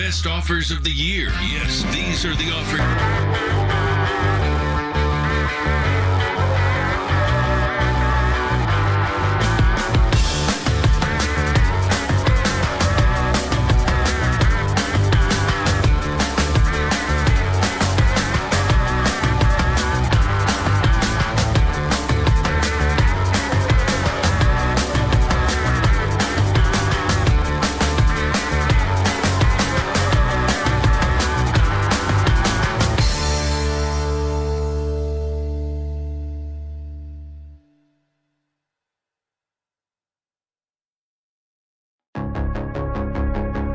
best offers of the year. Yes, these are the offers.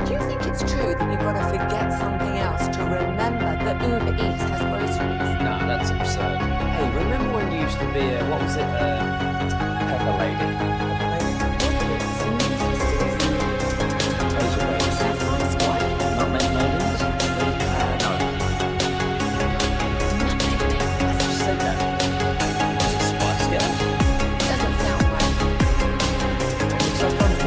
Do you think it's true that you've got to forget something else to remember that Uber Eats has groceries? No, that's absurd. Hey, remember when you used to be a, what was it, Pepper Lady? Toaster Ladies? Nutmeg Ladies? No. I just said that. It's a Spice Girls. Doesn't sound right. So funny.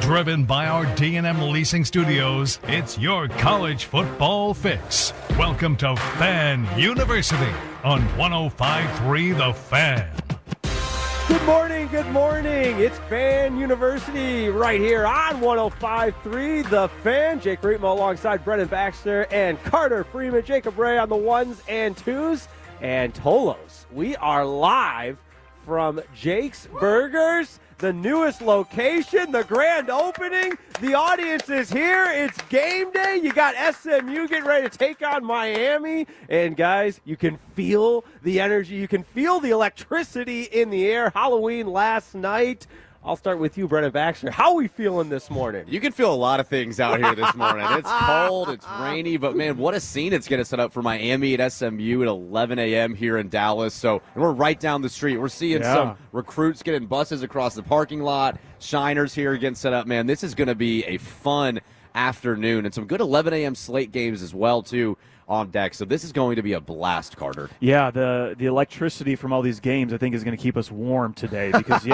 Driven by our D&M Leasing Studios, it's your college football fix. Welcome to Fan University on 105.3 The Fan. Good morning. It's Fan University right here on 105.3 The Fan. Jake Reitmo alongside Brennan Baxter and Carter Freeman. Jacob Ray on the ones and twos. And Tolos, we are live from Jake's Burgers, the newest location, the grand opening. The audience is here. It's game day. You got SMU getting ready to take on Miami. And guys, you can feel the energy. You can feel the electricity in the air. Halloween last night. I'll start with you, Brennan Baxter. How are we feeling this morning? You can feel a lot of things out here this morning. It's cold, it's rainy, but man, what a scene it's going to set up for Miami at SMU at 11 a.m. here in Dallas. So we're right down the street. We're seeing some recruits getting buses across the parking lot, Shiners here getting set up. Man, this is going to be a fun afternoon and some good 11 a.m. slate games as well, too, on deck. So this is going to be a blast, Carter. Yeah, the electricity from all these games I think is going to keep us warm today because,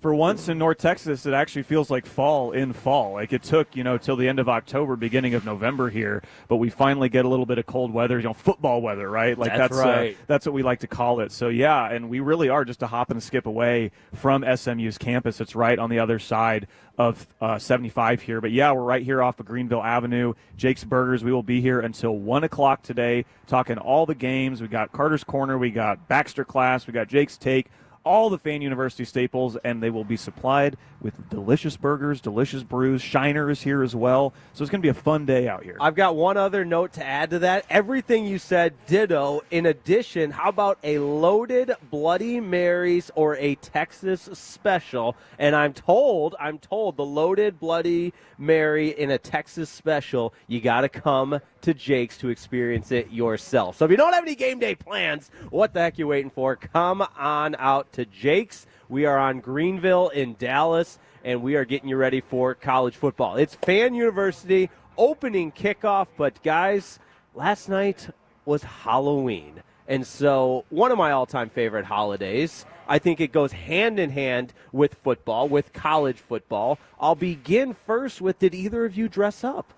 for once in North Texas, it actually feels like fall in fall. Like it took, till the end of October, beginning of November here, but we finally get a little bit of cold weather, football weather, right? Like that's right. That's what we like to call it. So, yeah, and we really are just a hop and a skip away from SMU's campus. It's right on the other side of 75 here. But, yeah, we're right here off of Greenville Avenue. Jake's Burgers, we will be here until 1 o'clock today talking all the games. We got Carter's Corner, we got Baxter Class, we got Jake's Take, all the Fan University staples, and they will be supplied with delicious burgers, delicious brews. Shiner is here as well. So it's going to be a fun day out here. I've got one other note to add to that. Everything you said, ditto. In addition, how about a loaded Bloody Marys or a Texas special? And I'm told the loaded Bloody Mary in a Texas special, you got to come to Jake's to experience it yourself. So if you don't have any game day plans, what the heck you waiting for? Come on out to Jake's. We are on Greenville in Dallas, and we are getting you ready for college football. It's Fan University opening kickoff, but guys, last night was Halloween. And so one of my all-time favorite holidays, I think it goes hand in hand with football, with college football. I'll begin first with, did either of you dress up?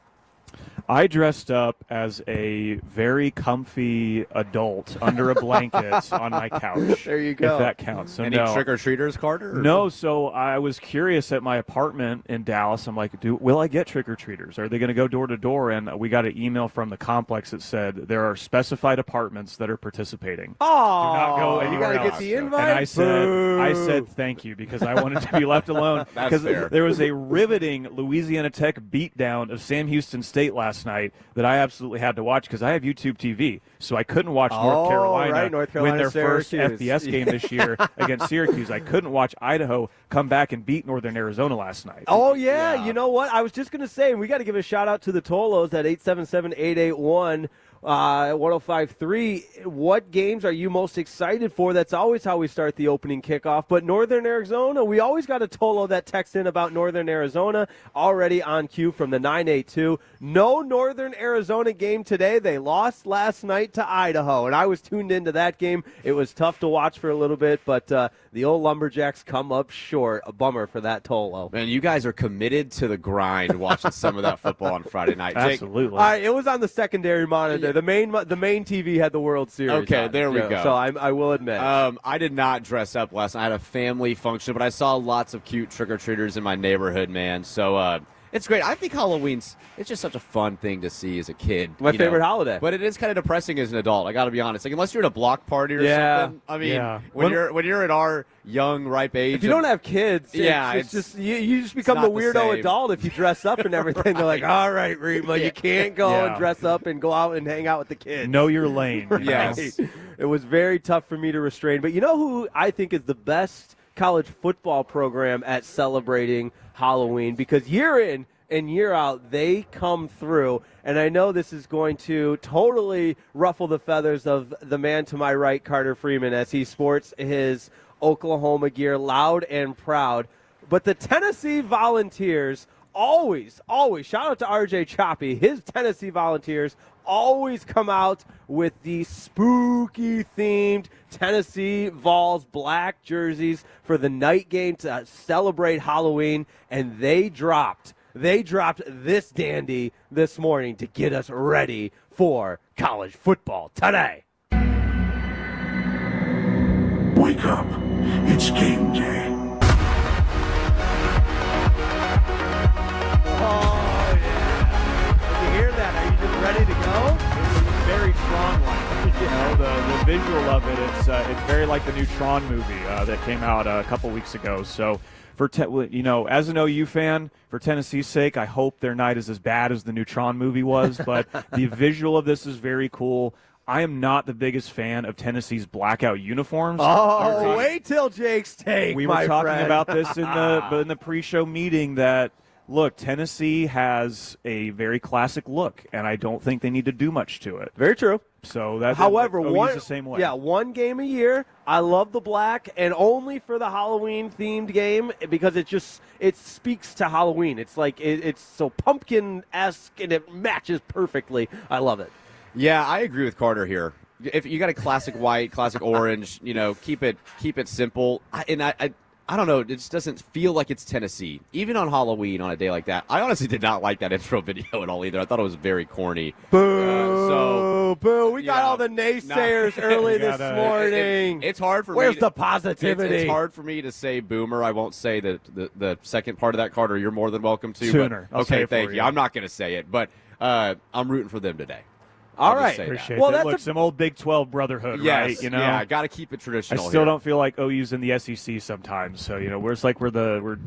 I dressed up as a very comfy adult under a blanket on my couch. There you go. If that counts. So Any trick-or-treaters, Carter? No, so I was curious at my apartment in Dallas. I'm like, will I get trick-or-treaters? Are they going to go door to door? And we got an email from the complex that said there are specified apartments that are participating. Oh, do not go you anywhere got to else. get the invite? And I said thank you because I wanted to be left alone. That's fair. There was a riveting Louisiana Tech beatdown of Sam Houston State last night that I absolutely had to watch because I have YouTube TV, so I couldn't watch North Carolina win their first FBS game this year against Syracuse. I couldn't watch Idaho come back and beat Northern Arizona last night. Oh, yeah. You know what? I was just going to say, we got to give a shout-out to the Tolos at 877-881. 105.3. What games are you most excited for? That's always how we start the opening kickoff. But Northern Arizona, we always got a Tolo that texts in about Northern Arizona, already on cue from the 982. No Northern Arizona game today. They lost last night to Idaho, and I was tuned into that game. It was tough to watch for a little bit, but the old Lumberjacks come up short. A bummer for that Tolo. Man, you guys are committed to the grind watching some of that football on Friday night. Jake, Absolutely. All right, it was on the secondary monitor. The main TV had the World Series. Okay, on there it, we go. So I will admit. I did not dress up last night. I had a family function, but I saw lots of cute trick-or-treaters in my neighborhood, man. So it's great. I think Halloween's it's just such a fun thing to see as a kid. My favorite holiday. But it is kind of depressing as an adult. I got to be honest. Like unless you're at a block party or something. I mean, when you're at our young, ripe age. If you don't have kids, it's just you just become the weirdo adult if you dress up and everything. They're like, all right, Rima, you can't go and dress up and go out and hang out with the kids. Know your lane. Yes. It was very tough for me to restrain. But you know who I think is the best college football program at celebrating Halloween? Because year in and year out, they come through. And I know this is going to totally ruffle the feathers of the man to my right, Carter Freeman, as he sports his Oklahoma gear loud and proud. But the Tennessee Volunteers always, shout out to RJ Choppy, his Tennessee Volunteers always come out with the spooky-themed Tennessee Vols black jerseys for the night game to celebrate Halloween, and they dropped this dandy this morning to get us ready for college football today. Wake up. It's game day. Oh, yeah. Did you hear that? Are you just ready to go? It's very Tron-like. You know, the visual of it, it's very like the new Tron movie that came out a couple weeks ago. So, as an OU fan, for Tennessee's sake, I hope their night is as bad as the new Tron movie was. But the visual of this is very cool. I am not the biggest fan of Tennessee's blackout uniforms. Oh, wait till Jake's take. We were talking about this in the pre-show meeting that, look, Tennessee has a very classic look, and I don't think they need to do much to it. Very true. So that, however, OU's the same way. Yeah, one game a year. I love the black, and only for the Halloween themed game because it speaks to Halloween. It's like it's so pumpkin-esque and it matches perfectly. I love it. Yeah, I agree with Carter here. If you got a classic white, classic orange, keep it simple. I don't know. It just doesn't feel like it's Tennessee, even on Halloween on a day like that. I honestly did not like that intro video at all either. I thought it was very corny. Boo! Boo! We got all the naysayers early this morning. It's hard for me. Where's the positivity? It's hard for me to say boomer. I won't say the second part of that, Carter. You're more than welcome to. Sooner. But, okay, thank you. I'm not going to say it, but I'm rooting for them today. All right. Appreciate that. Look, some old Big 12 brotherhood, right? Yeah, I got to keep it traditional. I still don't feel like OU's in the SEC sometimes. So, we're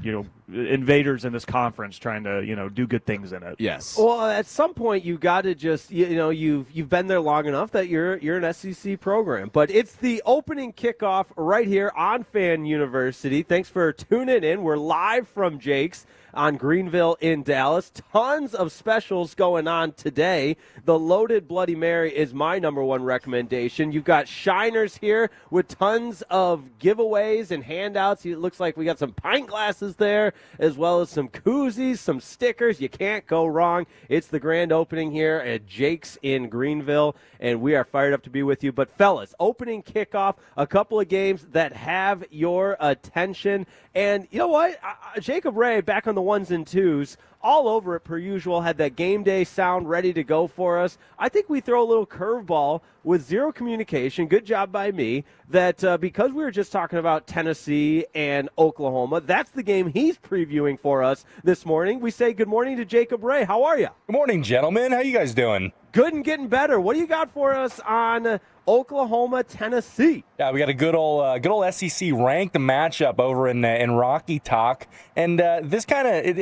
invaders in this conference trying to, do good things in it. Yes. Well, at some point you got to just, you've been there long enough that you're an SEC program. But it's the opening kickoff right here on Fan University. Thanks for tuning in. We're live from Jake's on Greenville in Dallas. Tons of specials going on today. The Loaded Bloody Mary is my number one recommendation. You've got Shiners here with tons of giveaways and handouts. It looks like we got some pint glasses there, as well as some koozies, some stickers. You can't go wrong. It's the grand opening here at Jake's in Greenville, and we are fired up to be with you. But, fellas, opening kickoff, a couple of games that have your attention. And you know what? Jacob Ray, back on the ones and twos, all over it per usual, had that game day sound ready to go for us. I think we throw a little curveball with zero communication. Good job by me. That because we were just talking about Tennessee and Oklahoma, that's the game he's previewing for us this morning. We say good morning to Jacob Ray. How are you? Good morning, gentlemen. How you guys doing? Good and getting better. What do you got for us on Oklahoma, Tennessee? Yeah, we got a good old SEC ranked matchup over in Rocky Talk, and this kind of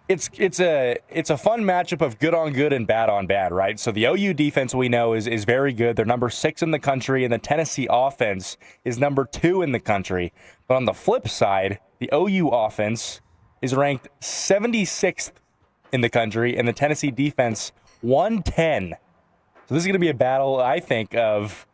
it's a fun matchup of good on good and bad on bad, right? So the OU defense we know is very good. They're number 6 in the country, and the Tennessee offense is number 2 in the country. But on the flip side, the OU offense is ranked 76th in the country, and the Tennessee defense 110. So this is going to be a battle, I think, of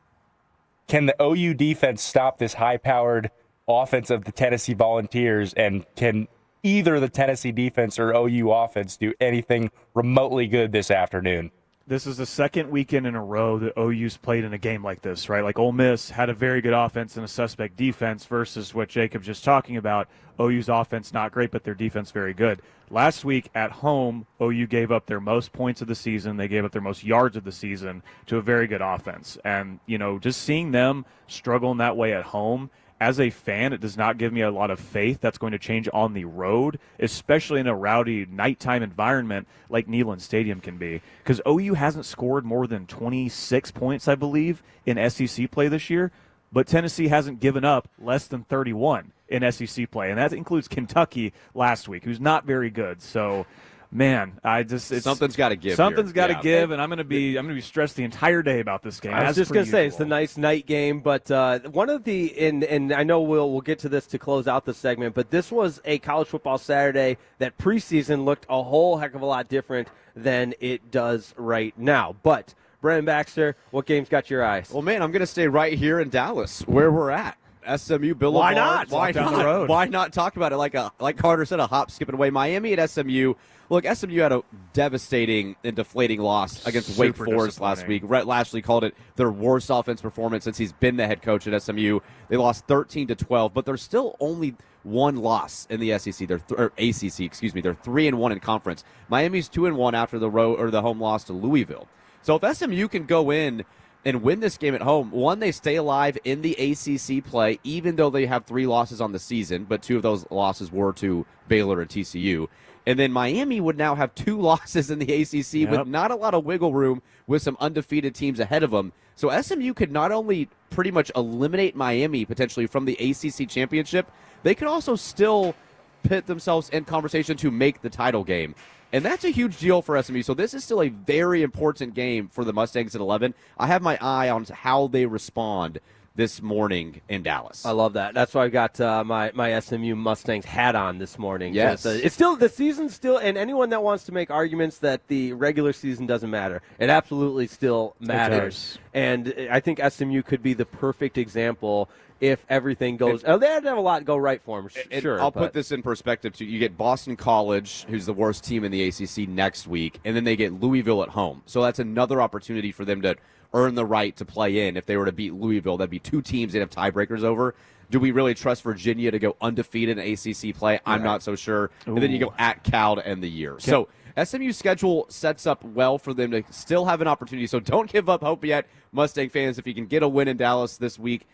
can the OU defense stop this high-powered offense of the Tennessee Volunteers, and can either the Tennessee defense or OU offense do anything remotely good this afternoon? This is the second weekend in a row that OU's played in a game like this, right? Like Ole Miss had a very good offense and a suspect defense versus what Jacob's just talking about. OU's offense not great, but their defense very good. Last week at home, OU gave up their most points of the season. They gave up their most yards of the season to a very good offense. And, just seeing them struggle in that way at home, as a fan, it does not give me a lot of faith that's going to change on the road, especially in a rowdy nighttime environment like Neyland Stadium can be. Because OU hasn't scored more than 26 points, I believe, in SEC play this year, but Tennessee hasn't given up less than 31 in SEC play, and that includes Kentucky last week, who's not very good. So, man, something's got to give. Something's got to give, and I'm going to be stressed the entire day about this game. I was just going to say it's the nice night game, but one of the and I know we'll get to this to close out the segment, but this was a college football Saturday that preseason looked a whole heck of a lot different than it does right now. But Brennan Baxter, what game's got your eyes? Well, man, I'm going to stay right here in Dallas, where we're at. SMU Boulevard. Why not? Why down not? the road. Why not talk about it like Carter said, a hop, skipping away. Miami at SMU. Look, SMU had a devastating and deflating loss against Wake Forest last week. Rhett Lashley called it their worst offense performance since he's been the head coach at SMU. They lost 13-12, but there's still only one loss in the SEC. ACC, excuse me. They're 3-1 in conference. Miami's 2-1 after the home loss to Louisville. So if SMU can go in and win this game at home, one, they stay alive in the ACC play, even though they have 3 losses on the season, but 2 of those losses were to Baylor and TCU. And then Miami would now have 2 losses in the ACC with not a lot of wiggle room with some undefeated teams ahead of them. So SMU could not only pretty much eliminate Miami potentially from the ACC championship, they could also still pit themselves in conversation to make the title game. And that's a huge deal for SMU. So this is still a very important game for the Mustangs at 11. I have my eye on how they respond this morning in Dallas. I love that. That's why I got my SMU Mustangs hat on this morning. Yes. It's still, the season's still, and anyone that wants to make arguments that the regular season doesn't matter, it absolutely still matters. And I think SMU could be the perfect example if everything goes. They had to have a lot go right for them, sure. I'll put this in perspective, too. You get Boston College, who's the worst team in the ACC, next week, and then they get Louisville at home. So that's another opportunity for them to earn the right to play in. If they were to beat Louisville, that'd be 2 teams they'd have tiebreakers over. Do we really trust Virginia to go undefeated in ACC play? I'm not so sure. And then you go at Cal to end the year. So SMU's schedule sets up well for them to still have an opportunity. So don't give up hope yet, Mustang fans. If you can get a win in Dallas this week,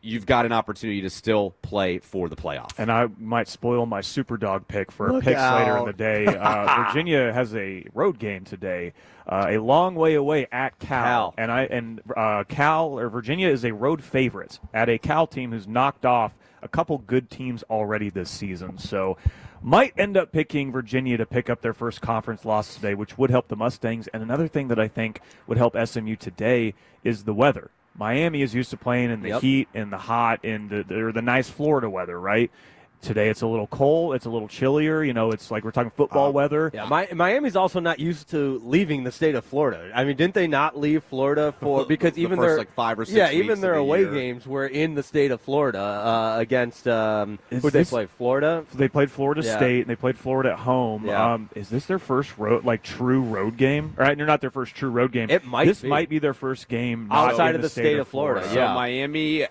you've got an opportunity to still play for the playoff. And I might spoil my Superdog pick for a picks later in the day. Virginia has a road game today, a long way away at Cal. And Virginia is a road favorite at a Cal team who's knocked off a couple good teams already this season. So might end up picking Virginia to pick up their first conference loss today, which would help the Mustangs. And another thing that I think would help SMU today is the weather. Miami is used to playing in the heat, in the hot, in the nice Florida weather, right? Today it's a little cold, it's a little chillier. It's like we're talking football weather. Yeah, Miami's also not used to leaving the state of Florida. I mean, didn't they not leave Florida because even their their like 5 or 6 weeks even their of the away year. games were in the state of Florida against who they play? Florida. They played Florida State and they played Florida at home. Yeah. Is this their first true road game? All right, they're not their first true road game. This might be their first game outside of the state of Florida. So Miami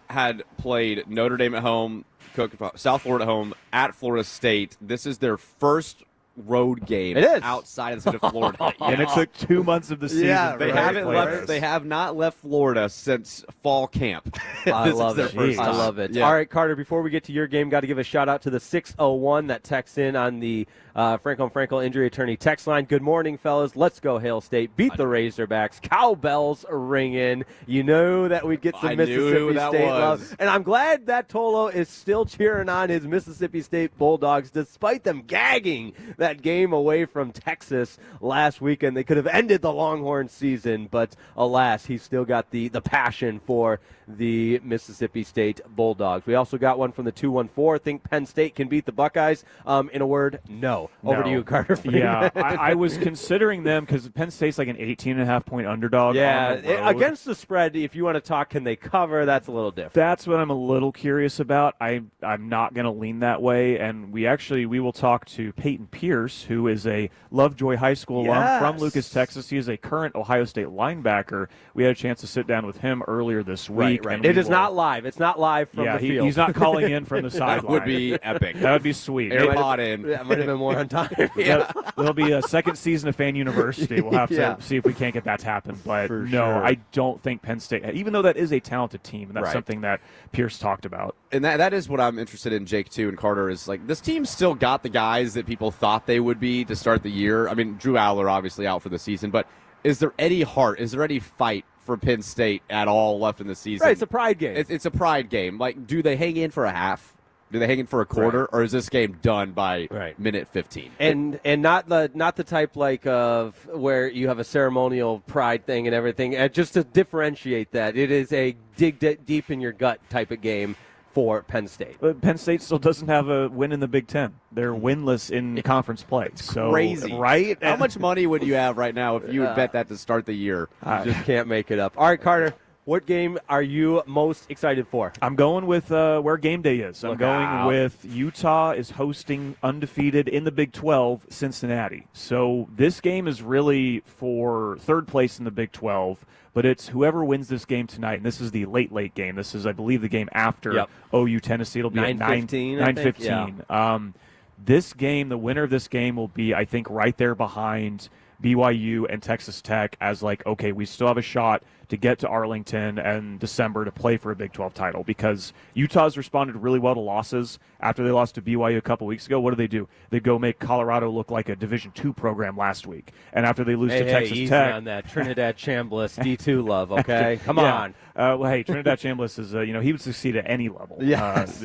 had played Notre Dame at home, Cook, South Florida home at Florida State. This is their first road game It is. outside of the state of Florida. And it took 2 months of the season. Yeah, They for haven't players. left. They have not left Florida since fall camp. I This love is it. their first I time. love it. Yeah. All right, Carter, before we get to your game, got to give a shout out to the 601 that texts in on the Franco and Frankel injury attorney text line. Good morning, fellas. Let's go, Hail State. Beat the Razorbacks. Cowbells ringing. You know that we'd get some I knew Mississippi who that State was. love. And I'm glad that Tolo is still cheering on his Mississippi State Bulldogs despite them gagging that game away from Texas last weekend. They could have ended the Longhorn season, but alas, he's still got the passion for the Mississippi State Bulldogs. We also got one from the 214. Think Penn State can beat the Buckeyes? In a word, no. Over to No. you, Carter. Yeah, I was considering them because Penn State's like an 18.5-point underdog. Yeah, on the road. against the spread, if you want to talk, can they cover? That's a little different. That's what I'm a little curious about. I'm not going to lean that way, and we will talk to Peyton Pierce, who is a Lovejoy High School alum from Lucas, Texas. He is a current Ohio State linebacker. We had a chance to sit down with him earlier this week. Right. And It is not live. It's not live from the field. he's not calling in from the That sideline. would be epic. That would be sweet. AirPod in. That might have been more on time. There'll be a second season of Fan University. We'll have to Yeah. see if we can't get that to happen. But For no, sure. I don't think Penn State, even though that is a talented team, and that's Right. something that Pierce talked about. And that is what I'm interested in, Jake, too, and Carter, is like this team still got the guys that people thought they would be to start the year. I mean, Drew Aller obviously out for the season, but is there any heart? Is there any fight for Penn State at all left in the season? Right, it's a pride game. It's a pride game. Like, do they hang in for a half? Do they hang in for a quarter, or is this game done by minute 15? And not the type like of where you have a ceremonial pride thing and everything. Just to differentiate that, it is a dig deep in your gut type of game for Penn State. But Penn State still doesn't have a win in the Big Ten. They're winless in conference play. So Crazy, right? How much money would you have right now if you would bet that to start the year? You just can't make it up. All right, Carter. What game are you most excited for? I'm going with where game day is. I'm Look going out. with Utah is hosting undefeated in the Big 12, Cincinnati. So this game is really for third place in the Big 12, but it's whoever wins this game tonight, and this is the late game. This is, I believe, the game after OU Tennessee. It'll be 9:15, at 9:15. This game, the winner of this game will be, I think, right there behind BYU and Texas Tech as like, okay, we still have a shot to get to Arlington and December to play for a Big 12 title because Utah's responded really well to losses after they lost to BYU a couple weeks ago. What do? They go make Colorado look like a Division II program last week. And after they lose to Texas easy Tech. on that Trinidad Chambliss D2 love, okay? Come on. Well, hey, Trinidad Chambliss is, he would succeed at any level,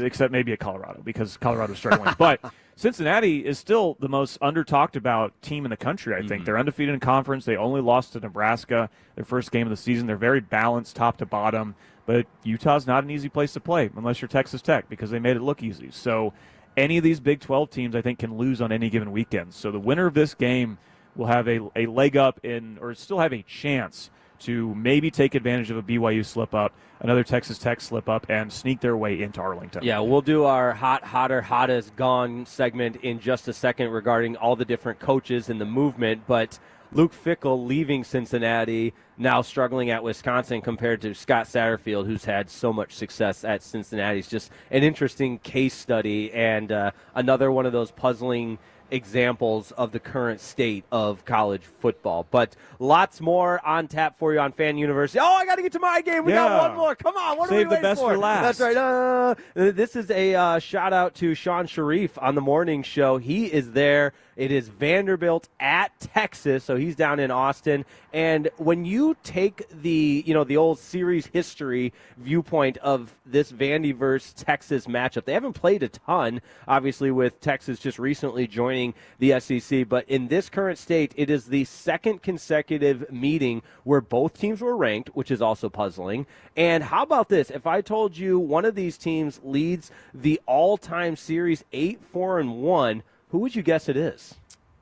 except maybe at Colorado because Colorado's struggling. But Cincinnati is still the most under-talked about team in the country, I think. They're undefeated in conference. They only lost to Nebraska their first game of the season. They're very balanced top to bottom. But Utah's not an easy place to play unless you're Texas Tech because they made it look easy. So any of these Big 12 teams, I think, can lose on any given weekend. So the winner of this game will have a leg up or still have a chance to maybe take advantage of a BYU slip-up, another Texas Tech slip-up, and sneak their way into Arlington. Yeah, we'll do our hottest gone segment in just a second regarding all the different coaches and the movement, but Luke Fickell leaving Cincinnati, now struggling at Wisconsin compared to Scott Satterfield, who's had so much success at Cincinnati. It's just an interesting case study and another one of those puzzling examples of the current state of college football. But lots more on tap for you on Fan University. Oh, I got to get to my game. We got one more. Come on. What are we Save the waiting best for last. That's right. This is a shout out to Sean Sharif on the morning show. He is there. It is Vanderbilt at Texas, so he's down in Austin. And when you take the old series history viewpoint of this Vandy versus Texas matchup, they haven't played a ton, obviously, with Texas just recently joining the SEC. But in this current state, it is the second consecutive meeting where both teams were ranked, which is also puzzling. And how about this? If I told you one of these teams leads the all-time series 8-4-1, who would you guess it is?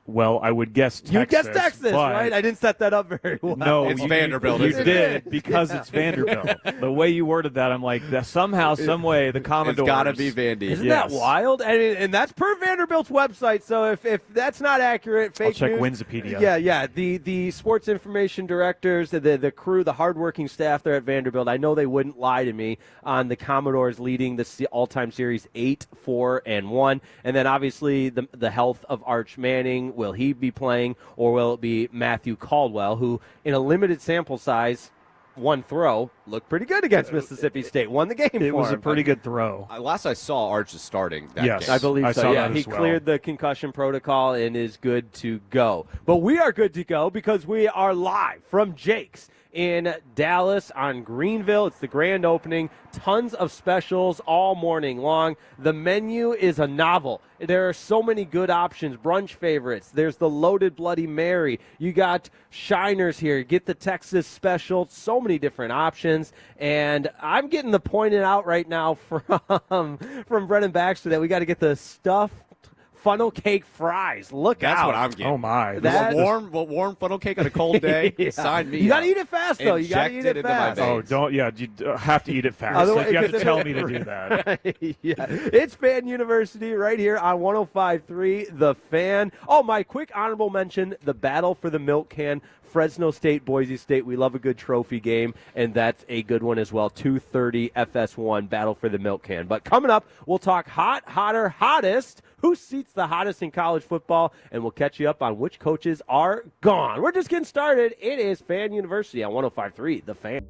Well, I would guess Texas. You guessed Texas, but right? I didn't set that up very well. No, It's you, Vanderbilt, You isn't it? did because it's Vanderbilt. The way you worded that, I'm like, that somehow, some way, the Commodores. It's got to be Vandy. Isn't that wild? And that's per Vanderbilt's website. So if that's not accurate, fake I'll check news. Winsipedia. Yeah. The sports information directors, the crew, the hardworking staff there at Vanderbilt, I know they wouldn't lie to me on the Commodores leading the all-time series 8-4-1. And then obviously the health of Arch Manning. Will he be playing, or will it be Matthew Caldwell, who in a limited sample size, one throw, looked pretty good against Mississippi State, won the game for him. It was a pretty good throw. Last I saw, Arch is starting that Yes. game. I believe I so. saw Yeah, that he as well. cleared the concussion protocol and is good to go. But we are good to go because we are live from Jake's in Dallas on Greenville. It's the grand opening. Tons of specials all morning long. The menu is a novel. There are so many good options, brunch favorites. There's the loaded Bloody Mary. You got Shiners here. Get the Texas special. So many different options. And I'm getting the pointed out right now from Brennan Baxter that we got to get the stuffed funnel cake fries. Look That's out. what I'm getting. Oh, my. That- warm funnel cake on a cold day? Yeah. Sign me You got to up. eat it fast, though. You got to eat Inject it into my fast. veins. Oh, don't. Yeah, you have to eat it fast. Otherwise- Like, you have to because- tell me to do that. Yeah, it's Fan University right here on 105.3 The Fan. Oh, my quick honorable mention, the battle for the milk can. Fresno State, Boise State. We love a good trophy game, and that's a good one as well. 2:30 FS1, battle for the milk can. But coming up, we'll talk hottest. Who seats the hottest in college football? And we'll catch you up on which coaches are gone. We're just getting started. It is Fan University on 105.3 The Fan.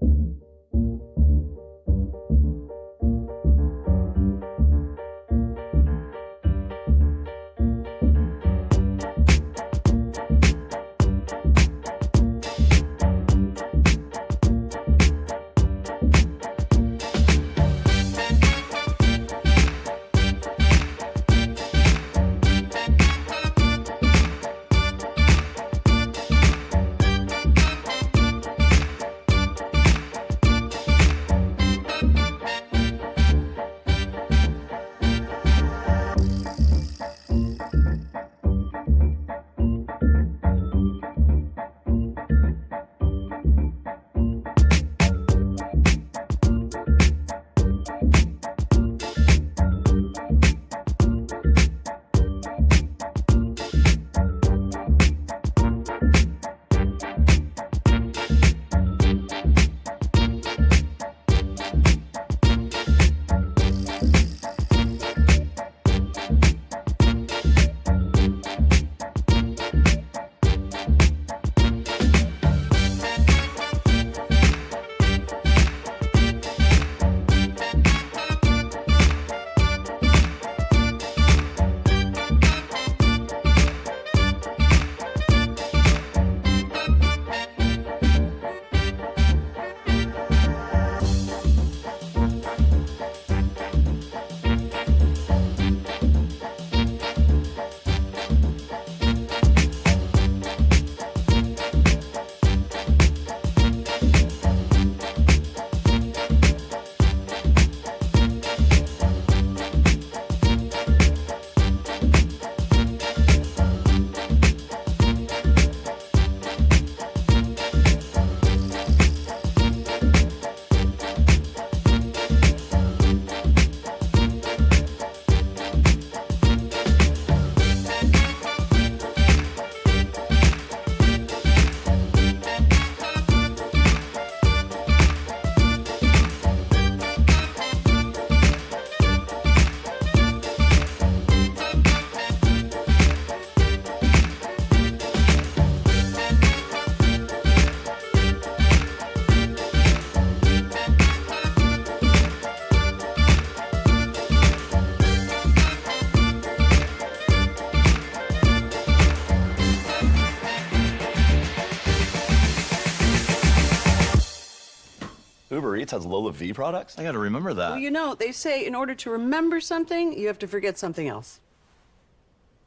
Uber Eats has Lola V products? I gotta remember that. Well, you know, they say in order to remember something, you have to forget something else.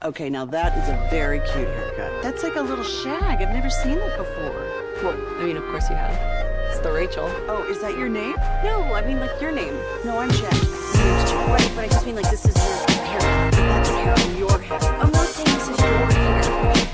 Okay, now that is a very cute haircut. That's like a little shag. I've never seen that before. Well, I mean, of course you have. It's the Rachel. Oh, is that your name? No, I mean like your name. No, I'm Jack. Right, but I just mean like this is your hair. That's hair on your head. I'm not saying this is your hair.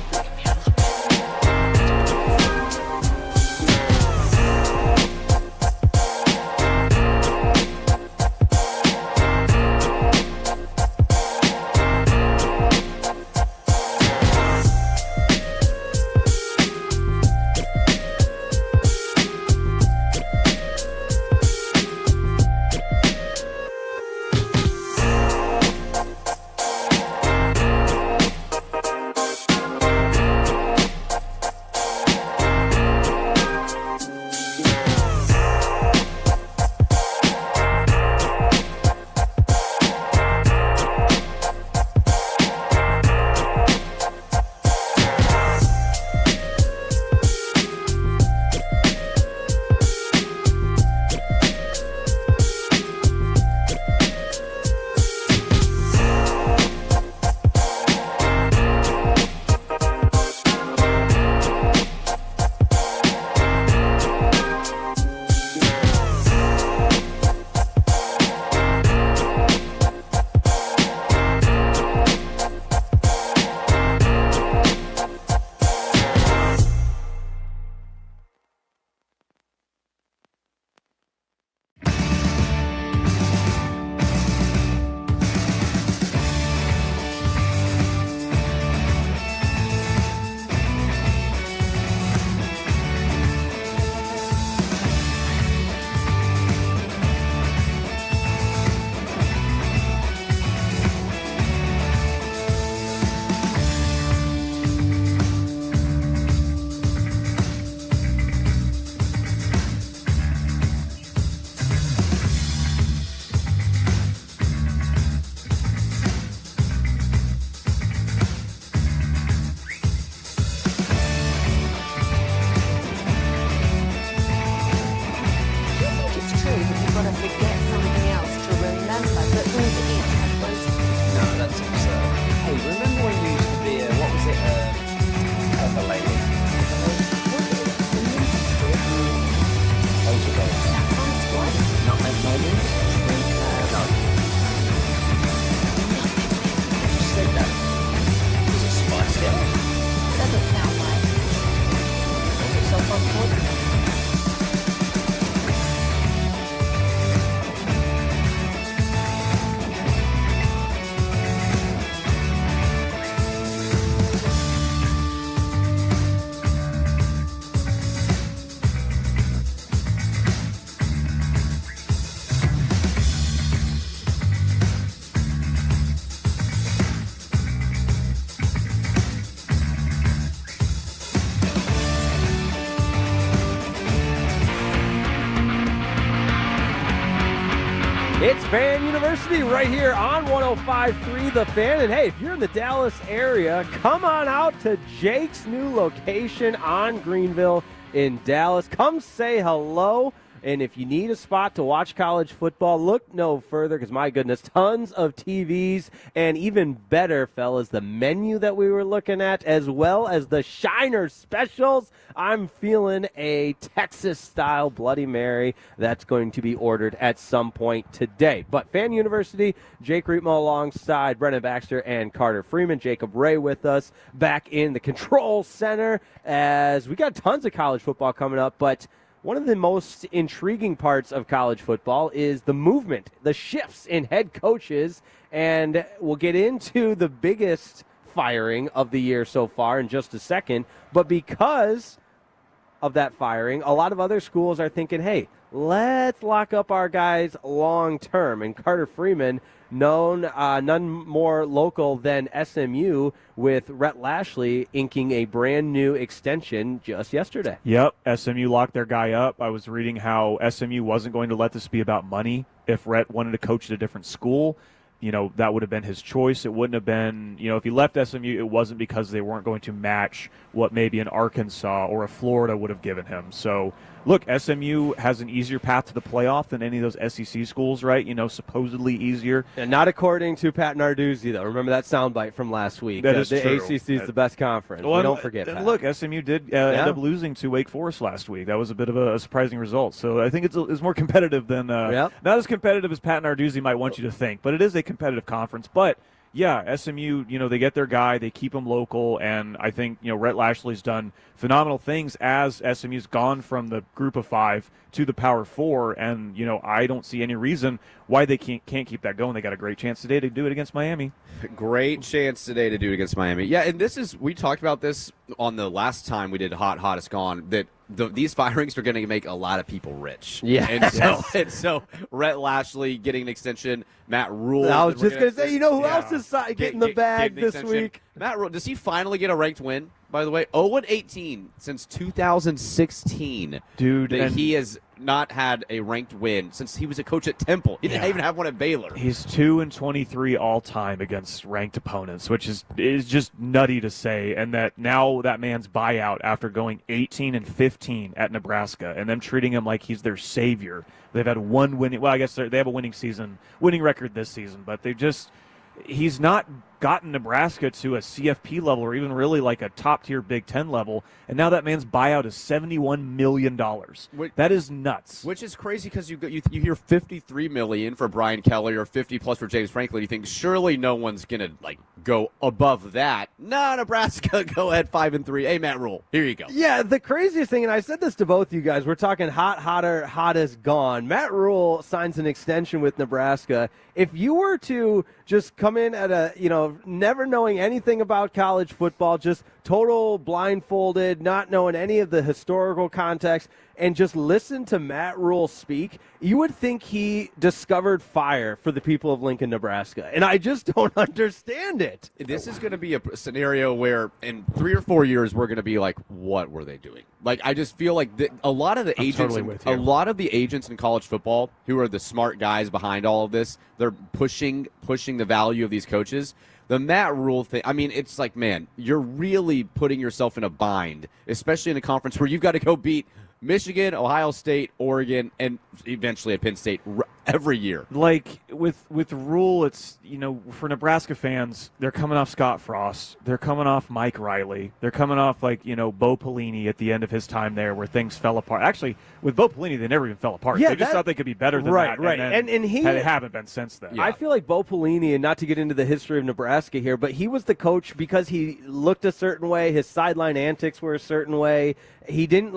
It's Fan University right here on 105.3 The Fan. And hey, if you're in the Dallas area, come on out to Jake's new location on Greenville in Dallas. Come say hello. And if you need a spot to watch college football, look no further because, my goodness, tons of TVs. And even better, fellas, the menu that we were looking at, as well as the Shiner specials. I'm feeling a Texas-style Bloody Mary that's going to be ordered at some point today. But Fan University, Jake Rietmo alongside Brennan Baxter and Carter Freeman. Jacob Ray with us back in the control center as we got tons of college football coming up, but one of the most intriguing parts of college football is the movement, the shifts in head coaches, and we'll get into the biggest firing of the year so far in just a second. But because of that firing, a lot of other schools are thinking, hey, let's lock up our guys long term. And Carter Freeman, none more local than SMU, with Rhett Lashley inking a brand new extension just yesterday. Yep, SMU locked their guy up. I was reading how SMU wasn't going to let this be about money. If Rhett wanted to coach at a different school, that would have been his choice. It wouldn't have been, if he left SMU, it wasn't because they weren't going to match what maybe an Arkansas or a Florida would have given him. So, look, SMU has an easier path to the playoff than any of those SEC schools, right? Supposedly easier. And not according to Pat Narduzzi, though. Remember that soundbite from last week. That is the true. ACC is the best conference. Well, don't forget that. Look, SMU did end up losing to Wake Forest last week. That was a bit of a surprising result. So I think it's more competitive than not as competitive as Pat Narduzzi might want you to think, but it is a competitive conference. But yeah, SMU, they get their guy, they keep him local, and I think, Rhett Lashley's done phenomenal things as SMU's gone from the group of 5 to the Power 4, and, I don't see any reason why they can't keep that going. They got a great chance today to do it against Miami. Great chance today to do it against Miami. Yeah, and we talked about this on the last time we did Hottest Gone, that these firings are going to make a lot of people rich. Yeah. And so Rhett Lashley getting an extension, Matt Rule. I was just going to say, who else is getting the bag this week? Matt Rule, does he finally get a ranked win, by the way? 0-18 since 2016. Dude. He has not had a ranked win since he was a coach at Temple. He didn't even have one at Baylor. He's 2-23 all time against ranked opponents, which is just nutty to say. And that now that man's buyout after going 18-15 at Nebraska and them treating him like he's their savior. They've had one winning. Well, I guess they have a winning record this season, but he's not gotten Nebraska to a CFP level or even really like a top-tier Big Ten level, and now that man's buyout is $71 million. That is nuts. Which is crazy because you hear $53 million for Brian Kelly or 50+ for James Franklin. You think surely no one's gonna go above that. No, Nebraska, go ahead 5-3. Hey, Matt Rule, here you go. Yeah, the craziest thing, and I said this to both you guys, we're talking hottest gone. Matt Rule signs an extension with Nebraska. If you were to just come in at never knowing anything about college football, just total blindfolded, not knowing any of the historical context, and just listen to Matt Rule speak, you would think he discovered fire for the people of Lincoln, Nebraska. And I just don't understand it. This is going to be a scenario where in 3 or 4 years we're going to be like, what were they doing? I just feel like a lot of the agents in college football who are the smart guys behind all of this, they're pushing the value of these coaches. The Matt Rule thing, it's like, man, you're really putting yourself in a bind, especially in a conference where you've got to go beat Michigan, Ohio State, Oregon, and eventually at Penn State every year. With Rule, it's, for Nebraska fans, they're coming off Scott Frost. They're coming off Mike Riley. They're coming off Bo Pelini at the end of his time there where things fell apart. Actually, with Bo Pelini, they never even fell apart. Yeah, they just thought they could be better than that. Right. And they haven't been since then. I feel like Bo Pelini, and not to get into the history of Nebraska here, but he was the coach because he looked a certain way. His sideline antics were a certain way. He didn't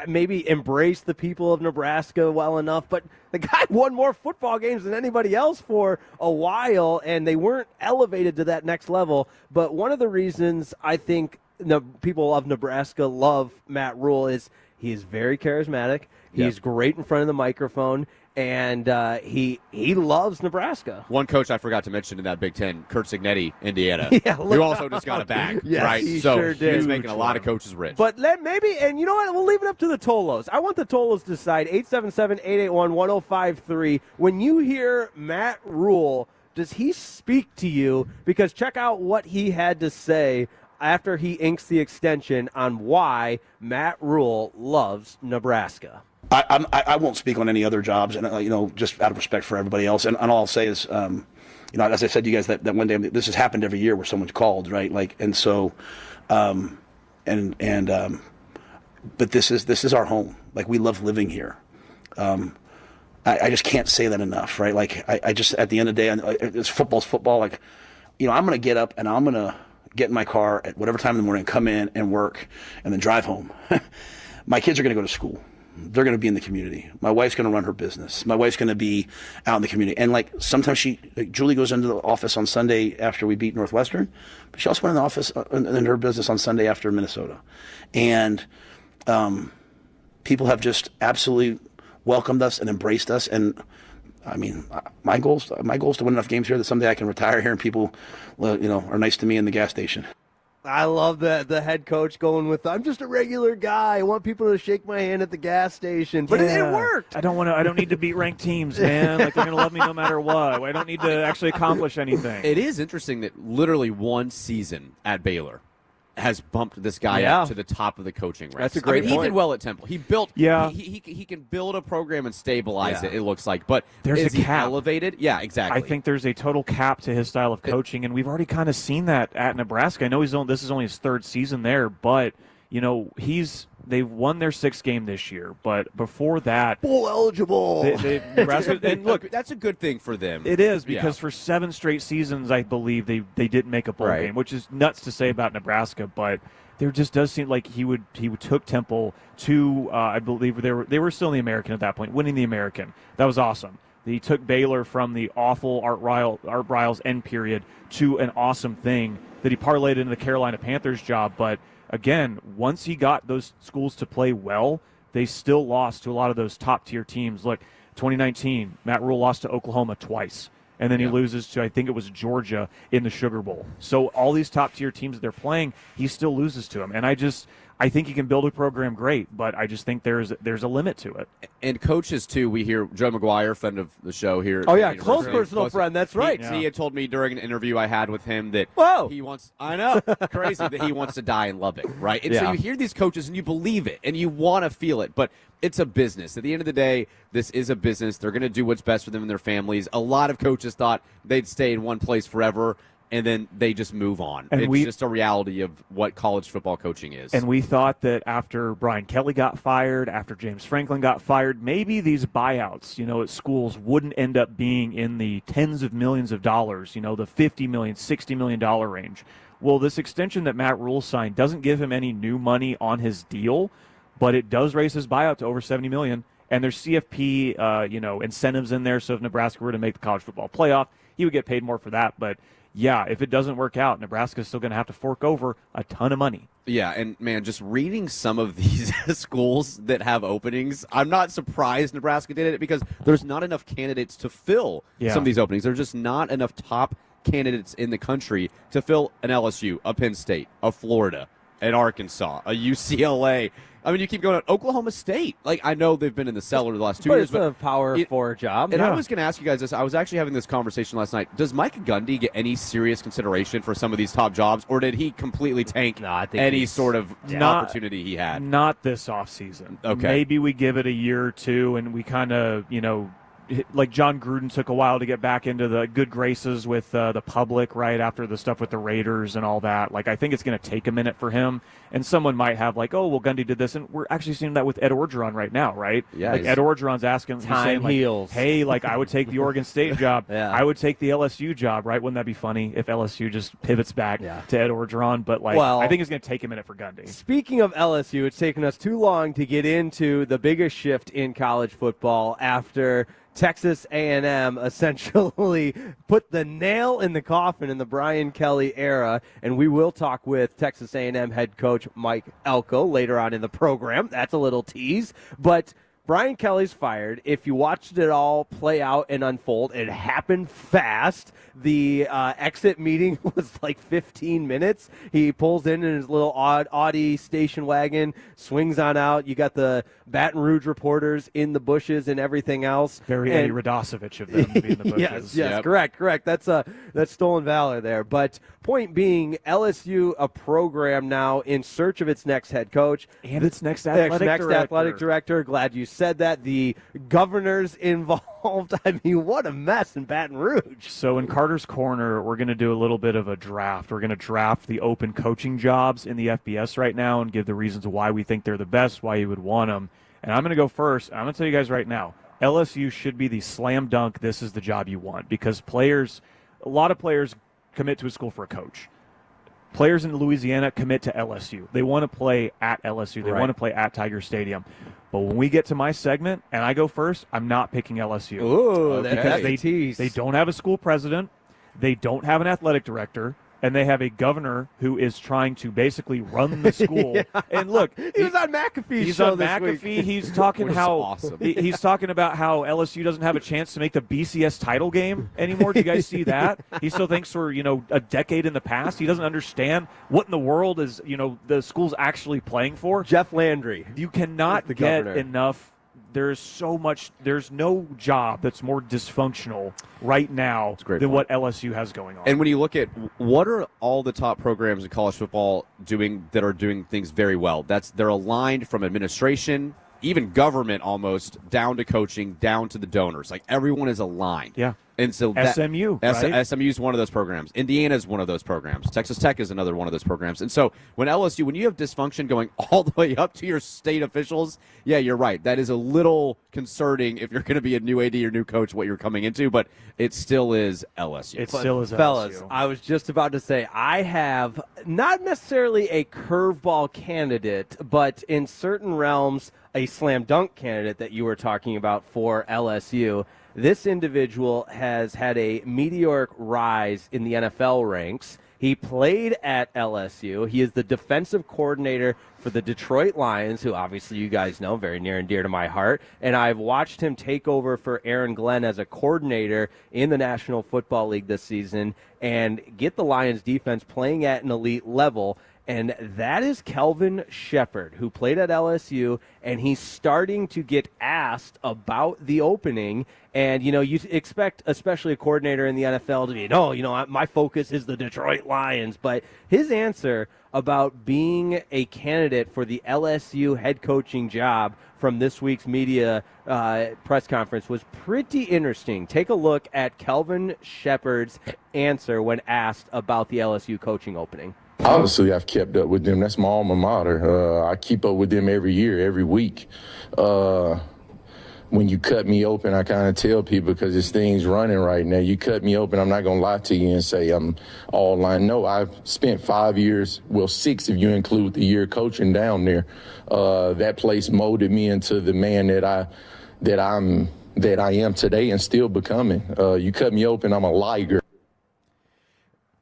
maybe embrace the people of Nebraska well enough, but the guy won more football games than anybody else for a while, and they weren't elevated to that next level. But one of the reasons I think the people of Nebraska love Matt Rule is he is very charismatic. He's great in front of the microphone. and he loves Nebraska. One coach I forgot to mention in that Big Ten, Kurt Signetti, Indiana, Yeah, who also just got a bag, Yes, right? he So sure did. he's making a lot of coaches rich. But maybe, and you know what? We'll leave it up to the Tolos. I want the Tolos to decide. 877-881-1053. When you hear Matt Rule, does he speak to you? Because check out what he had to say after he inks the extension on why Matt Rule loves Nebraska. I won't speak on any other jobs, and just out of respect for everybody else. And all I'll say is, as I said to you guys, that one day this has happened every year where someone's called, right? But this is our home. Like, we love living here. I just can't say that enough, right? Like, I just, at the end of the day, it's football's football. Like, I'm going to get up and I'm going to get in my car at whatever time in the morning, come in and work, and then drive home. My kids are going to go to school. They're going to be in the community. My wife's going to run her business. My wife's going to be out in the community. And sometimes Julie goes into the office on Sunday after we beat Northwestern, but she also went in the office in her business on Sunday after Minnesota. And people have just absolutely welcomed us and embraced us. And I mean, my goal is to win enough games here that someday I can retire here and people, are nice to me in the gas station. I love that the head coach going with, I'm just a regular guy. I want people to shake my hand at the gas station. But it worked. I don't need to beat ranked teams, man. Like, they're going to love me no matter what. I don't need to actually accomplish anything. It is interesting that literally one season at Baylor has bumped this guy up to the top of the coaching ranks. That's a great point. He did well at Temple. He built. Yeah. He can build a program and stabilize it. It looks like, but there's is a cap. He elevated? Yeah, exactly. I think there's a total cap to his style of coaching, and we've already kind of seen that at Nebraska. I know this is only his third season there, but they've won their sixth game this year. But before that, bowl eligible. Nebraska, and look, that's a good thing for them. It is, because for 7 straight seasons, I believe they didn't make a bowl game, which is nuts to say about Nebraska, but. There just does seem like he took Temple to I believe they were still in the American at that point, winning the American. That was awesome. He took Baylor from the awful Art Briles end period to an awesome thing that he parlayed into the Carolina Panthers job. But again, once he got those schools to play well, they still lost to a lot of those top tier teams. Look, 2019, Matt Rule lost to Oklahoma twice. And then he loses to, I think it was Georgia in the Sugar Bowl. So all these top-tier teams that they're playing, he still loses to them. And I think he can build a program great, but I just think there's a limit to it. And coaches, too, we hear Joe McGuire, friend of the show here. Oh, yeah, close personal friend. That's right. He had told me during an interview I had with him that he wants – I know, crazy, that he wants to die in Lubbock, right? And so you hear these coaches and you believe it and you want to feel it, but it's a business. At the end of the day, this is a business. They're going to do what's best for them and their families. A lot of coaches thought they'd stay in one place forever, and then they just move on. And it's just a reality of what college football coaching is. And we thought that after Brian Kelly got fired, after James Franklin got fired, maybe these buyouts, at schools wouldn't end up being in the tens of millions of dollars, the $50 million, $60 million range. Well, this extension that Matt Rule signed doesn't give him any new money on his deal, but it does raise his buyout to over $70 million. And there's CFP, incentives in there. So if Nebraska were to make the college football playoff, he would get paid more for that. But yeah, if it doesn't work out, Nebraska's still going to have to fork over a ton of money. Yeah, and man, just reading some of these schools that have openings, I'm not surprised Nebraska did it because there's not enough candidates to fill some of these openings. There's just not enough top candidates in the country to fill an LSU, a Penn State, a Florida, an Arkansas, a UCLA. I mean, you keep going on Oklahoma State. Like, I know they've been in the cellar the last 2 years. But it's a Power 4 job. And I was going to ask you guys this. I was actually having this conversation last night. Does Mike Gundy get any serious consideration for some of these top jobs, or did he completely tank any sort of opportunity he had? Not this offseason. Okay. Maybe we give it a year or two, and we kind of, like John Gruden took a while to get back into the good graces with the public, right, after the stuff with the Raiders and all that. Like, I think it's going to take a minute for him. And someone might have like, oh, well, Gundy did this. And we're actually seeing that with Ed Orgeron right now, right? Yeah. Like, Ed Orgeron's asking, he's saying, like, hey, like, I would take the Oregon State job. I would take the LSU job, right? Wouldn't that be funny if LSU just pivots back to Ed Orgeron? But, like, I think it's going to take a minute for Gundy. Speaking of LSU, it's taken us too long to get into the biggest shift in college football after Texas A&M essentially put the nail in the coffin in the Brian Kelly era, and we will talk with Texas A&M head coach Mike Elko later on in the program. That's a little tease, but Brian Kelly's fired. If you watched it all play out and unfold, it happened fast. The exit meeting was like 15 minutes. He pulls in his little Audi station wagon, swings on out. You got the Baton Rouge reporters in the bushes and everything else. Very Eddie Radosevich of them to be in the bushes. Yes, correct. That's stolen valor there. But point being, LSU, a program now in search of its next head coach. And its next athletic director. Glad you said that. The governor's involved. I mean, what a mess in Baton Rouge. So in Carter's Corner, we're going to do a little bit of a draft. We're going to draft the open coaching jobs in the FBS right now and give the reasons why we think they're the best, why you would want them. And I'm going to go first. I'm going to tell you guys right now, LSU should be the slam dunk, this is the job you want, because a lot of players commit to a school for a coach. Players in Louisiana commit to LSU. They want to play at LSU. They want to play at Tiger Stadium. But when we get to my segment and I go first, I'm not picking LSU. Ooh, because they don't have a school president. They don't have an athletic director. And they have a governor who is trying to basically run the school. Yeah. And look, he was on McAfee's he's show on this McAfee. week. He's talking he's talking about how LSU doesn't have a chance to make the BCS title game anymore. Do you guys see that? He still thinks we're a decade in the past. He doesn't understand what in the world is the school's actually playing for. Jeff Landry. You cannot get enough. There's no job that's more dysfunctional right now than what LSU has going on. And when you look at what are all the top programs in college football doing that are doing things very well, they're aligned from administration, even government almost, down to coaching, down to the donors. Like everyone is aligned. Yeah. And so SMU, right? SMU is one of those programs. Indiana is one of those programs. Texas Tech is another one of those programs. And so when you have dysfunction going all the way up to your state officials, yeah, you're right. That is a little concerning if you're going to be a new AD or new coach, what you're coming into, but it still is LSU. It still is LSU. Fellas, I was just about to say, I have not necessarily a curveball candidate, but in certain realms, a slam dunk candidate that you were talking about for LSU. This individual has had a meteoric rise in the NFL ranks. He played at LSU. He is the defensive coordinator for the Detroit Lions, who obviously you guys know, very near and dear to my heart. And I've watched him take over for Aaron Glenn as a coordinator in the National Football League this season and get the Lions defense playing at an elite level. And that is Kelvin Shepherd, who played at LSU, and he's starting to get asked about the opening. And, you expect, especially a coordinator in the NFL, to be, my focus is the Detroit Lions. But his answer about being a candidate for the LSU head coaching job from this week's media press conference was pretty interesting. Take a look at Kelvin Shepherd's answer when asked about the LSU coaching opening. Obviously, I've kept up with them. That's my alma mater. I keep up with them every year, every week. When you cut me open, I kind of tell people, because this thing's running right now, you cut me open, I'm not going to lie to you and say I'm all line. No, I've spent 5 years, 6 if you include the year coaching down there. That place molded me into the man that I am today and still becoming. You cut me open, I'm a liger.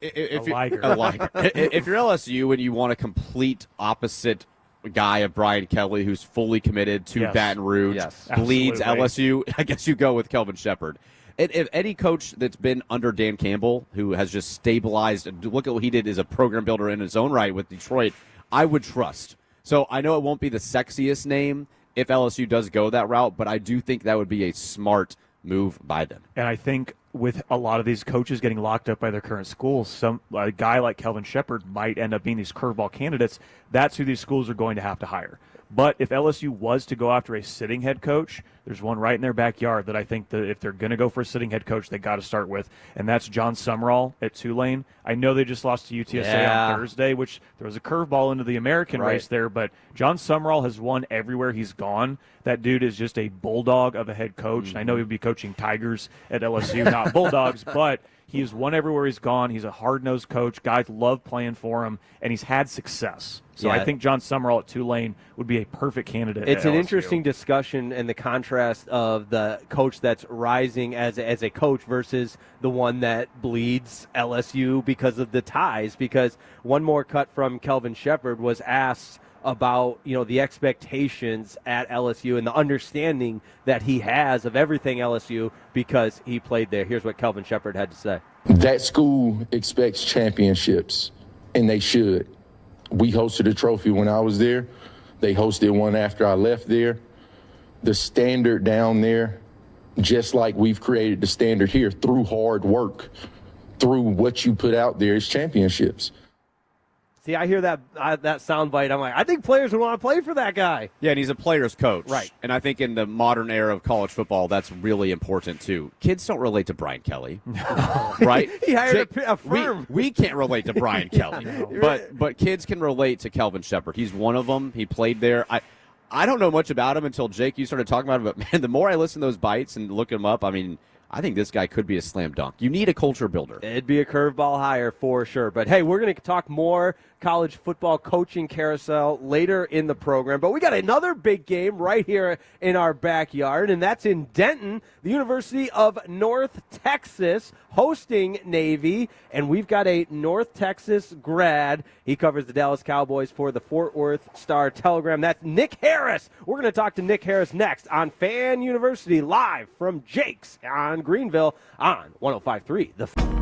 If you're LSU and you want a complete opposite guy of Brian Kelly, who's fully committed to Baton Rouge, bleeds LSU, I guess you go with Kelvin Shepherd. If any coach that's been under Dan Campbell, who has just stabilized, look at what he did as a program builder in his own right with Detroit, I would trust. So I know it won't be the sexiest name if LSU does go that route, but I do think that would be a smart move by them. And I think with a lot of these coaches getting locked up by their current schools, a guy like Kelvin Shepherd might end up being these curveball candidates. That's who these schools are going to have to hire. But if LSU was to go after a sitting head coach, there's one right in their backyard that I think that if they're going to go for a sitting head coach, they got to start with, and that's John Sumrall at Tulane. I know they just lost to UTSA on Thursday, which there was a curveball into the American race there, but John Sumrall has won everywhere he's gone. That dude is just a bulldog of a head coach. Mm-hmm. I know he'd be coaching Tigers at LSU, not Bulldogs, but he's won everywhere he's gone. He's a hard-nosed coach. Guys love playing for him, and he's had success. So I think John Sumrall at Tulane would be a perfect candidate. It's an interesting discussion and the contrast of the coach that's rising as a coach versus the one that bleeds LSU because of the ties. Because one more cut from Kelvin Shepherd was asked about, the expectations at LSU and the understanding that he has of everything LSU because he played there. Here's what Kelvin Shepherd had to say. That school expects championships, and they should. We hosted a trophy when I was there. They hosted one after I left there. The standard down there, just like we've created the standard here through hard work, through what you put out there, is championships. See, I hear that soundbite. I'm like, I think players would want to play for that guy. Yeah, and he's a player's coach. Right. And I think in the modern era of college football, that's really important, too. Kids don't relate to Brian Kelly. Right? He hired a firm. We can't relate to Brian Kelly. But kids can relate to Kelvin Shepherd. He's one of them. He played there. I don't know much about him until, Jake, you started talking about him. But, man, the more I listen to those bites and look him up, I think this guy could be a slam dunk. You need a culture builder. It'd be a curveball hire for sure. But, hey, we're going to talk more college football coaching carousel later in the program. But we got another big game right here in our backyard, and that's in Denton, the University of North Texas hosting Navy. And we've got a North Texas grad. He covers the Dallas Cowboys for the Fort Worth Star-Telegram. That's Nick Harris. We're going to talk to Nick Harris next on Fan University, live from Jake's on Greenville on 105.3 The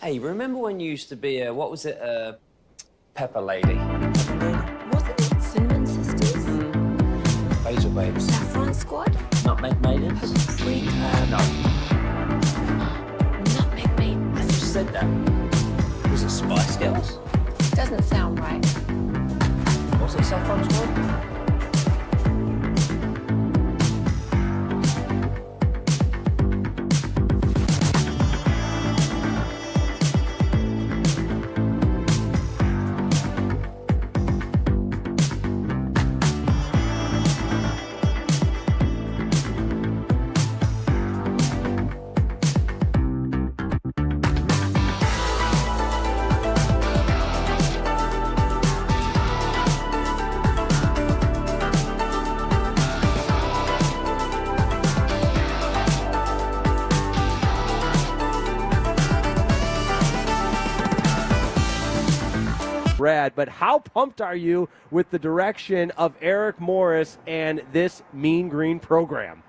Hey, remember when you used to be a, what was it, a pepper lady? Wasn't it Cinnamon Sisters? Basil babes. Saffron Squad? Nutmeg maidens? Sweet No. Nutmeg Maidens. I just said that. Was it Spice Girls? Doesn't sound right. Was it Saffron Squad? Brad, but how pumped are you with the direction of Eric Morris and this Mean Green program?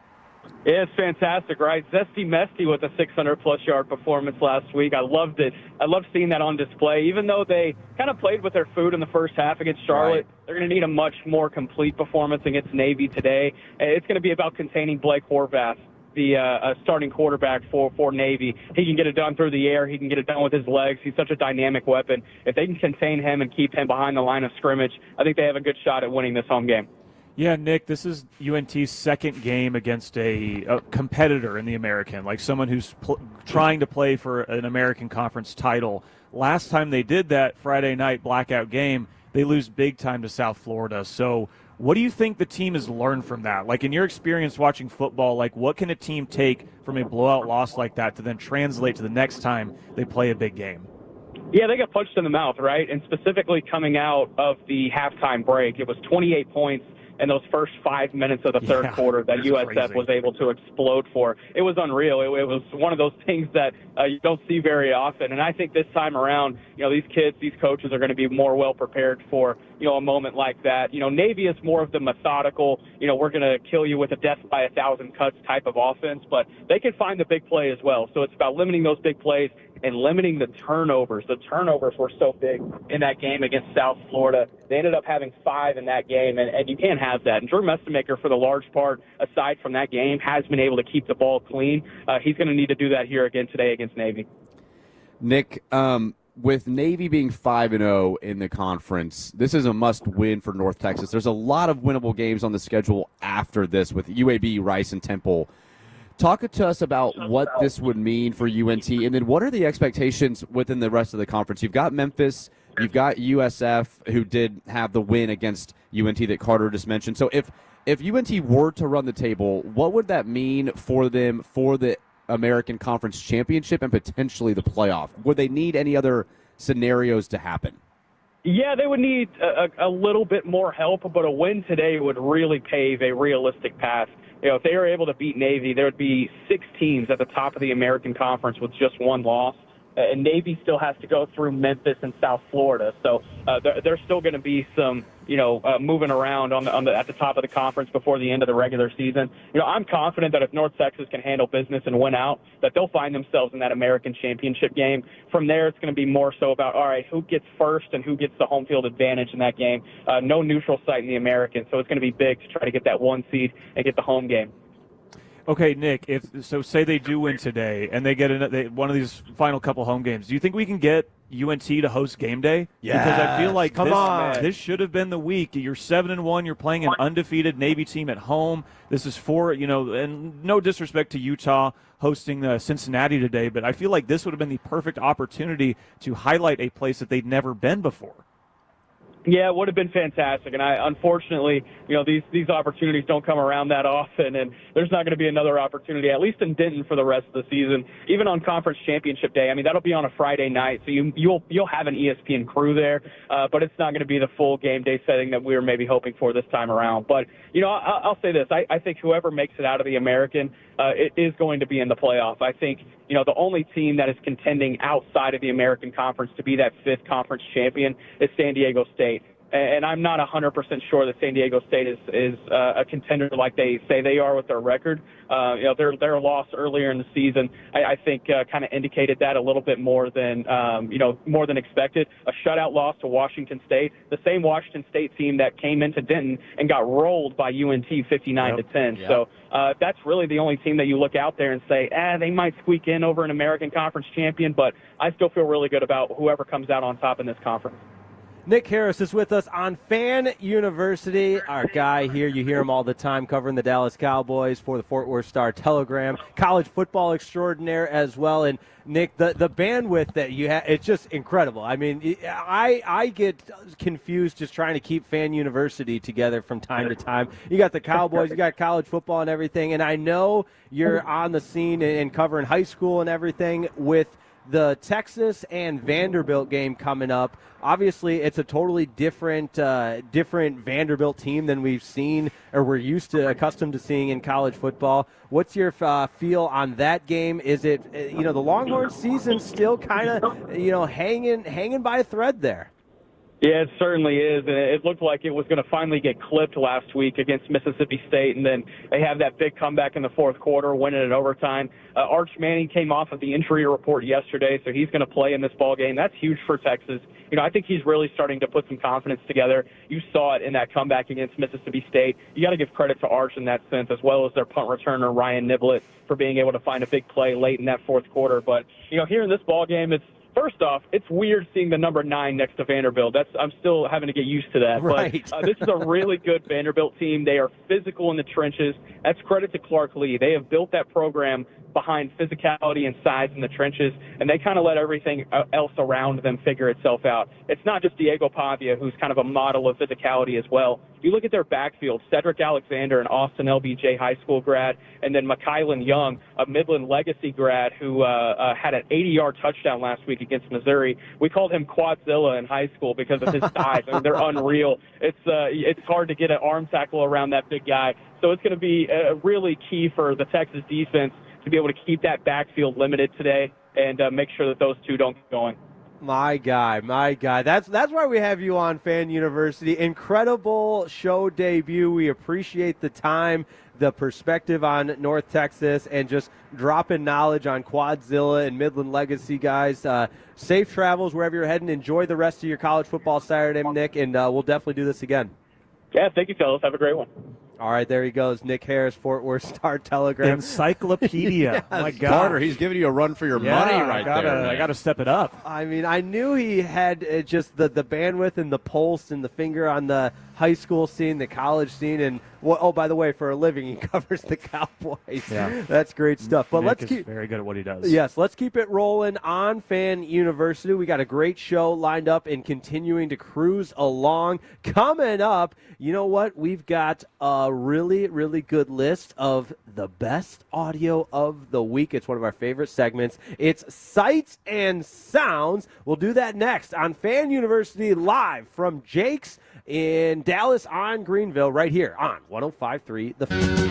Yeah, it's fantastic, right? Zesty Mesty with a 600-plus yard performance last week. I loved it. I loved seeing that on display. Even though they kind of played with their food in the first half against Charlotte, they're going to need a much more complete performance against Navy today. It's going to be about containing Blake Horvath, the starting quarterback for Navy. He can get it done through the air. He can get it done with his legs. He's such a dynamic weapon. If they can contain him and keep him behind the line of scrimmage, I think they have a good shot at winning this home game. Yeah, Nick, this is UNT's second game against a competitor in the American, like someone who's trying to play for an American Conference title. Last time they did that Friday night blackout game, they lose big time to South Florida. So what do you think the team has learned from that? Like, in your experience watching football, like, what can a team take from a blowout loss like that to then translate to the next time they play a big game? Yeah, they got punched in the mouth, right? And specifically coming out of the halftime break, it was 28 points in those first 5 minutes of the third quarter that USF was able to explode for. It was unreal. It was one of those things that you don't see very often. And I think this time around, these kids, these coaches are going to be more well prepared for, a moment like that. Navy is more of the methodical, we're going to kill you with a death by 1,000 cuts type of offense, but they can find the big play as well. So it's about limiting those big plays and limiting the turnovers. The turnovers were so big in that game against South Florida. They ended up having 5 in that game, and you can't have that. And Drew Messamaker, for the large part, aside from that game, has been able to keep the ball clean. He's going to need to do that here again today against Navy. Nick, with Navy being 5-0 in the conference, this is a must-win for North Texas. There's a lot of winnable games on the schedule after this with UAB, Rice, and Temple. Talk to us about what this would mean for UNT, and then what are the expectations within the rest of the conference? You've got Memphis, you've got USF, who did have the win against UNT that Carter just mentioned. So if UNT were to run the table, what would that mean for them for the American Conference Championship and potentially the playoff? Would they need any other scenarios to happen? Yeah, they would need a little bit more help, but a win today would really pave a realistic path. If they were able to beat Navy, there would be 6 teams at the top of the American Conference with just 1 loss. And Navy still has to go through Memphis and South Florida. So there's still going to be some, moving around at the top of the conference before the end of the regular season. I'm confident that if North Texas can handle business and win out, that they'll find themselves in that American Championship game. From there, it's going to be more so about, all right, who gets first and who gets the home field advantage in that game. No neutral site in the American, so it's going to be big to try to get that 1 seed and get the home game. Okay, Nick, say they do win today and they get one of these final couple home games, do you think we can get UNT to host game day? Yes. Because I feel like this should have been the week. You're 7-1. You're playing an undefeated Navy team at home. This is and no disrespect to Utah hosting Cincinnati today, but I feel like this would have been the perfect opportunity to highlight a place that they'd never been before. Yeah, it would have been fantastic. And unfortunately, these opportunities don't come around that often, and there's not going to be another opportunity, at least in Denton, for the rest of the season. Even on Conference Championship Day, that'll be on a Friday night, so you'll have an ESPN crew there, but it's not going to be the full game day setting that we were maybe hoping for this time around. But, I'll say this. I think whoever makes it out of the American, it is going to be in the playoff. I think, the only team that is contending outside of the American Conference to be that 5th conference champion is San Diego State. and I'm not 100% sure that San Diego State is a contender like they say they are with their record. Their loss earlier in the season, I think, kind of indicated that a little bit more than more than expected. A shutout loss to Washington State, the same Washington State team that came into Denton and got rolled by UNT 59-10. Yep. So that's really the only team that you look out there and say, they might squeak in over an American Conference champion, but I still feel really good about whoever comes out on top in this conference. Nick Harris is with us on Fan University. Our guy here, you hear him all the time covering the Dallas Cowboys for the Fort Worth Star-Telegram, college football extraordinaire as well. And Nick, the bandwidth that you have, it's just incredible. I mean, I get confused just trying to keep Fan University together from time to time. You got the Cowboys, you got college football and everything, and I know you're on the scene and covering high school and everything with the Texas and Vanderbilt game coming up. Obviously, it's a totally different Vanderbilt team than we've seen or we're accustomed to seeing in college football. What's your feel on that game? Is it the Longhorns season still kind of hanging by a thread there? Yeah, it certainly is, and it looked like it was going to finally get clipped last week against Mississippi State, and then they have that big comeback in the fourth quarter, winning in overtime. Arch Manning came off of the injury report yesterday, so he's going to play in this ball game. That's huge for Texas. I think he's really starting to put some confidence together. You saw it in that comeback against Mississippi State. You got to give credit to Arch in that sense, as well as their punt returner, Ryan Niblett, for being able to find a big play late in that fourth quarter. But, here in this ball game, first off, it's weird seeing the number 9 next to Vanderbilt. I'm still having to get used to that. Right. But this is a really good Vanderbilt team. They are physical in the trenches. That's credit to Clark Lee. They have built that program behind physicality and size in the trenches, and they kind of let everything else around them figure itself out. It's not just Diego Pavia, who's kind of a model of physicality as well. You look at their backfield, Cedric Alexander, an Austin LBJ high school grad, and then McKylan Young, a Midland Legacy grad who had an 80-yard touchdown last week against Missouri. We called him Quadzilla in high school because of his size. I mean, they're unreal. It's hard to get an arm tackle around that big guy. So it's going to be really key for the Texas defense to be able to keep that backfield limited today and make sure that those two don't get going. My guy. That's why we have you on Fan University. Incredible show debut. We appreciate the time, the perspective on North Texas, and just dropping knowledge on Quadzilla and Midland Legacy, guys. Safe travels wherever you're heading. Enjoy the rest of your college football Saturday, Nick, and we'll definitely do this again. Yeah, thank you, fellas. Have a great one. All right, there he goes. Nick Harris, Fort Worth Star-Telegram. Encyclopedia. Yes. Oh, my God. Carter, he's giving you a run for your money right there. I got to step it up. I mean, I knew he had just the bandwidth and the pulse and the finger on the high school scene, the college scene, and by the way, for a living, he covers the Cowboys. Yeah. That's great stuff. But Nick let's is keep very good at what he does. Yes, let's keep it rolling on Fan University. We got a great show lined up and continuing to cruise along. Coming up, you know what? We've got a really, really good list of the best audio of the week. It's one of our favorite segments. It's Sights and Sounds. We'll do that next on Fan University, live from Jake's in Dallas on Greenville, right here on 105.3 The Fan.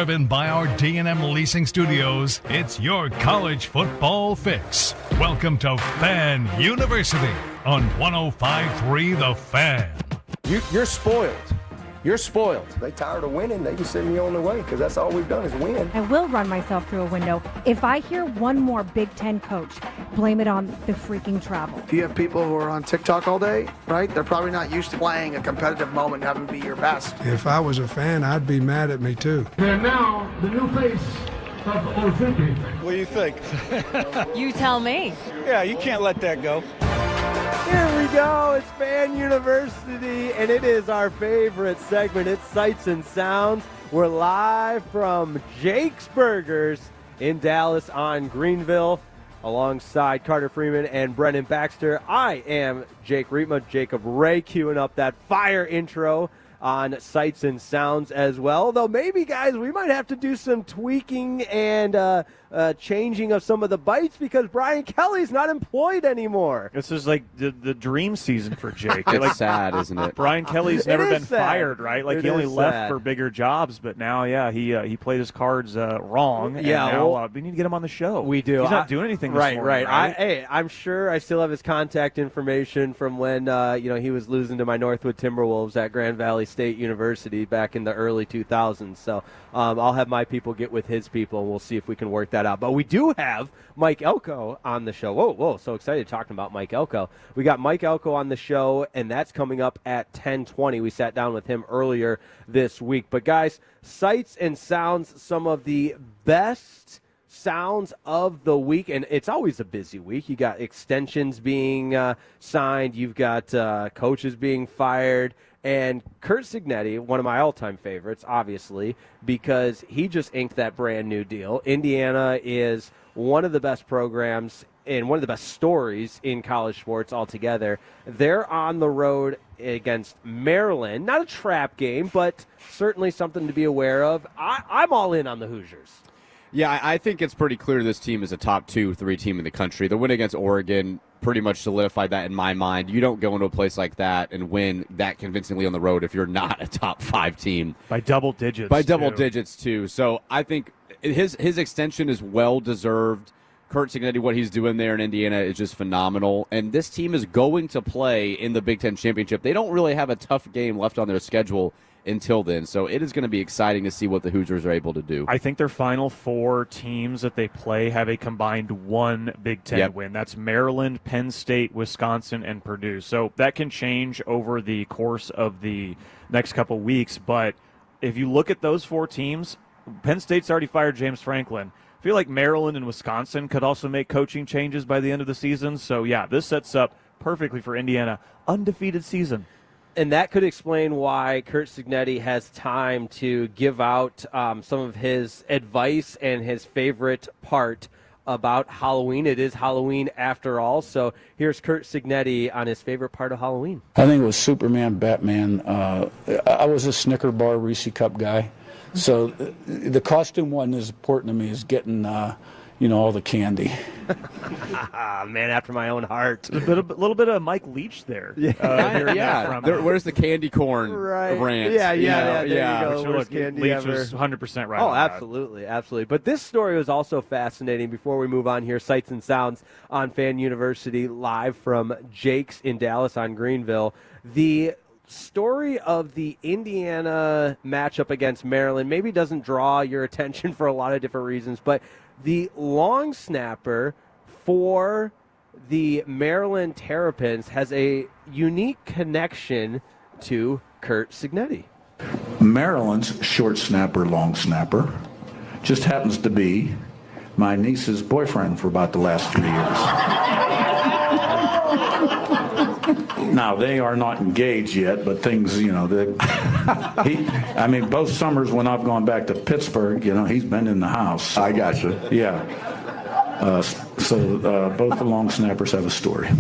driven by our D&M Leasing Studios, it's your college football fix. Welcome to Fan University on 105.3 The Fan. You're spoiled. You're spoiled. They tired of winning. They just send me on the way because that's all we've done is win. I will run myself through a window. If I hear one more Big Ten coach, blame it on the freaking travel. If you have people who are on TikTok all day, right, they're probably not used to playing a competitive moment and having to be your best. If I was a fan, I'd be mad at me too. And now, the new face of Ozempic. What do you think? You tell me. Yeah, you can't let that go. Here we go. It's Fan University, and it is our favorite segment. It's Sights and Sounds. We're live from Jake's Burgers in Dallas on Greenville, alongside Carter Freeman and Brennan Baxter. I am Jake Rietma, Jacob Ray, queuing up that fire intro on Sights and Sounds as well. Though maybe, guys, we might have to do some tweaking and changing of some of the bites because Brian Kelly's not employed anymore. This is like the dream season for Jake. It's like, sad, isn't it? Brian Kelly's never been sad. fired, right? Like he only left for bigger jobs, but now, he played his cards wrong. And now we need to get him on the show. We do. He's not doing anything this morning, right. I'm sure I still have his contact information from when he was losing to my Northwood Timberwolves at Grand Valley State University back in the early 2000s. So I'll have my people get with his people, and we'll see if we can work that out. But we do have Mike Elko on the show. Whoa, so excited talking about Mike Elko. We got Mike Elko on the show, and that's coming up at 10:20. We sat down with him earlier this week. But, guys, Sights and Sounds, some of the best sounds of the week, and it's always a busy week. You got extensions being signed. You've got coaches being fired. And Curt Cignetti, one of my all-time favorites, obviously, because he just inked that brand new deal. Indiana is one of the best programs and one of the best stories in college sports altogether. They're on the road against Maryland. Not a trap game, but certainly something to be aware of. I'm all in on the Hoosiers. Yeah, I think it's pretty clear this team is a top 2-3 team in the country. The win against Oregon pretty much solidified that in my mind. You don't go into a place like that and win that convincingly on the road if you're not a top 5 team. By double digits. Digits, too. So I think his extension is well-deserved. Curt Cignetti, what he's doing there in Indiana is just phenomenal. And this team is going to play in the Big Ten Championship. They don't really have a tough game left on their schedule until then. So it is going to be exciting to see what the Hoosiers are able to do. I think their final 4 teams that they play have a combined 1 Big Ten win. That's Maryland, Penn State, Wisconsin, and Purdue. So that can change over the course of the next couple weeks. But if you look at those 4 teams, Penn State's already fired James Franklin. I feel like Maryland and Wisconsin could also make coaching changes by the end of the season. So, this sets up perfectly for Indiana. Undefeated season. And that could explain why Curt Cignetti has time to give out some of his advice and his favorite part about Halloween. It is Halloween after all. So here's Curt Cignetti on his favorite part of Halloween. I think it was Superman, Batman. I was a Snicker bar Reese Cup guy. So the costume wasn't as important to me as getting all the candy. Man after my own heart. A little bit of Mike Leach there. Where's the candy corn rant? There you go. Worst candy Leach ever. was 100% right. Oh, absolutely. But this story was also fascinating. Before we move on here, Sights and Sounds on Fan University, live from Jake's in Dallas on Greenville. The story of the Indiana matchup against Maryland maybe doesn't draw your attention for a lot of different reasons, but the long snapper for the Maryland Terrapins has a unique connection to Curt Cignetti. Maryland's short snapper, long snapper, just happens to be my niece's boyfriend for about the last 3 years. Now, they are not engaged yet, but things, both summers when I've gone back to Pittsburgh, he's been in the house. I gotcha. Yeah. So both the long snappers have a story.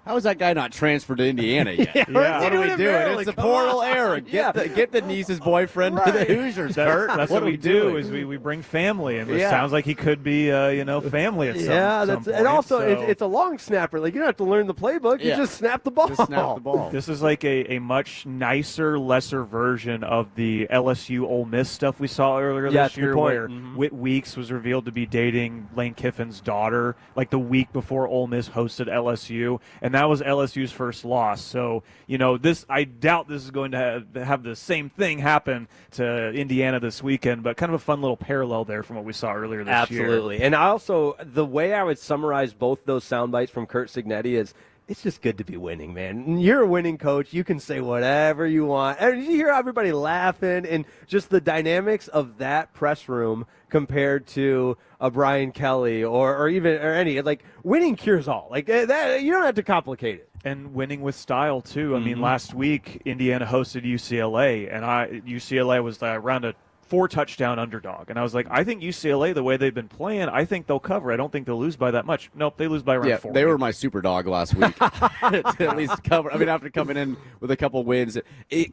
How is that guy not transferred to Indiana yet? Yeah, What are we doing? It's the portal era. Get the niece's boyfriend to the Hoosiers, Kurt. That's what we do is we bring family, and it sounds like he could be family at some point. And also it's a long snapper. Like, you don't have to learn the playbook. You just snap the ball. Just snap the ball. This is like a much nicer, lesser version of the LSU Ole Miss stuff we saw earlier this year, where Whit Weeks was revealed to be dating Lane Kiffin's daughter, like the week before Ole Miss hosted LSU, and that was LSU's first loss. So, I doubt this is going to have the same thing happen to Indiana this weekend, but kind of a fun little parallel there from what we saw earlier this year. Absolutely. And also, the way I would summarize both those sound bites from Kurt Cignetti is, it's just good to be winning, man. You're a winning coach. You can say whatever you want. And you hear everybody laughing, and just the dynamics of that press room compared to a Brian Kelly or any, like, winning cures all. Like, that, you don't have to complicate it. And winning with style, too. I mean, last week, Indiana hosted UCLA, and UCLA was around a 4-touchdown underdog. And I was like, I think UCLA, the way they've been playing, I think they'll cover. I don't think they'll lose by that much. Nope, they lose by around 4. They were my super dog last week to at least cover. I mean, after coming in with a couple wins,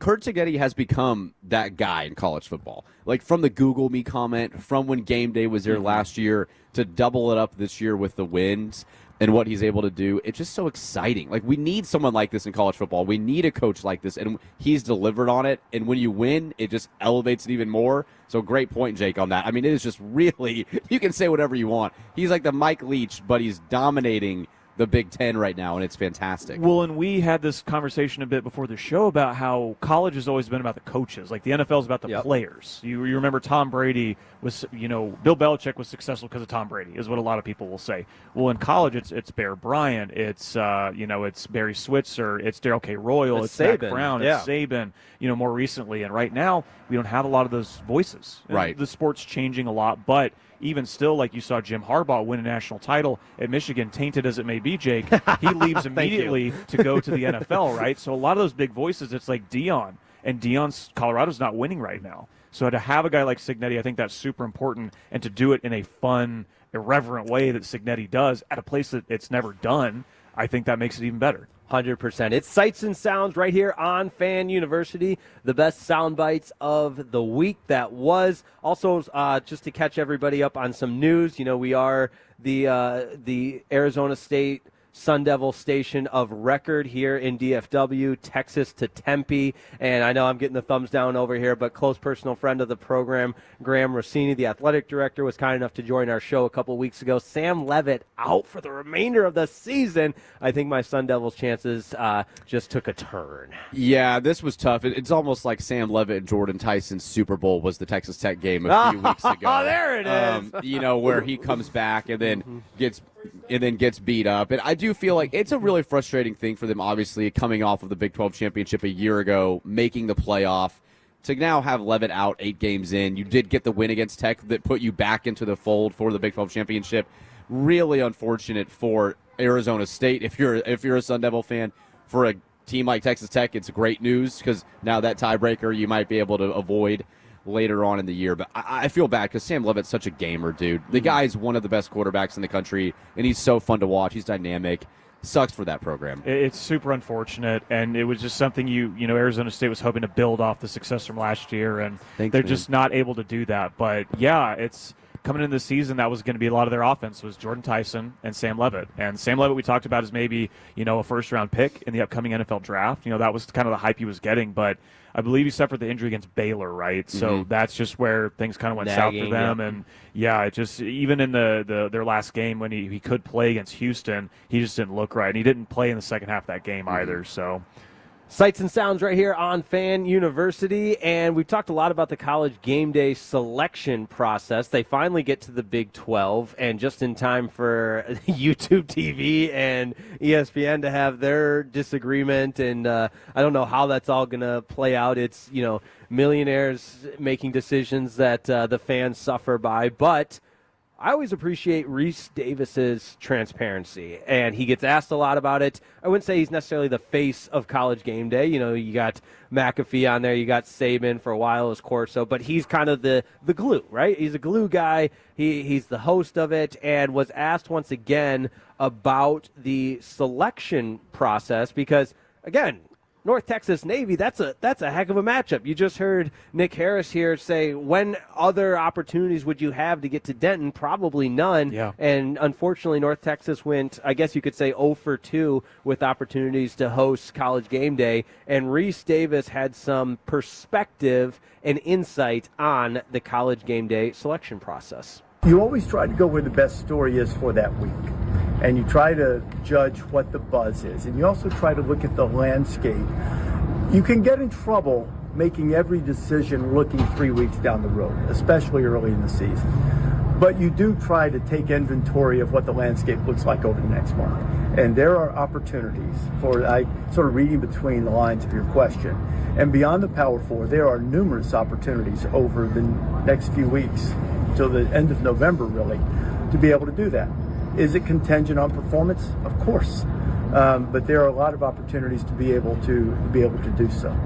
Kurt Cignetti has become that guy in college football. Like, from the Google Me comment, from when game day was there last year, to double it up this year with the wins and what he's able to do, it's just so exciting. Like, we need someone like this in college football. We need a coach like this, and he's delivered on it. And when you win, it just elevates it even more. So great point, Jake, on that. I mean, it is just really, you can say whatever you want. He's like the Mike Leach, but he's dominating the Big Ten right now, and it's fantastic. Well, and we had this conversation a bit before the show about how college has always been about the coaches. Like, the NFL is about the players. You remember Tom Brady was, Bill Belichick was successful because of Tom Brady, is what a lot of people will say. Well, in college, it's Bear Bryant, it's Barry Switzer, it's Darrell K. Royal, it's Zach Brown, it's Saban, more recently. And right now, we don't have a lot of those voices. Right. The sport's changing a lot, but even still, like you saw Jim Harbaugh win a national title at Michigan, tainted as it may be, Jake, he leaves immediately to go to the NFL, right? So a lot of those big voices, it's like Deion, and Colorado's not winning right now. So to have a guy like Cignetti, I think that's super important, and to do it in a fun, irreverent way that Cignetti does at a place that it's never done, I think that makes it even better. 100%. It's Sights and Sounds right here on Fan University, the best sound bites of the week that was. Also, just to catch everybody up on some news, we are the Arizona State Sun Devil station of record here in DFW, Texas to Tempe. And I know I'm getting the thumbs down over here, but close personal friend of the program, Graham Rossini, the athletic director, was kind enough to join our show a couple weeks ago. Sam Levitt out for the remainder of the season. I think my Sun Devils' chances just took a turn. Yeah, this was tough. It's almost like Sam Levitt and Jordan Tyson's Super Bowl was the Texas Tech game a few weeks ago. Oh, there it is. Where he comes back and then gets beat up. And I do feel like it's a really frustrating thing for them, obviously, coming off of the Big 12 championship a year ago, making the playoff, to now have Levitt out 8 games in. You did get the win against Tech that put you back into the fold for the Big 12 championship. Really unfortunate for Arizona State. If you're a Sun Devil fan, for a team like Texas Tech, it's great news because now that tiebreaker you might be able to avoid later on in the year. But I feel bad because Sam Levitt's such a gamer, dude. The guy's one of the best quarterbacks in the country, and he's so fun to watch. He's dynamic. Sucks for that program. It's super unfortunate, and it was just something Arizona State was hoping to build off the success from last year, and they're just not able to do that. But, yeah, it's coming into the season, that was going to be a lot of their offense was Jordan Tyson and Sam Levitt. And Sam Levitt we talked about as maybe, a first-round pick in the upcoming NFL draft. That was kind of the hype he was getting, but I believe he suffered the injury against Baylor, right? So that's just where things kind of went south for them. And, it just even in their last game when he could play against Houston, he just didn't look right. And he didn't play in the second half of that game either. So Sights and Sounds right here on Fan University, and we've talked a lot about the college game day selection process. They finally get to the Big 12, and just in time for YouTube TV and ESPN to have their disagreement, and I don't know how that's all going to play out. It's, millionaires making decisions that the fans suffer by, but I always appreciate Reese Davis's transparency, and he gets asked a lot about it. I wouldn't say he's necessarily the face of College Game Day. You know, you got McAfee on there, you got Saban for a while as Corso, but he's kind of the glue, right? He's a glue guy. He's the host of it, and was asked once again about the selection process because, again, North Texas Navy, that's a heck of a matchup. You just heard Nick Harris here say, when other opportunities would you have to get to Denton? Probably none. Yeah. And unfortunately, North Texas went, I guess you could say, 0 for 2 with opportunities to host College Game Day. And Reese Davis had some perspective and insight on the College Game Day selection process. You always try to go where the best story is for that week. And you try to judge what the buzz is. And you also try to look at the landscape. You can get in trouble making every decision looking 3 weeks down the road, especially early in the season. But you do try to take inventory of what the landscape looks like over the next month. And there are opportunities for, I sort of reading between the lines of your question. And beyond the Power Four, there are numerous opportunities over the next few weeks, till the end of November really, to be able to do that. Is it contingent on performance? Of course, but there are a lot of opportunities to be able to do so.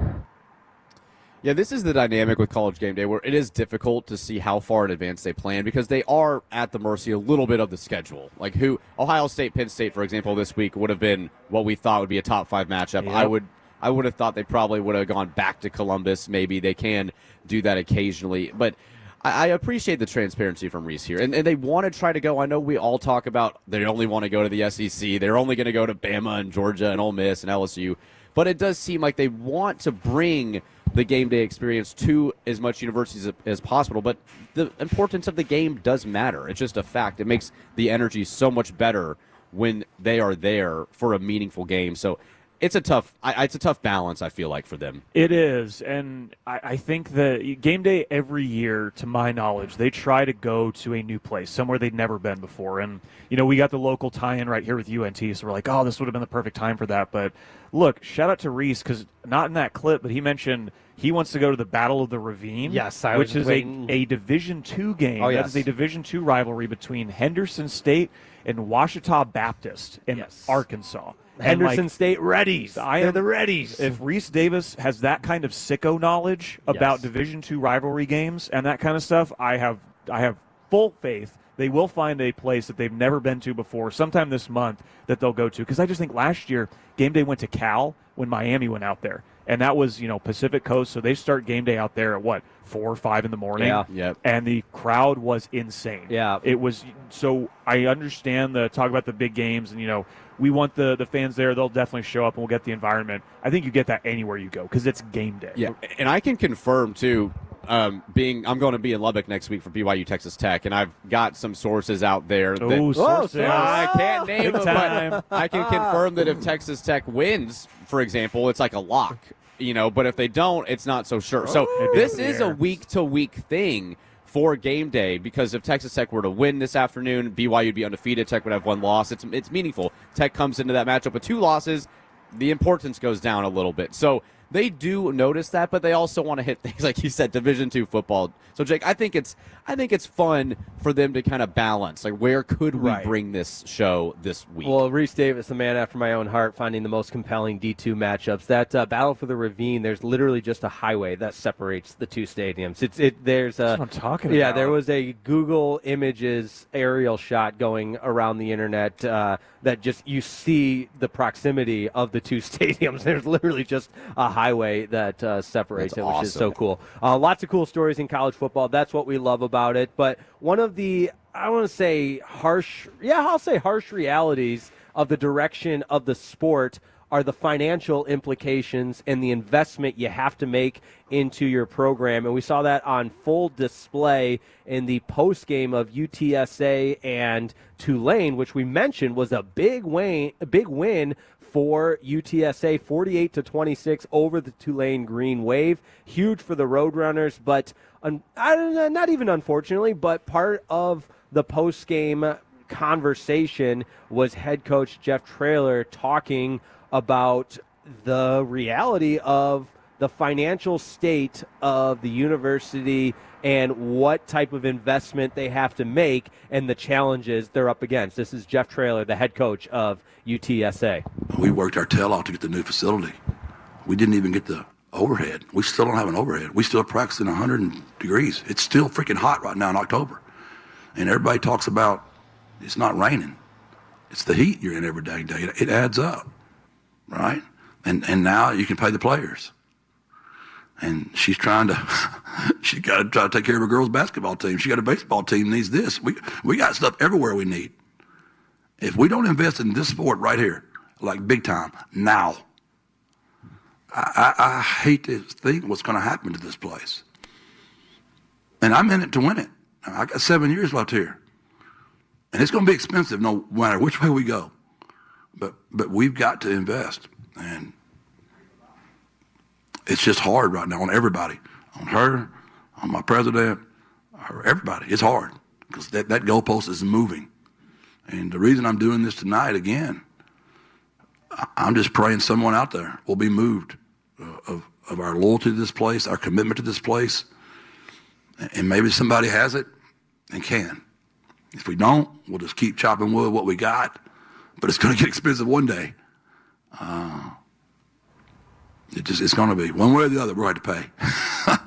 Yeah, this is the dynamic with College Game Day where it is difficult to see how far in advance they plan because they are at the mercy a little bit of the schedule. Like Ohio State, Penn State, for example, this week would have been what we thought would be a top 5 matchup. Yep. I would have thought they probably would have gone back to Columbus. Maybe they can do that occasionally, but I appreciate the transparency from Reese here. And they want to try to go. I know we all talk about they only want to go to the SEC. They're only going to go to Bama and Georgia and Ole Miss and LSU. But it does seem like they want to bring the game day experience to as much universities as possible. But the importance of the game does matter. It's just a fact. It makes the energy so much better when they are there for a meaningful game. So it's a tough balance, I feel like, for them. It is, and I think that Game Day every year, to my knowledge, they try to go to a new place, somewhere they'd never been before. And, you know, we got the local tie-in right here with UNT, so we're like, oh, this would have been the perfect time for that. But, look, shout out to Reese, because not in that clip, but he mentioned he wants to go to the Battle of the Ravine, yes, which is a Division II game. Oh, yes. That is a Division II rivalry between Henderson State and Ouachita Baptist in Arkansas. Henderson State Reddies. They're the Reddies. If Reese Davis has that kind of sicko knowledge about Division II rivalry games and that kind of stuff, I have full faith they will find a place that they've never been to before sometime this month that they'll go to. Because I just think last year, Game Day went to Cal when Miami went out there. And that was, Pacific Coast, so they start Game Day out there at, 4 or 5 in the morning? Yeah. Yep. And the crowd was insane. Yeah. It was, so I understand the talk about the big games, and, we want the fans there. They'll definitely show up, and we'll get the environment. I think you get that anywhere you go because it's Game Day. Yeah, and I can confirm, too, I'm going to be in Lubbock next week for BYU Texas Tech, and I've got some sources out there. Sources. I can't name them, time. but I can confirm that if Texas Tech wins, for example, it's like a lock. But if they don't, it's not so sure. So this is a week-to-week thing for Game Day, because if Texas Tech were to win this afternoon, BYU would be undefeated. Tech would have 1 loss. It's meaningful. Tech comes into that matchup with 2 losses. The importance goes down a little bit. So they do notice that, but they also want to hit things like you said, Division II football. So Jake, I think it's fun for them to kind of balance. Like, where could we bring this show this week? Well, Reese Davis, the man after my own heart, finding the most compelling D2 matchups. That Battle for the Ravine, there's literally just a highway that separates the 2 stadiums. There's That's what I'm talking about. Yeah, there was a Google Images aerial shot going around the internet that just you see the proximity of the 2 stadiums. There's literally just a highway that separates it, which is so cool. Lots of cool stories in college football. That's what we love about it. But one of the, I want to say harsh realities of the direction of the sport are the financial implications and the investment you have to make into your program. And we saw that on full display in the post game of UTSA and Tulane, which we mentioned was a big win for UTSA, 48-26 over the Tulane Green Wave. Huge for the Roadrunners, but not even unfortunately, but part of the post-game conversation was head coach Jeff Traylor talking about the reality of the financial state of the university and what type of investment they have to make and the challenges they're up against. This is Jeff Traylor, the head coach of UTSA. We worked our tail off to get the new facility. We didn't even get the overhead. We still don't have an overhead. We still practice in 100 degrees. It's still freaking hot right now in October. And everybody talks about it's not raining. It's the heat you're in every day. It adds up, right? And now you can pay the players. And she's got to try to take care of her girls' basketball team. She got a baseball team needs this. We got stuff everywhere we need. If we don't invest in this sport right here, like big time, now, I hate to think what's going to happen to this place. And I'm in it to win it. I got 7 years left here. And it's going to be expensive no matter which way we go. But we've got to invest. And it's just hard right now on everybody, on her, on my president, or everybody. It's hard because that goalpost is moving. And the reason I'm doing this tonight again, I'm just praying someone out there will be moved of our loyalty to this place, our commitment to this place, and maybe somebody has it and can. If we don't, we'll just keep chopping wood what we got, but it's going to get expensive one day. It's going to be one way or the other. We're going to have to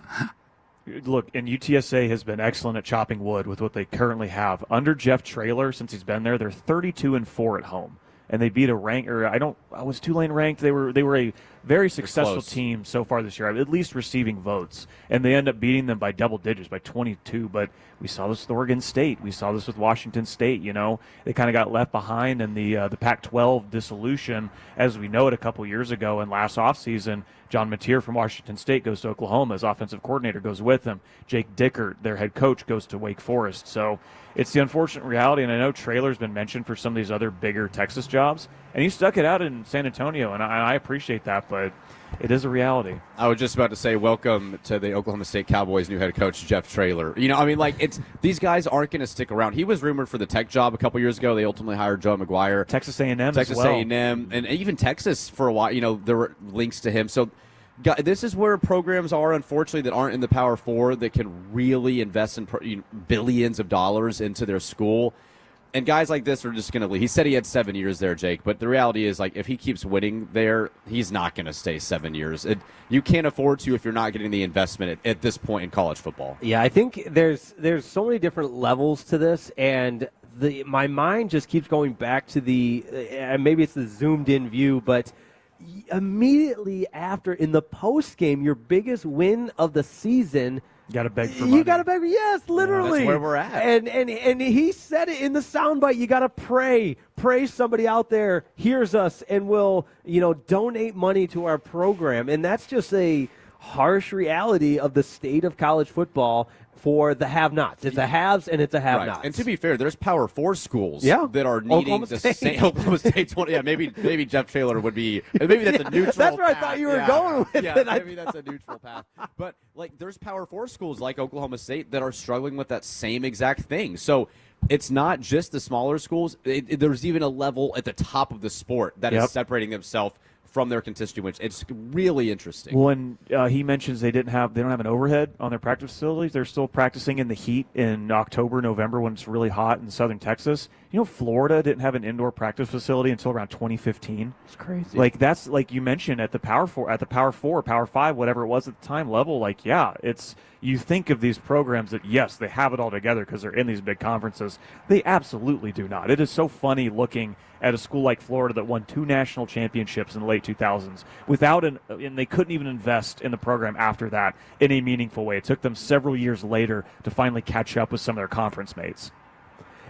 pay. Look, and UTSA has been excellent at chopping wood with what they currently have. Under Jeff Traylor, since he's been there, they're 32-4 at home, and they beat a rank. Was Tulane ranked? They were a very successful team so far this year, at least receiving votes, and they end up beating them by double digits, by 22. But we saw this with Oregon State. We saw this with Washington State. They kind of got left behind in the Pac-12 dissolution, as we know it a couple years ago. And last offseason, John Mateer from Washington State goes to Oklahoma. His offensive coordinator goes with him. Jake Dickert, their head coach, goes to Wake Forest. So it's the unfortunate reality, and I know Traylor's been mentioned for some of these other bigger Texas jobs, and he stuck it out in San Antonio, and I appreciate that, but it is a reality. I was just about to say, welcome to the Oklahoma State Cowboys' new head coach, Jeff Traylor. These guys aren't going to stick around. He was rumored for the Tech job a couple years ago. They ultimately hired Joe McGuire. Texas A&M Texas as well. A&M, and even Texas for a while. There were links to him. So this is where programs are, unfortunately, that aren't in the Power Four that can really invest in billions of dollars into their school. And guys like this are just going to leave. He said he had 7 years there, Jake, but the reality is, if he keeps winning there, he's not going to stay 7 years. You can't afford to if you're not getting the investment at this point in college football. Yeah, I think there's so many different levels to this, and my mind just keeps going back to maybe it's the zoomed-in view, but immediately after, in the post game, your biggest win of the season, you got to beg for money. You got to beg. Yes, literally. That's where we're at. And he said it in the soundbite. You got to pray. Pray somebody out there hears us and will, donate money to our program. And that's just a harsh reality of the state of college football for the have-nots. It's a haves and it's a have-nots. Right. And to be fair, there's Power 4 schools that are needing Oklahoma the State. same. Oklahoma State 20. Yeah, maybe Jeff Traylor would be. Maybe that's a neutral. That's where path. I thought you were going with it. Yeah, maybe that's a neutral path. But there's Power 4 schools like Oklahoma State that are struggling with that same exact thing. So it's not just the smaller schools. There's even a level at the top of the sport that is separating themselves from their constituents. It's really interesting. When he mentions they don't have an overhead on their practice facilities, they're still practicing in the heat in October, November when it's really hot in southern Texas. Florida didn't have an indoor practice facility until around 2015. It's crazy. That's like you mentioned at the Power 4, Power 5, whatever it was at the time level. It's you think of these programs that yes, they have it all together because they're in these big conferences. They absolutely do not. It is so funny looking at a school like Florida that won 2 national championships in the late 2000s and they couldn't even invest in the program after that in a meaningful way. It took them several years later to finally catch up with some of their conference mates.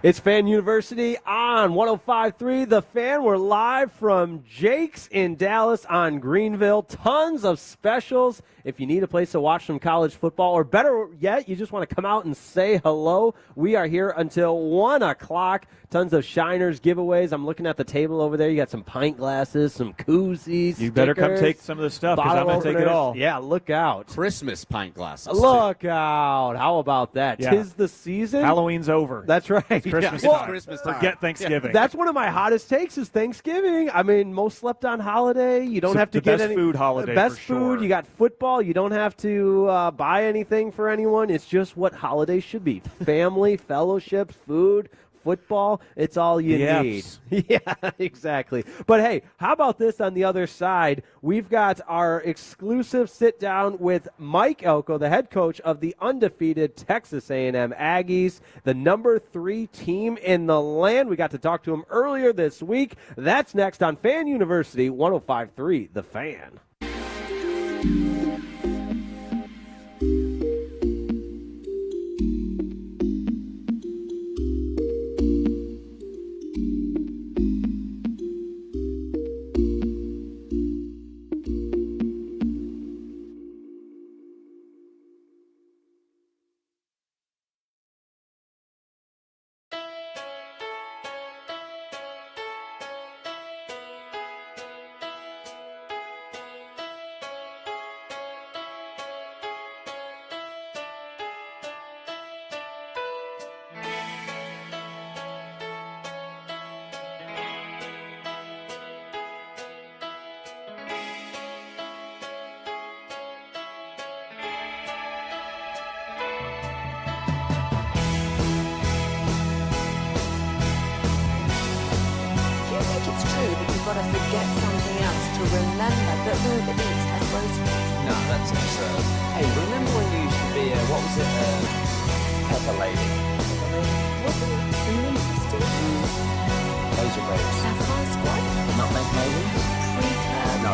It's Fan University on 105.3 The Fan. We're live from Jake's in Dallas on Greenville. Tons of specials. If you need a place to watch some college football, or better yet, you just want to come out and say hello, we are here until 1 o'clock. tons of Shiners giveaways. I'm looking at the table over there. You got some pint glasses, some koozies. You better come take some of the stuff because I'm going to take it all. Yeah, look out. Christmas pint glasses. Look out. How about that? Yeah. Tis the season. Halloween's over. That's right. It's Christmas Yeah. time. Christmas time. Forget Thanksgiving. That's one of my hottest takes is Thanksgiving. I mean, most slept on holiday. You don't have to get best any food holiday. Best for food. Sure. You got football. You don't have to buy anything for anyone. It's just what holidays should be: family, fellowship, food. Football, it's all you need. Yeah, exactly. But hey, how about this on the other side? We've got our exclusive sit down with Mike Elko, the head coach of the undefeated Texas A&M Aggies, the number 3 team in the land. We got to talk to him earlier this week. That's next on Fan University 105.3 The Fan. Got to forget something else to remember that Uber Eats has groceries. No, that's absurd. Hey, remember when you used to be what was it, Pepper Lady? Wasn't it cinnamon toasty? Those are great. Saffron squad? Nutmeg mayonnaise? Pre-turn? No.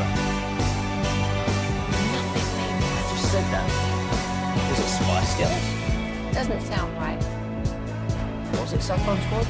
Nutmeg mayonnaise. I just said that. Was it Spice Girls? Doesn't sound right. Was it Saffron Squad?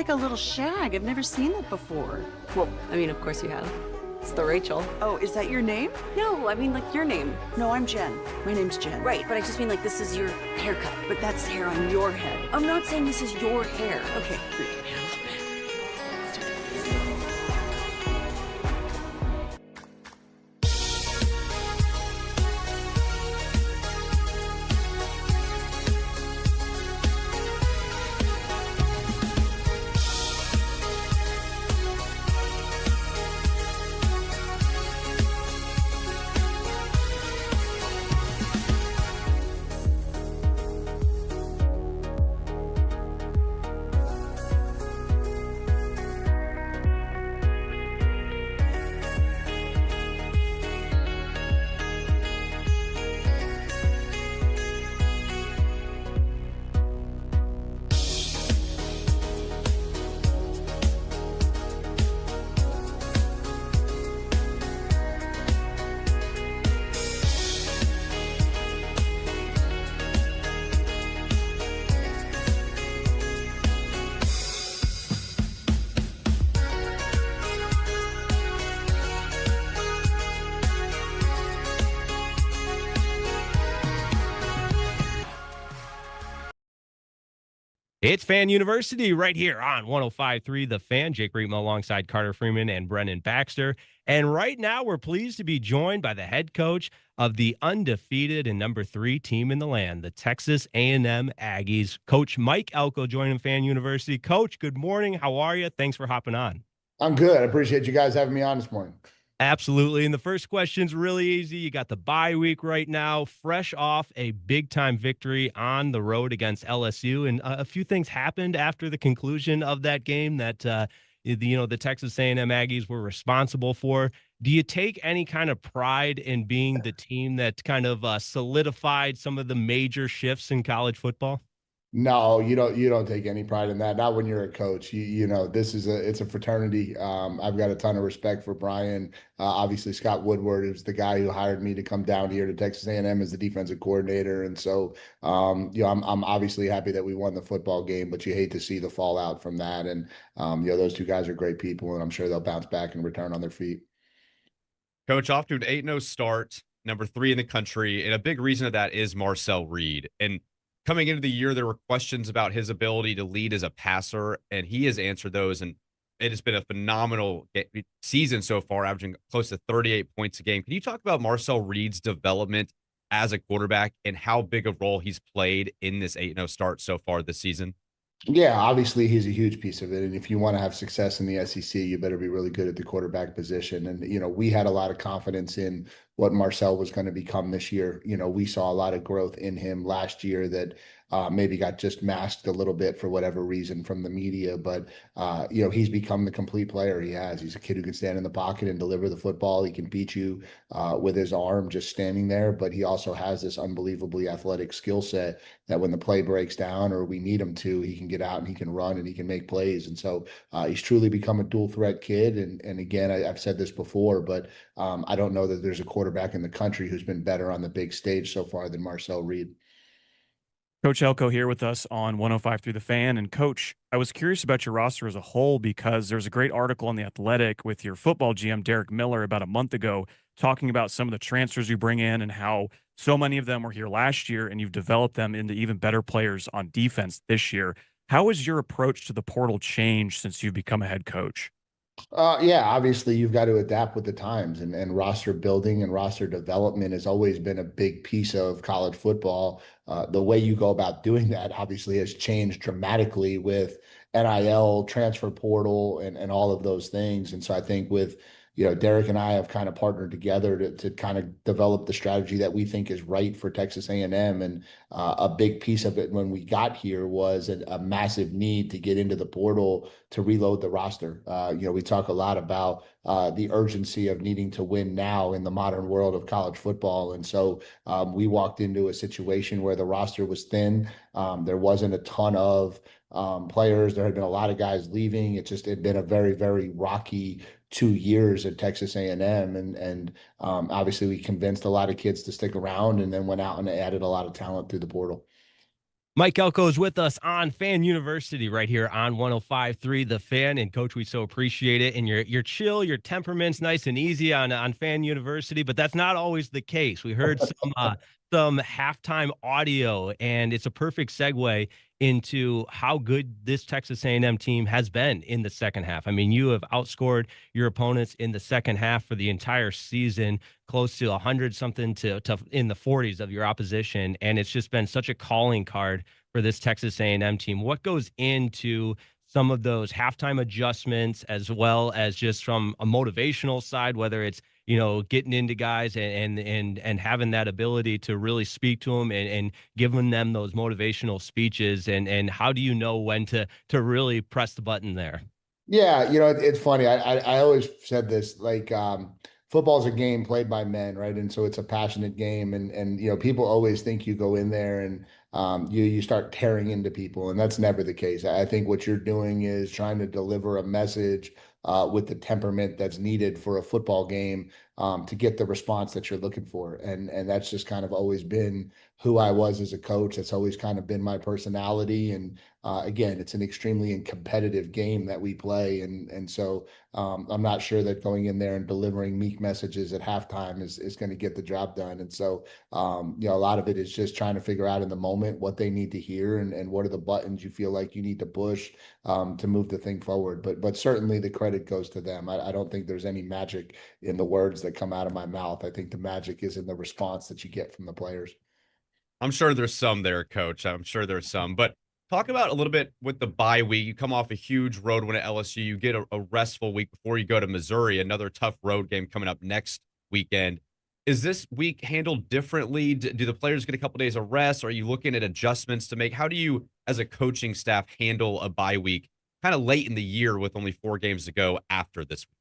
like a little shag. I've never seen that before. Well, I mean, of course you have. It's the Rachel. Oh, is that your name? No, I mean like your name. No, I'm Jen. My name's Jen. Right, but I just mean like this is your haircut. But that's hair on your head. I'm not saying this is your hair. Okay, freak me out a little bit. It's Fan University right here on 105.3 The Fan. Jake Reitman alongside Carter Freeman and Brennan Baxter. And right now we're pleased to be joined by the head coach of the undefeated and number 3 team in the land, the Texas A&M Aggies. Coach Mike Elko joining Fan University. Coach, good morning. How are you? Thanks for hopping on. I'm good. I appreciate you guys having me on this morning. Absolutely. And the first question's really easy. You got the bye week right now, fresh off a big-time victory on the road against LSU. And a few things happened after the conclusion of that game that, the Texas A&M Aggies were responsible for. Do you take any kind of pride in being the team that kind of solidified some of the major shifts in college football? No, you don't take any pride in that. Not when you're a coach. It's a fraternity. I've got a ton of respect for Brian. Obviously, Scott Woodward is the guy who hired me to come down here to Texas A&M as the defensive coordinator. And so, I'm obviously happy that we won the football game, but you hate to see the fallout from that. And those two guys are great people, and I'm sure they'll bounce back and return on their feet. Coach, off to an 8-0 start, number 3 in the country, and a big reason of that is Marcel Reed. And coming into the year, there were questions about his ability to lead as a passer, and he has answered those. And it has been a phenomenal season so far, averaging close to 38 points a game. Can you talk about Marcel Reed's development as a quarterback and how big a role he's played in this 8-0 start so far this season? Yeah, obviously he's a huge piece of it. And if you want to have success in the SEC, you better be really good at the quarterback position. And, we had a lot of confidence in what Marcel was going to become this year. We saw a lot of growth in him last year that maybe got just masked a little bit for whatever reason from the media. But, he's become the complete player he has. He's a kid who can stand in the pocket and deliver the football. He can beat you with his arm just standing there. But he also has this unbelievably athletic skill set that when the play breaks down or we need him to, he can get out and he can run and he can make plays. And so he's truly become a dual threat kid. And again, I've said this before, but I don't know that there's a quarterback in the country who's been better on the big stage so far than Marcel Reed. Coach Elko here with us on 105.3 The Fan. And Coach, I was curious about your roster as a whole because there's a great article on The Athletic with your football GM, Derek Miller, about a month ago, talking about some of the transfers you bring in and how so many of them were here last year and you've developed them into even better players on defense this year. How has your approach to the portal changed since you've become a head coach? Yeah, obviously you've got to adapt with the times and roster building and roster development has always been a big piece of college football. The way you go about doing that obviously has changed dramatically with NIL, transfer portal, and all of those things. And so I think with Derek and I have kind of partnered together to kind of develop the strategy that we think is right for Texas A&M. And a big piece of it when we got here was a massive need to get into the portal to reload the roster. We talk a lot about the urgency of needing to win now in the modern world of college football. And so we walked into a situation where the roster was thin. There wasn't a ton of players. There had been a lot of guys leaving. It had been a very, very rocky 2 years at Texas A&M. And obviously we convinced a lot of kids to stick around and then went out and added a lot of talent through the portal. Mike Elko is with us on Fan University right here on 105.3 The Fan. And Coach, we so appreciate it. And your chill, your temperament's nice and easy on Fan University, but that's not always the case. We heard some halftime audio, and it's a perfect segue into how good this Texas A&M team has been in the second half. I mean, you have outscored your opponents in the second half for the entire season, close to 100 something to in the 40s of your opposition, and it's just been such a calling card for this Texas A&M team. What goes into some of those halftime adjustments, as well as just from a motivational side, whether it's getting into guys and having that ability to really speak to them and giving them those motivational speeches, and how do you know when to really press the button there? Yeah, it's funny. I always said this, like, football's a game played by men, right? And so it's a passionate game, and people always think you go in there and you start tearing into people, and that's never the case. I think what you're doing is trying to deliver a message with the temperament that's needed for a football game, to get the response that you're looking for, and that's just kind of always been who I was as a coach. That's always kind of been my personality, and again, it's an extremely competitive game that we play, and so I'm not sure that going in there and delivering meek messages at halftime is going to get the job done. And so a lot of it is just trying to figure out in the moment what they need to hear, and what are the buttons you feel like you need to push to move the thing forward. But certainly the credit goes to them. I don't think there's any magic in the words that come out of my mouth. I think the magic is in the response that you get from the players. I'm sure there's some there, Coach. I'm sure there's some. But talk about a little bit with the bye week. You come off a huge road win at LSU. You get a restful week before you go to Missouri, another tough road game coming up next weekend. Is this week handled differently? Do the players get a couple days of rest? Or are you looking at adjustments to make? How do you, as a coaching staff, handle a bye week kind of late in the year with only 4 games to go after this week?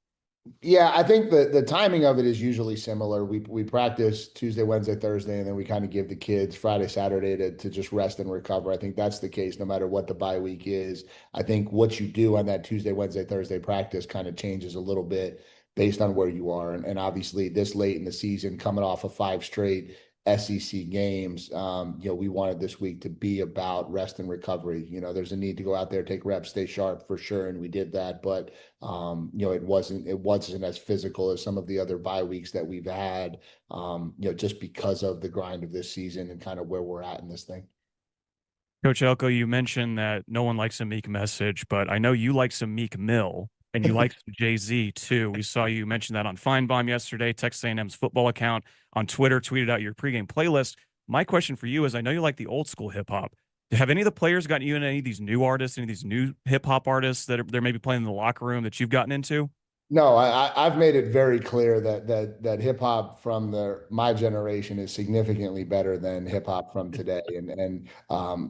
Yeah, I think the timing of it is usually similar. We practice Tuesday, Wednesday, Thursday, and then we kind of give the kids Friday, Saturday to just rest and recover. I think that's the case no matter what the bye week is. I think what you do on that Tuesday, Wednesday, Thursday practice kind of changes a little bit based on where you are. And obviously this late in the season, coming off of 5 straight SEC games, we wanted this week to be about rest and recovery. There's a need to go out there, take reps, stay sharp for sure, and we did that. But it wasn't as physical as some of the other bye weeks that we've had. Just because of the grind of this season and kind of where we're at in this thing. Coach Elko, you mentioned that no one likes a meek message, but I know you like some Meek Mill. And you like Jay-Z too. We saw you mention that on Feinbaum yesterday. Texas A&M's football account on Twitter tweeted out your pregame playlist. My question for you is, I know you like the old school hip hop. Have any of the players gotten you into any of these new artists, any of these new hip hop artists that they're maybe playing in the locker room that you've gotten into? No, I've made it very clear that hip hop from my generation is significantly better than hip hop from today, and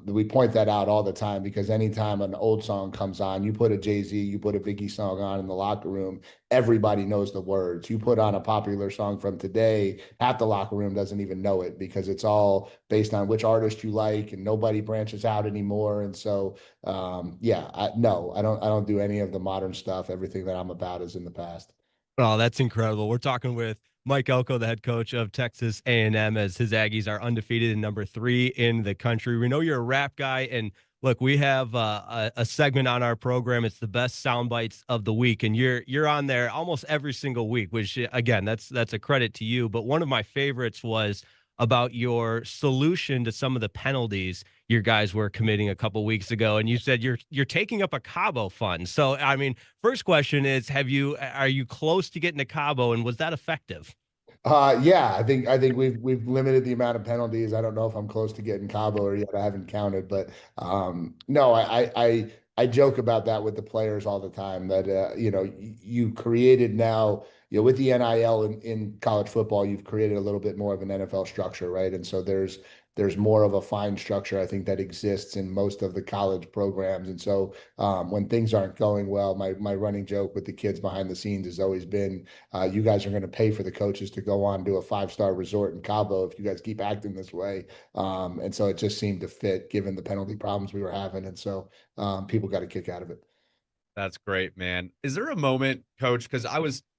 we point that out all the time, because anytime an old song comes on, you put a Jay-Z, you put a Biggie song on in the locker room, everybody knows the words. You put on a popular song from today, half the locker room doesn't even know it, because it's all based on which artist you like, and nobody branches out anymore. And so, no, I don't do any of the modern stuff. Everything that I'm about is in the past. Oh, that's incredible. We're talking with Mike Elko, the head coach of Texas A&M, as his Aggies are undefeated and number 3 in the country. We know you're a rap guy, and look, we have a segment on our program. It's the best sound bites of the week, and you're on there almost every single week, which, again, that's a credit to you. But one of my favorites was about your solution to some of the penalties your guys were committing a couple weeks ago, and you said you're taking up a Cabo fund. So, I mean, first question is, are you close to getting to Cabo, and was that effective? Yeah, I think we've limited the amount of penalties. I don't know if I'm close to getting Cabo or yet. I haven't counted, but no, I joke about that with the players all the time, that you created now, with the NIL in college football, you've created a little bit more of an NFL structure, right? And so there's more of a fine structure, I think, that exists in most of the college programs. And so when things aren't going well, my running joke with the kids behind the scenes has always been, you guys are going to pay for the coaches to go on to a 5-star resort in Cabo if you guys keep acting this way. And so it just seemed to fit given the penalty problems we were having. And so people got a kick out of it. That's great, man. Is there a moment, Coach, because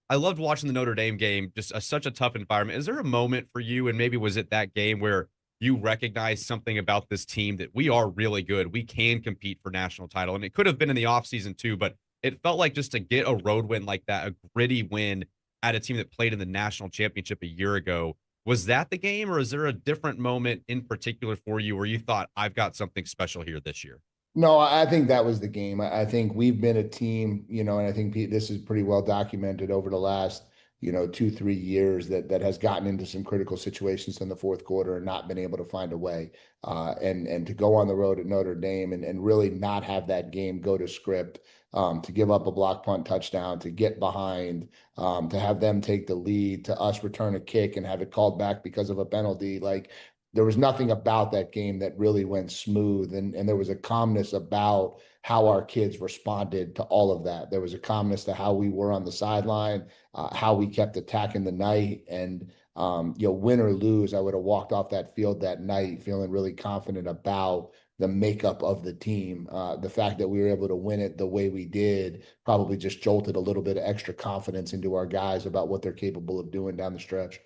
I loved watching the Notre Dame game, just such a tough environment. Is there a moment for you, and maybe was it that game, where you recognize something about this team that we are really good. We can compete for national title. And it could have been in the offseason too, but it felt like just to get a road win like that, a gritty win at a team that played in the national championship a year ago. Was that the game, or is there a different moment in particular for you where you thought, I've got something special here this year? No, I think that was the game. I think we've been a team, and I think this is pretty well documented over the last, 2-3 years that has gotten into some critical situations in the fourth quarter and not been able to find a way. And to go on the road at Notre Dame and really not have that game go to script, to give up a block punt touchdown, to get behind, to have them take the lead, to us return a kick and have it called back because of a penalty. Like, there was nothing about that game that really went smooth. And there was a calmness about how our kids responded to all of that. There was a calmness to how we were on the sideline, how we kept attacking the night. And, win or lose, I would have walked off that field that night feeling really confident about the makeup of the team. The fact that we were able to win it the way we did probably just jolted a little bit of extra confidence into our guys about what they're capable of doing down the stretch.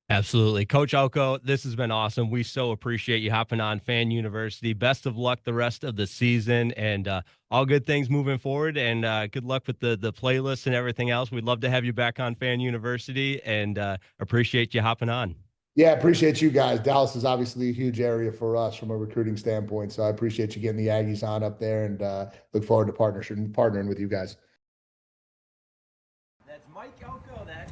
Absolutely. Coach Elko, this has been awesome. We so appreciate you hopping on Fan University. Best of luck the rest of the season, and all good things moving forward, and good luck with the playlist and everything else. We'd love to have you back on Fan University, and appreciate you hopping on. Yeah, appreciate you guys. Dallas is obviously a huge area for us from a recruiting standpoint, so I appreciate you getting the Aggies on up there, and look forward to partnering with you guys.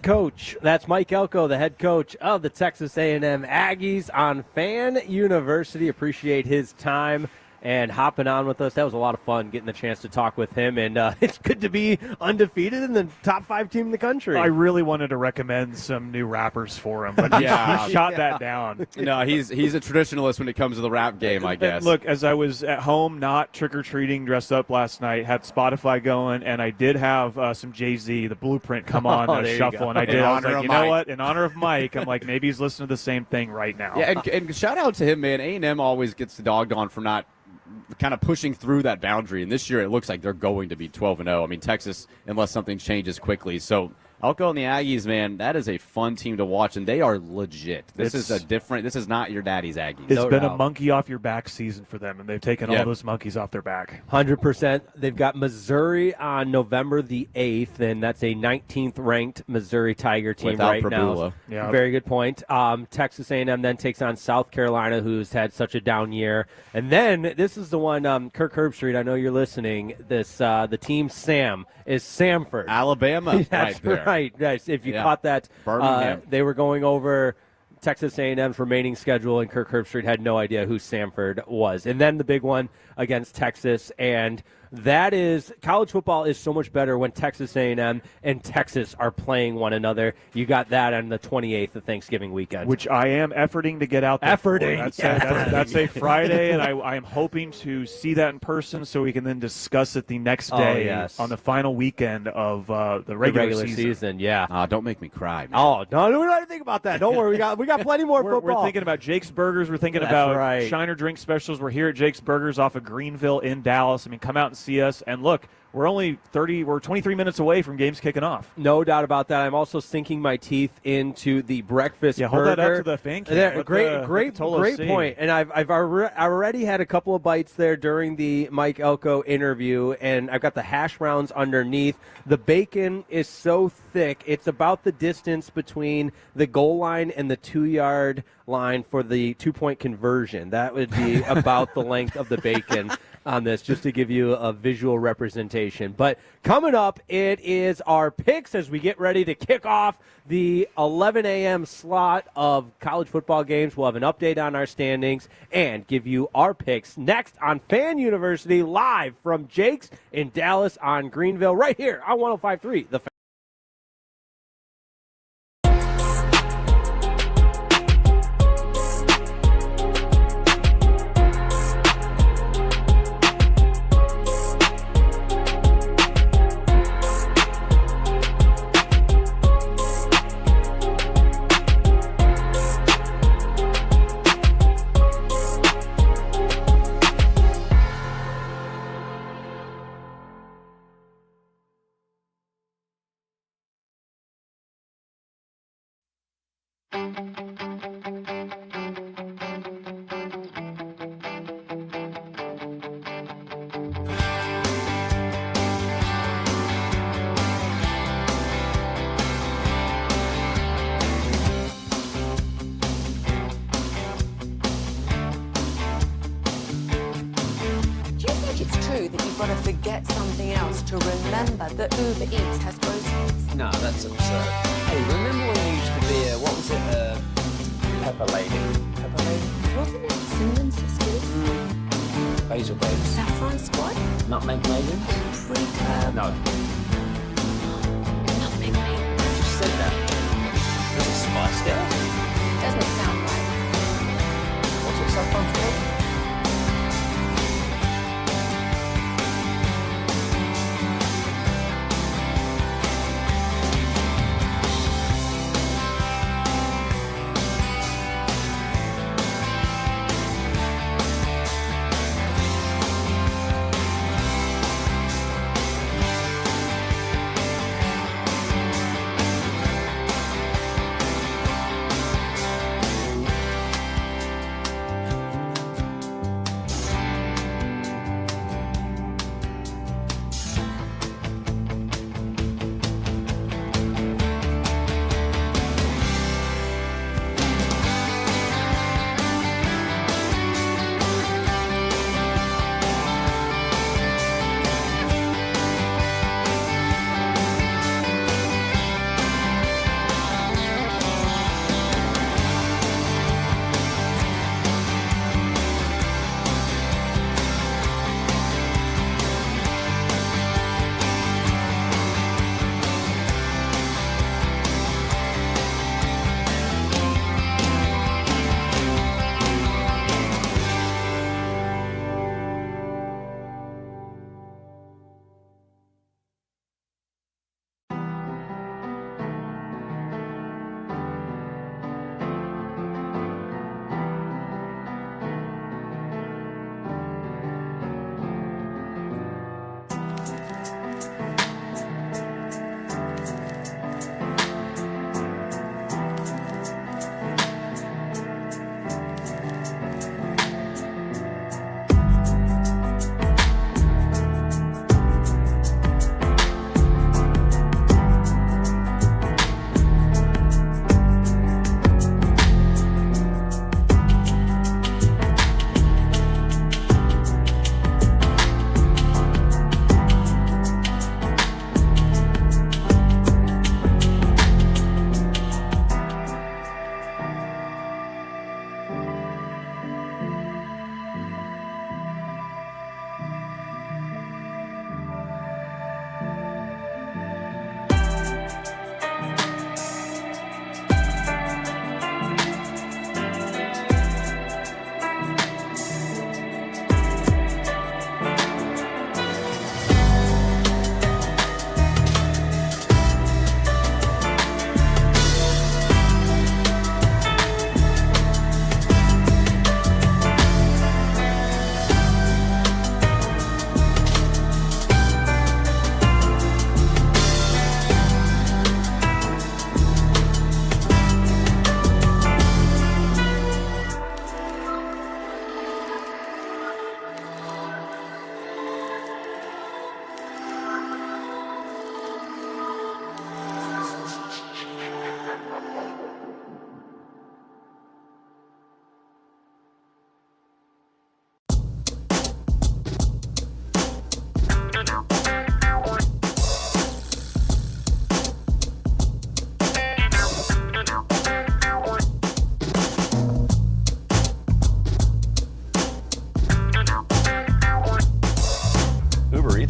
Coach, that's Mike Elko, the head coach of the Texas A&M Aggies on Fan University. Appreciate his time and hopping on with us. That was a lot of fun getting the chance to talk with him, and it's good to be undefeated in the top 5 team in the country. I really wanted to recommend some new rappers for him, but Yeah. he shot that down. No, he's a traditionalist when it comes to the rap game, I guess. And look, as I was at home, not trick-or-treating, dressed up last night, had Spotify going, and I did have some Jay-Z, The Blueprint, come on shuffle, and I did. I was like, you know what? In honor of Mike, I'm like, maybe he's listening to the same thing right now. Yeah, and shout out to him, man. A&M always gets dogged on for not kind of pushing through that boundary, and this year it looks like they're going to be 12-0. I mean, Texas, unless something changes quickly. So Elko and the Aggies, man, that is a fun team to watch, and they are legit. This is not your daddy's Aggies. It's been a monkey off your back season for them, and they've taken all those monkeys off their back. 100%. They've got Missouri on November the 8th, and that's a 19th ranked Missouri Tiger team Without right now. Yeah. Very good point. Texas A&M then takes on South Carolina, who's had such a down year. And then this is the one, Kirk Herbstreit, I know you're listening. This the team Sam is Samford. Alabama. That's right there. Right. Nice. If you caught that, Birmingham. they were going over Texas A&M's remaining schedule, and Kirk Herbstreit had no idea who Samford was. And then the big one against Texas, and that is, college football is so much better when Texas A&M and Texas are playing one another. You got that on the 28th of Thanksgiving weekend. Which I am efforting to get out there. That's a Friday, and I am hoping to see that in person so we can then discuss it the next day on the final weekend of the regular season. Yeah. Don't make me cry, man. Oh, no, we don't have to think about that. Don't worry. We got plenty more football. We're thinking about Jake's Burgers. We're thinking about Shiner Drink Specials. We're here at Jake's Burgers off of Greenville in Dallas. I mean, come out and see us. And look, we're 23 minutes away from games kicking off. No doubt about that. I'm also sinking my teeth into the breakfast burger. Hold that up to the fan cam. Great point. And I've already had a couple of bites there during the Mike Elko interview, and I've got the hash browns underneath. The bacon is so thick, it's about the distance between the goal line and the 2-yard line for the 2-point conversion. That would be about the length of the bacon on this, just to give you a visual representation. But coming up, it is our picks as we get ready to kick off the 11 a.m. slot of college football games. We'll have an update on our standings and give you our picks next on Fan University, live from Jake's in Dallas on Greenville, right here on 105.3 The Fan. forget something else to remember that Uber Eats has groceries? No, that's absurd. Hey, remember when you used to be what was it, Pepper Lady? Pepper Lady? Wasn't it Cinnamon Sisters? Basil Babes. Saffron Squad? Nutmeg Maidens? Preterm? No. Nutmeg Maidens? You just said that. Was it Spice Girls? Doesn't sound right. Was it Saffron Squad?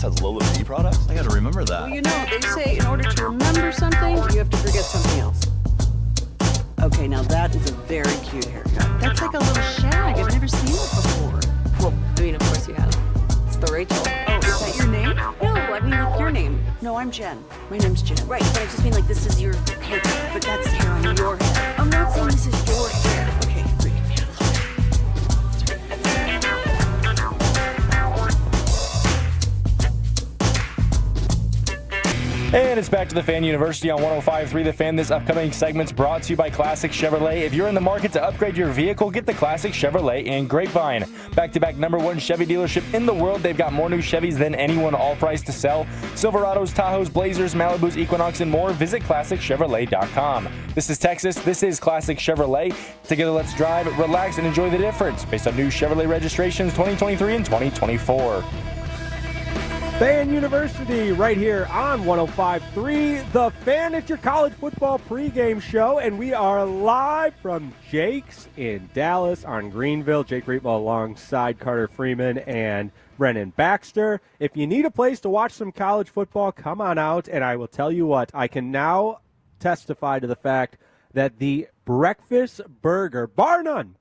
has low V products? I gotta remember that. Well, you know, they say in order to remember something, you have to forget something else. Okay, now that is a very cute haircut. That's like a little shag. I've never seen it before. Well, I mean, of course you have. It's the Rachel. Oh, is that your name? No, I mean, like your name. No, I'm Jen. My name's Jen. Right, but I just mean like this is your haircut. But that's hair on your head. I'm not saying this is your hair. Okay, freak me out. And it's back to the Fan University on 105.3 The Fan. This upcoming segment's brought to you by Classic Chevrolet. If you're in the market to upgrade your vehicle, get the Classic Chevrolet in Grapevine. Back-to-back #1 Chevy dealership in the world. They've got more new Chevys than anyone, all priced to sell. Silverados, Tahoes, Blazers, Malibus, Equinox, and more. Visit ClassicChevrolet.com. This is Texas. This is Classic Chevrolet. Together, let's drive, relax, and enjoy the difference based on new Chevrolet registrations 2023 and 2024. Fan University right here on 105.3 The Fan. It's your college football pregame show, and we are live from Jake's in Dallas on Greenville. Jake Reetwell alongside Carter Freeman and Brennan Baxter. If you need a place to watch some college football, come on out, and I will tell you what, I can now testify to the fact that the breakfast burger, bar none,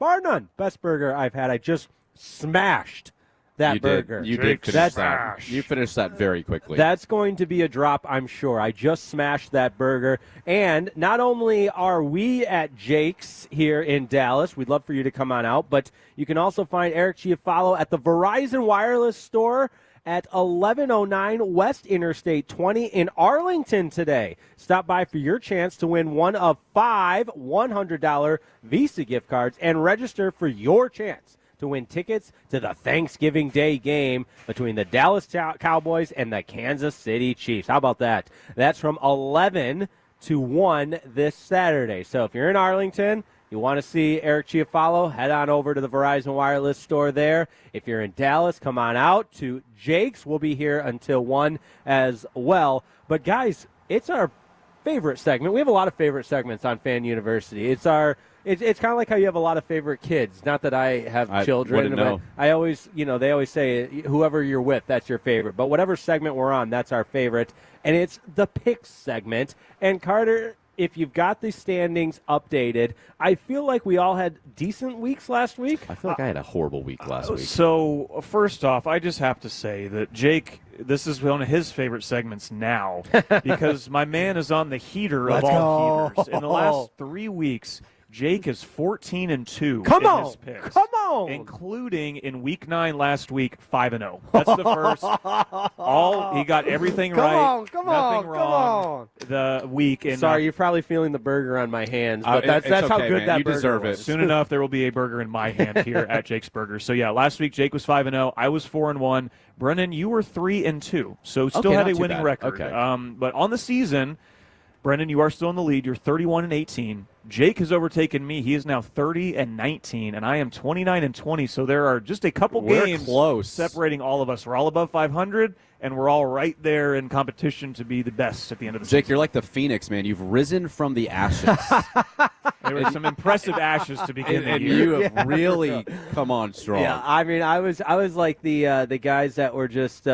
best burger I've had. I just smashed that burger. You did finish that. You finished that very quickly. That's going to be a drop, I'm sure. I just smashed that burger. And not only are we at Jake's here in Dallas, we'd love for you to come on out, but you can also find Eric Chiafalo at the Verizon Wireless store at 1109 West Interstate 20 in Arlington today. Stop by for your chance to win one of 5 $100 Visa gift cards and register for your chance to win tickets to the Thanksgiving Day game between the Dallas Cowboys and the Kansas City Chiefs. How about that? That's from 11 to 1 this Saturday. So if you're in Arlington, you want to see Eric Chiafalo, head on over to the Verizon Wireless store there. If you're in Dallas, come on out to Jake's. We'll be here until 1 as well. But, guys, it's our favorite segment. We have a lot of favorite segments on Fan University. It's kind of like how you have a lot of favorite kids. Not that I have children. Know. I always, they always say whoever you're with, that's your favorite. But whatever segment we're on, that's our favorite. And it's the picks segment. And Carter, if you've got the standings updated, I feel like we all had decent weeks last week. I feel like I had a horrible week last week. So, first off, I just have to say that Jake, this is one of his favorite segments now because my man is on the heater of all heaters. In the last 3 weeks, Jake is 14-2 in his picks. Come on! Including in week 9 last week, 5-0. That's the first. He got everything right. Come nothing on, wrong. The week. Sorry, you're probably feeling the burger on my hands, but that's okay, how good man. that you burger deserve was. it. Soon enough, there will be a burger in my hand here at Jake's Burgers. So, yeah, last week Jake was 5-0. I was 4-1. Brennan, you were 3-2, so still had a winning record. Okay. But on the season, Brendan, you are still in the lead. You're 31-18. Jake has overtaken me. He is now 30-19, and I am 29-20. So there are just a couple games close separating all of us. We're all above 500, and we're all right there in competition to be the best at the end of the season. Jake, you're like the phoenix, man. You've risen from the ashes. There were some impressive ashes to begin the and year. you have really come on strong. Yeah, I mean, I was like the guys that were just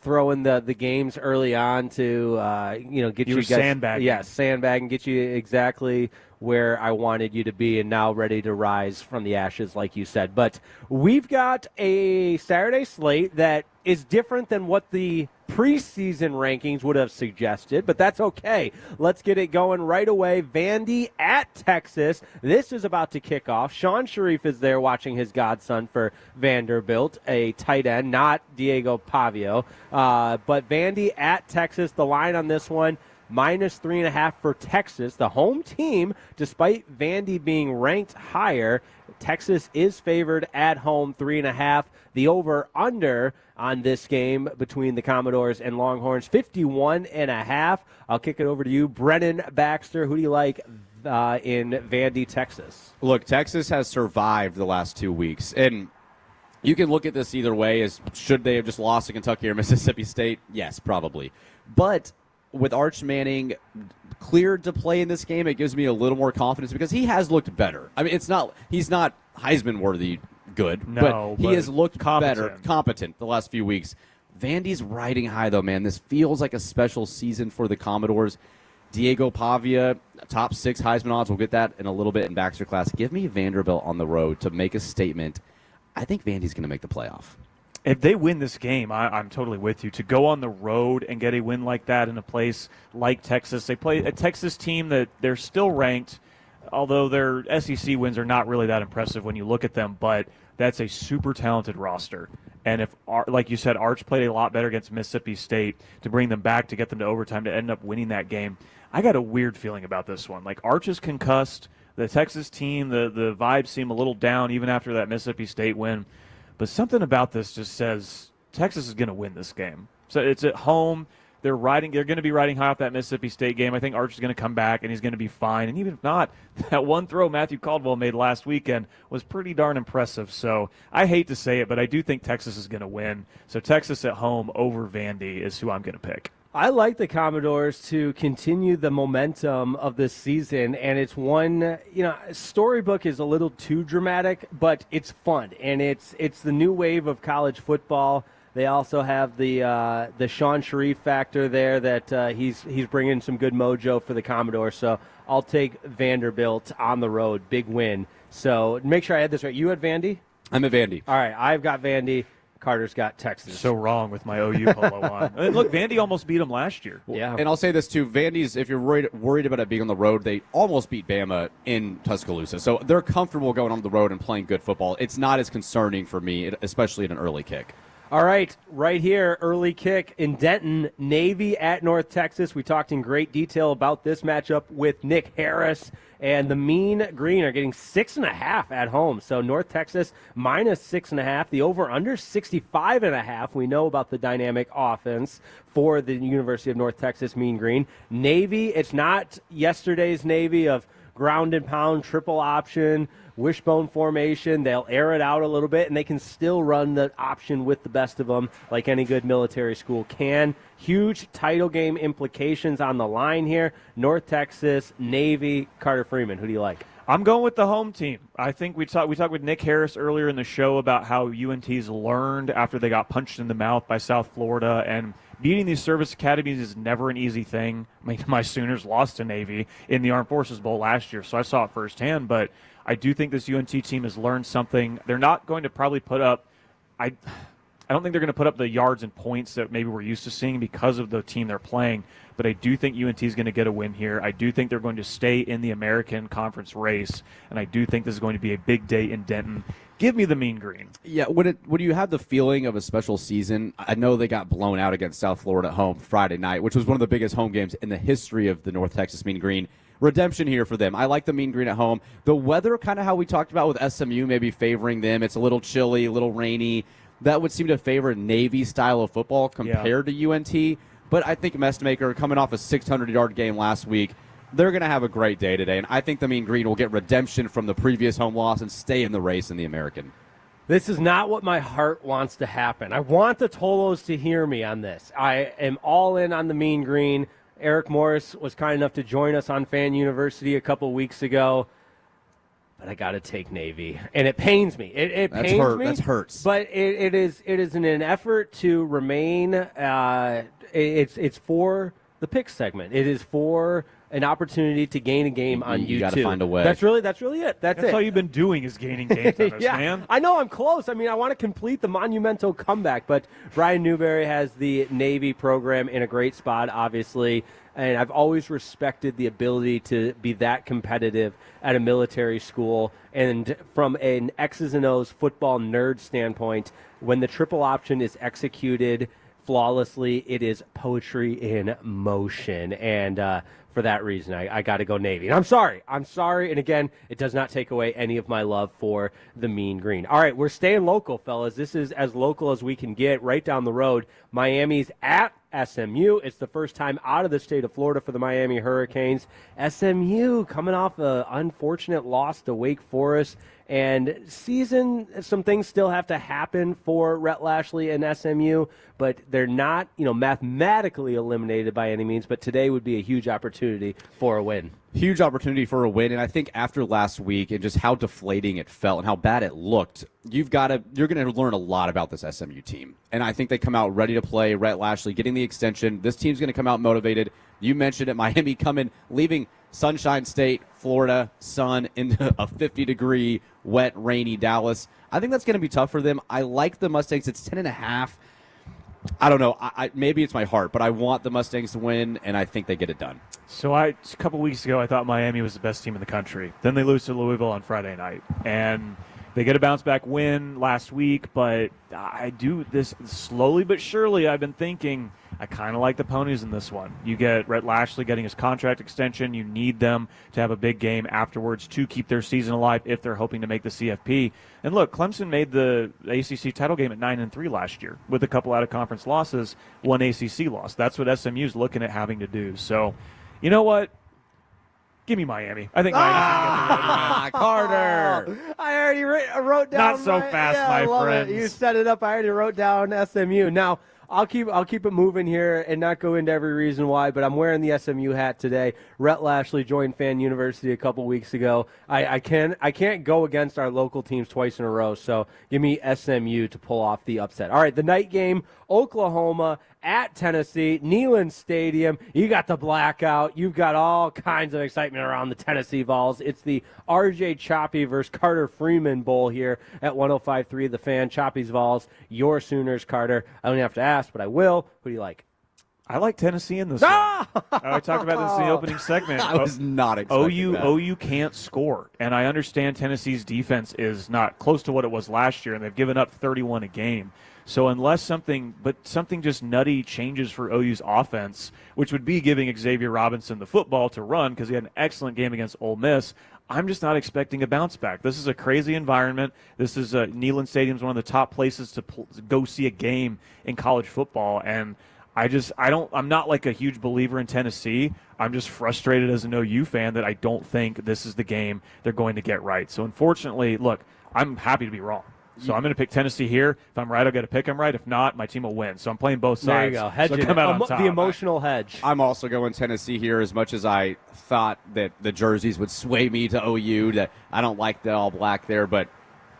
throwing the games early on to get you guys sandbagging. Yeah, sandbagging, get you exactly where I wanted you to be, and now ready to rise from the ashes, like you said. But we've got a Saturday slate that is different than what the preseason rankings would have suggested, but that's okay. Let's get it going right away. Vandy at Texas. This is about to kick off. Sean Sharif is there watching his godson for Vanderbilt, a tight end, not Diego Pavio. But Vandy at Texas, the line on this one, -3.5 for Texas. The home team, despite Vandy being ranked higher, Texas is favored at home 3.5. The over-under on this game between the Commodores and Longhorns, 51.5. I'll kick it over to you, Brennan Baxter. Who do you like in Vandy, Texas? Look, Texas has survived the last 2 weeks, and you can look at this either way. As should they have just lost to Kentucky or Mississippi State? Yes, probably. But with Arch Manning cleared to play in this game, it gives me a little more confidence because he has looked better. I mean, he's not Heisman worthy good, but he has looked competent the last few weeks. Vandy's riding high, though, man. This feels like a special season for the Commodores. Diego Pavia, top 6 Heisman odds. We'll get that in a little bit in Baxter class. Give me Vanderbilt on the road to make a statement. I think Vandy's going to make the playoff. If they win this game, I'm totally with you. To go on the road and get a win like that in a place like Texas, they play a Texas team that they're still ranked, although their SEC wins are not really that impressive when you look at them, but that's a super talented roster. And if, like you said, Arch played a lot better against Mississippi State to bring them back, to get them to overtime, to end up winning that game, I got a weird feeling about this one. Like, Arch is concussed. The Texas team, the vibes seem a little down even after that Mississippi State win. But something about this just says Texas is going to win this game. So it's at home. they're going to be riding high off that Mississippi State game. I think Archer's going to come back, and he's going to be fine. And even if not, that one throw Matthew Caldwell made last weekend was pretty darn impressive. So I hate to say it, but I do think Texas is going to win. So Texas at home over Vandy is who I'm going to pick. I like the Commodores to continue the momentum of this season, and it's one, storybook is a little too dramatic, but it's fun, and it's the new wave of college football. They also have the Sean Sharif factor there that he's bringing some good mojo for the Commodores. So I'll take Vanderbilt on the road, big win. So make sure I had this right. You had Vandy? I'm at Vandy. All right, I've got Vandy. Carter's got Texas. So wrong with my OU polo on. And look, Vandy almost beat them last year. Yeah. And I'll say this, too. Vandy's, if you're worried about it being on the road, they almost beat Bama in Tuscaloosa. So they're comfortable going on the road and playing good football. It's not as concerning for me, especially in an early kick. All right, right here, early kick in Denton, Navy at North Texas. We talked in great detail about this matchup with Nick Harris, and the Mean Green are getting 6.5 at home. So North Texas minus 6.5. The over-under 65.5. We know about the dynamic offense for the University of North Texas Mean Green. Navy, it's not yesterday's Navy of ground and pound, triple option, wishbone formation. They'll air it out a little bit, and they can still run the option with the best of them like any good military school can. Huge title game implications on the line here. North Texas, Navy, Carter Freeman. Who do you like? I'm going with the home team. I think we talked with Nick Harris earlier in the show about how UNT's learned after they got punched in the mouth by South Florida, and beating these service academies is never an easy thing. I mean, my Sooners lost to Navy in the Armed Forces Bowl last year, so I saw it firsthand, but I do think this UNT team has learned something. They're not going to probably put up I don't think they're going to put up the yards and points that maybe we're used to seeing because of the team they're playing, but I do think UNT is going to get a win here. I do think they're going to stay in the American Conference race, and I do think this is going to be a big day in Denton. Give me the Mean Green. Yeah, when you have the feeling of a special season, I know they got blown out against South Florida at home Friday night, which was one of the biggest home games in the history of the North Texas Mean Green. Redemption here for them. I like the Mean Green at home. The weather, kind of how we talked about with SMU maybe favoring them. It's a little chilly, a little rainy. That would seem to favor Navy style of football compared to UNT. But I think Mestmaker, coming off a 600-yard game last week, they're going to have a great day today. And I think the Mean Green will get redemption from the previous home loss and stay in the race in the American. This is not what my heart wants to happen. I want the Tolos to hear me on this. I am all in on the Mean Green. Eric Morris was kind enough to join us on Fan University a couple weeks ago. But I got to take Navy, and it pains me. It pains me. That hurts. But it is in an effort to remain. It's for the pick segment. It is for an opportunity to gain a game on YouTube. You got to find a way. That's really it. That's it. all you've been doing is gaining games on us, yeah, man. I know I'm close. I mean, I want to complete the monumental comeback, but Brian Newberry has the Navy program in a great spot, obviously. And I've always respected the ability to be that competitive at a military school. And from an X's and O's football nerd standpoint, when the triple option is executed flawlessly, it is poetry in motion. And for that reason, I got to go Navy. And I'm sorry. And again, it does not take away any of my love for the Mean Green. All right, we're staying local, fellas. This is as local as we can get, right down the road. Miami's at SMU. It's the first time out of the state of Florida for the Miami Hurricanes. SMU coming off an unfortunate loss to Wake Forest. And some things still have to happen for Rhett Lashley and SMU, but they're not, mathematically eliminated by any means. But today would be a huge opportunity for a win. Huge opportunity for a win, and I think after last week and just how deflating it felt and how bad it looked, you're going to learn a lot about this SMU team. And I think they come out ready to play. Rhett Lashley getting the extension. This team's going to come out motivated. You mentioned it, Miami leaving Sunshine State, Florida, sun into a 50-degree, wet, rainy Dallas. I think that's going to be tough for them. I like the Mustangs. It's 10.5. I don't know. Maybe it's my heart, but I want the Mustangs to win, and I think they get it done. So a couple weeks ago, I thought Miami was the best team in the country. Then they lose to Louisville on Friday night, and they get a bounce-back win last week. But I do this slowly but surely. I've been thinking I kind of like the Ponies in this one. You get Rhett Lashley getting his contract extension. You need them to have a big game afterwards to keep their season alive if they're hoping to make the CFP. And look, Clemson made the ACC title game at 9-3 last year with a couple out-of-conference losses, one ACC loss. That's what SMU's looking at having to do. So, you know what? Give me Miami. I think Miami. Carter. I already wrote down. Not so fast, I my love friends. It. You set it up. I already wrote down SMU. Now I'll keep it moving here and not go into every reason why. But I'm wearing the SMU hat today. Rhett Lashley joined Fan University a couple weeks ago. I can't go against our local teams twice in a row. So give me SMU to pull off the upset. All right, the night game: Oklahoma at Tennessee, Neyland Stadium. You got the blackout. You've got all kinds of excitement around the Tennessee Vols. It's the RJ Choppy versus Carter Freeman Bowl here at 105.3 The Fan. Choppy's Vols, your Sooners, Carter. I don't have to ask, but I will. Who do you like? I like Tennessee in this one. I talked about this in the opening segment. I was not expecting that. OU can't score, and I understand Tennessee's defense is not close to what it was last year, and they've given up 31 a game. So unless something just nutty changes for OU's offense, which would be giving Xavier Robinson the football to run because he had an excellent game against Ole Miss, I'm just not expecting a bounce back. This is a crazy environment. This is Neyland Stadium is one of the top places to go see a game in college football, and I'm not like a huge believer in Tennessee. I'm just frustrated as an OU fan that I don't think this is the game they're going to get right. So unfortunately, look, I'm happy to be wrong. So I'm going to pick Tennessee here. If I'm right, I'll get to pick them right. If not, my team will win. So I'm playing both sides. There you go. Hedging so come out on top. The emotional hedge. I'm also going Tennessee here as much as I thought that the jerseys would sway me to OU. That I don't like the all black there, but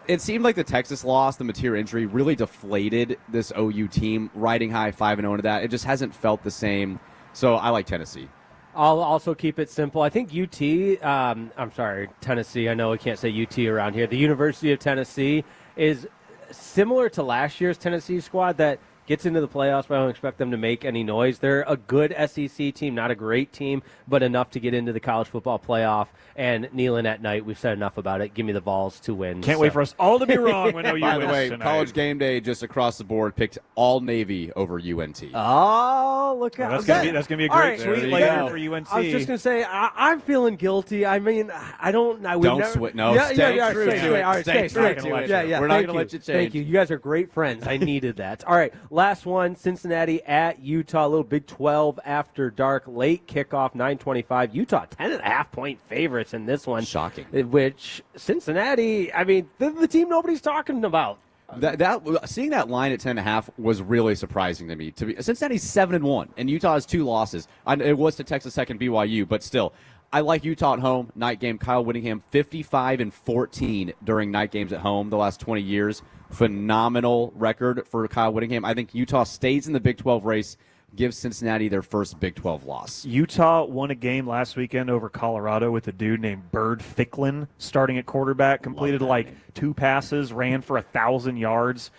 it seemed like the Texas loss, the Mateer injury, really deflated this OU team. Riding high 5-0 into that, it just hasn't felt the same. So I like Tennessee. I'll also keep it simple. I think Tennessee. I know we can't say UT around here. The University of Tennessee is similar to last year's Tennessee squad that gets into the playoffs, but I don't expect them to make any noise. They're a good SEC team, not a great team, but enough to get into the college football playoff. And Neyland at night, we've said enough about it. Give me the Vols to win. Can't wait for us all to be wrong when OU By wins the way, tonight. College Game Day just across the board picked all Navy over UNT. Oh, look out. That's gonna be a great tweet later for UNC. I was just going to say, I'm feeling guilty. I mean, I don't. Don't sweat. No, stay true to it. Stay true to it. Yeah, we're not going to let you change. Thank you. You guys are great friends. I needed that. All right, last one, Cincinnati at Utah. A little Big 12 after dark. Late kickoff, 9:25. Utah, 10.5-point favorites in this one. Shocking. Which Cincinnati, I mean, they're the team nobody's talking about. Seeing that line at 10.5 was really surprising to me. Cincinnati's 7-1, and Utah has 2 losses. It was to Texas Tech and BYU, but still, I like Utah at home. Night game, Kyle Whittingham, 55-14 during night games at home the last 20 years. Phenomenal record for Kyle Whittingham. I think Utah stays in the Big 12 race. Gives Cincinnati their first Big 12 loss. Utah won a game last weekend over Colorado with a dude named Bird Ficklin starting at quarterback. Completed like 2 passes, ran for 1,000 yards.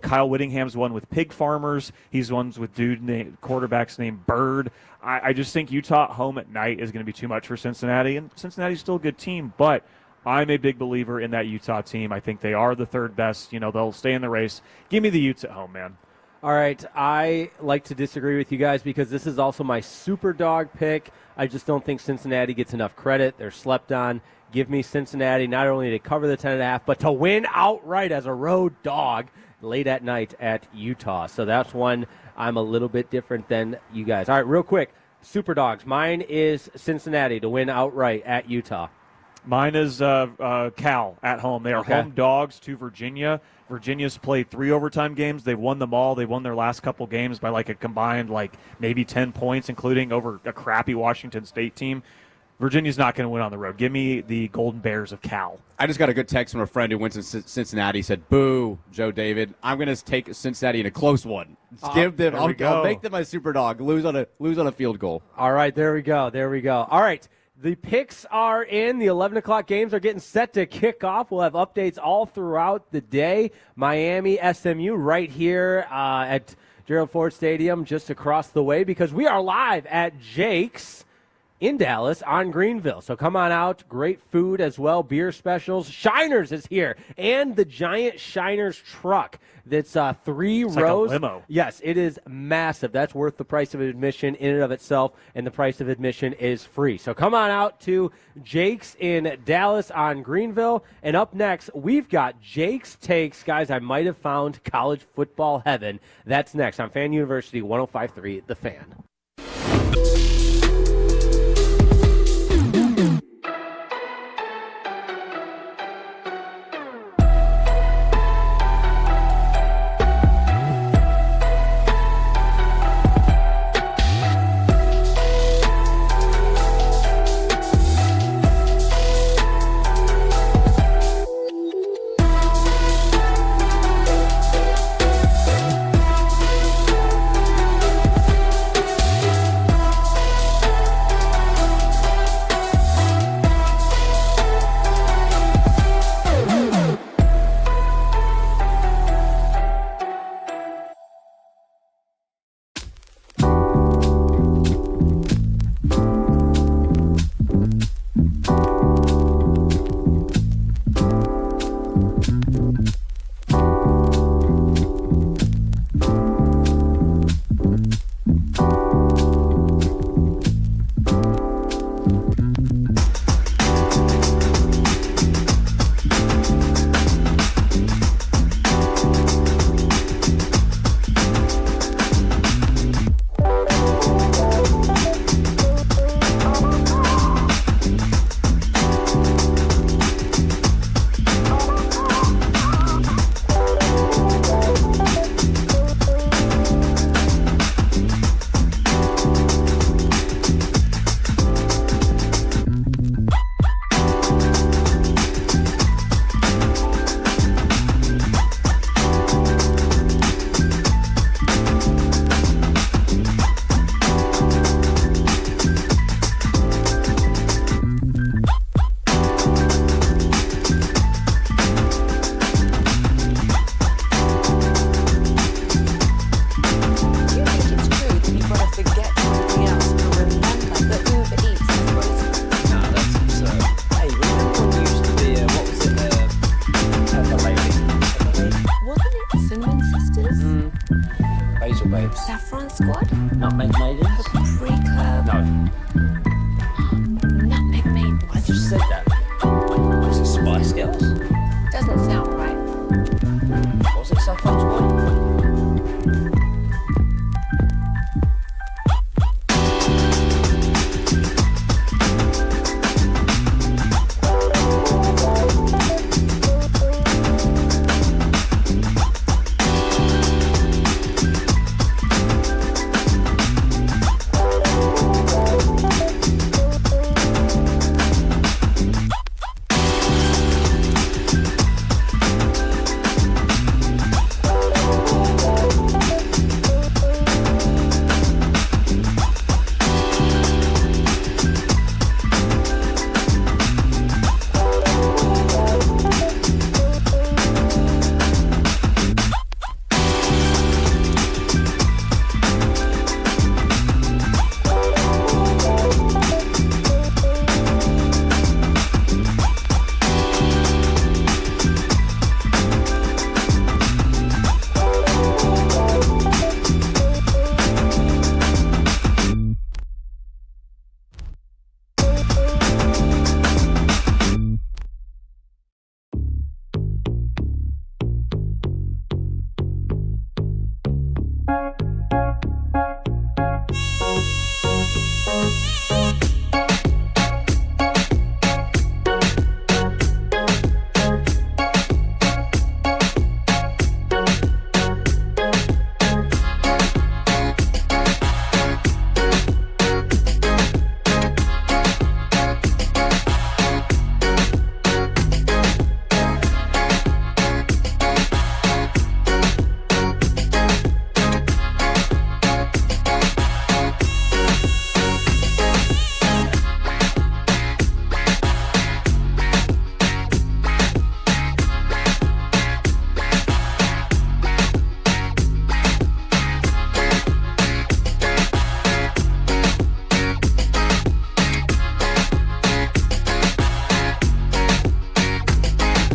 Kyle Whittingham's won with Pig Farmers. He's won with quarterbacks named Bird. I just think Utah at home at night is going to be too much for Cincinnati, and Cincinnati's still a good team, but I'm a big believer in that Utah team. I think they are the third best. They'll stay in the race. Give me the Utes at home, man. All right, I like to disagree with you guys because this is also my super dog pick. I just don't think Cincinnati gets enough credit. They're slept on. Give me Cincinnati not only to cover the 10.5, but to win outright as a road dog late at night at Utah. So that's one I'm a little bit different than you guys. All right, real quick, super dogs. Mine is Cincinnati to win outright at Utah. Mine is Cal at home. They are home dogs to Virginia. Virginia's played 3 overtime games. They've won them all. They won their last couple games by like a combined maybe 10 points, including over a crappy Washington State team. Virginia's not going to win on the road. Give me the Golden Bears of Cal. I just got a good text from a friend who went to Cincinnati. Said, "Boo, Joe David. I'm going to take Cincinnati in a close one. Give them. I'll make them my super dog. Lose on a field goal." All right, there we go. All right. The picks are in. The 11 o'clock games are getting set to kick off. We'll have updates all throughout the day. Miami, SMU right here at Gerald Ford Stadium just across the way because we are live at Jake's in Dallas on Greenville. So come on out. Great food as well. Beer specials. Shiners is here. And the giant Shiners truck that's 3 rows. Like a limo. Yes, it is massive. That's worth the price of admission in and of itself, and the price of admission is free. So come on out to Jake's in Dallas on Greenville. And up next, we've got Jake's Takes. Guys, I might have found college football heaven. That's next on Fan University 105.3 The Fan. Saffron Squad? Nutmeg Maidens? Pre-club? No. Nutmeg Maidens. I just said that. Was it Spice Girls? Doesn't sound right. Was it Saffron Squad?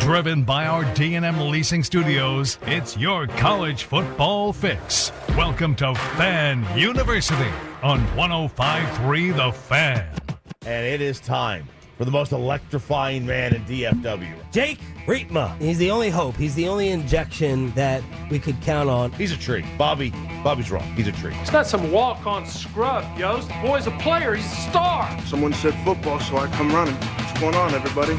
Driven by our D&M Leasing Studios, it's your college football fix. Welcome to Fan University on 105.3 The Fan. And it is time for the most electrifying man in DFW. Jake Rietma. He's the only hope. He's the only injection that we could count on. He's a tree. Bobby's wrong. He's a tree. He's not some walk-on scrub, Yost. The boy's a player. He's a star. Someone said football, so I come running. What's going on, everybody?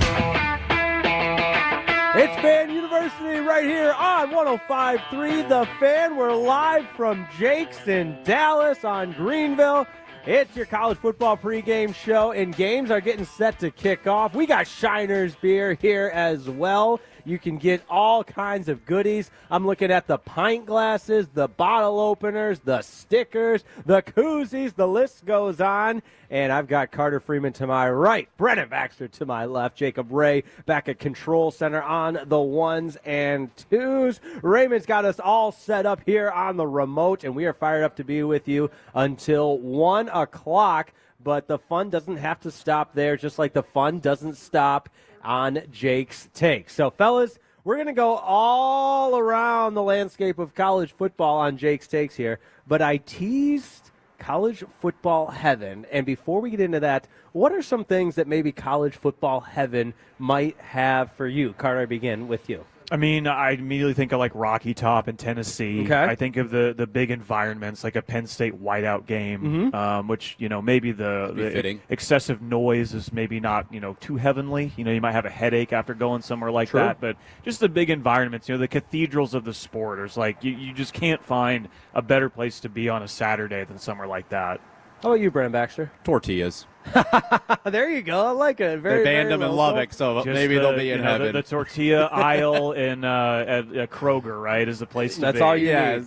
It's Fan University right here on 105.3 The Fan. We're live from Jake's in Dallas on Greenville. It's your college football pregame show, and games are getting set to kick off. We got Shiner's beer here as well. You can get all kinds of goodies. I'm looking at the pint glasses, the bottle openers, the stickers, the koozies. The list goes on. And I've got Carter Freeman to my right, Brennan Baxter to my left, Jacob Ray back at Control Center on the ones and twos. Raymond's got us all set up here on the remote, and we are fired up to be with you until 1 o'clock. But the fun doesn't have to stop there, just like the fun doesn't stop on Jake's Take. So, fellas, we're going to go all around the landscape of college football on Jake's Takes here. But I teased college football heaven. And before we get into that, what are some things that maybe college football heaven might have for you? Carter, I begin with you. I mean, I immediately think of like Rocky Top in Tennessee. Okay. I think of the big environments like a Penn State whiteout game, which, maybe the excessive noise is maybe not, too heavenly. You might have a headache after going somewhere like that. But just the big environments, the cathedrals of the sport. It's like you just can't find a better place to be on a Saturday than somewhere like that. How about you, Brennan Baxter? Tortillas. There you go. I like it. They banned them in Lubbock, so Just maybe they'll be in heaven. The tortilla aisle at Kroger, right, is the place to be. That's all you need.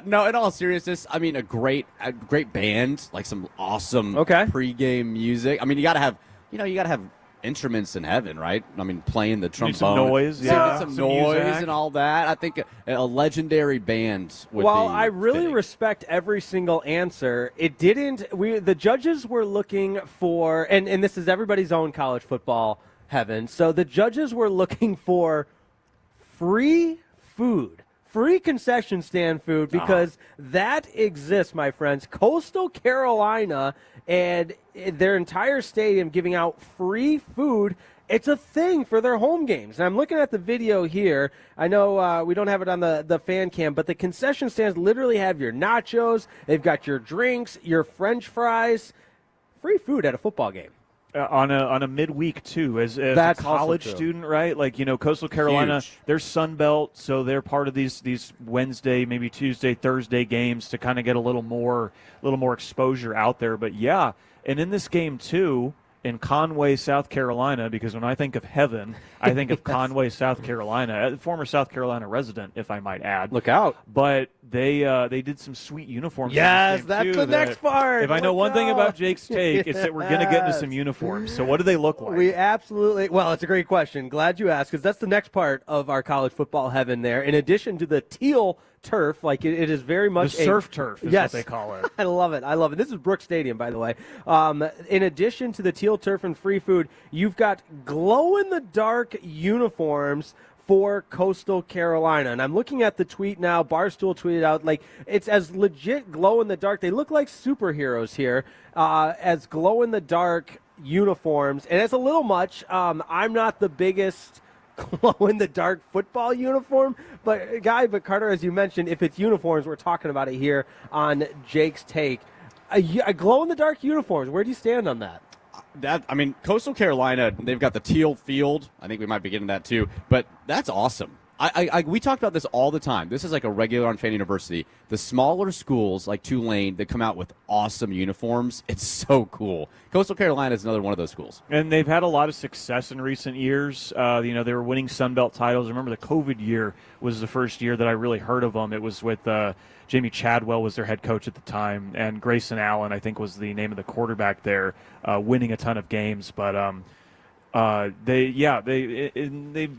No, in all seriousness, I mean, a great band, like some awesome pregame music. I mean, you got to have instruments in heaven, right? I mean, playing the trombone, some noise, some noise and all that. I think a legendary band would be. Well, I really fitting. respect every single answer. It didn't. The judges were looking for, and this is everybody's own college football heaven. So the judges were looking for free food. Free concession stand food, because that exists, my friends. Coastal Carolina and their entire stadium giving out free food. It's a thing for their home games. And I'm looking at the video here. I know we don't have it on the fan cam, but the concession stands literally have your nachos. They've got your drinks, your French fries. Free food at a football game. On a midweek too, as a college student, right? Like Coastal Carolina, they're Sun Belt, so they're part of these Wednesday, maybe Tuesday, Thursday games to kind of get a little more exposure out there. But yeah, and in this game too, in Conway, South Carolina, because when I think of heaven, I think of Conway, South Carolina, a former South Carolina resident, if I might add. Look out! But they did some sweet uniforms. Yes, that's too, the next part. If I know one thing about Jake's Take, it's that we're going to get into some uniforms. So what do they look like? We absolutely. Well, it's a great question. Glad you asked, because that's the next part of our college football heaven. There, in addition to the teal turf, like it is very much the surf turf is what they call it. I love it. This is Brooks Stadium, by the way. In addition to the teal turf and free food, you've got glow-in-the-dark uniforms for Coastal Carolina. And I'm looking at the tweet now. Barstool tweeted out, like, it's as legit glow-in-the-dark. They look like superheroes here, as glow-in-the-dark uniforms. And it's a little much. I'm not the biggest glow-in-the-dark football uniform, but Carter, as you mentioned, if it's uniforms, we're talking about it here on Jake's Take. A glow-in-the-dark uniforms, where do you stand on that? Coastal Carolina, they've got the teal field. I think we might be getting that too, but that's awesome. We talk about this all the time. This is like a regular on Fan University. The smaller schools like Tulane that come out with awesome uniforms, it's so cool. Coastal Carolina is another one of those schools. And they've had a lot of success in recent years. They were winning Sun Belt titles. I remember the COVID year was the first year that I really heard of them. It was with Jamie Chadwell was their head coach at the time, and Grayson Allen, I think, was the name of the quarterback there, winning a ton of games. But They've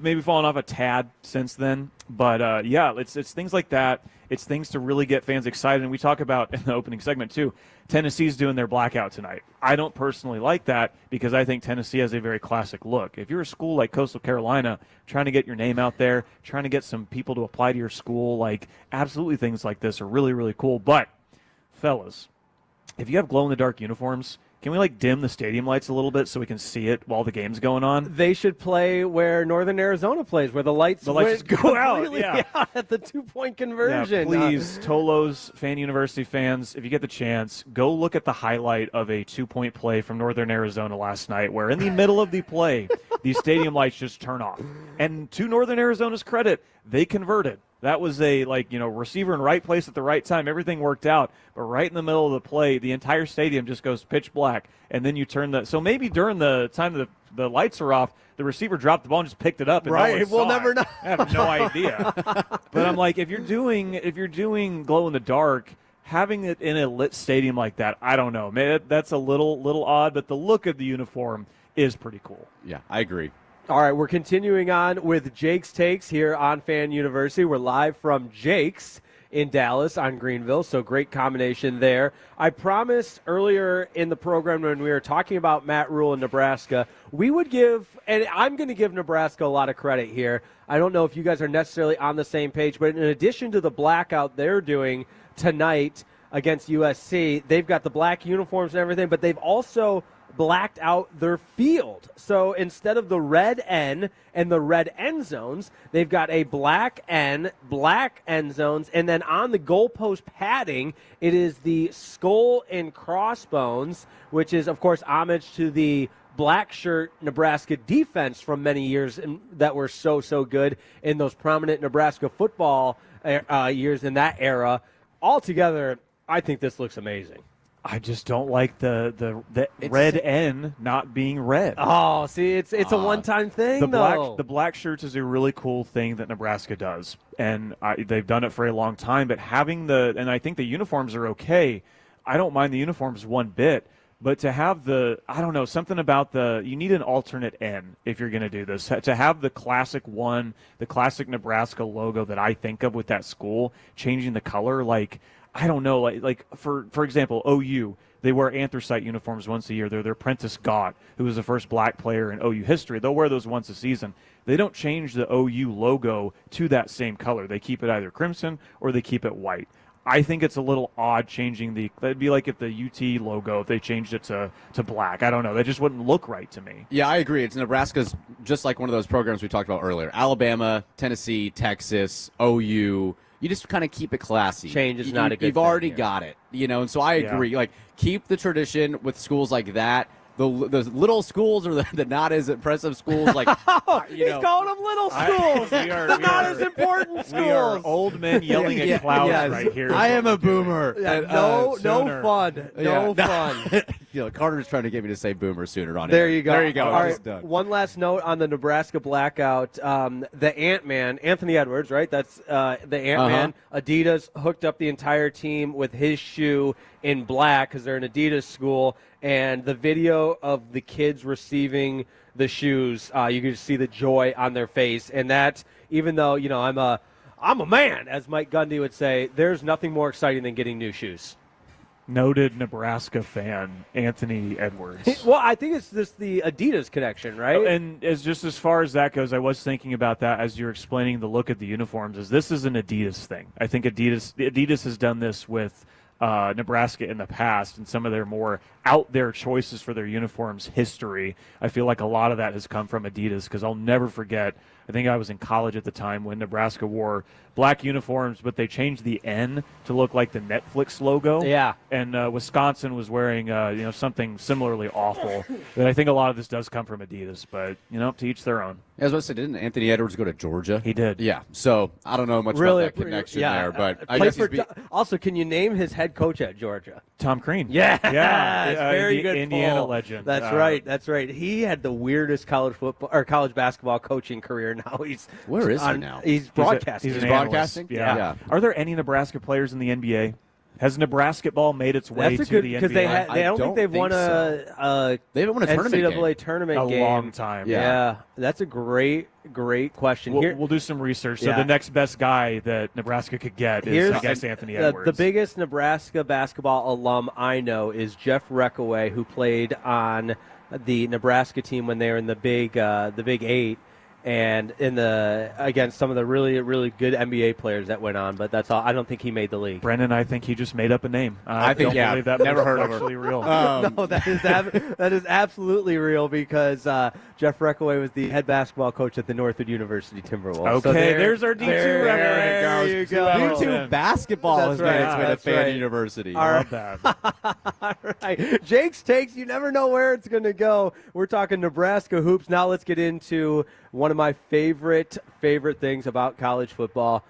maybe fallen off a tad since then, but it's things like that. It's things to really get fans excited. And we talk about in the opening segment too. Tennessee's doing their blackout tonight. I don't personally like that because I think Tennessee has a very classic look. If you're a school like Coastal Carolina, trying to get your name out there, trying to get some people to apply to your school, like absolutely things like this are really, really cool. But fellas, if you have glow-in-the-dark uniforms, can we dim the stadium lights a little bit so we can see it while the game's going on? They should play where Northern Arizona plays, where the lights just go out. Yeah, at the 2-point conversion. Yeah, please, Tolos, Fan University fans, if you get the chance, go look at the highlight of a 2-point play from Northern Arizona last night, where in the middle of the play, these stadium lights just turn off. And to Northern Arizona's credit, they converted. That was a receiver in right place at the right time. Everything worked out, but right in the middle of the play, the entire stadium just goes pitch black, and then you turn so maybe during the time the lights are off, the receiver dropped the ball and just picked it up. And right, no one we'll saw never it. know. I have no idea. But I'm like, if you're doing glow in the dark, having it in a lit stadium like that, I don't know. Man, that's a little odd, but the look of the uniform is pretty cool. Yeah, I agree. All right, we're continuing on with Jake's Takes here on Fan University. We're live from Jake's in Dallas on Greenville, so great combination there. I promised earlier in the program when we were talking about Matt Rule in Nebraska, we would give, and I'm going to give Nebraska a lot of credit here. I don't know if you guys are necessarily on the same page, but in addition to the blackout they're doing tonight against USC, they've got the black uniforms and everything, but they've also blacked out their field. So instead of the red N and the red end zones, they've got a black N, black end zones, and then on the goalpost padding, it is the skull and crossbones, which is, of course, homage to the black shirt Nebraska defense from many years that were so good in those prominent Nebraska football years in that era. Altogether, I think this looks amazing. I just don't like the red N not being red. Oh, see, it's a one-time thing, The black shirts is a really cool thing that Nebraska does, and they've done it for a long time. But having and I think the uniforms are okay. I don't mind the uniforms one bit, but to have something about you need an alternate N if you're going to do this. To have the classic the classic Nebraska logo that I think of with that school, changing the color, I don't know, for example, OU, they wear anthracite uniforms once a year. They're their Prentice Gott, who was the first black player in OU history. They'll wear those once a season. They don't change the OU logo to that same color. They keep it either crimson or they keep it white. I think it's a little odd changing that'd be like if the UT logo, if they changed it to black. I don't know. That just wouldn't look right to me. Yeah, I agree. Nebraska's just like one of those programs we talked about earlier. Alabama, Tennessee, Texas, OU. You just kind of keep it classy. Change is not a good thing. You've already got it, and so I agree. Keep the tradition with schools like that. The little schools or the not as impressive schools, he's calling them little schools. Not as important schools. We are old men yelling at clouds right here. I am a boomer. No fun. No fun. Carter's trying to get me to say boomer sooner on it. There you go. There you go. All right. One last note on the Nebraska blackout. The Ant-Man, Anthony Edwards, right? That's the Ant-Man. Adidas hooked up the entire team with his shoe in black because they're an Adidas school. And the video of the kids receiving the shoes, you can see the joy on their face. And that, even though, I'm a man, as Mike Gundy would say, there's nothing more exciting than getting new shoes. Noted Nebraska fan, Anthony Edwards. Well, I think it's just the Adidas connection, right? And as far as that goes, I was thinking about that as you're explaining the look at the uniforms. This is an Adidas thing. I think Adidas has done this with Nebraska in the past, and some of their more out there choices for their uniforms history. I feel like a lot of that has come from Adidas, because I'll never forget, I think I was in college at the time when Nebraska wore black uniforms, but they changed the N to look like the Netflix logo. Yeah. And Wisconsin was wearing something similarly awful. But I think a lot of this does come from Adidas, but to each their own. Yeah, I was about to say, didn't Anthony Edwards go to Georgia? He did. Yeah. So I don't know much about that connection there, but I guess also, can you name his head coach at Georgia? Tom Crean. Yeah. Very good. Indiana legend. That's right. He had the weirdest college basketball coaching career. Now he's where is he now? He's broadcasting. He's broadcasting. Yeah. Are there any Nebraska players in the NBA? Has Nebraska ball made its way to the NBA? Because I don't think they've won a they haven't won a tournament NCAA tournament game. A long time. Yeah, that's a great question. We'll do some research. So the next best guy that Nebraska could get is, I guess, Anthony Edwards. The biggest Nebraska basketball alum I know is Jeff Reckaway, who played on the Nebraska team when they were in the Big Eight. And against some of the really, really good NBA players that went on, but that's all. I don't think he made the league. Brendan, I think he just made up a name. I think, don't believe that never heard of actually real. No, that is absolutely real because Jeff Reckaway was the head basketball coach at the Northwood University Timberwolves. Okay, so there's our D2 reference. There you go. D2 basketball has made its way to Fan right. University. All right. All right. Jake's takes, you never know where it's going to go. We're talking Nebraska hoops. Now let's get into one of my favorite things about college football.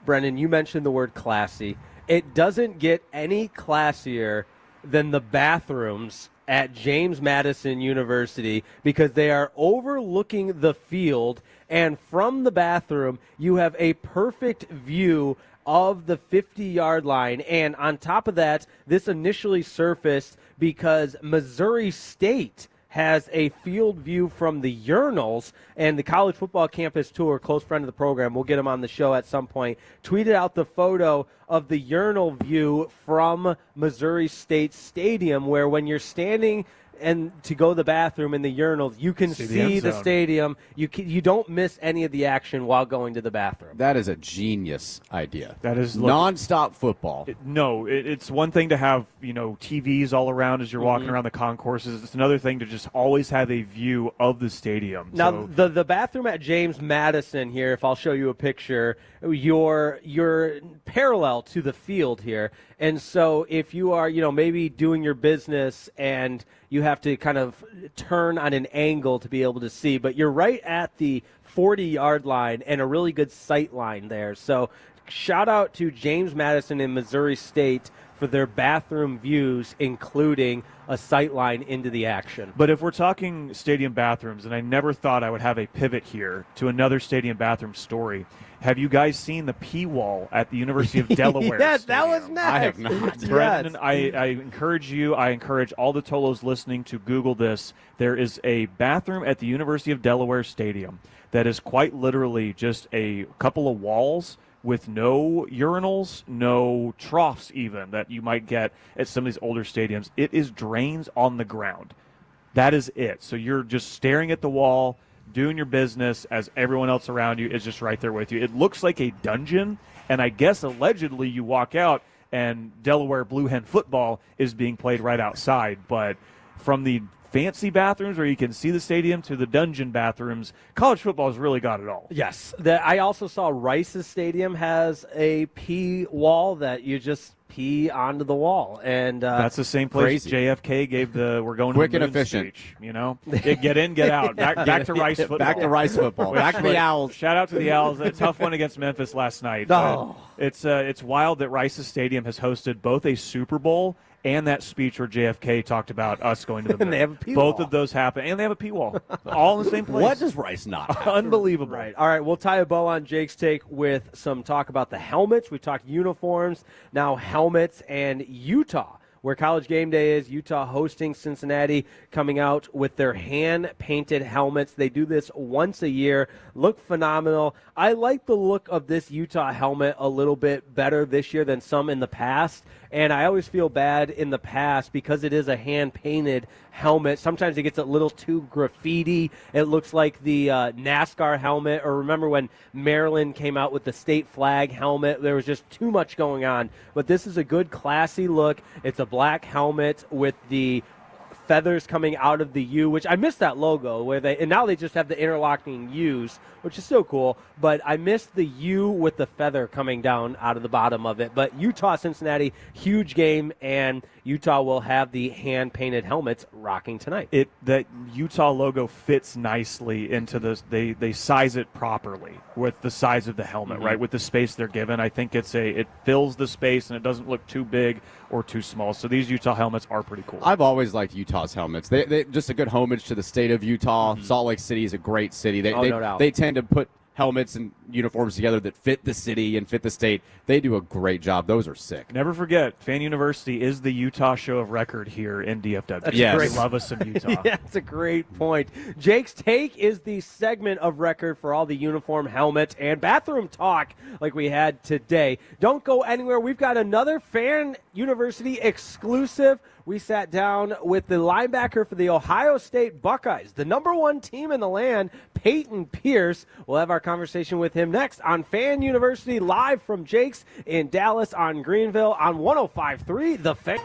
Brendan, you mentioned the word classy. It doesn't get any classier than the bathrooms at James Madison University because they are overlooking the field, and from the bathroom you have a perfect view of the 50-yard line. And on top of that, this initially surfaced because Missouri State has a field view from the urinals, and the College Football Campus Tour, close friend of the program, we'll get him on the show at some point, tweeted out the photo of the urinal view from Missouri State Stadium, where when you're standing and to go to the bathroom in the urinals, you can see the stadium. You don't miss any of the action while going to the bathroom. That is a genius idea. That is nonstop football. It's one thing to have TVs all around as you're walking around the concourses. It's another thing to just always have a view of the stadium. Now the bathroom at James Madison here, if I'll show you a picture, you're parallel to the field here, and so if you are maybe doing your business and you have to kind of turn on an angle to be able to see, but you're right at the 40-yard line and a really good sight line there. So shout out to James Madison and Missouri State for their bathroom views, including a sight line into the action. But if we're talking stadium bathrooms, and I never thought I would have a pivot here to another stadium bathroom story, have you guys seen the P-wall at the University of Delaware? Yes, Stadium? that was next. I have not. Brendan, I encourage all the Tolos listening to Google this. There is a bathroom at the University of Delaware Stadium that is quite literally just a couple of walls with no urinals, no troughs even that you might get at some of these older stadiums. It is drains on the ground. That is it. So you're just staring at the wall, doing your business as everyone else around you is just right there with you. It looks like a dungeon, and I guess allegedly you walk out and Delaware Blue Hen football is being played right outside. But from the fancy bathrooms where you can see the stadium to the dungeon bathrooms, college football has really got it all. Yes. I also saw Rice's stadium has a pee wall that you just pee onto the wall, and that's the same place JFK gave the "we're going quick to the and moon" efficient speech. Get in, get out. Back to Rice football. Back to Rice football. Back to the Owls. Shout out to the Owls. A tough one against Memphis last night. Oh. It's wild that Rice's stadium has hosted both a Super Bowl and that speech where JFK talked about us going to the moon. And they have a P Both wall. of those happen, and they have a P wall, all in the same place. What does Rice not have? Unbelievable. Right. All right, we'll tie a bow on Jake's take with some talk about the helmets. We talked uniforms, now helmets, and Utah, where College Game Day is. Utah hosting Cincinnati, coming out with their hand-painted helmets. They do this once a year. Look phenomenal. I like the look of this Utah helmet a little bit better this year than some in the past. And I always feel bad in the past because it is a hand-painted helmet. Sometimes it gets a little too graffiti. It looks like the NASCAR helmet. Or remember when Maryland came out with the state flag helmet? There was just too much going on. But this is a good, classy look. It's a black helmet with the feathers coming out of the U, which I miss that logo and now they just have the interlocking U's, which is still cool, but I miss the U with the feather coming down out of the bottom of it. But Utah, Cincinnati, huge game, and Utah will have the hand-painted helmets rocking tonight. That Utah logo fits nicely into this. They size it properly with the size of the helmet, right? With the space they're given. I think it fills the space and it doesn't look too big or too small. So these Utah helmets are pretty cool. I've always liked Utah's helmets. They just a good homage to the state of Utah. Salt Lake City is a great city. No doubt. They tend to put helmets and uniforms together that fit the city and fit the state. They do a great job. Those are sick. Never forget, Fan University is the Utah show of record here in DFW. That's Yes. great. We love us some Utah. Yeah, that's a great point. Jake's Take is the segment of record for all the uniform, helmet, and bathroom talk like we had today. Don't go anywhere. We've got another Fan University exclusive. We sat down with the linebacker for the Ohio State Buckeyes, the #1 team in the land, Peyton Pierce. We'll have our conversation with him next on Fan University, live from Jake's in Dallas on Greenville on 105.3 The Fan.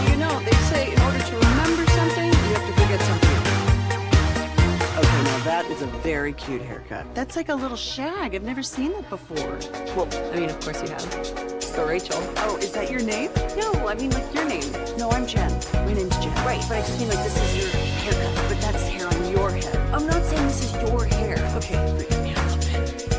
You know, they say in order to remember something, you have to forget something else. Okay, now that is a very cute haircut. That's like a little shag. I've never seen that before. Well, I mean, of course you have. It's the Rachel. Oh, is that your name? No, I mean, like your name. No, I'm Jen. My name's Jen. Right, but I just mean, like, this is your haircut. But that's hair on your head. I'm not saying this is your hair. Okay, forgive me a little bit.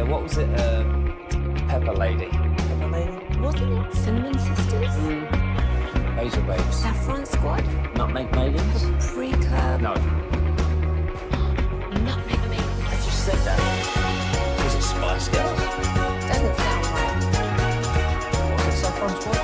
what was it? Pepper Lady. Pepper Lady? Was it Cinnamon Sisters? Hazel Babes. Saffron Squad? Nutmeg Maidens? Pre-curb? No. Nutmeg Maidens. I just said that. Was it Spice Girls? Doesn't sound right. Was it Saffron Squad?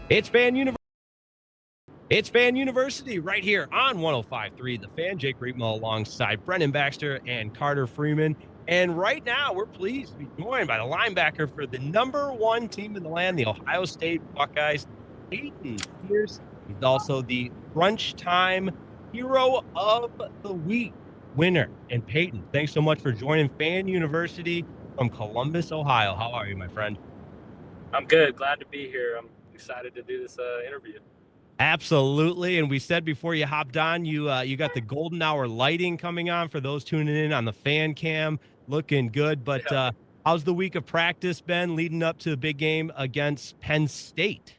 It's Fan University. It's Fan University right here on 105.3 The Fan. Jake Reitmo alongside Brennan Baxter and Carter Freeman. And right now, we're pleased to be joined by the linebacker for the number one team in the land, the Ohio State Buckeyes, Peyton Pierce. He's also the Crunch Time Hero of the Week winner. And Peyton, thanks so much for joining Fan University from Columbus, Ohio. How are you, my friend? I'm good. Glad to be here. I'm excited to do this interview. Absolutely. And we said before you hopped on, you got the golden hour lighting coming on for those tuning in on the fan cam. Looking good. But how's the week of practice been leading up to the big game against Penn State?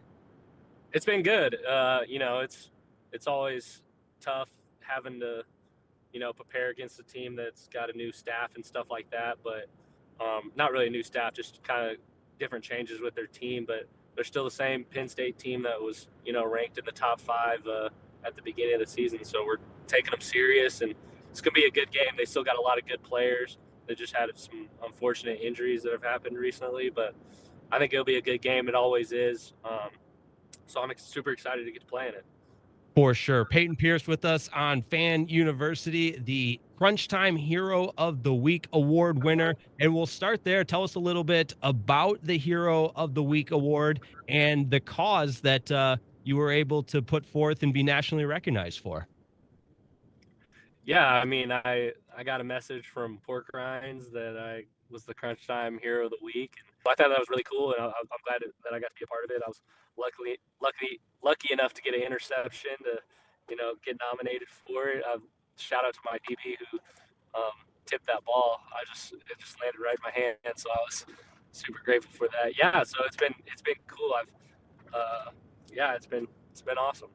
It's been good. It's always tough having to, prepare against a team that's got a new staff and stuff like that. But not really a new staff, just kind of different changes with their team. But they're still the same Penn State team that was, ranked in the top 5 at the beginning of the season. So we're taking them serious, and it's going to be a good game. They still got a lot of good players. They just had some unfortunate injuries that have happened recently, but I think it'll be a good game. It always is. So I'm super excited to get to play in it. For sure. Peyton Pierce with us on Fan University, the Crunch Time Hero of the Week award winner. And we'll start there. Tell us a little bit about the Hero of the Week award and the cause that you were able to put forth and be nationally recognized for. Yeah, I mean, I got a message from Pork Rinds that I was the Crunch Time Hero of the Week. And I thought that was really cool, and I'm glad that I got to be a part of it. I was lucky enough to get an interception to, get nominated for it. Shout out to my DB who tipped that ball. It just landed right in my hand, so I was super grateful for that. Yeah, so it's been cool. It's been awesome.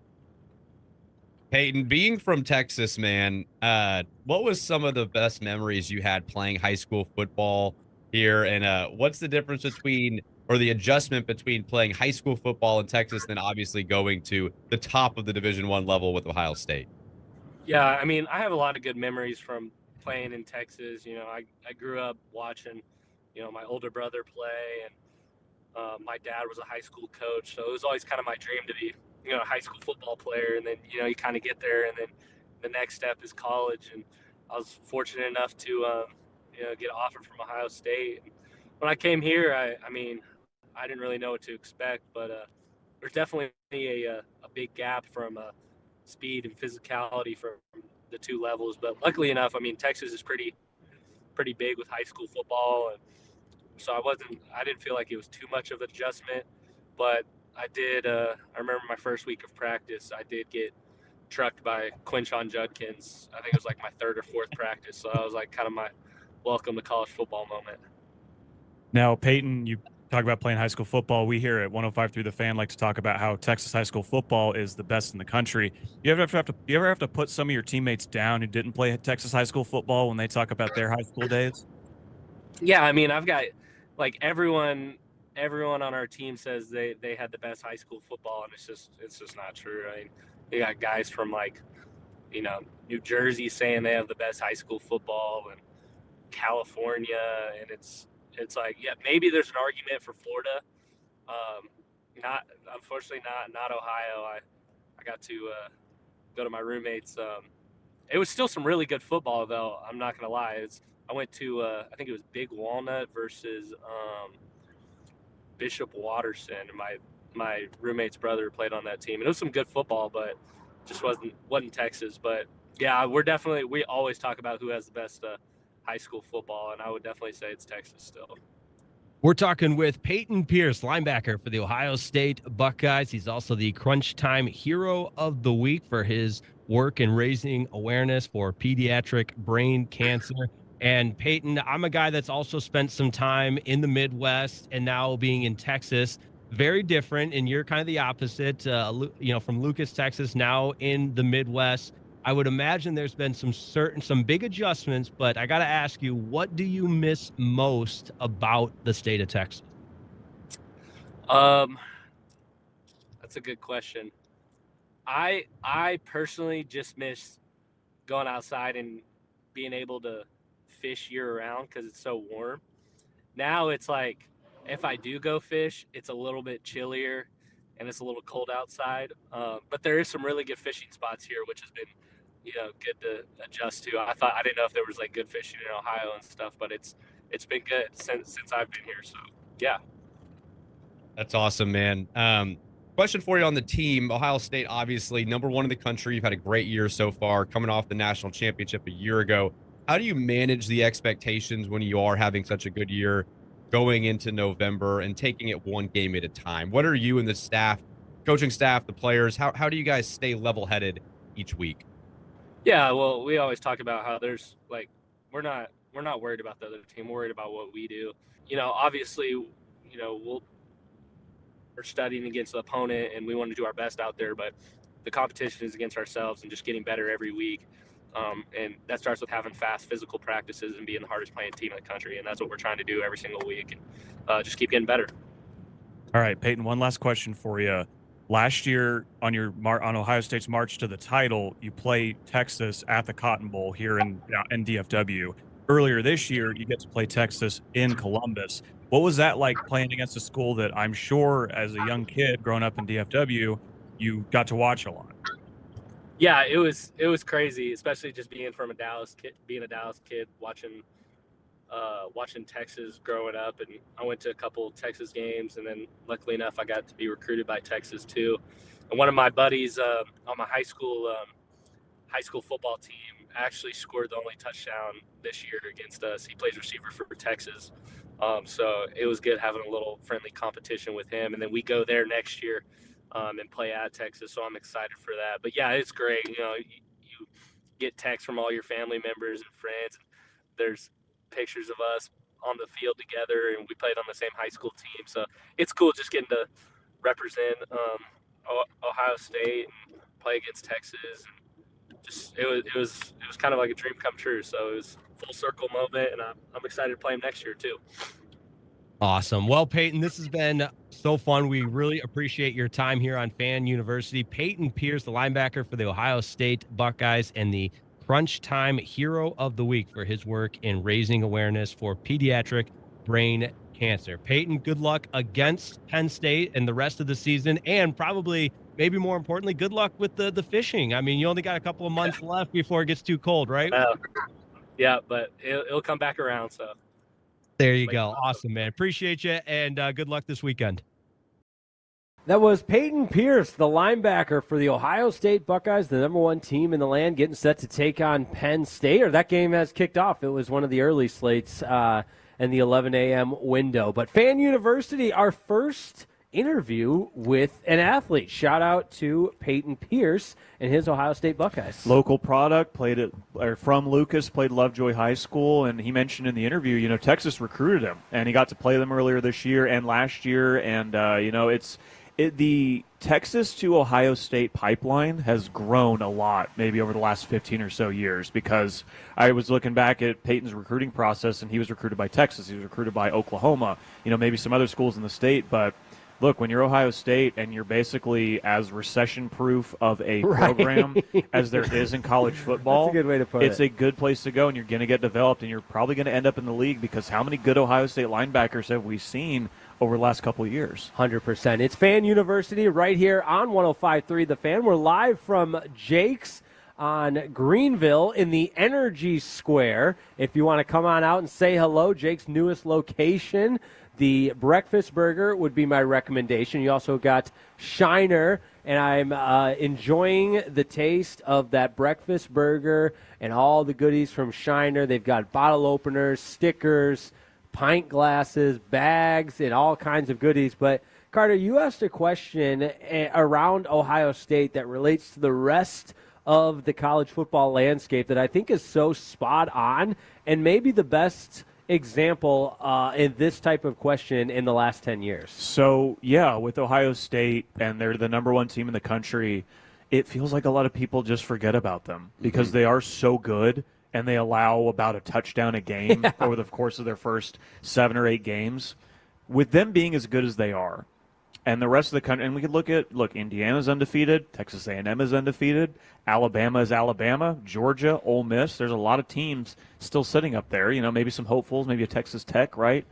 Peyton, being from Texas, man, what was some of the best memories you had playing high school football here? And what's the difference between, or the adjustment between playing high school football in Texas, then obviously going to the top of the Division I level with Ohio State? Yeah, I mean, I have a lot of good memories from playing in Texas. I grew up watching, my older brother play, and my dad was a high school coach, so it was always kind of my dream to be, a high school football player. And then, you kind of get there, and then the next step is college. And I was fortunate enough to, get offered from Ohio State. When I came here, I mean, I didn't really know what to expect, but there's definitely a big gap from speed and physicality from the two levels. But luckily enough, I mean, Texas is pretty big with high school football, and so I didn't feel like it was too much of an adjustment. But I did. I remember my first week of practice, I did get trucked by Quinshon Judkins. I think it was like my 3rd or 4th practice. So that was like kind of my welcome to college football moment. Now, Peyton, you talk about playing high school football. We here at 105.3 The Fan like to talk about how Texas high school football is the best in the country. You ever have to put some of your teammates down who didn't play Texas high school football when they talk about their high school days? Yeah, I mean, I've got like everyone on our team says they had the best high school football, and it's just not true. I mean, you got guys from like, New Jersey saying they have the best high school football, and California, and it's like, yeah, maybe there's an argument for Florida. Unfortunately not Ohio. I got to go to my roommates. It was still some really good football though. I'm not gonna lie. I went to I think it was Big Walnut versus Bishop Watterson. My roommate's brother played on that team, and it was some good football, but just wasn't Texas. But yeah, we always talk about who has the best high school football, and I would definitely say it's Texas still. We're talking with Peyton Pierce, linebacker for the Ohio State Buckeyes. He's also the Crunch Time Hero of the Week for his work in raising awareness for pediatric brain cancer. And Peyton, I'm a guy that's also spent some time in the Midwest and now being in Texas. Very different, and you're kind of the opposite, from Lucas, Texas, now in the Midwest. I would imagine there's been some big adjustments, but I got to ask you, what do you miss most about the state of Texas? That's a good question. I personally just miss going outside and being able to fish year round because it's so warm. Now it's like, if I do go fish, it's a little bit chillier. and it's a little cold outside. But there is some really good fishing spots here, which has been, good to adjust to. I didn't know if there was like good fishing in Ohio and stuff, but it's been good since I've been here. So yeah. That's awesome, man. Question for you on the team. Ohio State, obviously, #1 in the country. You've had a great year so far, coming off the national championship a year ago. How do you manage the expectations when you are having such a good year going into November and taking it one game at a time? What are you and the staff, coaching staff, the players, how do you guys stay level-headed each week? Yeah, well, we always talk about how there's like we're not worried about the other team. We're worried about what we do. Obviously, we're studying against the opponent and we want to do our best out there, but the competition is against ourselves and just getting better every week. And that starts with having fast physical practices and being the hardest playing team in the country. And that's what we're trying to do every single week, and just keep getting better. All right, Peyton, one last question for you. Last year on on Ohio State's march to the title, you play Texas at the Cotton Bowl here in DFW. Earlier this year, you get to play Texas in Columbus. What was that like playing against a school that I'm sure as a young kid growing up in DFW, you got to watch a lot? Yeah, it was crazy, especially just being a Dallas kid, watching Texas growing up. And I went to a couple of Texas games, and then luckily enough, I got to be recruited by Texas too. And one of my buddies on my high school football team actually scored the only touchdown this year against us. He plays receiver for Texas. So it was good having a little friendly competition with him. And then we go there next year and play at Texas. So I'm excited for that. But yeah, it's great. You get texts from all your family members and friends. There's pictures of us on the field together, and we played on the same high school team. So it's cool just getting to represent Ohio State and play against Texas. And just it was kind of like a dream come true. So it was a full circle moment, and I'm excited to play him next year too. Awesome. Well, Peyton, this has been so fun. We really appreciate your time here on Fan University. Peyton Pierce, the linebacker for the Ohio State Buckeyes and the Crunch Time Hero of the Week for his work in raising awareness for pediatric brain cancer. Peyton, good luck against Penn State and the rest of the season, and probably, maybe more importantly, good luck with the fishing. I mean, you only got a couple of months left before it gets too cold, right? Yeah, but it'll come back around, so. There you go. Awesome, man. Appreciate you, and good luck this weekend. That was Peyton Pierce, the linebacker for the Ohio State Buckeyes, the #1 team in the land, getting set to take on Penn State. Or that game has kicked off. It was one of the early slates in the 11 a.m. window. But Fan University, our first interview with an athlete. Shout out to Peyton Pierce and his Ohio State Buckeyes. Local product, from Lucas, played Lovejoy High School, and he mentioned in the interview, Texas recruited him, and he got to play them earlier this year and last year, and the Texas to Ohio State pipeline has grown a lot, maybe over the last 15 or so years, because I was looking back at Peyton's recruiting process, and he was recruited by Texas, he was recruited by Oklahoma, maybe some other schools in the state, but look, when you're Ohio State and you're basically as recession-proof of a program as there is in college football, that's a good way to put it. It's a good place to go, and you're going to get developed, and you're probably going to end up in the league, because how many good Ohio State linebackers have we seen over the last couple of years? 100%. It's Fan University right here on 105.3 The Fan. We're live from Jake's on Greenville in the Energy Square. If you want to come on out and say hello, Jake's newest location. The breakfast burger would be my recommendation. You also got Shiner, and I'm enjoying the taste of that breakfast burger and all the goodies from Shiner. They've got bottle openers, stickers, pint glasses, bags, and all kinds of goodies. But, Carter, you asked a question around Ohio State that relates to the rest of the college football landscape that I think is so spot on, and maybe the best example in this type of question in the last 10 years. So, yeah, with Ohio State, and they're the #1 team in the country, it feels like a lot of people just forget about them because they are so good, and they allow about a touchdown a game over the course of their first 7 or 8 games. With them being as good as they are, and the rest of the country, and we could look, Indiana's undefeated, Texas A&M is undefeated, Alabama is Alabama, Georgia, Ole Miss. There's a lot of teams still sitting up there, maybe some hopefuls, maybe a Texas Tech, right?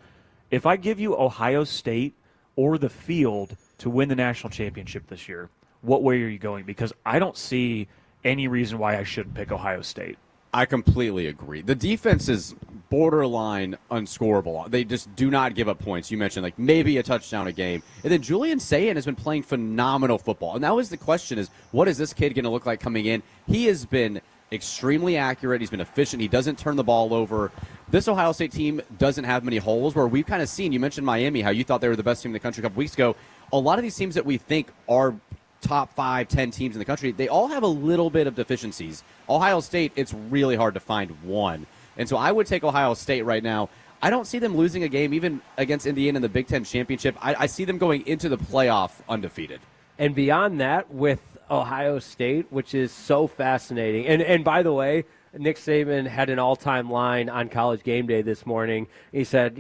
If I give you Ohio State or the field to win the national championship this year, what way are you going? Because I don't see any reason why I shouldn't pick Ohio State. I completely agree. The defense is borderline unscorable. They just do not give up points. You mentioned like maybe a touchdown a game. And then Julian Sayin has been playing phenomenal football. And that was the question is, what is this kid going to look like coming in? He has been extremely accurate. He's been efficient. He doesn't turn the ball over. This Ohio State team doesn't have many holes where we've kind of seen, you mentioned Miami, how you thought they were the best team in the country a couple weeks ago. A lot of these teams that we think are top 5, 10 teams in the country, they all have a little bit of deficiencies. Ohio State, it's really hard to find one. And so I would take Ohio State right now. I don't see them losing a game even against Indiana in the Big Ten championship. I see them going into the playoff undefeated. And beyond that, with Ohio State, which is so fascinating. And by the way, Nick Saban had an all-time line on College Game Day this morning. He said,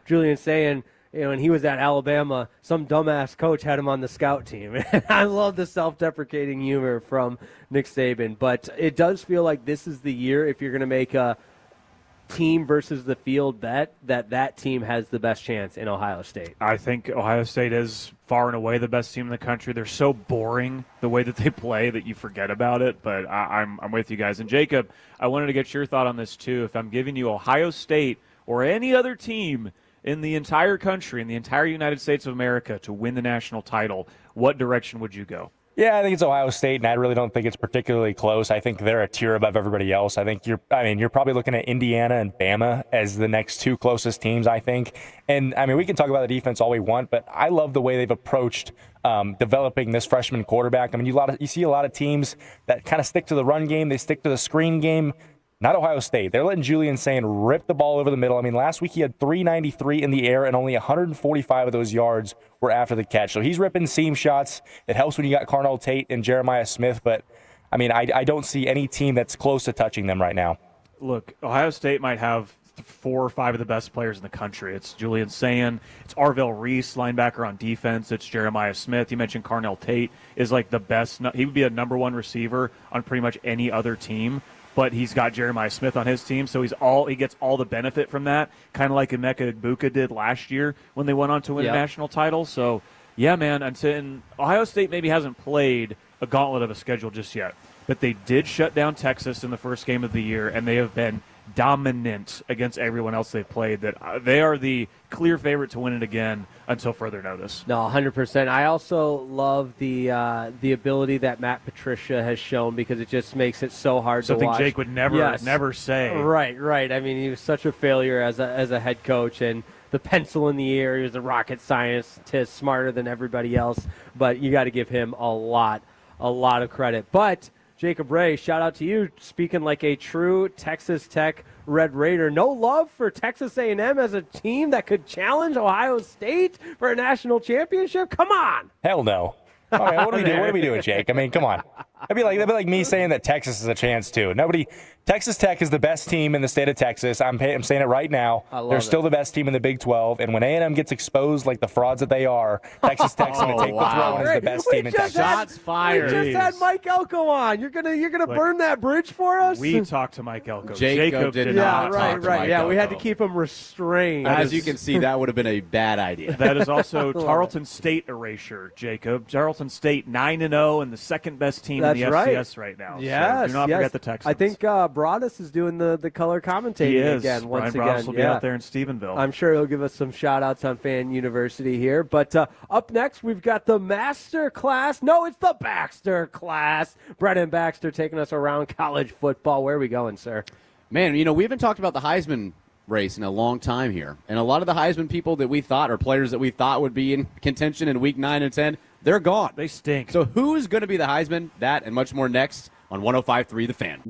Julian Sayin, when he was at Alabama, some dumbass coach had him on the scout team. I love the self-deprecating humor from Nick Saban. But it does feel like this is the year, if you're going to make a team versus the field bet, that team has the best chance in Ohio State. I think Ohio State is far and away the best team in the country. They're so boring the way that they play that you forget about it, but I'm with you guys. And Jacob, I wanted to get your thought on this too. If I'm giving you Ohio State or any other team in the entire country, in the entire United States of America to win the national title, what direction would you go? Yeah, I think it's Ohio State, and I really don't think it's particularly close. I think they're a tier above everybody else. I think you're probably looking at Indiana and Bama as the next two closest teams, I think. And, we can talk about the defense all we want, but I love the way they've approached developing this freshman quarterback. You see a lot of teams that kind of stick to the run game. They stick to the screen game. Not Ohio State. They're letting Julian Sayin rip the ball over the middle. Last week he had 393 in the air, and only 145 of those yards were after the catch. So he's ripping seam shots. It helps when you got krld-Tate and Jeremiah Smith, but, I don't see any team that's close to touching them right now. Look, Ohio State might have 4 or 5 of the best players in the country. It's Julian Sayin. It's Arvell Reese, linebacker on defense. It's Jeremiah Smith. You mentioned krld-Tate is like the best. He would be a number 1 receiver on pretty much any other team. But he's got Jeremiah Smith on his team, so he gets all the benefit from that, kind of like Emeka Egbuka did last year when they went on to win a national title. So, yeah, man, and Ohio State maybe hasn't played a gauntlet of a schedule just yet, but they did shut down Texas in the first game of the year, and they have been dominant against everyone else they've played. That they are the clear favorite to win it again until further notice. No, 100%. I also love the ability that Matt Patricia has shown, because it just makes it so hard to watch. Something Jake would never say. Right. He was such a failure as a head coach, and the pencil in the air. He was a rocket scientist, smarter than everybody else. But you got to give him a lot of credit. But Jacob Ray, shout out to you, speaking like a true Texas Tech Red Raider. No love for Texas A&M as a team that could challenge Ohio State for a national championship? Come on. Hell no. All right, what are we doing, Jake? Come on. That'd be like me saying that Texas is a chance too. Texas Tech is the best team in the state of Texas. I'm saying it right now. They're still the best team in the Big 12. And when A&M gets exposed like the frauds that they are, Texas Tech's going to take the throne as the best team in Texas. Shots fired. We just had Mike Elko on. You're gonna burn that bridge for us? We talked to Mike Elko. Jacob did not. Right. Yeah, we had to keep him restrained. As you can see, that would have been a bad idea. That is also Tarleton State erasure, Jacob. Tarleton State 9-0 and the second best team in the FCS right now. Yes, so do not forget the Texans. I think Broadus is doing the color commentating again. Once Brian Broadus again, will be out there in Stephenville. I'm sure he'll give us some shout outs on Fan University here. But up next, we've got the Master Class. No, it's the Baxter Class. Brennan Baxter taking us around college football. Where are we going, sir? Man, we haven't talked about the Heisman race in a long time here. And a lot of the Heisman people that we thought, or players that we thought would be in contention in week 9 and 10, they're gone. They stink. So who's going to be the Heisman? That and much more next on 105.3 The Fan.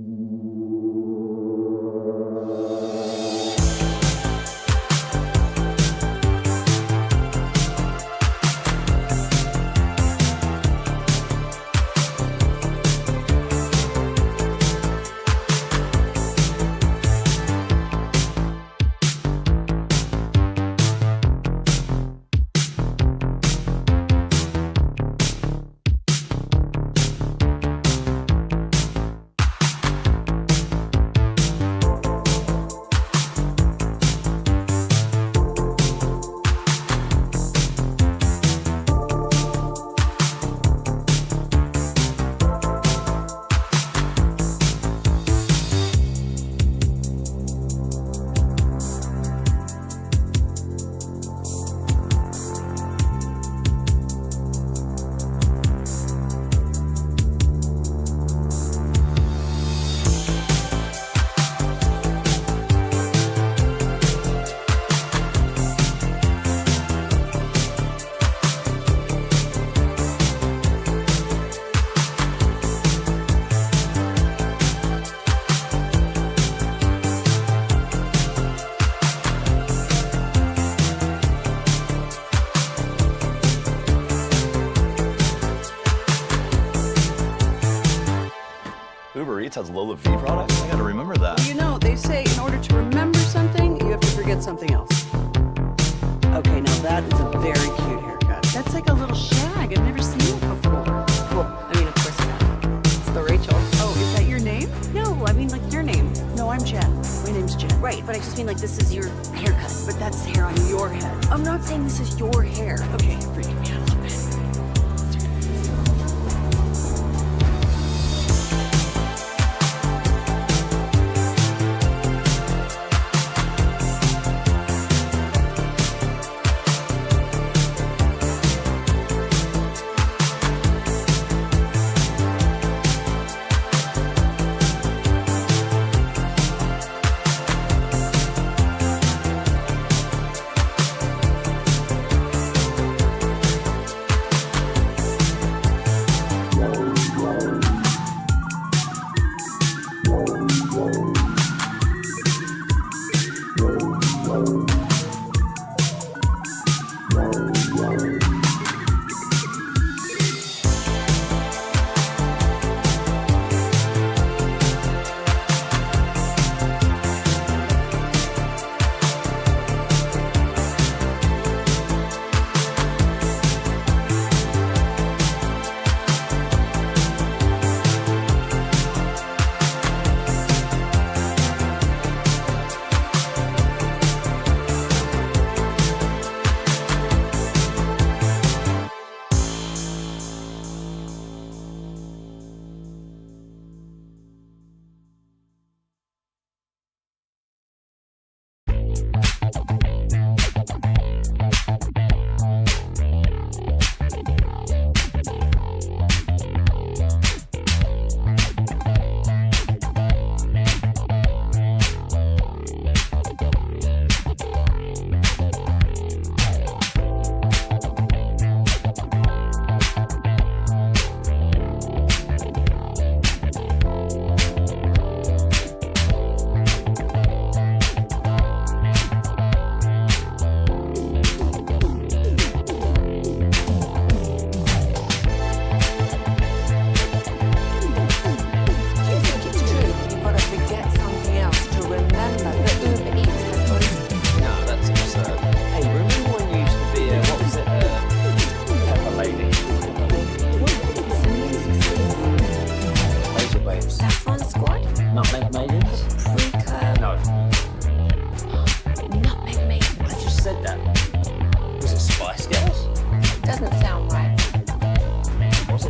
Eats has Lola V products? I gotta remember that. You know, they say in order to remember something, you have to forget something else. Okay, now that is a very cute haircut. That's like a little shag. I've never seen it before. Well, I mean, of course not. It's the Rachel. Oh, is that your name? No, I mean like your name. No, I'm Jen. My name's Jen. Right, but I just mean like this is your haircut. But that's hair on your head. I'm not saying this is your hair. Okay, you're freaking me out a little bit.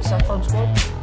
Saffron Squad?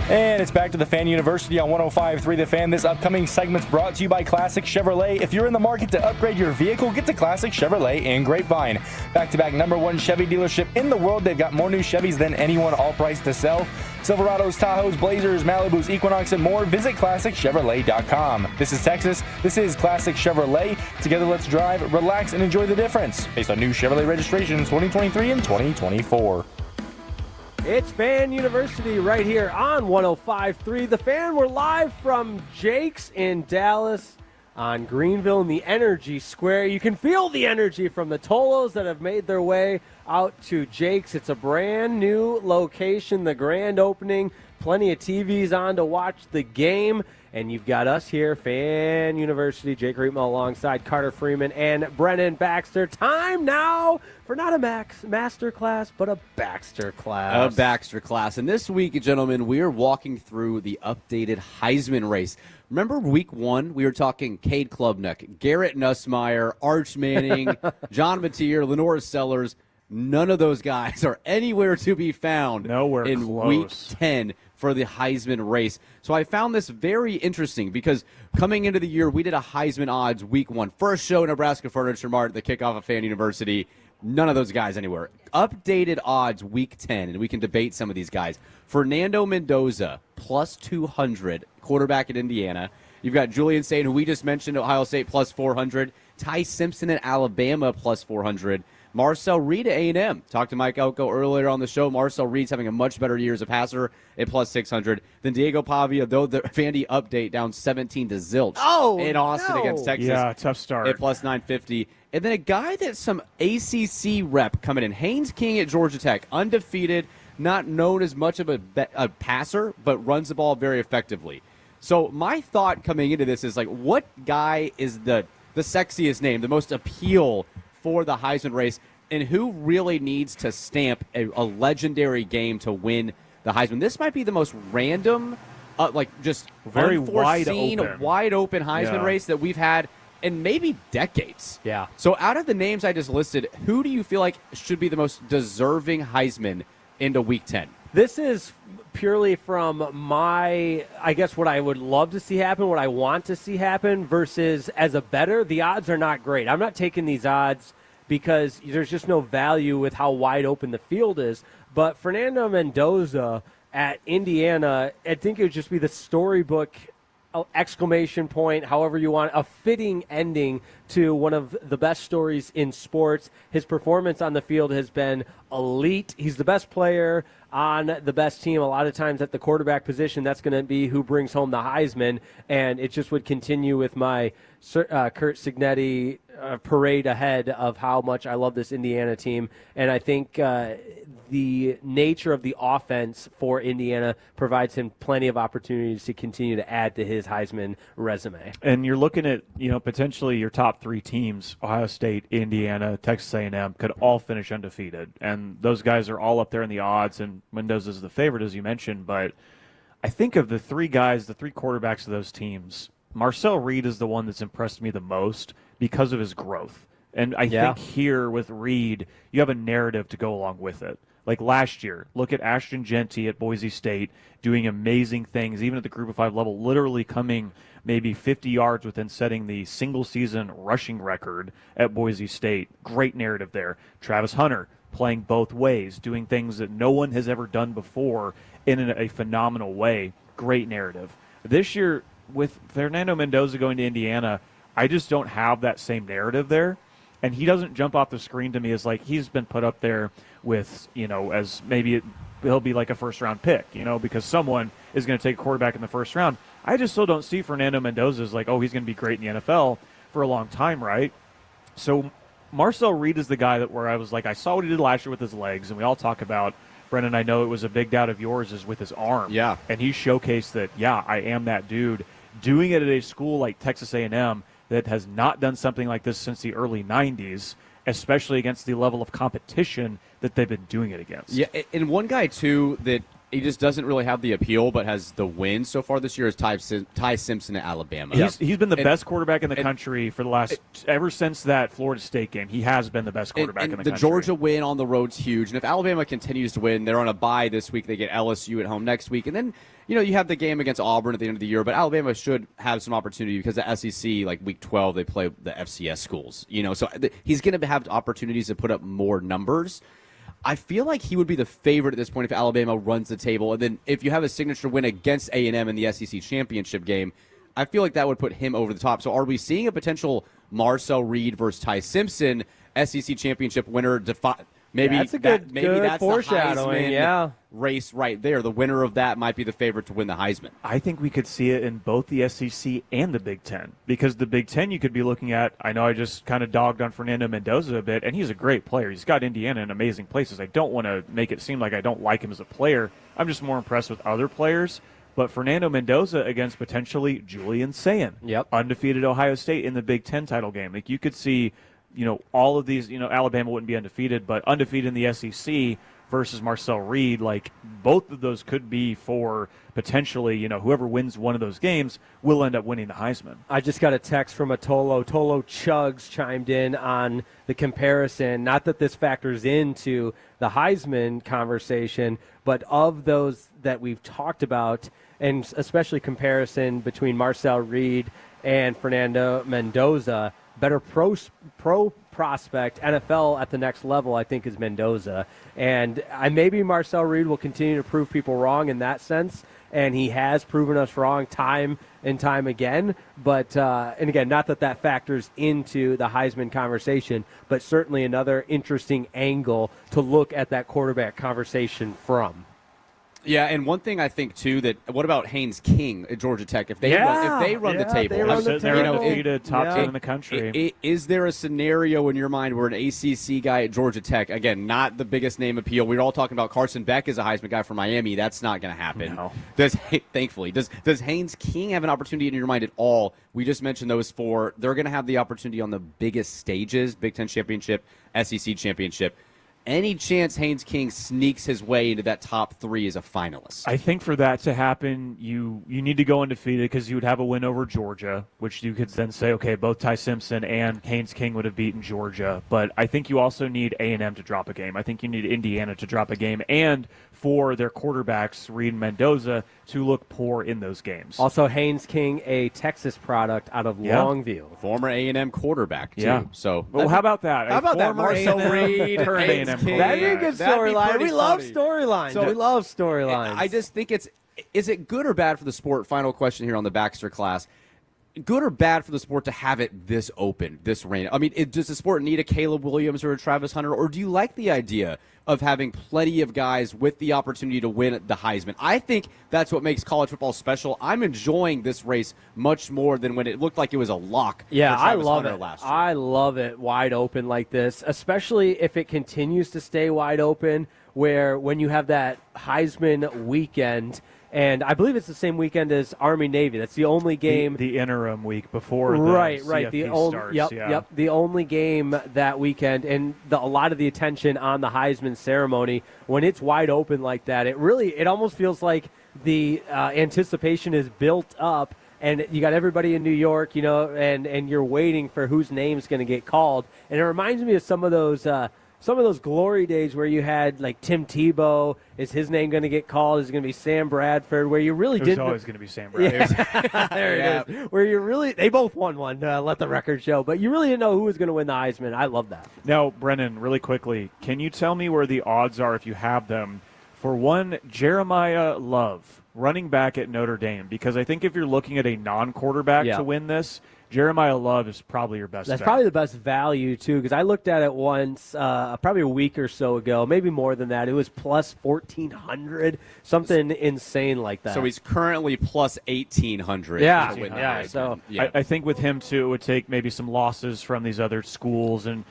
And it's back to the Fan University on 105.3 The Fan. This upcoming segment's brought to you by Classic Chevrolet. If you're in the market to upgrade your vehicle, get to Classic Chevrolet in Grapevine. Back-to-back #1 Chevy dealership in the world. They've got more new Chevys than anyone, all priced to sell. Silverados, Tahoes, Blazers, Malibus, Equinox, and more. Visit ClassicChevrolet.com. This is Texas. This is Classic Chevrolet. Together, let's drive, relax, and enjoy the difference. Based on new Chevrolet registrations 2023 and 2024. It's Fan University right here on 105.3 The Fan. We're live from Jake's in Dallas. on Greenville in the Energy Square. You can feel the energy from the Tolos that have made their way out to Jake's. It's a brand new location, the grand opening. Plenty of TVs on to watch the game. And you've got us here, Fan University, Jake Reitman alongside Carter Freeman and Brennan Baxter. Time now for not a master class, but a Baxter class. A Baxter class. And this week, gentlemen, we are walking through the updated Heisman race. Remember week 1, we were talking Cade Klubnik, Garrett Nussmeier, Arch Manning, John Mateer, Lenora Sellers. None of those guys are anywhere to be found in close. week 10 for the Heisman race. So I found this very interesting because coming into the year, we did a Heisman odds week 1. First show, Nebraska Furniture Mart, the kickoff of Fan University. None of those guys anywhere. Updated odds week 10, and we can debate some of these guys. Fernando Mendoza, plus 200, quarterback at Indiana. You've got Julian Sain, who we just mentioned, Ohio State, plus 400. Ty Simpson at Alabama, plus 400. Marcel Reed at A&M. Talked to Mike Elko earlier on the show. Marcel Reed's having a much better year as a passer at plus 600 than Diego Pavia, though the Vandy update down 17 to zilch in Austin against Texas. Yeah, tough start. At plus 950. And then a guy that's some ACC rep coming in. Haynes King at Georgia Tech, undefeated, not known as much of a passer, but runs the ball very effectively. So my thought coming into this is, like, what guy is the sexiest name, the most appeal for the Heisman race, and who really needs to stamp a legendary game to win the Heisman? This might be the most random, just very unforeseen, wide open Heisman race that we've had in maybe decades. Yeah. So out of the names I just listed, who do you feel like should be the most deserving Heisman into Week 10? This is purely from my, I guess, what I would love to see happen, what I want to see happen, versus as a bettor, the odds are not great. I'm not taking these odds because there's just no value with how wide open the field is. But Fernando Mendoza at Indiana, I think it would just be the storybook exclamation point, however you want, a fitting ending to one of the best stories in sports. His performance on the field has been elite. He's the best player on the best team. A lot of times at the quarterback position, that's going to be who brings home the Heisman, and it just would continue with my Kurt Signetti parade ahead of how much I love this Indiana team. And I think the nature of the offense for Indiana provides him plenty of opportunities to continue to add to his Heisman resume. And you're looking at, potentially your top 3 teams, Ohio State, Indiana, Texas A&M, could all finish undefeated. And those guys are all up there in the odds, and Mendoza's the favorite, as you mentioned. But I think of the 3 guys, the 3 quarterbacks of those teams, Marcel Reed is the one that's impressed me the most because of his growth. And I think here with Reed, you have a narrative to go along with it. Like last year, look at Ashton Genty at Boise State doing amazing things, even at the Group of 5 level, literally coming maybe 50 yards within setting the single-season rushing record at Boise State. Great narrative there. Travis Hunter playing both ways, doing things that no one has ever done before in a phenomenal way. Great narrative. This year, with Fernando Mendoza going to Indiana, I just don't have that same narrative there. And he doesn't jump off the screen to me as like he's been put up there with, as maybe he'll be like a first-round pick, because someone is going to take a quarterback in the first round. I just still don't see Fernando Mendoza as like, oh, he's going to be great in the NFL for a long time, right? So Marcel Reed is the guy where I was like, I saw what he did last year with his legs, and we all talk about, Brendan, I know it was a big doubt of yours, is with his arm. Yeah. And he showcased that, I am that dude. Doing it at a school like Texas A&M that has not done something like this since the early 90s, especially against the level of competition that they've been doing it against. Yeah, and one guy, too, that he just doesn't really have the appeal but has the win so far this year is Ty Simpson at Alabama. He's been the best quarterback in the country for the last ever since that Florida State game. He has been the best quarterback in the country. The Georgia win on the road's huge. And if Alabama continues to win, they're on a bye this week. They get LSU at home next week. And then, you have the game against Auburn at the end of the year. But Alabama should have some opportunity because the SEC, like week 12, they play the FCS schools. So he's going to have opportunities to put up more numbers. I feel like he would be the favorite at this point if Alabama runs the table. And then if you have a signature win against A&M in the SEC championship game, I feel like that would put him over the top. So are we seeing a potential Marcel Reed versus Ty Simpson SEC championship winner Maybe that's a that, good that's foreshadowing. The Heisman race right there. The winner of that might be the favorite to win the Heisman. I think we could see it in both the SEC and the Big Ten, because the Big Ten you could be looking at, I know I just kind of dogged on Fernando Mendoza a bit, and he's a great player. He's got Indiana in amazing places. I don't want to make it seem like I don't like him as a player. I'm just more impressed with other players. But Fernando Mendoza against potentially Julian Sayin, undefeated Ohio State in the Big Ten title game. Like, you could see, all of these, Alabama wouldn't be undefeated, but undefeated in the SEC versus Marcel Reed, like, both of those could be for potentially, whoever wins one of those games will end up winning the Heisman. I just got a text from a Tolo. Tolo Chugs chimed in on the comparison. Not that this factors into the Heisman conversation, but of those that we've talked about, and especially comparison between Marcel Reed and Fernando Mendoza, better pro prospect, NFL at the next level, I think, is Mendoza. And maybe Marcel Reed will continue to prove people wrong in that sense, and he has proven us wrong time and time again. But, and again, not that factors into the Heisman conversation, but certainly another interesting angle to look at that quarterback conversation from. Yeah, and one thing I think too, that what about Haynes King at Georgia Tech? If they run the table, they're top 10 in the country. Is there a scenario in your mind where an ACC guy at Georgia Tech, again, not the biggest name appeal? We were all talking about Carson Beck as a Heisman guy from Miami. That's not going to happen. No. Thankfully, does Haynes King have an opportunity in your mind at all? We just mentioned those four. They're going to have the opportunity on the biggest stages: Big Ten championship, SEC championship. Any chance Haynes King sneaks his way into that top three as a finalist? I think for that to happen, you need to go undefeated, because you would have a win over Georgia, which you could then say, okay, both Ty Simpson and Haynes King would have beaten Georgia. But I think you also need A&M to drop a game. I think you need Indiana to drop a game, and for their quarterbacks, Reed and Mendoza, to look poor in those games. Also, Haynes King, a Texas product out of Longview. Former A&M quarterback, too. Yeah. So, well, how about that? How about that? Marcel Reed, That'd be a good storyline. We love storylines. So, we love storylines. I just think is it good or bad for the sport? Final question here on the Baxter class. Good or bad for the sport to have it this open, this rain? I mean, does the sport need a Caleb Williams or a Travis Hunter, or do you like the idea of having plenty of guys with the opportunity to win the Heisman? I think that's what makes college football special. I'm enjoying this race much more than when it looked like it was a lock. Yeah, for Travis I love Hunter it. Last year. I love it wide open like this, especially if it continues to stay wide open, where when you have that Heisman weekend. And I believe it's the same weekend as Army-Navy. That's the only game. The interim week before the right. CFP starts. Yep. The only game that weekend, and a lot of the attention on the Heisman ceremony. When it's wide open like that, it almost feels like the anticipation is built up, and you got everybody in New York, and you're waiting for whose name's going to get called. And it reminds me of some of those glory days where you had, like, Tim Tebow. Is his name going to get called? Is it going to be Sam Bradford? Where you really didn't. It was always going to be Sam Bradford. Yeah. There it is. Where they both won one, let the record show. But you really didn't know who was going to win the Heisman. I love that. Now, Brennan, really quickly, can you tell me where the odds are, if you have them, for one Jeremiah Love, running back at Notre Dame? Because I think if you're looking at a non-quarterback to win this, Jeremiah Love is probably your best That's bet. probably the best value, too, because I looked at it once, probably a week or so ago, maybe more than that. It was plus 1,400, something insane like that. So he's currently plus 1,800. Yeah. So I think with him, too, it would take maybe some losses from these other schools. And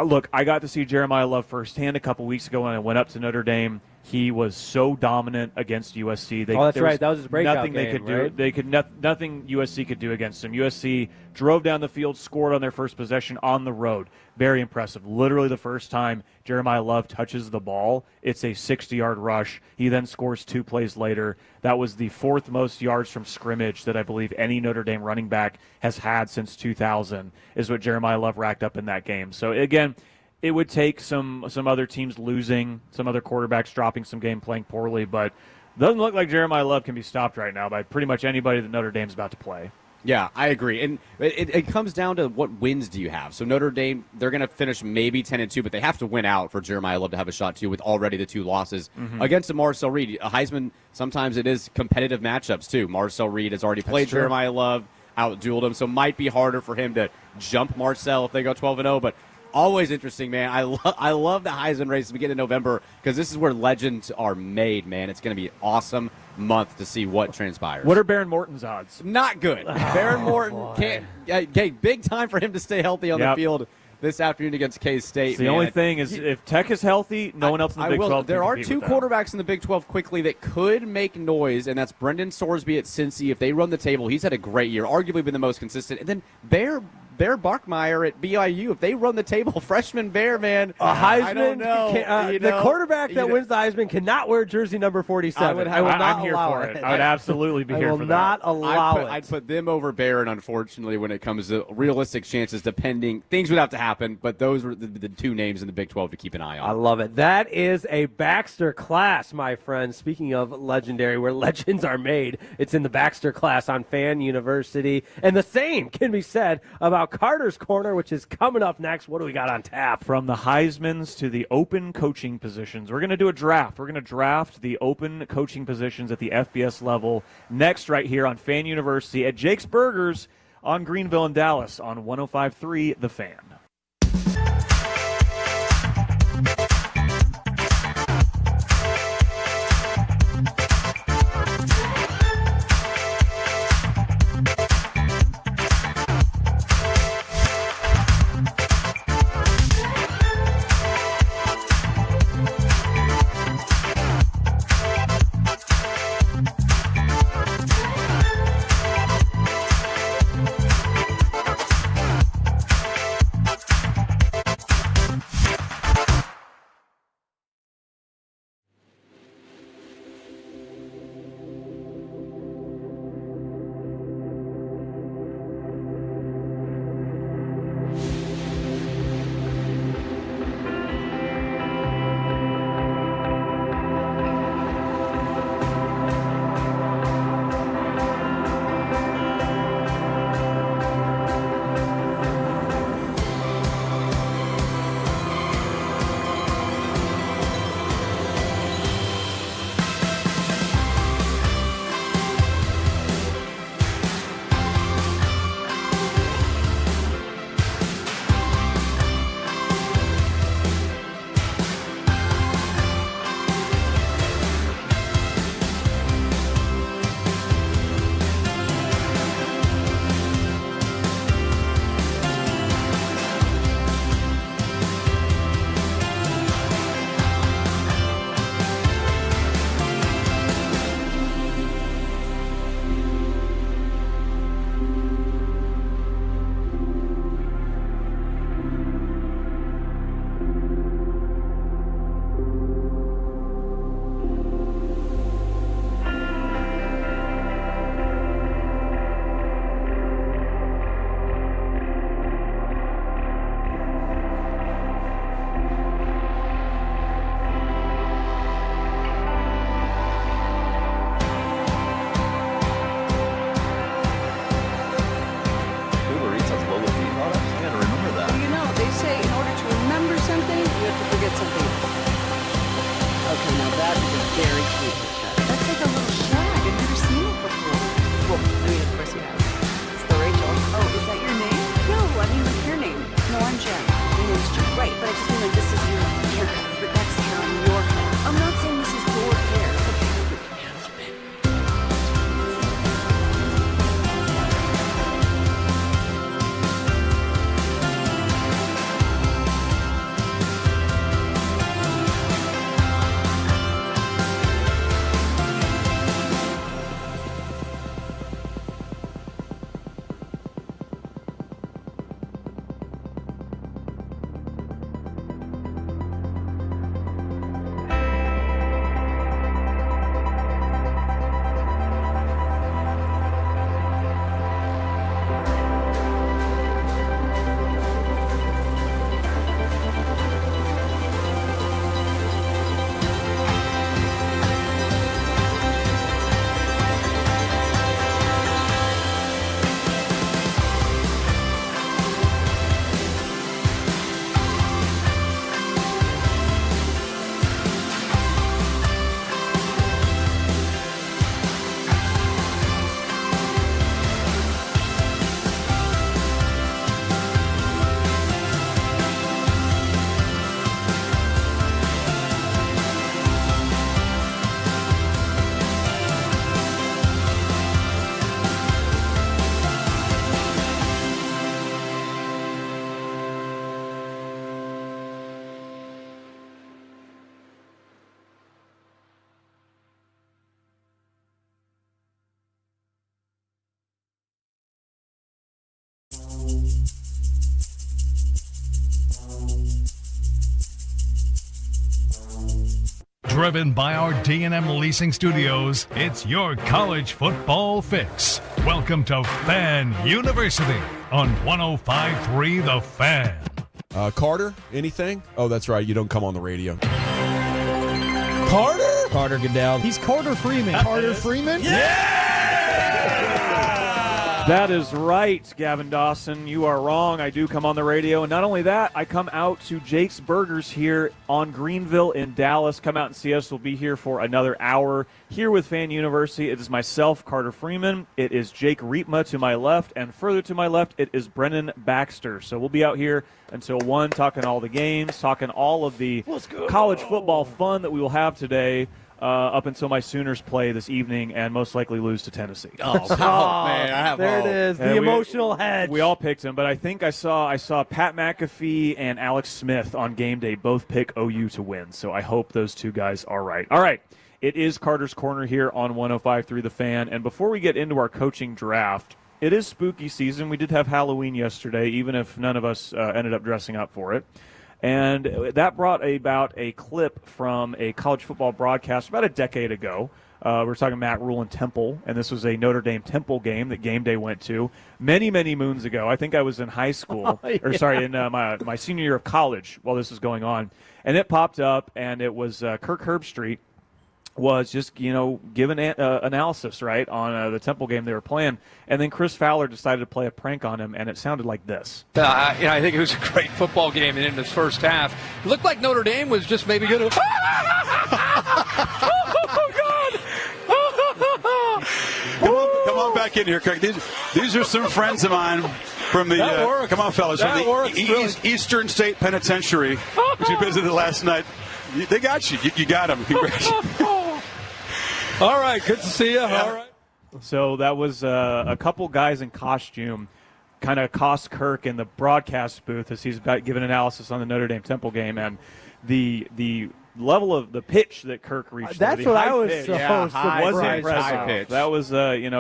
look, I got to see Jeremiah Love firsthand a couple weeks ago when I went up to Notre Dame. He was so dominant against USC. That's right. That was his breakout nothing game, they could right? do. Nothing USC could do against him. USC drove down the field, scored on their first possession on the road. Very impressive. Literally the first time Jeremiah Love touches the ball, it's a 60-yard rush. He then scores 2 plays later. That was the 4th most yards from scrimmage that I believe any Notre Dame running back has had since 2000, is what Jeremiah Love racked up in that game. So, again, it would take some other teams losing, some other quarterbacks dropping some game, playing poorly, but it doesn't look like Jeremiah Love can be stopped right now by pretty much anybody that Notre Dame's about to play. Yeah, I agree. And it comes down to what wins do you have. So Notre Dame, they're going to finish maybe 10-2, but they have to win out for Jeremiah Love to have a shot, too, with already the 2 losses. Against a Marcel Reed. A Heisman, sometimes it is competitive matchups, too. Marcel Reed has already played Jeremiah Love, out-dueled him, so it might be harder for him to jump Marcel if they go 12-0, but Always interesting, man. I love the Heisman race as we get in November because this is where legends are made, man. It's going to be an awesome month to see what transpires. What are Baron Morton's odds? Not good. Baron Morton can't. Okay, big time for him to stay healthy on the field this afternoon against K-State. The only thing is, if Tech is healthy, no one else in the Big 12 There can are compete two with them. quarterbacks in the Big 12 quickly that could make noise, and that's Brendan Sorsby at Cincy. If they run the table, he's had a great year, arguably been the most consistent. And then Bear Barkmeyer at BYU. If they run the table, freshman Bear, man, A Heisman, I don't know. The quarterback that wins the Heisman cannot wear jersey number 47. I will not I'm here allow for it. I would absolutely be here for that. not allow it. I'd put them over Barron, unfortunately, when it comes to realistic chances, depending. Things would have to happen, but those were the two names in the Big 12 to keep an eye on. I love it. That is a Baxter class, my friend. Speaking of legendary, where legends are made, it's in the Baxter class on Fan University. And the same can be said about Carter's Corner, which is coming up next. What do we got on tap? From the Heismans to the open coaching positions. We're going to do a draft. We're going to draft the open coaching positions at the FBS level next right here on Fan University at Jake's Burgers on Greenville and Dallas on 105.3 The Fan. Driven by our D&M Leasing Studios, it's your college football fix. Welcome to Fan University on 105.3 The Fan. Carter, anything? Oh, that's right. You don't come on the radio. Carter? Carter Goodell. He's Carter Freeman. Carter Freeman? That is right, Gavin Dawson. You are wrong. I do come on the radio. And not only that, I come out to Jake's Burgers here on Greenville in Dallas. Come out and see us. We'll be here for another hour here with Fan University. It is myself, Carter Freeman. It is Jake Riepma to my left. And further to my left, it is Brennan Baxter. So we'll be out here until 1, talking all the games, talking all of the college football fun that we will have today. Up until my Sooners play this evening and most likely lose to Tennessee. Oh, man, I have there hope. it is, the emotional hedge. We all picked him, but I think I saw Pat McAfee and Alex Smith on game day both pick OU to win, so I hope those two guys are right. All right, it is Carter's Corner here on 105.3 The Fan, and before we get into our coaching draft, it is spooky season. We did have Halloween yesterday, even if none of us ended up dressing up for it. And that brought about a clip from a college football broadcast about a decade ago. We were talking Matt Rule and Temple, and this was a Notre Dame Temple game that Game Day went to many, many moons ago. I think I was in high school, in my senior year of college while this was going on. And it popped up, and it was Kirk Herbstreit was just, giving analysis, right, on the Temple game they were playing. And then Chris Fowler decided to play a prank on him, and it sounded like this. I think it was a great football game in this first half. It looked like Notre Dame was just maybe going to... Come on back in here, Craig. These are some friends of mine from the come on, fellas, from the Eastern State Penitentiary, which you visited last night. They got you. You got them. Congratulations. All right, good to see you. Yeah. All right. So that was a couple guys in costume kind of accost Kirk in the broadcast booth as he's giving analysis on the Notre Dame Temple game, and the level of the pitch that Kirk reached. That's what I was pitch, supposed to was high impressive. pitch. That was,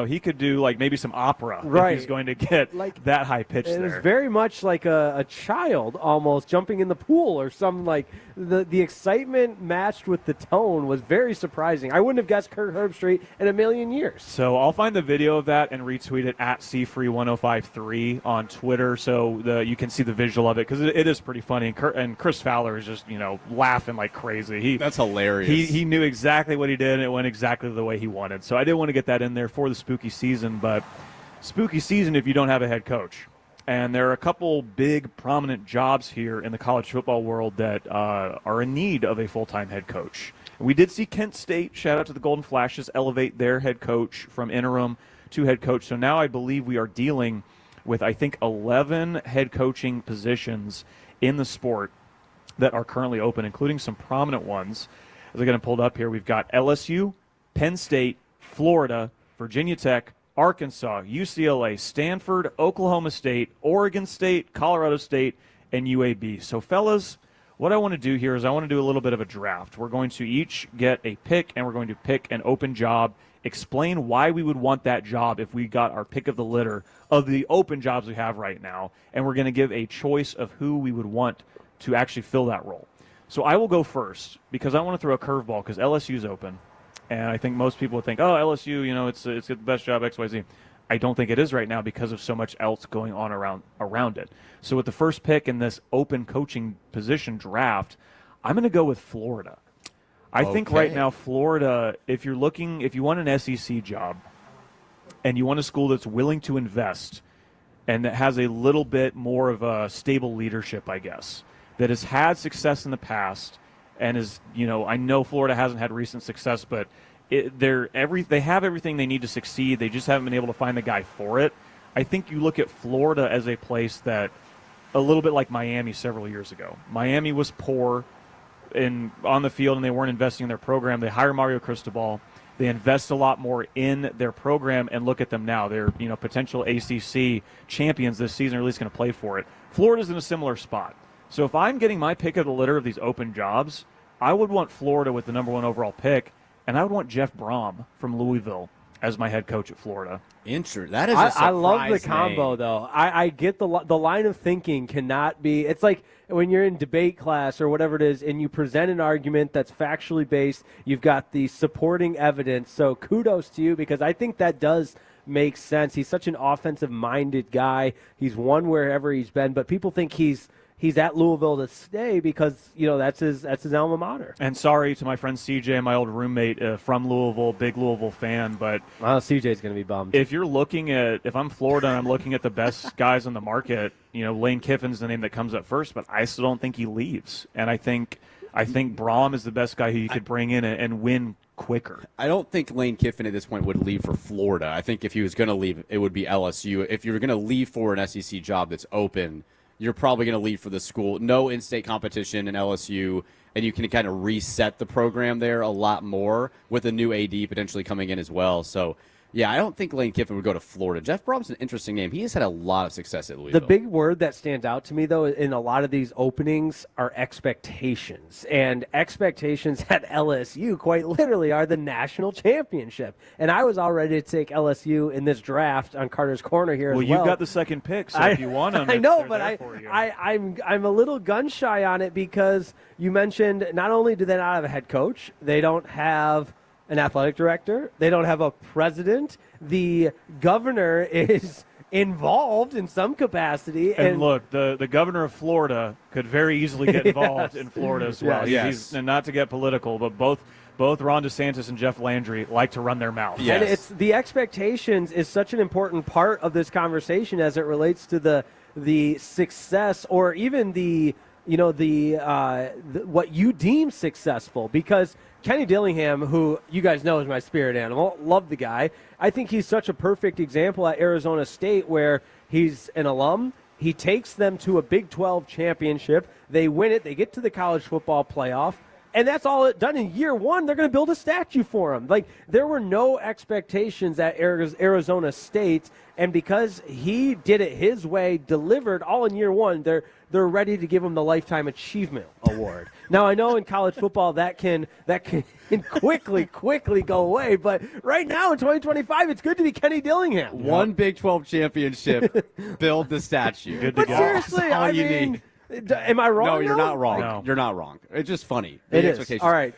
he could do like maybe some opera Right. if he's going to get that high pitch It there. was very much like a child almost jumping in the pool or something. Like the excitement matched with the tone was very surprising. I wouldn't have guessed Kirk Herbstreit in a million years. So I'll find the video of that and retweet it at CFree1053 on Twitter, so you can see the visual of it, because it is pretty funny. And Chris Fowler is just laughing like crazy. That's hilarious. He knew exactly what he did, and it went exactly the way he wanted. So I did want to get that in there for the spooky season, but spooky season if you don't have a head coach. And there are a couple big, prominent jobs here in the college football world that are in need of a full-time head coach. We did see Kent State, shout out to the Golden Flashes, elevate their head coach from interim to head coach. So now I believe we are dealing with, I think, 11 head coaching positions in the sport that are currently open, including some prominent ones. As I get them pulled up here, we've got LSU, Penn State, Florida, Virginia Tech, Arkansas, UCLA, Stanford, Oklahoma State, Oregon State, Colorado State, and UAB. So, fellas, what I want to do here is I want to do a little bit of a draft. We're going to each get a pick, and we're going to pick an open job, explain why we would want that job if we got our pick of the litter of the open jobs we have right now, and we're going to give a choice of who we would want to actually fill that role. So I will go first because I want to throw a curveball because LSU's open. And I think most people would think, oh, LSU, it's the best job, XYZ. I don't think it is right now because of so much else going on around it. So with the first pick in this open coaching position draft, I'm going to go with Florida. I think right now Florida, if you want an SEC job and you want a school that's willing to invest and that has a little bit more of a stable leadership, I guess, that has had success in the past and is, I know Florida hasn't had recent success, but they have everything they need to succeed. They just haven't been able to find the guy for it. I think you look at Florida as a place that, a little bit like Miami several years ago. Miami was poor on the field, and they weren't investing in their program. They hire Mario Cristobal. They invest a lot more in their program, and look at them now. They're potential ACC champions this season, or at least going to play for it. Florida's in a similar spot. So if I'm getting my pick of the litter of these open jobs, I would want Florida with the number 1 overall pick, and I would want Jeff Brom from Louisville as my head coach at Florida. That is a surprise I love the combo, name. though. I get the line of thinking cannot be. It's like when you're in debate class or whatever it is, and you present an argument that's factually based. You've got the supporting evidence. So kudos to you, because I think that does make sense. He's such an offensive-minded guy. He's won wherever he's been, but people think he's at Louisville to stay because, that's his alma mater. And sorry to my friend CJ, my old roommate from Louisville, big Louisville fan, but CJ's going to be bummed. If I'm Florida and I'm looking at the best guys on the market, Lane Kiffin's the name that comes up first, but I still don't think he leaves. And I think Braum is the best guy who you could bring in and win quicker. I don't think Lane Kiffin at this point would leave for Florida. I think if he was going to leave, it would be LSU. If you're going to leave for an SEC job that's open, you're probably going to leave for the school. No in-state competition in LSU, and you can kind of reset the program there a lot more with a new AD potentially coming in as well. So, yeah, I don't think Lane Kiffin would go to Florida. Jeff Brom's an interesting name. He has had a lot of success at Louisville. The big word that stands out to me, though, in a lot of these openings are expectations. And expectations at LSU, quite literally, are the national championship. And I was all ready to take LSU in this draft on Carter's Corner here as well. Well, you've got the second pick, so if you want them, I know, but I'm a little gun-shy on it because you mentioned not only do they not have a head coach, they don't have an athletic director, they don't have a president, the governor is involved in some capacity. And look, the governor of Florida could very easily get involved in Florida as well. Yes. And not to get political, but both Ron DeSantis and Jeff Landry like to run their mouth. Yes. And it's the expectations is such an important part of this conversation as it relates to the success or even the what you deem successful, because Kenny Dillingham, who you guys know is my spirit animal, love the guy. I think he's such a perfect example at Arizona State where he's an alum. He takes them to a Big 12 championship. They win it. They get to the college football playoff. And that's all it done in year one. They're going to build a statue for him. Like, there were no expectations at Arizona State, and because he did it his way, delivered all in year one, they're ready to give him the Lifetime Achievement Award. Now, I know in college football that can quickly go away, but right now in 2025, it's good to be Kenny Dillingham. One Big 12 championship, build the statue. Good to but go. seriously, That's all I you mean, need. Am I wrong? No, you're not wrong. No. You're not wrong. It's just funny. It The is. expectations. All right.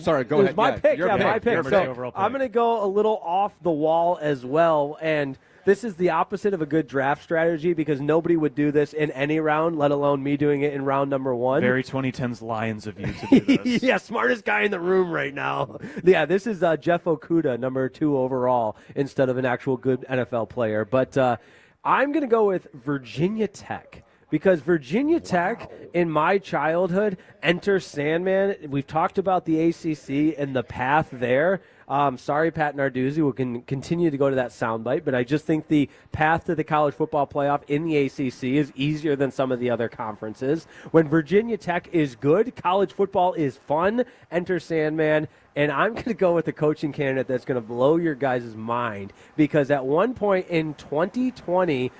Sorry, go it was ahead. my pick. Your Yeah, my pick. Your So overall pick. I'm going to go a little off the wall as well, and this is the opposite of a good draft strategy because nobody would do this in any round, let alone me doing it in round number one. Very 2010s Lions of you to do this. Yeah, smartest guy in the room right now. Yeah, this is Jeff Okudah, number 2 overall, instead of an actual good NFL player. But I'm going to go with Virginia Tech. Because Virginia Tech, in my childhood, Enter Sandman. We've talked about the ACC and the path there. Sorry, Pat Narduzzi. We can continue to go to that soundbite, but I just think the path to the college football playoff in the ACC is easier than some of the other conferences. When Virginia Tech is good, college football is fun. Enter Sandman. And I'm going to go with a coaching candidate that's going to blow your guys' mind because at one point in 2020,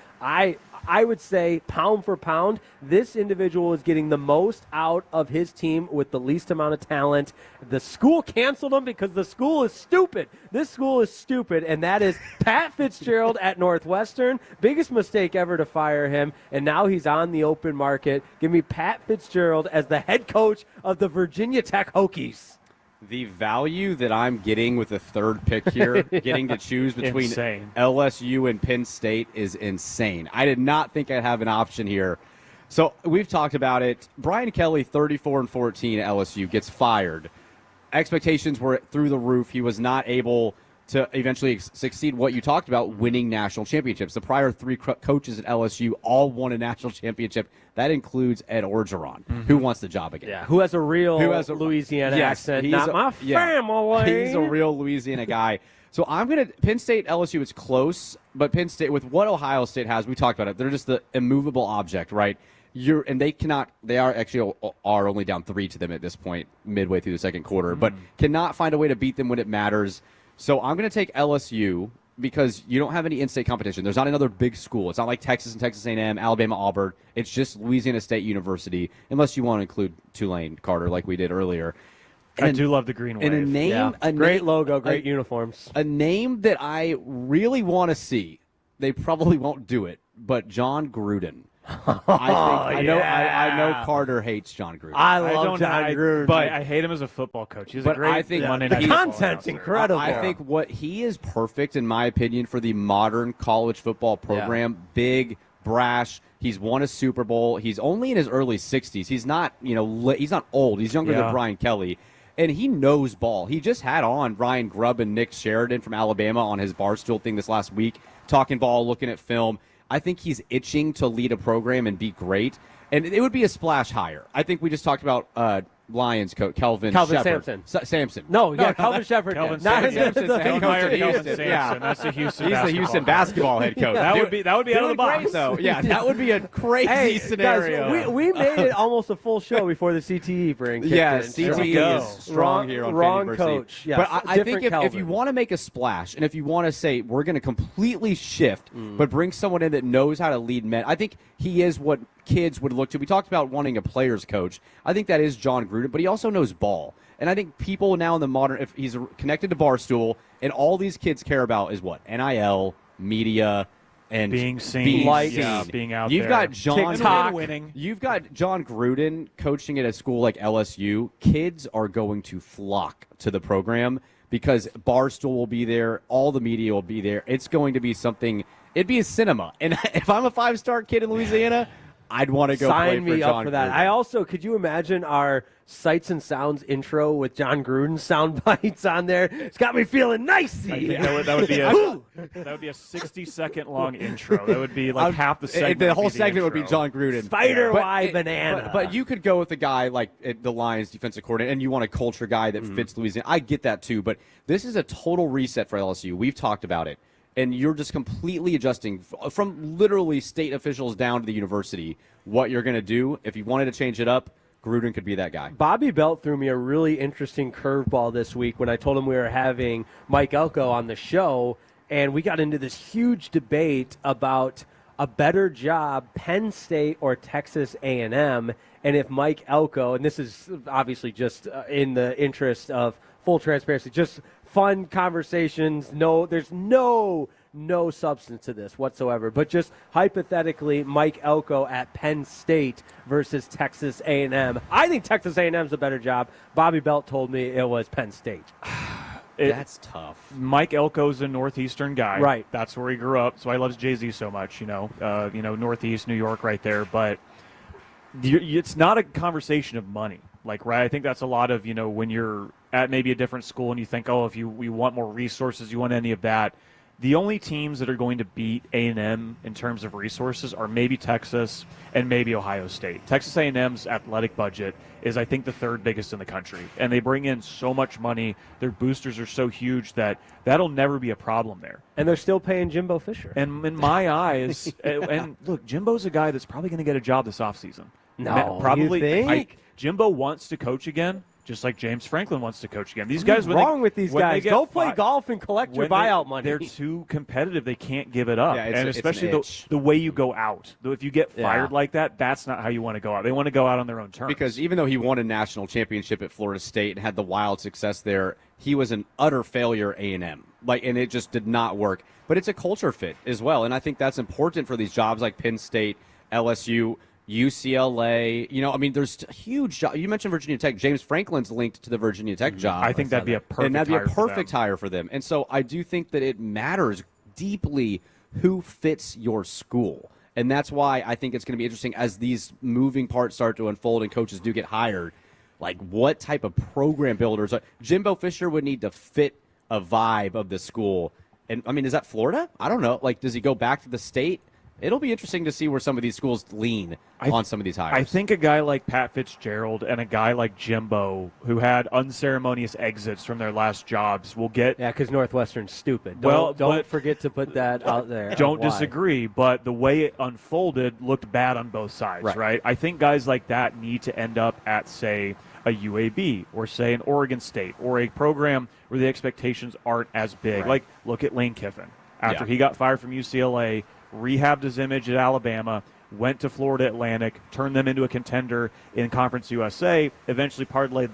I would say, pound for pound, this individual is getting the most out of his team with the least amount of talent. The school canceled him because the school is stupid. This school is stupid, and that is Pat Fitzgerald at Northwestern. Biggest mistake ever to fire him, and now he's on the open market. Give me Pat Fitzgerald as the head coach of the Virginia Tech Hokies. The value that I'm getting with the third pick here, getting to choose between Insane. LSU and Penn State is insane. I did not think I'd have an option here. So we've talked about it. Brian Kelly, 34-14 at LSU, gets fired. Expectations were through the roof. He was not able to eventually succeed what you talked about, winning national championships. The prior 3 coaches at LSU all won a national championship. That includes Ed Orgeron, who wants the job again. Yeah, who has a real Louisiana accent, not my family. He's a real Louisiana guy. So I'm going to – Penn State, LSU is close, but Penn State, with what Ohio State has, we talked about it, they're just the immovable object, right? They are only down 3 to them at this point, midway through the second quarter, but cannot find a way to beat them when it matters. So I'm going to take LSU because you don't have any in-state competition. There's not another big school. It's not like Texas and Texas A&M, Alabama, Auburn. It's just Louisiana State University, unless you want to include Tulane, Carter, like we did earlier. I do love the green wave. And a name, great logo, great uniforms. A name that I really want to see. They probably won't do it, but John Gruden. I know Carter hates John Gruden. I love John Gruden, but I hate him as a football coach. He's a great Monday Night content's incredible. I think what he is perfect, in my opinion, for the modern college football program. Big, brash. He's won a Super Bowl. He's only in his early 60s. He's not, he's not old. He's younger than Brian Kelly. And he knows ball. He just had on Ryan Grubb and Nick Sheridan from Alabama on his Barstool thing this last week, talking ball, looking at film. I think he's itching to lead a program and be great. And it would be a splash hire. I think we just talked about Lions coach Kelvin Sampson. Sampson. No, Kelvin Shepard. Kelvin Sampson. Yeah, that's the Houston. He's the Houston basketball head coach. That would be out of the box. Great, though. Yeah, that would be a crazy scenario. Guys, we made it almost a full show before the CTE break. CTE is strong here on wrong University. Coach. Yes, but I think if you want to make a splash and if you want to say we're going to completely shift, but bring someone in that knows how to lead men, I think he is what kids would look to. We talked about wanting a player's coach. I think that is John Gruden, but he also knows ball. And I think people now in the modern, if he's connected to Barstool, and all these kids care about is what? NIL, media, and being seen, being out You've there. got John TikTok. Winning. You've got John Gruden coaching at a school like LSU. Kids are going to flock to the program because Barstool will be there, all the media will be there. It's going to be something. It'd be a cinema. And if I'm a 5-star kid in Louisiana, I'd want to go play for John up for that. Gruden. I also, could you imagine our Sights and Sounds intro with John Gruden sound bites on there? It's got me feeling nicey. That would be a 60-second long intro. That would be like half the segment. The whole segment would be John Gruden. Banana. But you could go with a guy like the Lions defensive coordinator, and you want a culture guy that fits Louisiana. I get that too, but this is a total reset for LSU. We've talked about it. And you're just completely adjusting from literally state officials down to the university what you're going to do. If you wanted to change it up, Gruden could be that guy. Bobby Belt threw me a really interesting curveball this week when I told him we were having Mike Elko on the show, and we got into this huge debate about a better job, Penn State or Texas A&M, and if Mike Elko, and this is obviously just in the interest of full transparency, just fun conversations. There's no substance to this whatsoever. But just hypothetically, Mike Elko at Penn State versus Texas A&M. I think Texas A&M's a better job. Bobby Belt told me it was Penn State. That's tough. Mike Elko's a Northeastern guy. Right. That's where he grew up. So I loves Jay-Z so much, Northeast New York right there. But it's not a conversation of money. I think that's a lot of, when you're at maybe a different school and you think, if we want more resources, you want any of that. The only teams that are going to beat A&M in terms of resources are maybe Texas and maybe Ohio State. Texas A&M's athletic budget is, I think, the third biggest in the country. And they bring in so much money. Their boosters are so huge that'll never be a problem there. And they're still paying Jimbo Fisher. And in my eyes, and look, Jimbo's a guy that's probably going to get a job this offseason. No, probably. You think? Jimbo wants to coach again, just like James Franklin wants to coach again. These guys, what's wrong with these guys? Go play golf and collect your buyout money. They're too competitive. They can't give it up. Yeah, and especially the way you go out. If you get fired like that, that's not how you want to go out. They want to go out on their own terms. Because even though he won a national championship at Florida State and had the wild success there, he was an utter failure at A&M. And it just did not work. But it's a culture fit as well. And I think that's important for these jobs like Penn State, LSU, UCLA, there's a huge job. You mentioned Virginia Tech. James Franklin's linked to the Virginia Tech job. I think that'd be a perfect hire for them. And so I do think that it matters deeply who fits your school. And that's why I think it's going to be interesting as these moving parts start to unfold and coaches do get hired. What type of program builders? Jimbo Fisher would need to fit a vibe of the school. And, is that Florida? I don't know. Does he go back to the state? It'll be interesting to see where some of these schools lean on some of these hires. I think a guy like Pat Fitzgerald and a guy like Jimbo, who had unceremonious exits from their last jobs, will get... Yeah, because Northwestern's stupid. Don't forget to put that out there. Don't disagree, but the way it unfolded looked bad on both sides, right? I think guys like that need to end up at, say, a UAB or, say, an Oregon State or a program where the expectations aren't as big. Look at Lane Kiffin. After he got fired from UCLA, rehabbed his image at Alabama, went to Florida Atlantic, turned them into a contender in Conference USA, eventually parlayed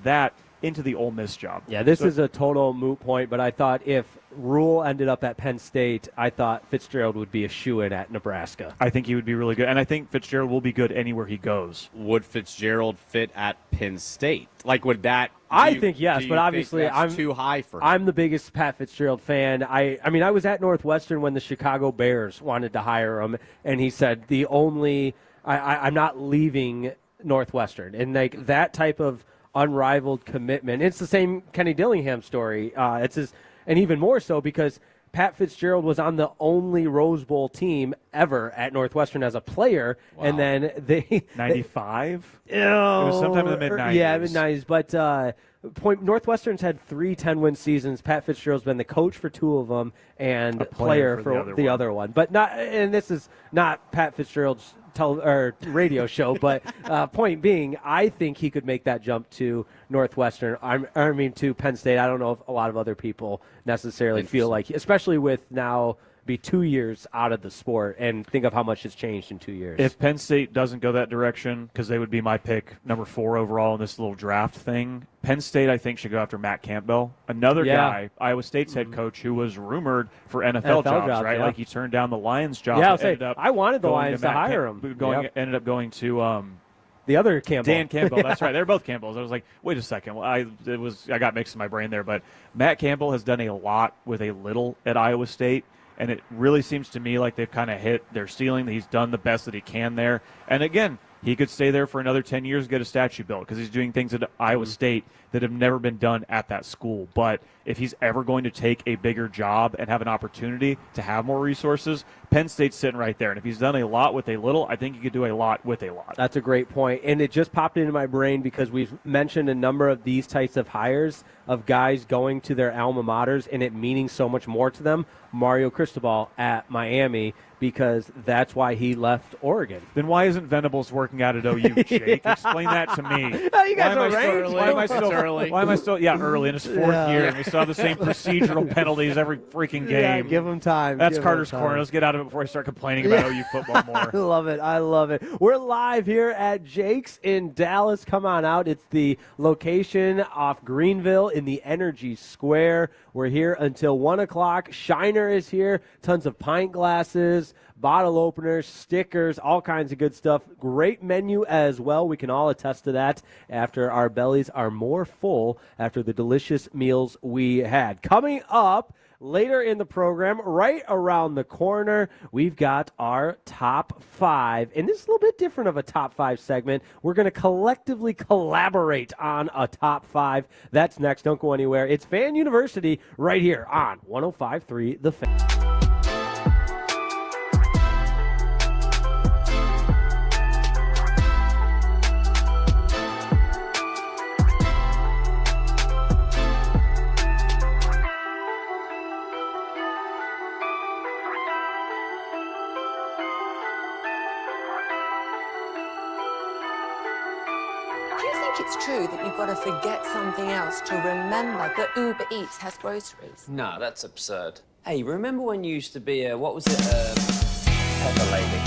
that into the Ole Miss job. Yeah, this is a total moot point, but I thought if Rule ended up at Penn State, I thought Fitzgerald would be a shoo-in at Nebraska. I think he would be really good, and I think Fitzgerald will be good anywhere he goes. Would Fitzgerald fit at Penn State? Like, would that? I think yes, but obviously I'm too high for him. I'm the biggest Pat Fitzgerald fan. I mean, I was at Northwestern when the Chicago Bears wanted to hire him, and he said I'm not leaving Northwestern, and like that type of unrivaled commitment. It's the same Kenny Dillingham story. And even more so because Pat Fitzgerald was on the only Rose Bowl team ever at Northwestern as a player, and then they 95. It was sometime in the mid-90s. Yeah, mid-90s. But Northwestern's had 3 10-win seasons. Pat Fitzgerald's been the coach for 2 of them and a player for the other one. But not, and this is not Pat Fitzgerald's radio show, but point being, I think he could make that jump to Northwestern. To Penn State. I don't know if a lot of other people necessarily feel like, especially with now be 2 years out of the sport, and think of how much has changed in 2 years. If Penn State doesn't go that direction, because they would be my pick number 4 overall in this little draft thing, Penn State, I think, should go after Matt Campbell, another guy, Iowa State's head coach, who was rumored for NFL jobs, right? Yeah. Like he turned down the Lions job. Yeah, I wanted the Lions to hire him. Ended up going to the other Campbell. Dan Campbell, that's right. They're both Campbells. I was like, wait a second. Well, I got mixed in my brain there. But Matt Campbell has done a lot with a little at Iowa State, and it really seems to me like they've kind of hit their ceiling. He's done the best that he can there. And again, he could stay there for another 10 years, get a statue built, because he's doing things at Iowa State that have never been done at that school. But if he's ever going to take a bigger job and have an opportunity to have more resources, Penn State's sitting right there. And if he's done a lot with a little, I think he could do a lot with a lot. That's a great point. And it just popped into my brain because we've mentioned a number of these types of hires of guys going to their alma maters and it meaning so much more to them. Mario Cristobal at Miami, because that's why he left Oregon. Then why isn't Venables working out at OU, Jake? Explain that to me. You guys are early. Why am I still early in his 4th year, and we still have the same procedural penalties every freaking game. Yeah, give him time. That's Carter's Corner. Let's get out of it before I start complaining about OU football more. I love it. We're live here at Jake's in Dallas. Come on out. It's the location off Greenville in the Energy Square. We're here until 1 o'clock. Shiner is here. Tons of pint glasses, bottle openers, stickers, all kinds of good stuff. Great menu as well. We can all attest to that after our bellies are more full after the delicious meals we had. Coming up later in the program, right around the corner, we've got our top 5. And this is a little bit different of a top 5 segment. We're going to collectively collaborate on a top 5. That's next. Don't go anywhere. It's Fan University right here on 105.3 The Fan. It's true that you've got to forget something else to remember that Uber Eats has groceries. No, that's absurd. Hey, remember when you used to be a, what was it, Pepper Lady?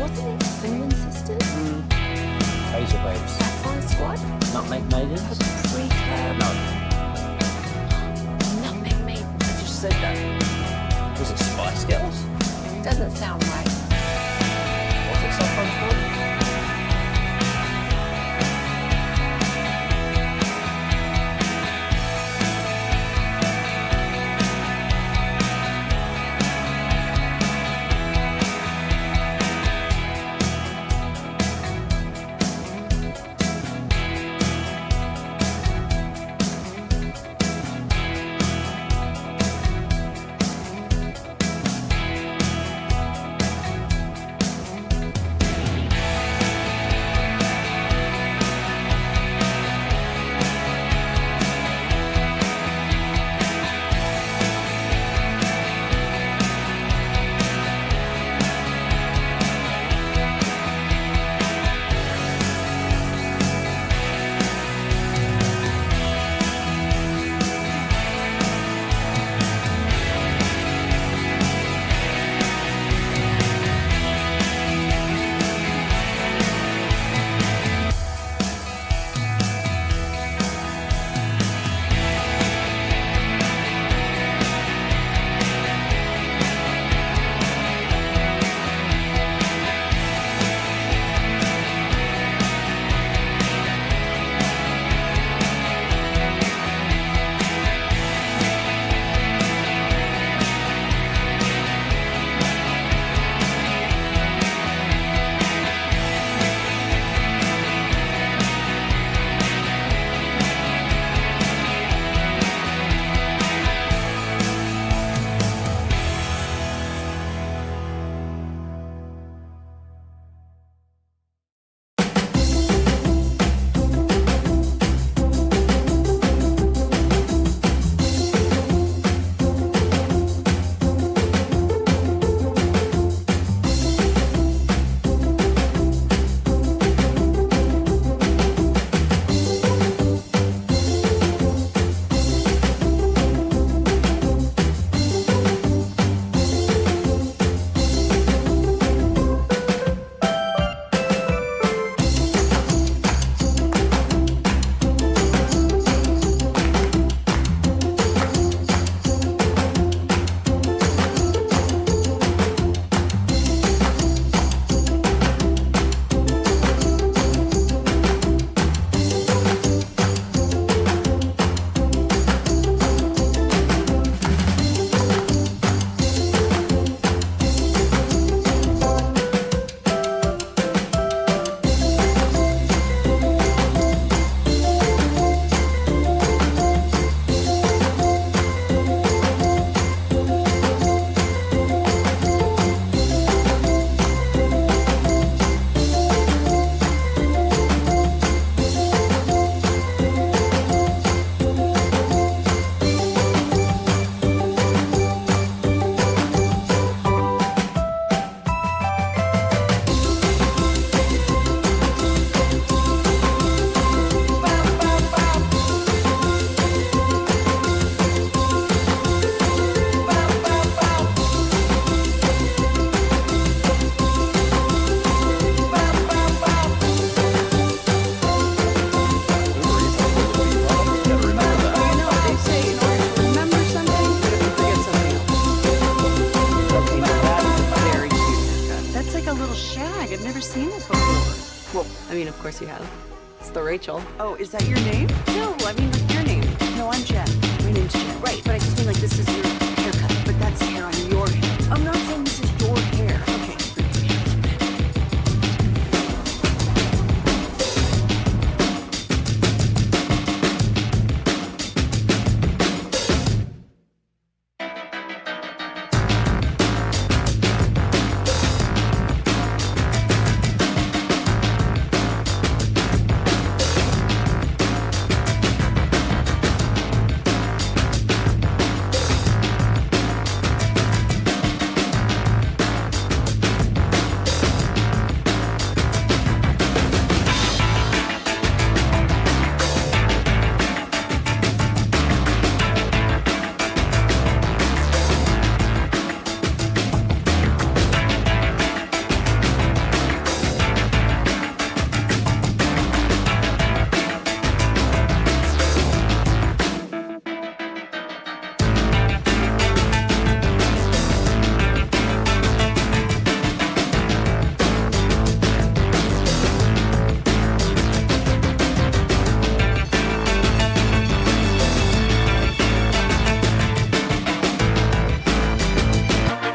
Wasn't it Cinnamon Sisters? Razor Babes. Saffron Squad? Nutmeg Maidens? No. Nutmeg Maidens. I just said that. Was it Spice Girls? Doesn't sound right. Was it Saffron Squad? never seen it before. Well, I mean, of course you have. It's the Rachel. Oh, is that your name? No, I mean like your name. No, I'm Jen. My name's Jen. Right, but I just mean like this is your haircut. But that's hair on your head. I'm not saying this is your hair. Okay.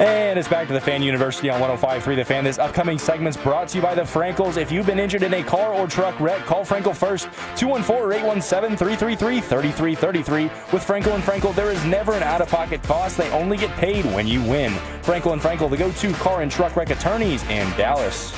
And it's back to the Fan University on 105.3 The Fan. This upcoming segment's brought to you by the Frankels. If you've been injured in a car or truck wreck, call Frankel first, 214-817-333-3333. With Frankel & Frankel, there is never an out-of-pocket cost. They only get paid when you win. Frankel & Frankel, the go-to car and truck wreck attorneys in Dallas.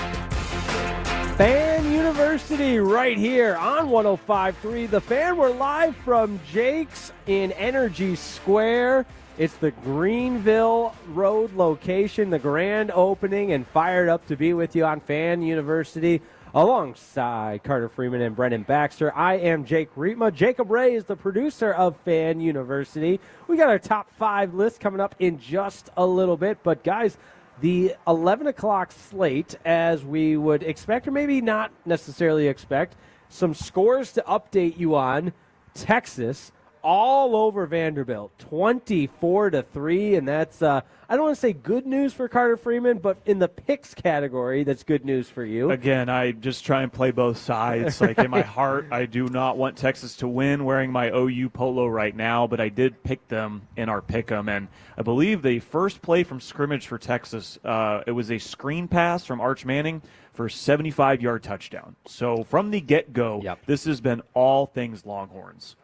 Fan University right here on 105.3 The Fan. We're live from Jake's in Energy Square. It's the Greenville Road location, the grand opening, and fired up to be with you on Fan University alongside Carter Freeman and Brennan Baxter. I am Jake Rietma. Jacob Ray is the producer of Fan University. We got our top 5 list coming up in just a little bit, but guys, the 11 o'clock slate, as we would expect, or maybe not necessarily expect, some scores to update you on. Texas all over Vanderbilt, 24-3, and that's I don't want to say good news for Carter Freeman, but in the picks category, that's good news for you. Again, I just try and play both sides. Like in my heart, I do not want Texas to win. Wearing my OU polo right now, but I did pick them in our pick'em, and I believe the first play from scrimmage for Texas, it was a screen pass from Arch Manning for a 75-yard touchdown. So from the get-go, This has been all things Longhorns.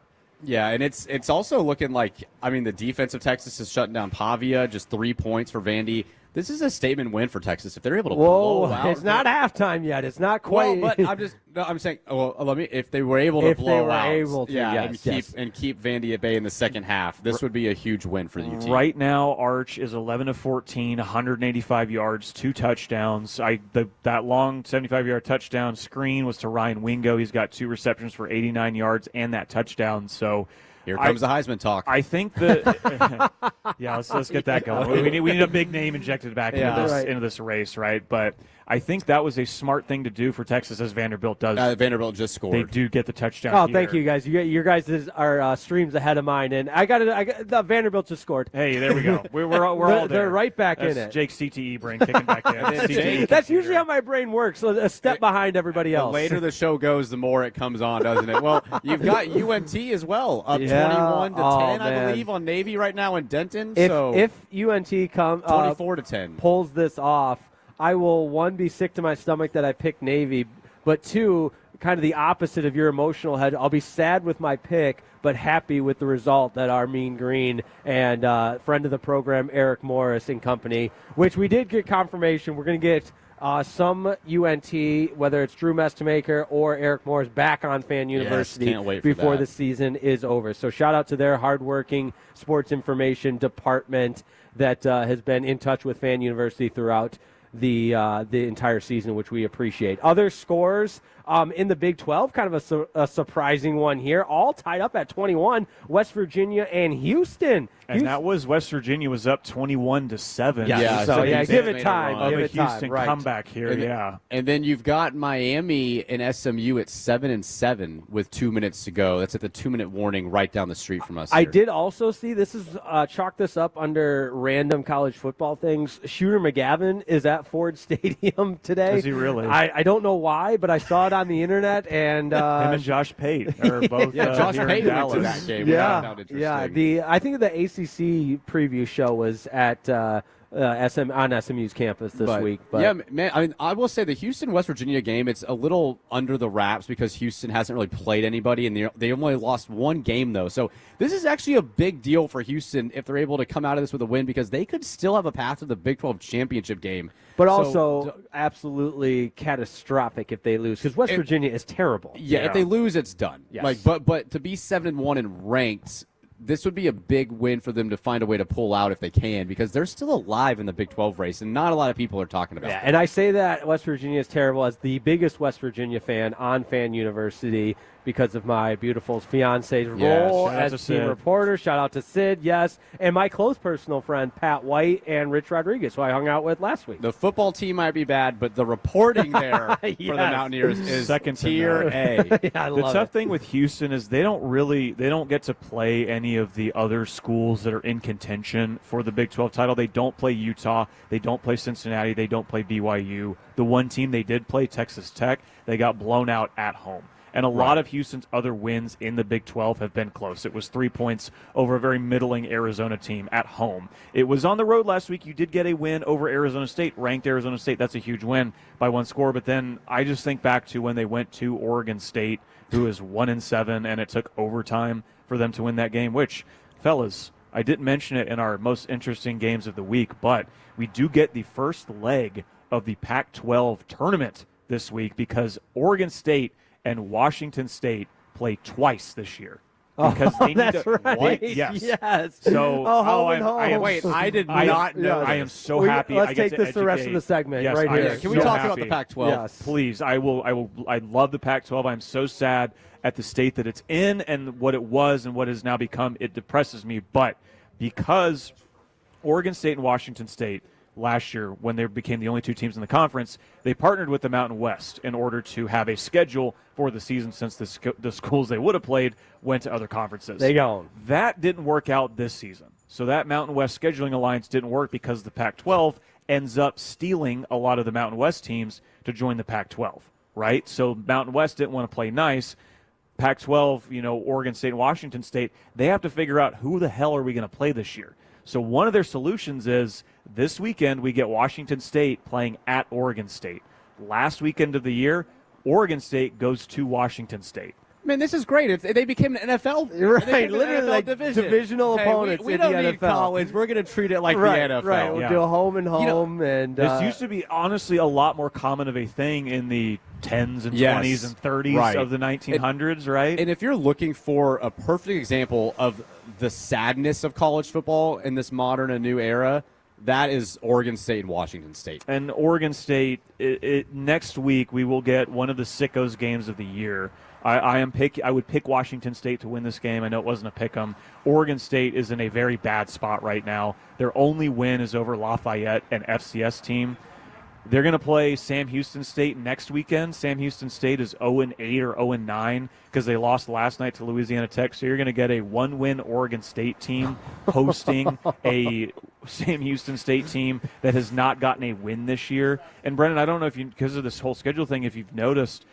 Yeah, and it's also looking like, I mean, the defense of Texas is shutting down Pavia, just 3 points for Vandy. This is a statement win for Texas if they're able to blow out. It's not halftime yet. It's not quite. Well, but I'm saying, if they were able to blow out, and keep Vandy at bay in the second half, this would be a huge win for the UT. Right now, Arch is 11-14, 185 yards, 2 touchdowns. That long 75-yard touchdown screen was to Ryan Wingo. He's got 2 receptions for 89 yards and that touchdown. So. Here comes the Heisman talk. I think that, let's get that going. We need a big name injected back into this race, right? But I think that was a smart thing to do for Texas, as Vanderbilt does. Vanderbilt just scored. They do get the touchdown. Oh, thank you guys. Your guys are streams ahead of mine, and I got the Vanderbilt just scored. Hey, there we go. We're all there. They're right back in it. Jake's CTE brain kicking back in. That's usually how my brain works. So a step behind everybody else. The later the show goes, the more it comes on, doesn't it? Well, you've got UNT as well, up 21-10, I believe, on Navy right now in Denton. If UNT 24-10 pulls this off, I will, 1, be sick to my stomach that I picked Navy, but 2, kind of the opposite of your emotional head. I'll be sad with my pick, but happy with the result that our Mean Green and friend of the program, Eric Morris and company, which we did get confirmation. We're going to get some UNT, whether it's Drew Mestemaker or Eric Morris, back on Fan University before the season is over. So shout out to their hardworking sports information department that has been in touch with Fan University throughout the entire season, which we appreciate. Other scores in the Big 12, kind of a surprising one here, all tied up at 21, West Virginia and Houston. And that was West Virginia was up 21-7. Give it time. Give it Houston time. Comeback here, And then you've got Miami and SMU at 7-7 with 2 minutes to go. That's at the 2-minute warning right down the street from us. I did also see, this is chalk this up under random college football things. Shooter McGavin is at at Ford Stadium today. Is he really? I don't know why, but I saw it on the internet, and him and Josh Pate are both. Josh here Pate in went to Dallas. that game. Yeah, I think the ACC preview show was at on SMU's campus this week. But yeah, man, I mean, I will say the Houston-West Virginia game, it's a little under the wraps because Houston hasn't really played anybody, and they only lost one game, though. So this is actually a big deal for Houston if they're able to come out of this with a win because they could still have a path to the Big 12 championship game. But also absolutely catastrophic if they lose because West Virginia is terrible. Yeah, if they lose, it's done. Yes. But to be 7-1 and ranked, this would be a big win for them to find a way to pull out if they can because they're still alive in the Big 12 race, and not a lot of people are talking about that. And I say that West Virginia is terrible as the biggest West Virginia fan on Fan University because of my beautiful fiance's role as team reporter. Shout out to Sid, yes. And my close personal friend, Pat White and Rich Rodriguez, who I hung out with last week. The football team might be bad, but the reporting there for the Mountaineers is second tier A. The tough thing with Houston is they don't get to play any of the other schools that are in contention for the Big 12 title. They don't play Utah. They don't play Cincinnati. They don't play BYU. The one team they did play, Texas Tech, they got blown out at home. And a lot of Houston's other wins in the Big 12 have been close. It was 3 points over a very middling Arizona team at home. It was on the road last week. You did get a win over Arizona State, ranked Arizona State. That's a huge win by one score. But then I just think back to when they went to Oregon State, who is 1-7, and it took overtime for them to win that game, which, fellas, I didn't mention it in our most interesting games of the week, but we do get the first leg of the Pac-12 tournament this week because Oregon State and Washington State play twice this year. Because they need that's right. What? Yes. Home So, and home. Wait, I did not know I am this. so happy. Let's I get take to this the rest of the segment Yes, right I am here. Can we so talk happy. about the Pac-12? Yes. Please, I love the Pac-12. I'm so sad at the state that it's in and what it was and what it has now become. It depresses me. But because Oregon State and Washington State last year, when they became the only two teams in the conference, they partnered with the Mountain West in order to have a schedule for the season since the schools they would have played went to other conferences. They go. That didn't work out this season. So that Mountain West scheduling alliance didn't work because the Pac-12 ends up stealing a lot of the Mountain West teams to join the Pac-12, right? So Mountain West didn't want to play nice. Pac-12, Oregon State and Washington State, they have to figure out who the hell are we going to play this year. So one of their solutions is this weekend we get Washington State playing at Oregon State. Last weekend of the year, Oregon State goes to Washington State. Man, this is great. If they became an NFL, right? Literally, like divisional opponents. We in don't the need NFL. college. We're going to treat it like the NFL. Right. We'll do a home and home, and this used to be honestly a lot more common of a thing in the 10s and 20s and 30s of the 1900s, right? And if you're looking for a perfect example of the sadness of college football in this modern and new era, that is Oregon State and Washington State. And Oregon State, next week we will get one of the sickos games of the year. I would pick Washington State to win this game. I know it wasn't a pick 'em. Oregon State is in a very bad spot right now. Their only win is over Lafayette, an FCS team. They're going to play Sam Houston State next weekend. Sam Houston State is 0-8 or 0-9 because they lost last night to Louisiana Tech. So you're going to get a one-win Oregon State team hosting a Sam Houston State team that has not gotten a win this year. And Brennan, I don't know if you, because of this whole schedule thing, if you've noticed,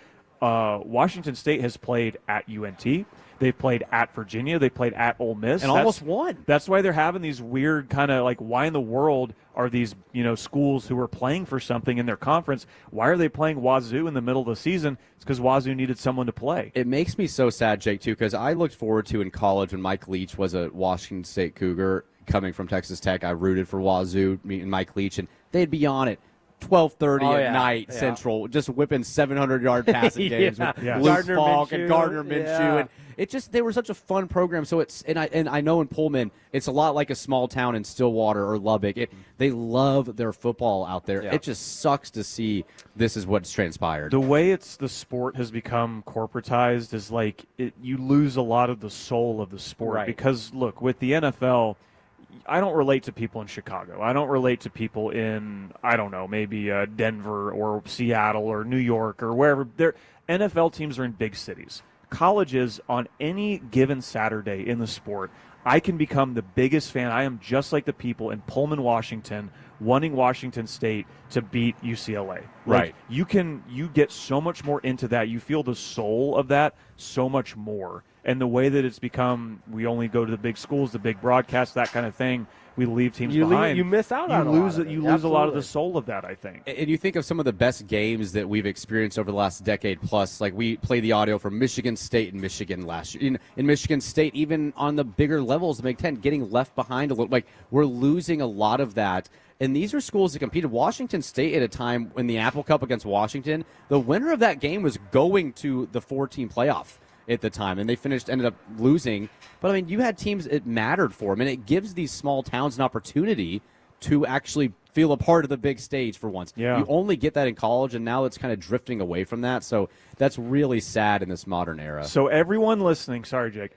Washington State has played at UNT. They've played at Virginia. They played at Ole Miss. And almost won. That's why they're having these weird kind of like, why in the world are these, schools who are playing for something in their conference, why are they playing Wazoo in the middle of the season? It's because Wazoo needed someone to play. It makes me so sad, Jake, too, because I looked forward to in college when Mike Leach was a Washington State Cougar coming from Texas Tech. I rooted for Wazoo, me and Mike Leach, and they'd be on it. 12:30 at night Central, just whipping 700-yard passing games with Luke Falk and Gardner Minshew, and they were such a fun program. So I know in Pullman it's a lot like a small town in Stillwater or Lubbock. They love their football out there. It just sucks to see this is what's transpired. The way the sport has become corporatized is like you lose a lot of the soul of the sport because look, with the NFL. I don't relate to people in Chicago. I don't relate to people in, I don't know, maybe Denver or Seattle or New York or wherever. Their NFL teams are in big cities. Colleges, on any given Saturday in the sport, I can become the biggest fan. I am just like the people in Pullman, Washington, wanting Washington State to beat UCLA. Right. You get so much more into that. You feel the soul of that so much more. And the way that it's become, we only go to the big schools, the big broadcasts, that kind of thing. We leave teams behind. You miss out on you lose a lot of the soul of that, I think. And you think of some of the best games that we've experienced over the last decade plus. Like we played the audio from Michigan State and Michigan last year. In Michigan State, even on the bigger levels, the Big Ten, getting left behind a little. Like we're losing a lot of that. And these are schools that competed. Washington State at a time in the Apple Cup against Washington, the winner of that game was going to the 4-team playoff at the time, and they ended up losing. But I mean, you had teams it mattered for them, and it gives these small towns an opportunity to actually feel a part of the big stage for once. Yeah. You only get that in college, and now it's kind of drifting away from that. So that's really sad in this modern era. So everyone listening, sorry, Jake,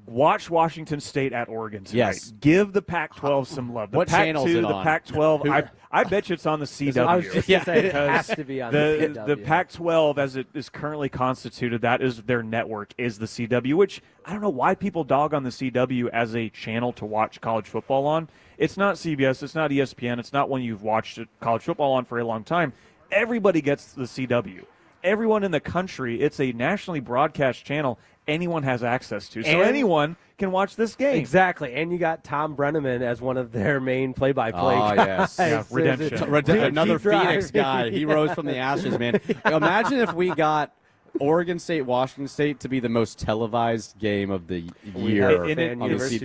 watch Washington State at Oregon tonight. Yes. Give the Pac-12 some love. The What channel is Pac-2, it the on? Pac-12. I bet you it's on the CW. I was just going to say, it because has to be on the CW. The Pac-12, as it is currently constituted, that is their network, is the CW, which I don't know why people dog on the CW as a channel to watch college football on. It's not CBS. It's not ESPN. It's not one you've watched college football on for a long time. Everybody gets the CW. Everyone in the country, it's a nationally broadcast channel anyone has access to. So anyone can watch this game. Exactly. And you got Tom Brenneman as one of their main play-by-play Oh, guys. yes. Yeah, redemption. Another Keep Phoenix driving. guy. He rose from the ashes, man. Imagine if we got Oregon State, Washington State to be the most televised game of the year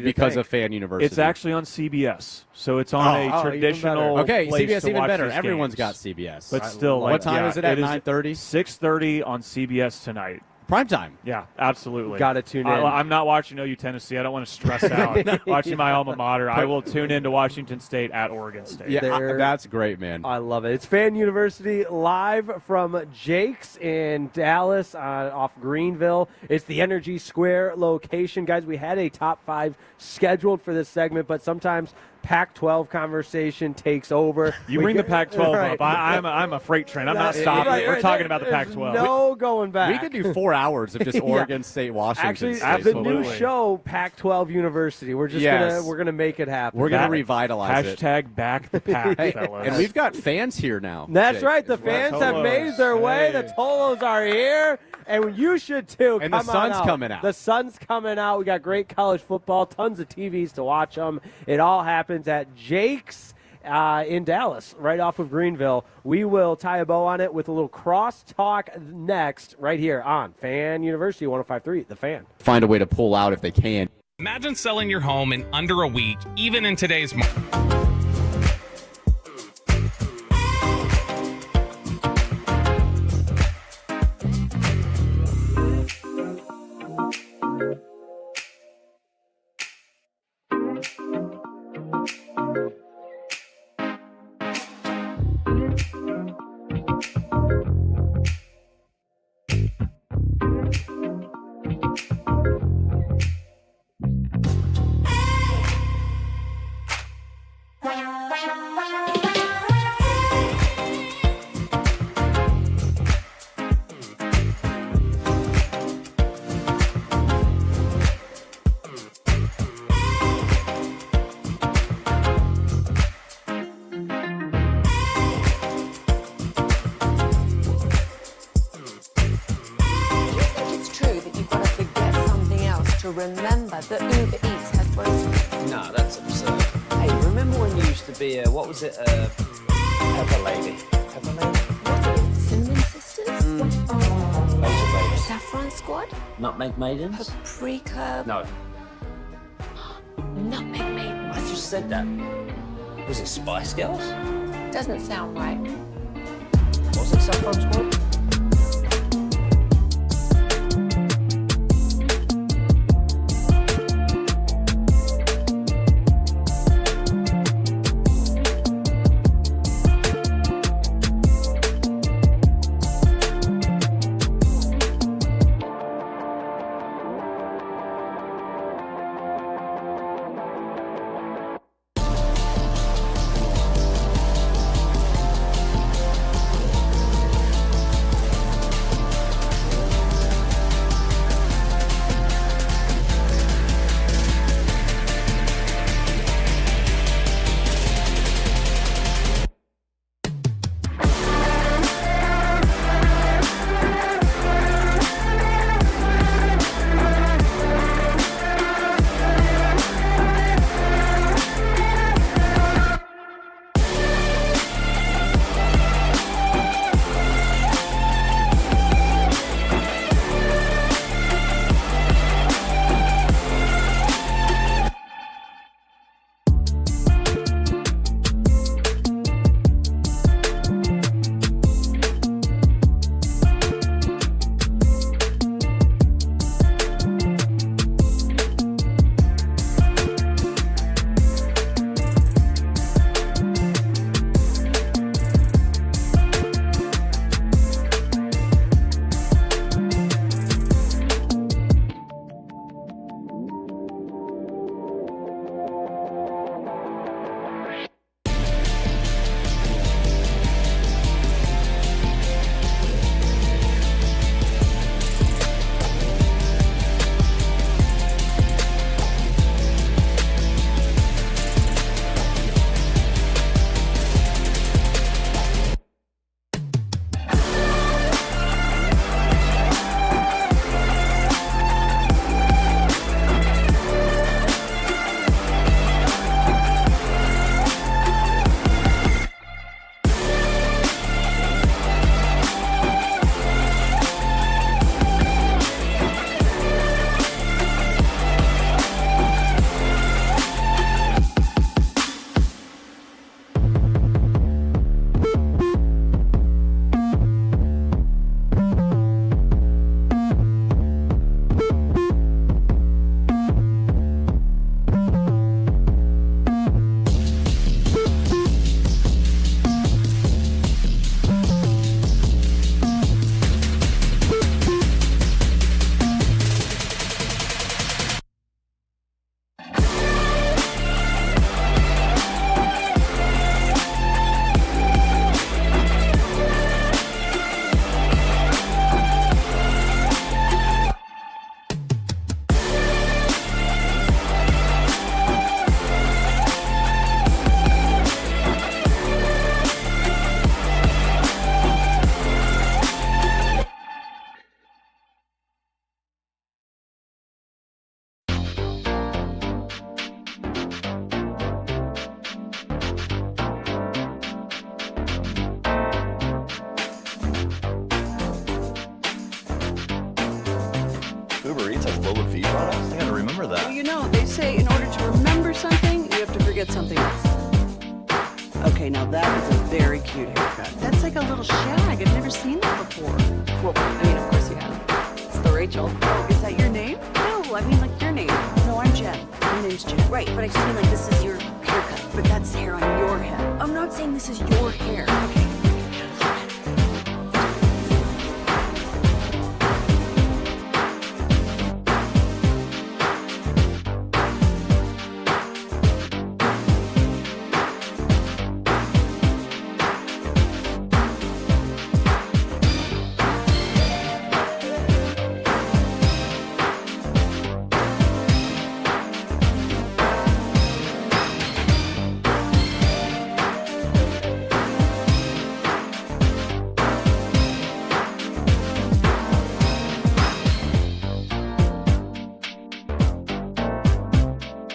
because of Fan University. It's actually on CBS, so it's on a traditional. Okay, place CBS to even watch better. these Everyone's games. got CBS. But still, what time is it at? 9:30. 6:30 on CBS tonight. Prime time. Yeah, absolutely. Got to tune in. I'm not watching OU Tennessee. I don't want to stress out. Watching my alma mater. I will tune in to Washington State at Oregon State. Yeah, that's great, man. I love it. It's Fan University live from Jake's in Dallas off Greenville. It's the Energy Square location. Guys, we had a top 5 scheduled for this segment, but sometimes Pac-12 conversation takes over. You bring the Pac-12 up. I'm a freight train. I'm not stopping. We're talking about the Pac-12. No going back. We could do 4 hours of just Oregon State, Washington Actually, State. the new show, Pac-12 University. We're just gonna make it happen. We're gonna revitalize it. Hashtag back the Pac, fellas. And we've got fans here now. That's Jake, right. The as well. fans have made their way. The Tolos are here. And you should too. And Come the sun's on out. coming out. The sun's coming out. We got great college football, tons of TVs to watch them. It all happens at Jake's in Dallas, right off of Greenville. We will tie a bow on it with a little cross-talk next, right here on Fan University 105.3, The Fan. Find a way to pull out if they can. Imagine selling your home in under a week, even in today's market. To remember that Uber Eats has groceries. No, that's absurd. Hey, remember when you used to be a, what was it, Pepper Lady? Pepper Lady? Cinnamon Sisters? Saffron Squad? Nutmeg Maidens? Paprika? No. Nutmeg Maidens? I just said that. Was it Spice Girls? Doesn't sound right. Was it Saffron Squad? Uber Eats has lower fee products? I gotta remember that. Well, you know, they say in order to remember something, you have to forget something else. Okay, now that is a very cute haircut. That's like a little shag. I've never seen that before. Well, I mean, of course you have. It's the Rachel. Oh, is that your name? No, I mean like your name. No, I'm Jen. My name's Jen. Right, but I just mean like this is your haircut, but that's hair on your head. I'm not saying this is your hair. Okay.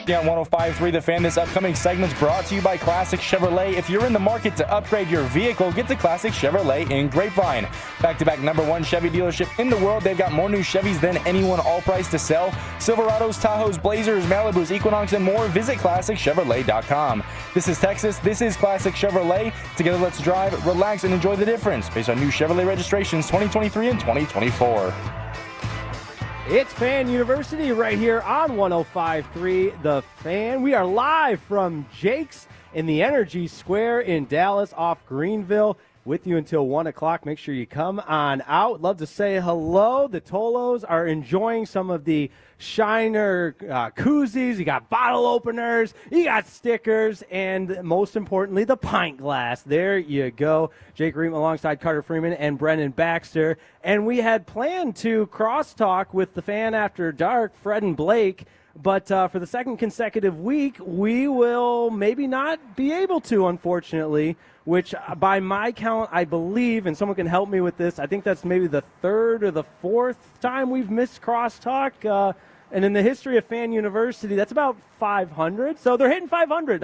On 105.3 The Fan, this upcoming segment's brought to you by Classic Chevrolet. If you're in the market to upgrade your vehicle, get to Classic Chevrolet in Grapevine. Back-to-back #1 Chevy dealership in the world. They've got more new Chevys than anyone, all priced to sell. Silverados, Tahoes, Blazers, Malibus, Equinox, and more. Visit ClassicChevrolet.com. This is Texas. This is Classic Chevrolet. Together, let's drive, relax, and enjoy the difference based on new Chevrolet registrations 2023 and 2024. It's Fan University right here on 105.3 The Fan. We are live from Jake's in the Energy Square in Dallas off Greenville. With you until 1 o'clock. Make sure you come on out. Love to say hello. The Tolos are enjoying some of the Shiner koozies. You got bottle openers. You got stickers. And most importantly, the pint glass. There you go. Jake Ream alongside Carter Freeman and Brennan Baxter. And we had planned to crosstalk with the Fan After Dark, Fred and Blake. But for the second consecutive week, we will maybe not be able to, unfortunately, which by my count, I believe, and someone can help me with this, I think that's maybe the third or the fourth time we've missed crosstalk. And in the history of Fan University, that's about 500. So they're hitting 500.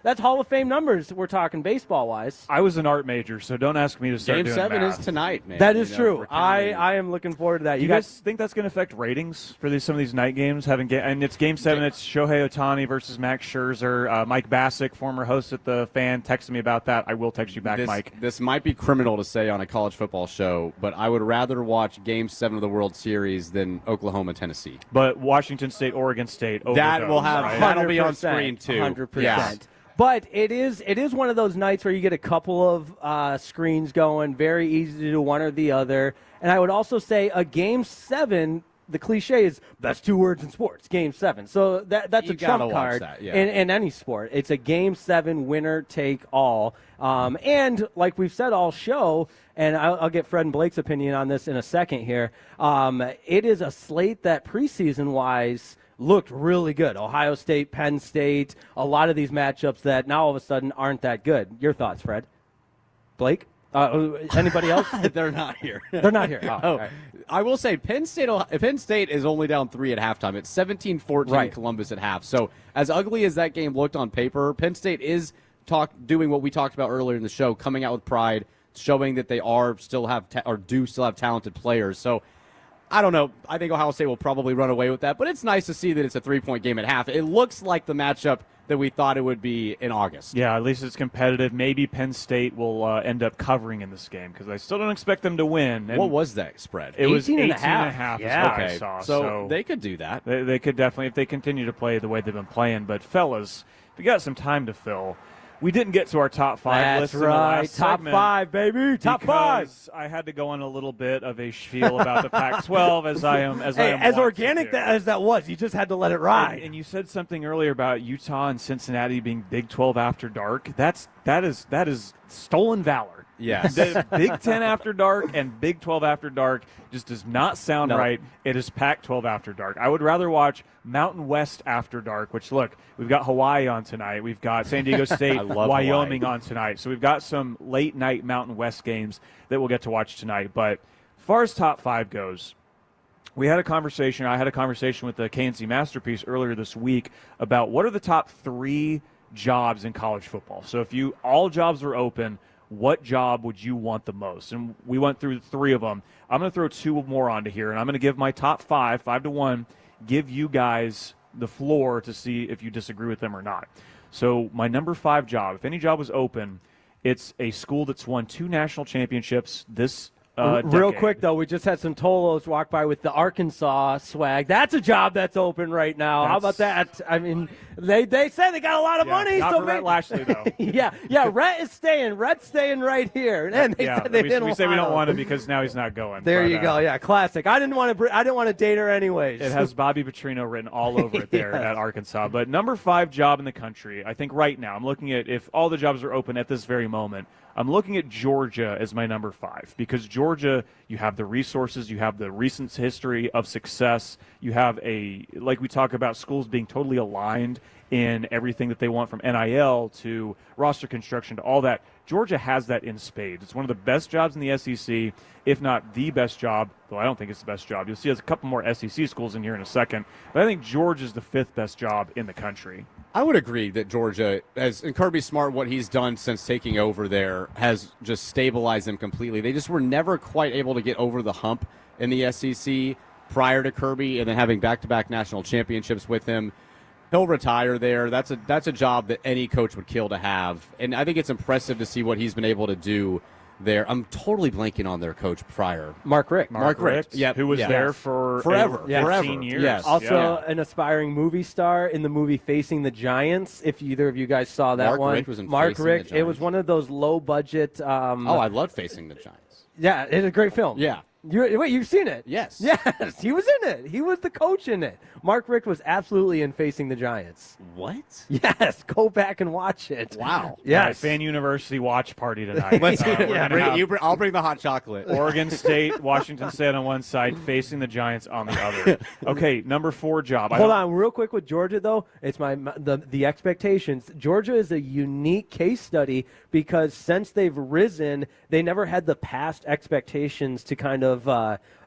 That's Hall of Fame numbers we're talking baseball-wise. I was an art major, so don't ask me to start Game doing 7 math. is tonight, man. That is true. I am looking forward to that. Do you guys think that's going to affect ratings for some of these night games? And it's Game 7. It's Shohei Ohtani versus Max Scherzer. Mike Bassick, former host at the Fan, texted me about that. I will text you back, Mike. This might be criminal to say on a college football show, but I would rather watch Game 7 of the World Series than Oklahoma-Tennessee. But Washington State, Oregon State, that'll be on screen too. 100%. Yeah. But it is one of those nights where you get a couple of screens going, very easy to do one or the other. And I would also say a Game 7, the cliche is best two words in sports, Game 7. So that's a trump card in any sport. It's a Game 7 winner take all. And like we've said all show, and I'll get Fred and Blake's opinion on this in a second here, it is a slate that preseason-wise looked really good. Ohio State, Penn State, a lot of these matchups that now all of a sudden aren't that good. Your thoughts, Fred? Blake? Anybody else? They're not here. They're not here. Oh, right. I will say Penn State is only down 3 at halftime. It's 17-14 Columbus at half. So as ugly as that game looked on paper, Penn State is doing what we talked about earlier in the show, coming out with pride, showing that they still have talented players. So I don't know. I think Ohio State will probably run away with that, but it's nice to see that it's a 3-point game at half. It looks like the matchup that we thought it would be in August. Yeah, at least it's competitive. Maybe Penn State will end up covering in this game because I still don't expect them to win. And what was that spread? It was 18 and a half. Yeah, okay. I saw. So they could do that. They could definitely if they continue to play the way they've been playing. But fellas, if you got some time to fill, we didn't get to our top 5 list. That's right. Top segment 5, baby. Top 5. I had to go on a little bit of a spiel about the Pac-12 as organic as that was. You just had to let it ride. And you said something earlier about Utah and Cincinnati being Big 12 after dark. That is stolen valor. Yes. The Big 10 after dark and Big 12 after dark just does not sound right. It is Pac-12 after dark. I would rather watch Mountain West after dark, which, look, we've got Hawaii on tonight. We've got San Diego State, Wyoming on tonight. So we've got some late-night Mountain West games that we'll get to watch tonight. But as far as top 5 goes, I had a conversation with the KNC Masterpiece earlier this week about what are the top 3 jobs in college football. So if all jobs are open, what job would you want the most? And we went through 3 of them. I'm going to throw 2 more onto here, and I'm going to give my top 5 to 1, give you guys the floor to see if you disagree with them or not. So my number 5 job, if any job was open, it's a school that's won 2 national championships this Real decade. quick, though, we just had some Tolos walk by with the Arkansas swag. That's a job that's open right now. How about that? I mean, they say they got a lot of money. Not so for Rhett Lashley, though. yeah, Rhett is staying. Rhett's staying right here. And they said they didn't we say we don't him. want him because now he's not going. There but, you go. Yeah, classic. I didn't want to date her anyways. It has Bobby Petrino written all over it there at Arkansas. But number 5 job in the country, I think right now, I'm looking at if all the jobs are open at this very moment, I'm looking at Georgia as my number 5 because Georgia, you have the resources, you have the recent history of success, you have like we talk about schools being totally aligned in everything that they want from NIL to roster construction to all that. Georgia has that in spades. It's one of the best jobs in the SEC, if not the best job, though I don't think it's the best job. You'll see there's a couple more SEC schools in here in a second, but I think Georgia's the 5th best job in the country. I would agree that Georgia, and Kirby Smart, what he's done since taking over there has just stabilized them completely. They just were never quite able to get over the hump in the SEC prior to Kirby, and then having back-to-back national championships with him. He'll retire there. That's a job that any coach would kill to have, and I think it's impressive to see what he's been able to do there. I'm totally blanking on their coach prior. Mark Richt. Mark Richt. Yep. Who was there for forever. 15 years. Yes. Also an aspiring movie star in the movie Facing the Giants, if either of you guys saw that Mark one. Richt was in Mark Facing the Richt. It was one of those low-budget... I loved Facing the Giants. Yeah, it's a great film. Yeah. Wait, you've seen it? Yes. Yes, he was in it. He was the coach in it. Mark Richt was absolutely in Facing the Giants. What? Yes, go back and watch it. Wow. Yes. All right, Fan University watch party tonight. I'll bring the hot chocolate. Oregon State, Washington State on one side, Facing the Giants on the other. Okay, number 4 job. Hold on, real quick with Georgia though. It's the expectations. Georgia is a unique case study because since they've risen, they never had the past expectations to kind of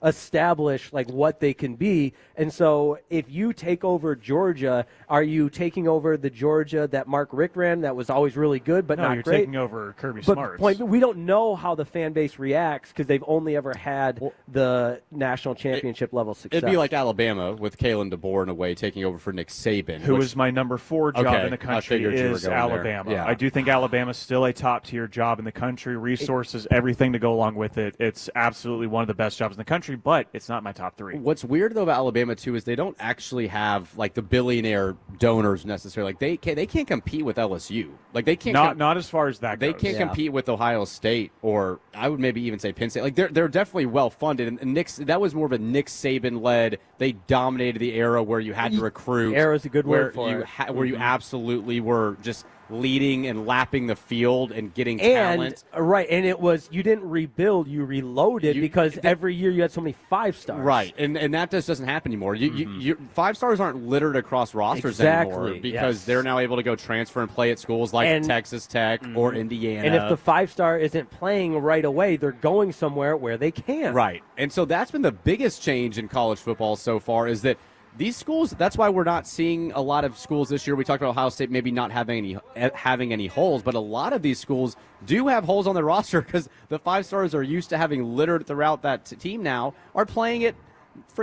establish like what they can be. And so if you take over Georgia, are you taking over the Georgia that Mark Richt ran that was always really good but No, not you're great? taking over Kirby But Smart's. we don't know how the fan base reacts because they've only ever had the national championship level success. It'd be like Alabama with Kalen DeBoer in a way taking over for Nick Saban. Who is my number 4 job in the country figured you were is going Alabama. there. Yeah. I do think Alabama's still a top-tier job in the country. Resources, everything to go along with it. It's absolutely one of the best jobs in the country, but it's not my top 3. What's weird though about Alabama too is they don't actually have like the billionaire donors necessarily. Like they can't compete with LSU. Like they can't not as far as that They goes. can't compete with Ohio State, or I would maybe even say Penn State. Like they're definitely well funded, and that was more of a Nick Saban led. They dominated the era where you had to recruit. Era is a good word for you it. where you absolutely were just leading and lapping the field and getting And talent. right, and it was you didn't rebuild, you reloaded because every year you had so many 5-stars. Right, and that just doesn't happen anymore. You 5-stars aren't littered across rosters anymore because they're now able to go transfer and play at schools like Texas Tech or Indiana. And if the 5-star isn't playing right away, they're going somewhere where they can. Right, and so that's been the biggest change in college football so far is that these schools, that's why we're not seeing a lot of schools this year. We talked about Ohio State maybe not having any holes, but a lot of these schools do have holes on their roster because the 5-stars are used to having littered throughout that team now are playing it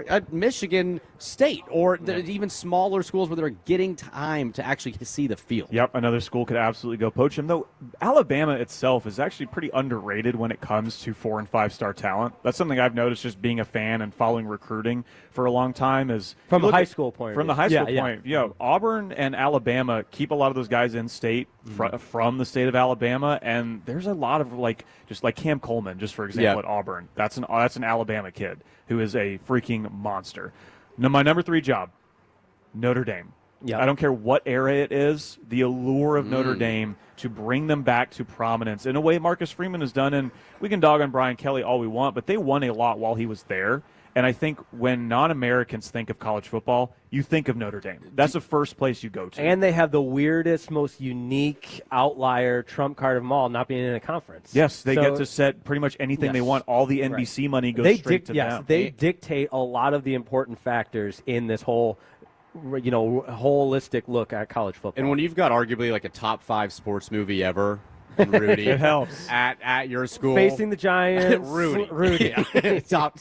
at Michigan State or even smaller schools where they're getting time to actually see the field. Yep, another school could absolutely go poach him. Though Alabama itself is actually pretty underrated when it comes to 4- and 5-star talent. That's something I've noticed just being a fan and following recruiting for a long time. Is From a high school point. From the high school point, Auburn and Alabama keep a lot of those guys in state from the state of Alabama, and there's a lot of just like Cam Coleman, just for example, at Auburn. That's an Alabama kid who is a freaking monster. Now, my number 3 job, Notre Dame. Yeah. I don't care what era it is, the allure of Notre Dame to bring them back to prominence in a way Marcus Freeman has done. And we can dog on Brian Kelly all we want, but they won a lot while he was there. And I think when non-Americans think of college football, you think of Notre Dame. That's the first place you go to. And they have the weirdest, most unique outlier trump card of them all, not being in a conference. Yes, they get to set pretty much anything they want. All the NBC money goes straight to them. They dictate a lot of the important factors in this whole holistic look at college football. And when you've got arguably like a top 5 sports movie ever, and Rudy. It helps. At your school. Facing the Giants. Rudy. Yeah. top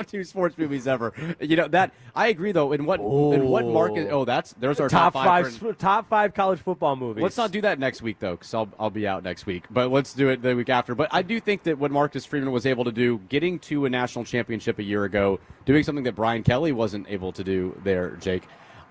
two sports movies ever. You know, that I agree though. In what market? Oh, there's our top five. Top five college football movies. Let's not do that next week though, because I'll be out next week. But let's do it the week after. But I do think that what Marcus Freeman was able to do, getting to a national championship a year ago, doing something that Brian Kelly wasn't able to do there, Jake,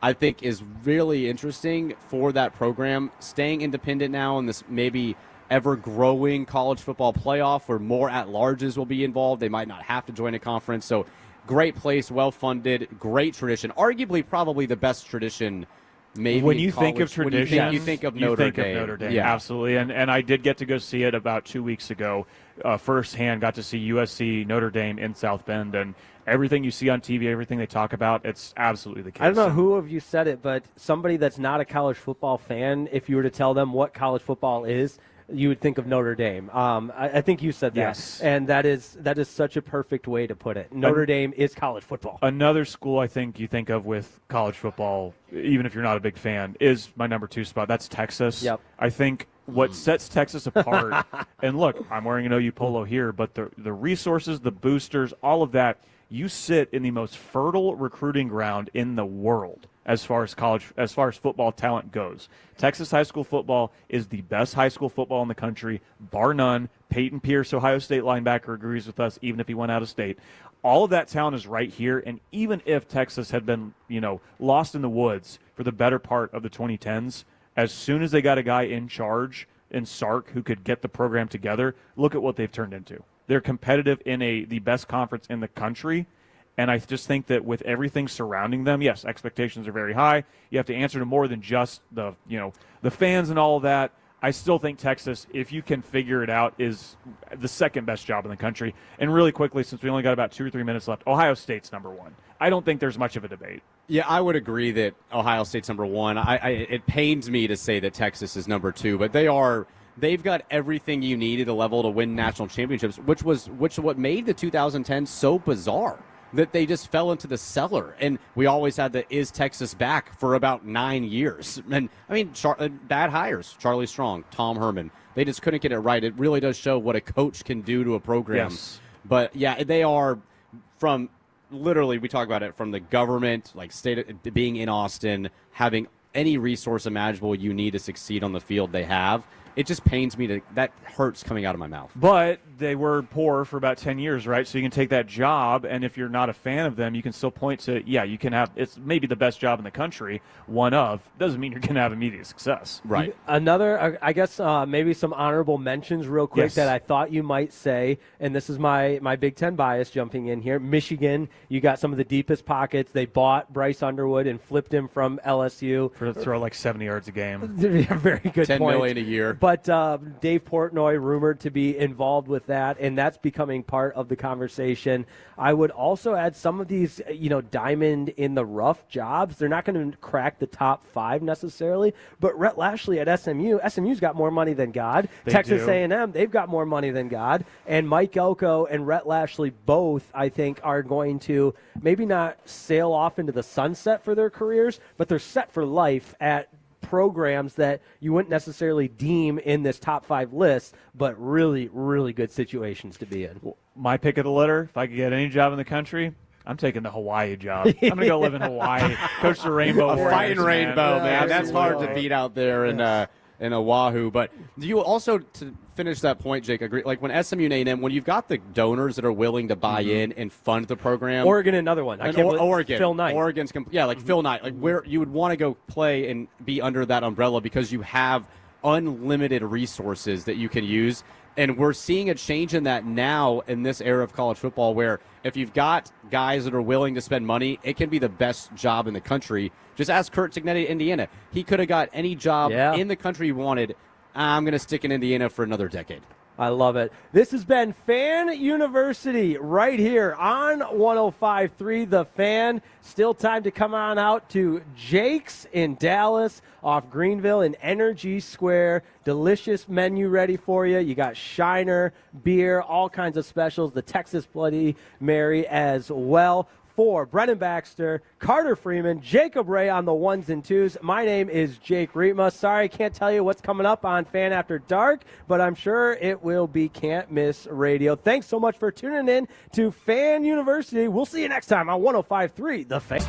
I think is really interesting for that program. Staying independent now in this maybe ever-growing college football playoff where more at-larges will be involved. They might not have to join a conference. So great place, well-funded, great tradition. Arguably probably the best tradition maybe when you think of tradition, you think of Notre Dame. Yeah. Absolutely. And I did get to go see it about 2 weeks ago. Firsthand, got to see USC, Notre Dame in South Bend, and everything you see on TV, everything they talk about, it's absolutely the case. I don't know who of you said it, but somebody that's not a college football fan, if you were to tell them what college football is, you would think of Notre Dame. I think you said that. Yes. And that is such a perfect way to put it. Notre Dame is college football. Another school I think you think of with college football, even if you're not a big fan, is my number 2 spot. That's Texas. Yep. I think what sets Texas apart, and look, I'm wearing an OU polo here, but the resources, the boosters, all of that, you sit in the most fertile recruiting ground in the world as far as football talent goes. Texas high school football is the best high school football in the country, bar none. Peyton Pierce, Ohio State linebacker, agrees with us, even if he went out of state. All of that talent is right here, and even if Texas had been, lost in the woods for the better part of the 2010s, as soon as they got a guy in charge in Sark who could get the program together, look at what they've turned into. They're competitive in the best conference in the country. And I just think that with everything surrounding them, yes, expectations are very high. You have to answer to more than just the fans and all of that. I still think Texas, if you can figure it out, is the second best job in the country. And really quickly, since we only got about 2 or 3 minutes left, Ohio State's number 1. I don't think there's much of a debate. Yeah, I would agree that Ohio State's number 1. It pains me to say that Texas is number 2, but they've got everything you need at a level to win national championships, which what made the 2010 so bizarre. That they just fell into the cellar. And we always had the is Texas back for about 9 years. And, I mean, bad hires. Charlie Strong, Tom Herman. They just couldn't get it right. It really does show what a coach can do to a program. Yes. But, yeah, they are from literally, we talk about it from the government, like state being in Austin, having any resource imaginable you need to succeed on the field they have. It just pains me that hurts coming out of my mouth. But they were poor for about 10 years, right? So you can take that job, and if you're not a fan of them, you can still point to, you can have, it's maybe the best job in the country, one of. Doesn't mean you're going to have immediate success. Right. Another, I guess, maybe some honorable mentions real quick Yes. that I thought you might say, and this is my Big Ten bias jumping in here. Michigan, you got some of the deepest pockets. They bought Bryce Underwood and flipped him from LSU. For throw like 70 yards a game. Very good $10 point. million a year. But Dave Portnoy rumored to be involved with that, and that's becoming part of the conversation. I would also add some of these, diamond in the rough jobs. They're not going to crack the top 5 necessarily, but Rhett Lashley at SMU's got more money than God. Texas A&M, they've got more money than God. And Mike Elko and Rhett Lashley both, I think, are going to maybe not sail off into the sunset for their careers, but they're set for life at programs that you wouldn't necessarily deem in this top 5 list, but really, really good situations to be in. My pick of the litter, if I could get any job in the country, I'm taking the Hawaii job. I'm going to go live in Hawaii, coach the Rainbow Warriors. Fighting Rainbow, man. That's Absolutely. hard to beat out there in Oahu. But do you also, to finish that point, Jake, agree? Like when SMU and A&M, when you've got the donors that are willing to buy in and fund the program. Oregon, another one. Oregon. Phil Knight. Oregon's, Phil Knight. Like where you would want to go play and be under that umbrella because you have unlimited resources that you can use. And we're seeing a change in that now in this era of college football where if you've got guys that are willing to spend money, it can be the best job in the country. Just ask Kurt Signetti at Indiana. He could have got any job in the country he wanted. I'm going to stick in Indiana for another decade. I love it. This has been Fan University right here on 105.3 The Fan. Still time to come on out to Jake's in Dallas off Greenville in Energy Square. Delicious menu ready for you. You got Shiner, beer, all kinds of specials, the Texas Bloody Mary as well. for Brennan Baxter, Carter Freeman, Jacob Ray on the ones and twos. My name is Jake Rietma. Sorry I can't tell you what's coming up on Fan After Dark, but I'm sure it will be Can't Miss Radio. Thanks so much for tuning in to Fan University. We'll see you next time on 105.3 The Fan.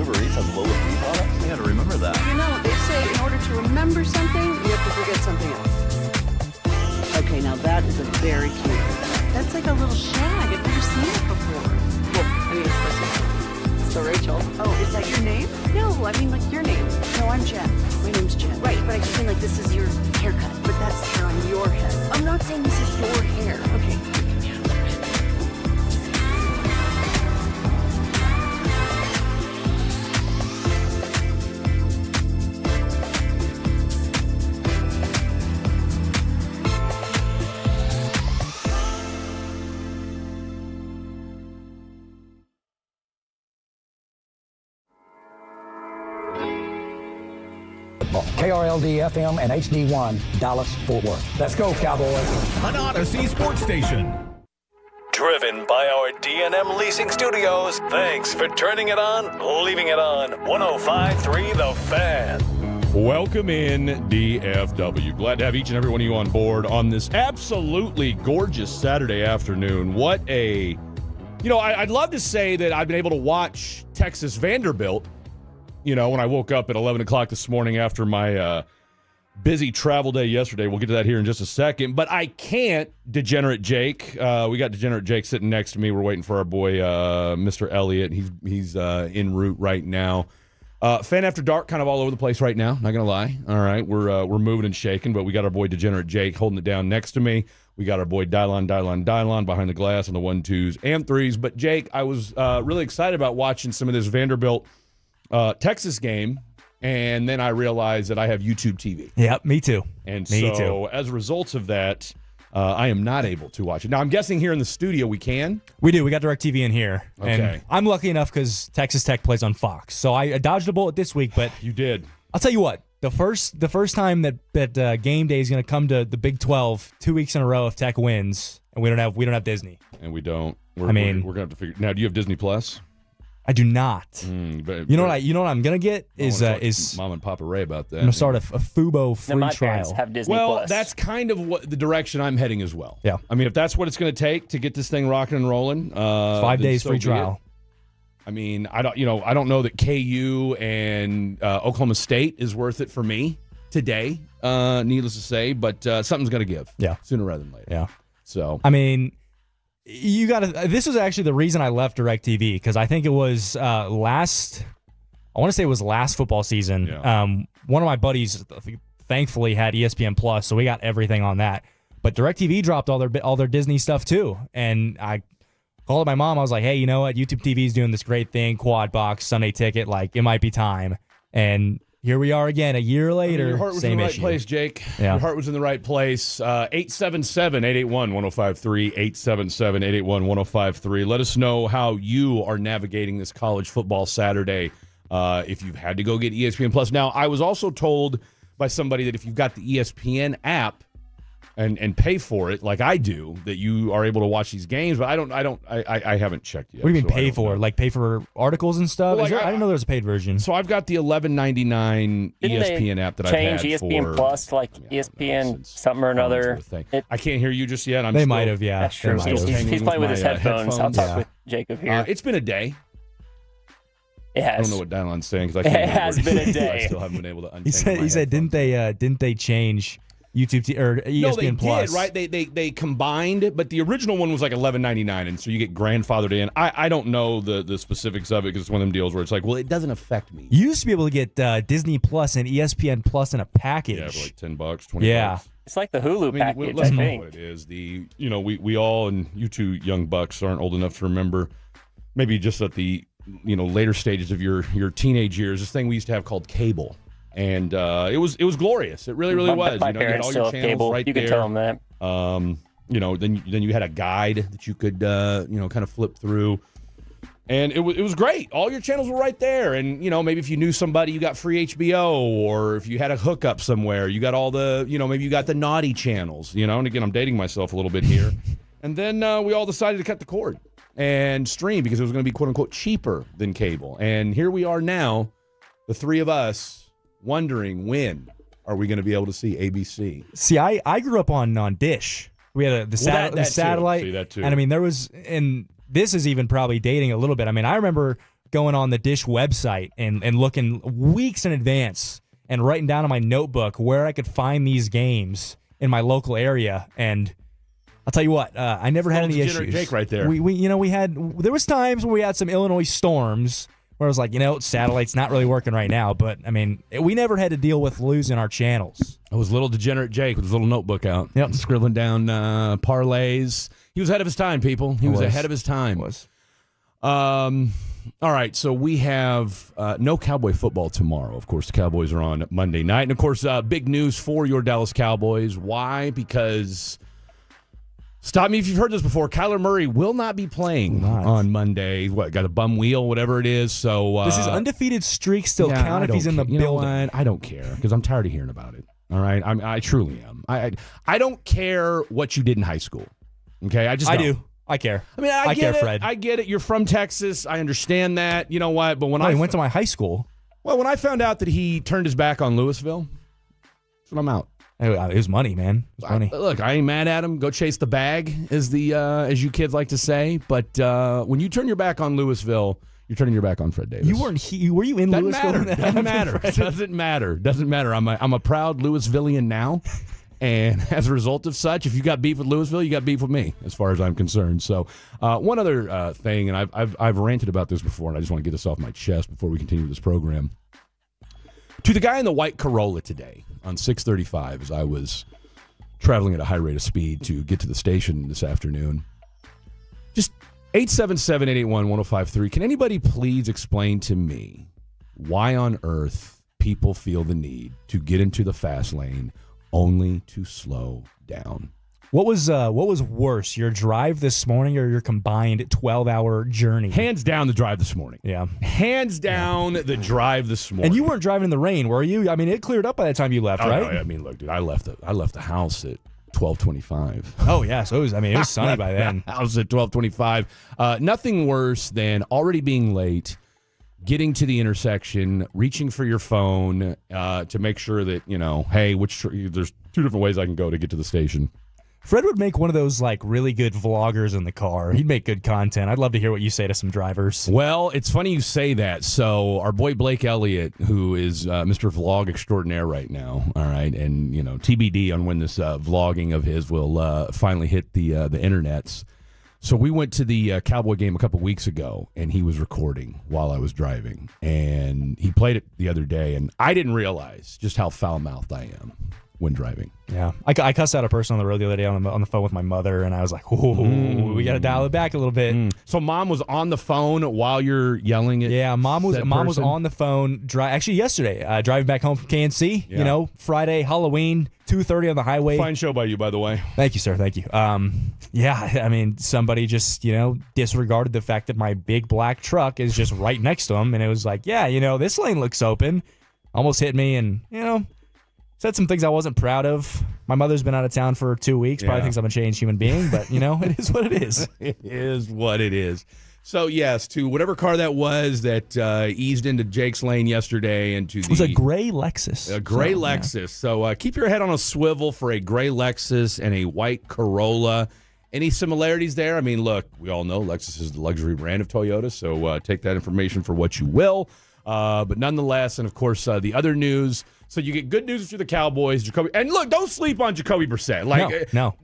Uber Eats has lower fee products? I gotta remember that. You know, they say in order to remember something, you have to forget something else. Okay, now that is a very cute. That's like a little shag. I've never seen it before. Well, I mean, of course it's so Rachel. Oh, is that your name? No, I mean like your name. No, I'm Jen. My name's Jen. Right, but I just mean like this is your haircut, but that's hair on your head. I'm not saying this is your hair. Okay. KRLD-FM and HD1, Dallas, Fort Worth. Let's go, Cowboys. An Odyssey sports station. Driven by our D&M Leasing Studios. Thanks for turning it on, leaving it on. 105.3 The Fan. Welcome in, DFW. Glad to have each and every one of you on board on this absolutely gorgeous Saturday afternoon. What a, I'd love to say that I've been able to watch Texas Vanderbilt, when I woke up at 11 o'clock this morning after my busy travel day yesterday. We'll get to that here in just a second. But I can't, Degenerate Jake. We got Degenerate Jake sitting next to me. We're waiting for our boy, Mr. Elliott. He's en route right now. Fan After Dark kind of all over the place right now, not going to lie. All right, we're moving and shaking, but we got our boy Degenerate Jake holding it down next to me. We got our boy Dylon behind the glass on the 1, 2s, and 3s. But, Jake, I was really excited about watching some of this Vanderbilt Texas game, and then I realized that I have YouTube TV. Yep, me too. And so as a result of that, I am not able to watch it. Now, I'm guessing here in the studio we can. We do. We got DirecTV in here. Okay. And I'm lucky enough because Texas Tech plays on Fox. So I dodged a bullet this week, but you did. I'll tell you what. The first time that game day is going to come to the Big 12 2 weeks in a row if Tech wins, and we don't have Disney. And we don't. We're going to have to figure. Now, do you have Disney Plus? I do not. But you know what I'm gonna get is Mom and Papa Ray about that. I'm gonna start a Fubo free my trial. parents have Disney Well, Plus. that's kind of what the direction I'm heading as well. Yeah. I mean, if that's what it's going to take to get this thing rocking and rolling, 5 days so free be it. trial. I mean, I don't know that KU and Oklahoma State is worth it for me today. Needless to say, but something's going to give. Yeah. Sooner rather than later. Yeah. So I mean, you got to. This was actually the reason I left DirecTV because I think it was last. I want to say it was last football season. Yeah. One of my buddies, thankfully, had ESPN Plus, so we got everything on that. But DirecTV dropped all their Disney stuff too, and I called my mom. I was like, "Hey, you know what? YouTube TV is doing this great thing, quad box, Sunday ticket. Like, it might be time." And here we are again, a year later. Your heart was same in the right issue. place, Jake. Yeah. Your heart was in the right place. 877-881-1053, 877-881-1053. Let us know how you are navigating this college football Saturday if you've had to go get ESPN Plus. Now, I was also told by somebody that if you've got the ESPN app and pay for it like I do, that you are able to watch these games, but I haven't checked yet. What do you mean so pay for? Like pay for articles and stuff? Well, I didn't know there was a paid version. So I've got the $11.99 ESPN app that I've had change ESPN Plus to like ESPN something or another. I can't hear you just yet. They might have, yeah. That's true. He's playing with his headphones. I'll talk with Jacob here. It's been a day. It has. I don't know what Dylon's saying because I can't. It has been a day. I still haven't been able to. He said, didn't they change YouTube or ESPN no, they Plus? did, right? They combined, but the original one was like $11.99, and so you get grandfathered in. I don't know the specifics of it because it's one of them deals where it's like, well, it doesn't affect me. You used to be able to get Disney Plus and ESPN Plus in a package. Yeah, for like $10, $20. Yeah. It's like the Hulu package, Let's I know think. what it is. We all, and you two young bucks aren't old enough to remember, maybe just at the later stages of your teenage years, this thing we used to have called cable. And it was glorious. It really was. My you had parents all still your have channels cable. right You there. can tell them that. Then you had a guide that you could kind of flip through, and it was great. All your channels were right there. And maybe if you knew somebody, you got free HBO, or if you had a hookup somewhere, you got all the maybe you got the naughty channels. And again, I'm dating myself a little bit here. And then we all decided to cut the cord and stream because it was going to be quote unquote cheaper than cable. And here we are now, the three of us, wondering when are we going to be able to see ABC. See, I grew up on Dish. We had the satellite. See, that too. And I mean, there was, and this is even probably dating a little bit. I mean, I remember going on the Dish website and looking weeks in advance and writing down on my notebook where I could find these games in my local area. And I'll tell you what, I never had any issues. Jake right there. There was times when we had some Illinois storms where I was like, satellite's not really working right now. But, I mean, we never had to deal with losing our channels. It was little degenerate Jake with his little notebook out. Yep. Scribbling down parlays. He was ahead of his time, people. He was ahead of his time. All right, so we have no Cowboy football tomorrow. Of course, the Cowboys are on Monday night. And, of course, big news for your Dallas Cowboys. Why? Because... Stop me if you've heard this before. Kyler Murray will not be playing on Monday. Got a bum wheel, whatever it is. So does his undefeated streak still count if he's in the building? You know what? I don't care because I'm tired of hearing about it. All right, I truly am. I don't care what you did in high school. Okay, I do. I care. I mean, I care, get it. Fred. I get it. You're from Texas. I understand that. You know what? But when he went to my high school. Well, when I found out that he turned his back on Louisville, that's when I'm out. It was money, man. It was money. Look, I ain't mad at him. Go chase the bag, as you kids like to say. But when you turn your back on Louisville, you're turning your back on Fred Davis. You weren't. Were you in Louisville? Doesn't matter. Doesn't matter. I'm a proud Louisvillian now, and as a result of such, if you got beef with Louisville, you got beef with me, as far as I'm concerned. So, one other thing, and I've ranted about this before, and I just want to get this off my chest before we continue this program. To the guy in the white Corolla today on 635 as I was traveling at a high rate of speed to get to the station this afternoon. Just 877-881-1053. Can anybody please explain to me why on earth people feel the need to get into the fast lane only to slow down? What was worse, your drive this morning or your combined 12-hour journey? Hands down, the drive this morning. Yeah. Hands down, the drive this morning. And you weren't driving in the rain, were you? I mean, it cleared up by the time you left, right? No, I mean, look, dude, I left the house at 12:25. Oh yeah, so it was sunny by then. House at 12:25. Nothing worse than already being late, getting to the intersection, reaching for your phone to make sure that hey, there's two different ways I can go to get to the station. Fred would make one of those really good vloggers in the car. He'd make good content. I'd love to hear what you say to some drivers. Well, it's funny you say that. So our boy Blake Elliott, who is Mr. Vlog extraordinaire right now, all right, and TBD on when this vlogging of his will finally hit the internets. So we went to the Cowboy game a couple weeks ago, and he was recording while I was driving, and he played it the other day, and I didn't realize just how foul-mouthed I am when driving. Yeah. I cussed out a person on the road the other day on the phone with my mother, and I was like, ooh, we got to dial it back a little bit. So mom was on the phone while you're yelling at mom was on the phone actually yesterday, driving back home from KNC, Friday, Halloween, 2:30 on the highway. Fine show by you, by the way. Thank you, sir. Thank you. I mean, somebody just, disregarded the fact that my big black truck is just right next to him, and it was like, this lane looks open. Almost hit me, and, said some things I wasn't proud of. My mother's been out of town for 2 weeks. Probably thinks I'm a changed human being, but, it is what it is. It is what it is. So, yes, to whatever car that was that eased into Jake's lane yesterday and to the... It was a gray Lexus. A gray Lexus. Yeah. So, keep your head on a swivel for a gray Lexus and a white Corolla. Any similarities there? I mean, look, we all know Lexus is the luxury brand of Toyota, so take that information for what you will. But nonetheless, and of course, the other news... So you get good news if you're the Cowboys, Jacoby. And look, don't sleep on Jacoby Brissett. No.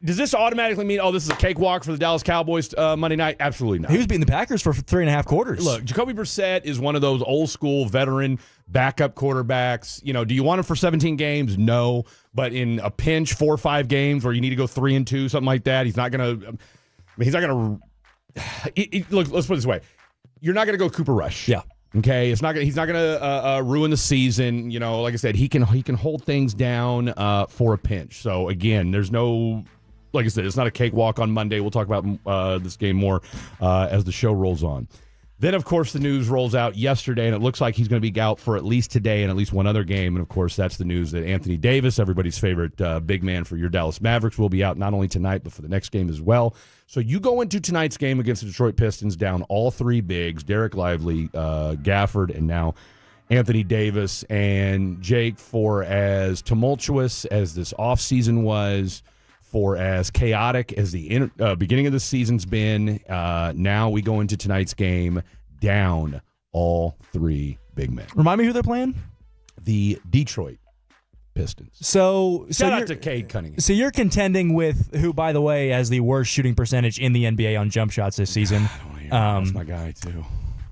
Does this automatically mean, this is a cakewalk for the Dallas Cowboys Monday night? Absolutely not. He was beating the Packers for 3.5 quarters. Look, Jacoby Brissett is one of those old school veteran backup quarterbacks. Do you want him for 17 games? No. But in a pinch, 4 or 5 games where you need to go 3-2, something like that, he's not going to. Look, let's put it this way. You're not going to go Cooper Rush. Yeah. Okay, he's not gonna ruin the season. Like I said, he can hold things down for a pinch. So again, there's no, like I said, it's not a cakewalk on Monday. We'll talk about this game more as the show rolls on. Then, of course, the news rolls out yesterday, and it looks like he's going to be out for at least today and at least one other game. And, of course, that's the news that Anthony Davis, everybody's favorite big man for your Dallas Mavericks, will be out not only tonight but for the next game as well. So you go into tonight's game against the Detroit Pistons down all 3 bigs, Derek Lively, Gafford, and now Anthony Davis. And, Jake, for as tumultuous as this offseason was, for as chaotic as the beginning of the season's been, now we go into tonight's game down all three big men. Remind me who they're playing? The Detroit Pistons. So Shout out to Cade Cunningham. So you're contending with who, by the way, has the worst shooting percentage in the NBA on jump shots this season. That's my guy, too.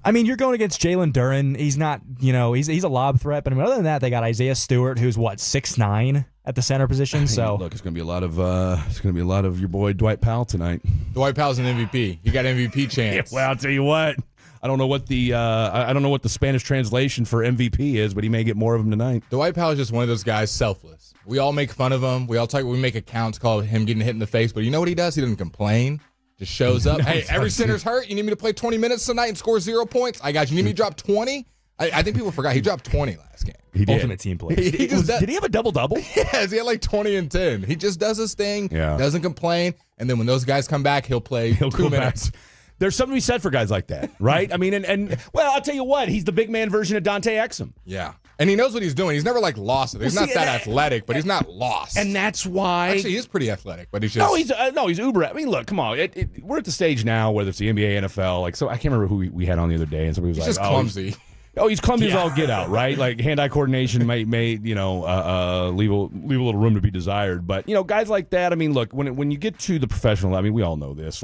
I mean, you're going against Jalen Duren. He's not, he's a lob threat. But I mean, other than that, they got Isaiah Stewart, who's 6'9" at the center position. So look, it's going to be a lot of your boy Dwight Powell tonight. Dwight Powell's an MVP. He got MVP chance. Well, I'll tell you what. I don't know what the Spanish translation for MVP is, but he may get more of them tonight. Dwight Powell is just one of those guys, selfless. We all make fun of him. We make accounts called him getting hit in the face, but you know what he does? He doesn't complain. Just shows up. Hey, every center's hurt. You need me to play 20 minutes tonight and score 0 points? I got you. You need me to drop 20? I think people forgot he dropped 20 last game. He did. Ultimate team player. Did he have a double-double? Yes, he had 20 and 10. He just does his thing, Yeah. doesn't complain, and then when those guys come back, he'll play 2 minutes. There's something to be said for guys like that, right? I mean, and I'll tell you what, he's the big man version of Dante Exum. Yeah. And he knows what he's doing. He's never lost it. He's not that athletic, but he's not lost. And that's why. Actually, he is pretty athletic, but he's just. He's uber. I mean, look, come on. We're at the stage now, whether it's the NBA, NFL. So I can't remember who we had on the other day, and somebody was He's just clumsy. He's clumsy as all get out, right? Like hand-eye coordination may leave a little room to be desired. But guys like that. I mean, look, when you get to the professional, I mean, we all know this.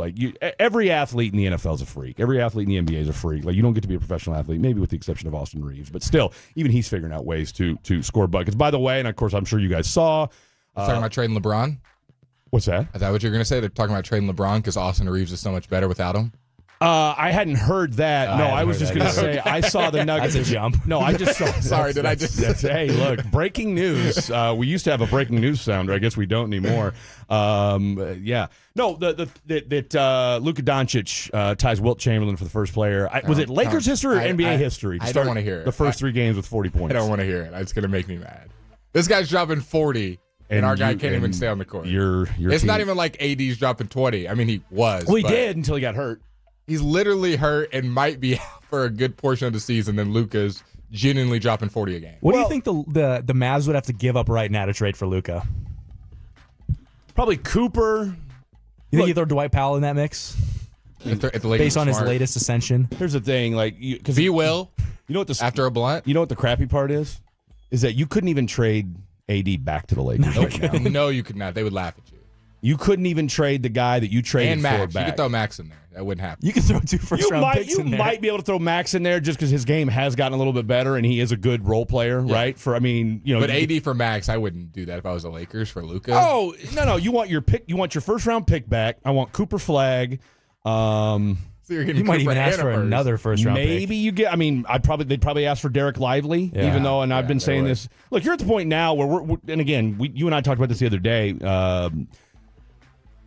Every athlete in the NFL is a freak. Every athlete in the NBA is a freak. You don't get to be a professional athlete, maybe with the exception of Austin Reeves, but still, even he's figuring out ways to score buckets. By the way, and of course, I'm sure you guys saw. Talking about trading LeBron. What's that? Is that what you're going to say? They're talking about trading LeBron because Austin Reeves is so much better without him. I hadn't heard that. No, I was just going to say I saw the Nuggets. That's a jump. No, I just saw. Sorry, did I just? Hey, look, breaking news. We used to have a breaking news sounder. I guess we don't anymore. Yeah. No, that Luka Doncic ties Wilt Chamberlain for the first player. Was it Lakers history or NBA history? I don't want to hear it. The first 3 games with 40 points. I don't want to hear it. It's going to make me mad. This guy's dropping 40. And our guy can't even stay on the court. It's not even like AD's dropping 20. I mean, he was. Well, he did until he got hurt. He's literally hurt and might be out for a good portion of the season. Then Luka's genuinely dropping 40 a game. What do you think the Mavs would have to give up right now to trade for Luka? Probably Cooper. You think you throw Dwight Powell in that mix? Based on his latest ascension. Here's the thing, because he will. You know what after a blunt. You know what the crappy part is that you couldn't even trade AD back to the Lakers right now. No, you could not. They would laugh at you. You couldn't even trade the guy that you traded and Max. for back. You could throw Max in there. That wouldn't happen. You could throw 2 first-round picks in there. You might be able to throw Max in there just because his game has gotten a little bit better and he is a good role player, right? But AD for Max, I wouldn't do that if I was the Lakers for Luka. Oh no! You want your pick. You want your first-round pick back. I want Cooper Flag. So you're getting you might even ask for another first-round pick. Maybe you get. I mean, they'd probably ask for Derek Lively, even though. And I've been saying this. Look, you're at the point now where we're and again, you and I talked about this the other day.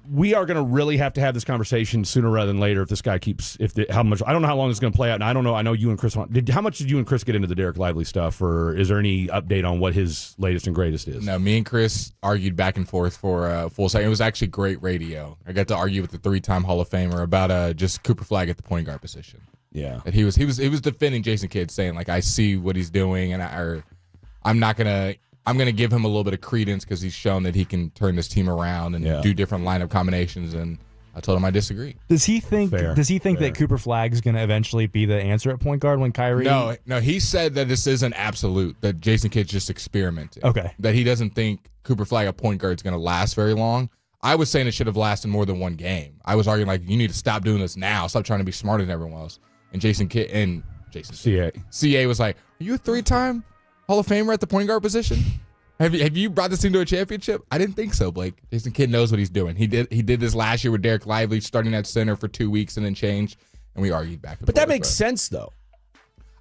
We are going to really have to have this conversation sooner rather than later if this guy keeps how much. I don't know how long it's going to play out, and I don't know. I know you and Chris. How much did you and Chris get into the Derek Lively stuff, or is there any update on what his latest and greatest is? No, me and Chris argued back and forth for a full second. It was actually great radio. I got to argue with the 3-time Hall of Famer about just Cooper Flag at the point guard position. Yeah, and he was defending Jason Kidd, saying I see what he's doing, and I'm going to give him a little bit of credence because he's shown that he can turn this team around and do different lineup combinations. And I told him I disagree. Does he think that Cooper Flag's going to eventually be the answer at point guard when Kyrie? No. He said that this isn't absolute, that Jason Kidd's just experimenting. Okay. That he doesn't think Cooper Flag at point guard is going to last very long. I was saying it should have lasted more than 1 game. I was arguing you need to stop doing this now. Stop trying to be smarter than everyone else. And CA was like, are you a 3-time Hall of Famer at the point guard position? Have you brought this team to a championship? I didn't think so, Blake. Jason Kidd knows what he's doing. He did this last year with Derek Lively starting at center for 2 weeks and then changed, and we argued back and forth. But that makes sense, though.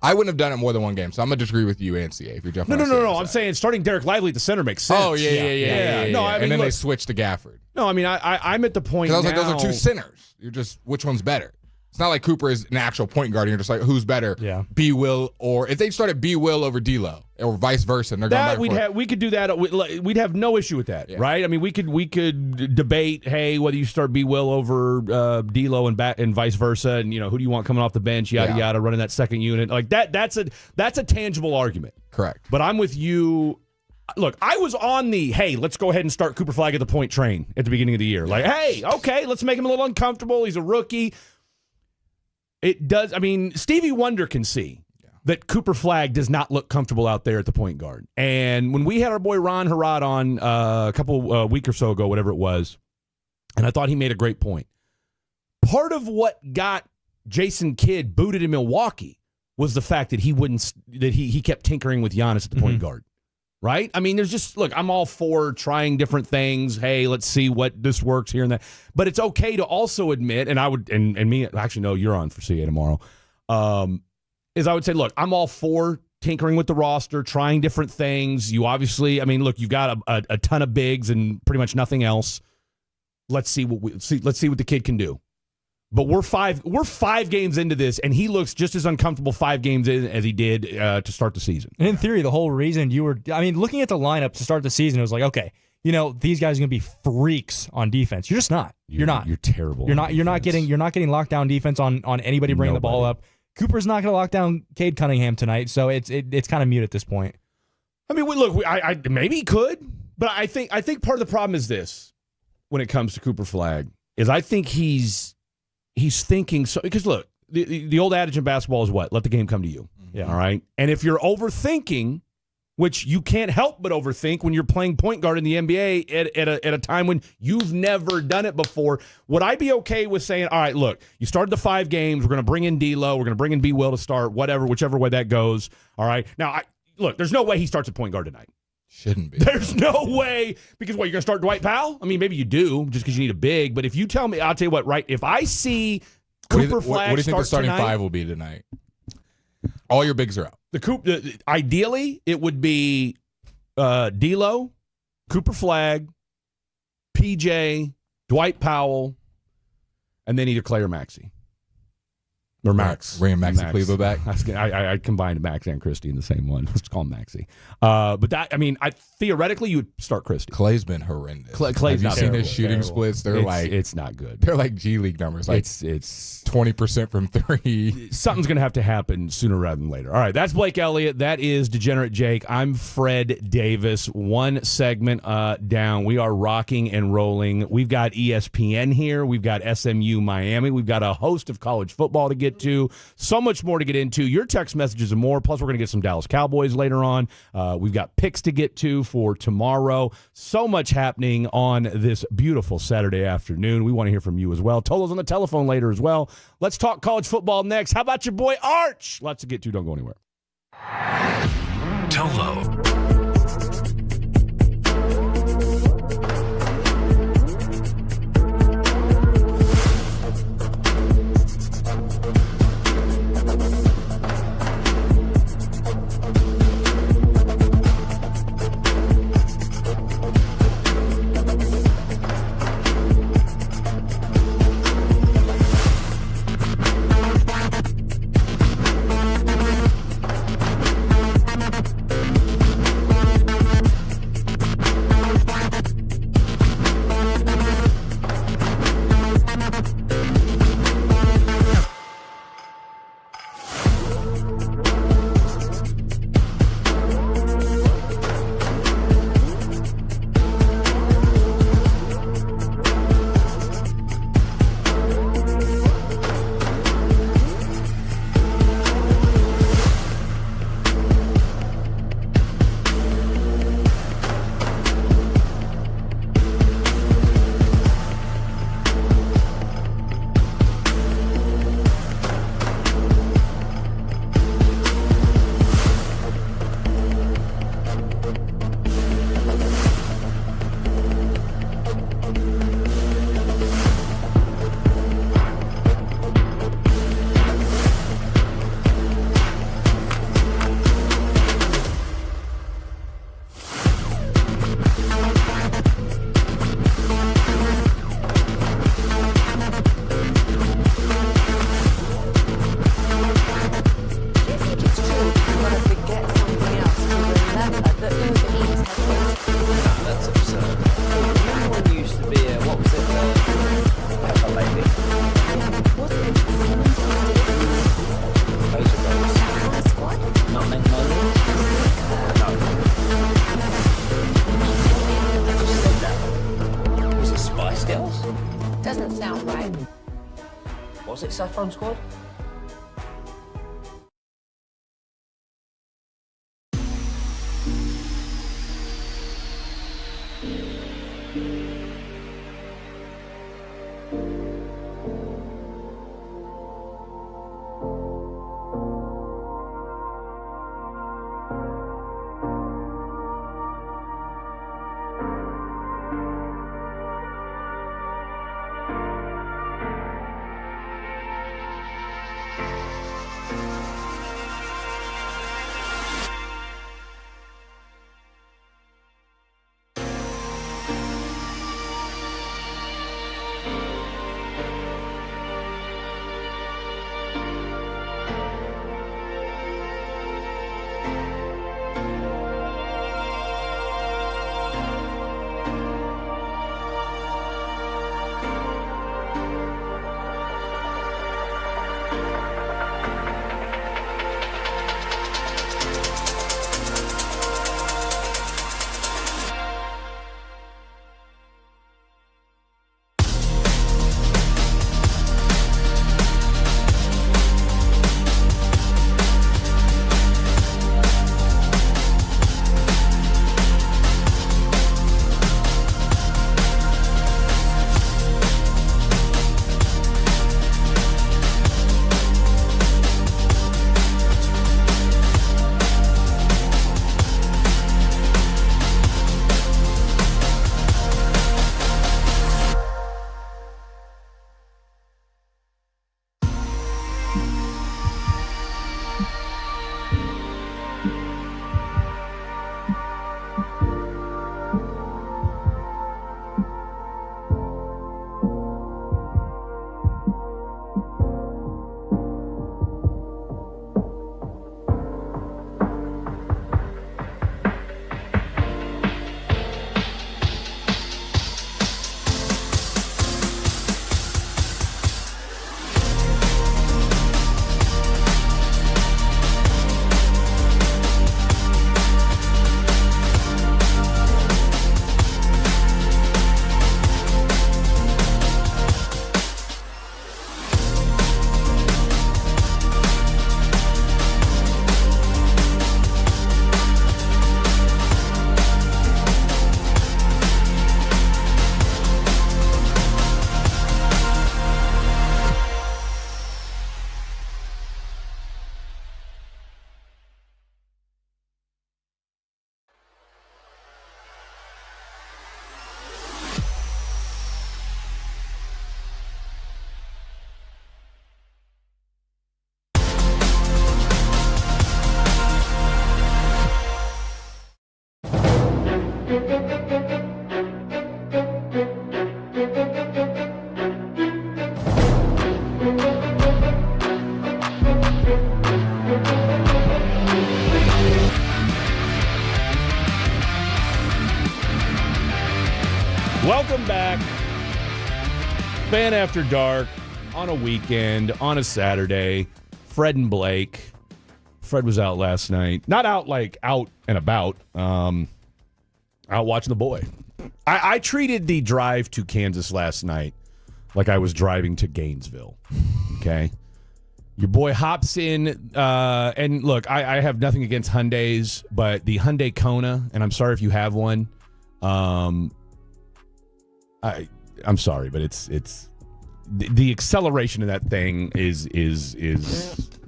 I wouldn't have done it more than 1 game, so I'm going to disagree with you and CA if you're jumping on No. I'm saying starting Derek Lively at the center makes sense. Oh, yeah. No, I mean, and then they switched to Gafford. No, I mean, I'm at the point now. Because I was like, those are 2 centers. You're just, which one's better? It's not like Cooper is an actual point guard. You're just like, who's better? Yeah. B. Will, or if they started B. Will over D'Lo, or vice versa, and they're going back we could do that. We'd have no issue with that, right? I mean, we could debate, hey, whether you start B. Will over D'Lo and vice versa, and who do you want coming off the bench, yada yada, running that second unit like that. That's a tangible argument, correct? But I'm with you. Look, I was on the, hey, let's go ahead and start Cooper Flag at the point train at the beginning of the year. Like, hey, okay, let's make him a little uncomfortable. He's a rookie. it does. I mean, Stevie Wonder can see that Cooper Flagg does not look comfortable out there at the point guard. And when we had our boy Ron Harrod on a couple week or so ago, whatever it was, and I thought he made a great point. Part of what got Jason Kidd booted in Milwaukee was the fact that he kept tinkering with Giannis at the point guard. Right? I mean, there's just, look, I'm all for trying different things. Hey, let's see what this works here and that. But it's okay to also admit, and I would, and me, actually, no, you're on for CA tomorrow, is I would say, look, I'm all for tinkering with the roster, trying different things. You obviously, I mean, look, you've got a ton of bigs and pretty much nothing else. Let's see what the kid can do. But we're five games into this, and he looks just as uncomfortable 5 games in as he did to start the season. And in theory, the whole reason looking at the lineup to start the season, it was like, okay, these guys are going to be freaks on defense. You're just not. You're not. You're terrible. You're not getting lockdown defense on anybody bringing the ball up. Cooper's not going to lock down Cade Cunningham tonight, so it's kind of mute at this point. I mean, I maybe he could, but I think part of the problem is this when it comes to Cooper Flagg is I think he's thinking so, because look, the old adage in basketball is what? Let the game come to you. Yeah. All right. And if you're overthinking, which you can't help but overthink when you're playing point guard in the NBA at a time when you've never done it before, would I be okay with saying, all right, look, you started the 5 games, we're going to bring in D'Lo, we're going to bring in B. Will to start, whichever way that goes. All right. Now, look, there's no way he starts at point guard tonight. Shouldn't be. There's no way, because what, you're going to start Dwight Powell? I mean, maybe you do, just because you need a big, but if you tell me, I'll tell you what, right, if I see Cooper Flagg, what do you think the starting tonight, 5 will be tonight? All your bigs are out. Ideally, it would be D'Lo, Cooper Flagg, PJ, Dwight Powell, and then either Clay or Maxey. Or Max. Bringing Maxi Kleber back. I combined Max and Christie in the same one. Let's call him Maxi. But that, I mean, theoretically, you would start Christie. Clay's been horrendous. Clay's Have you not seen terrible, his shooting splits? It's not good. They're like G League numbers. Like it's 20% from 3. Something's going to have to happen sooner rather than later. All right, that's Blake Elliott. That is Degenerate Jake. I'm Fred Davis. One segment down. We are rocking and rolling. We've got ESPN here. We've got SMU Miami. We've got a host of college football to get to. So much more to get into. Your text messages and more. Plus, we're going to get some Dallas Cowboys later on. We've got picks to get to for tomorrow. So much happening on this beautiful Saturday afternoon. We want to hear from you as well. Tolo's on the telephone later as well. Let's talk college football next. How about your boy Arch? Lots to get to. Don't go anywhere. Tolo. Doesn't sound right. Was it Saffron Squad? Welcome back. Fan After Dark on a weekend, on a Saturday. Fred and Blake. Fred was out last night. Not out like out and about. Out watching the boy. I treated the drive to Kansas last night like I was driving to Gainesville. Okay? Your boy hops in, and look, I have nothing against Hyundais, but the Hyundai Kona, and I'm sorry if you have one, I'm sorry, but it's the acceleration of that thing is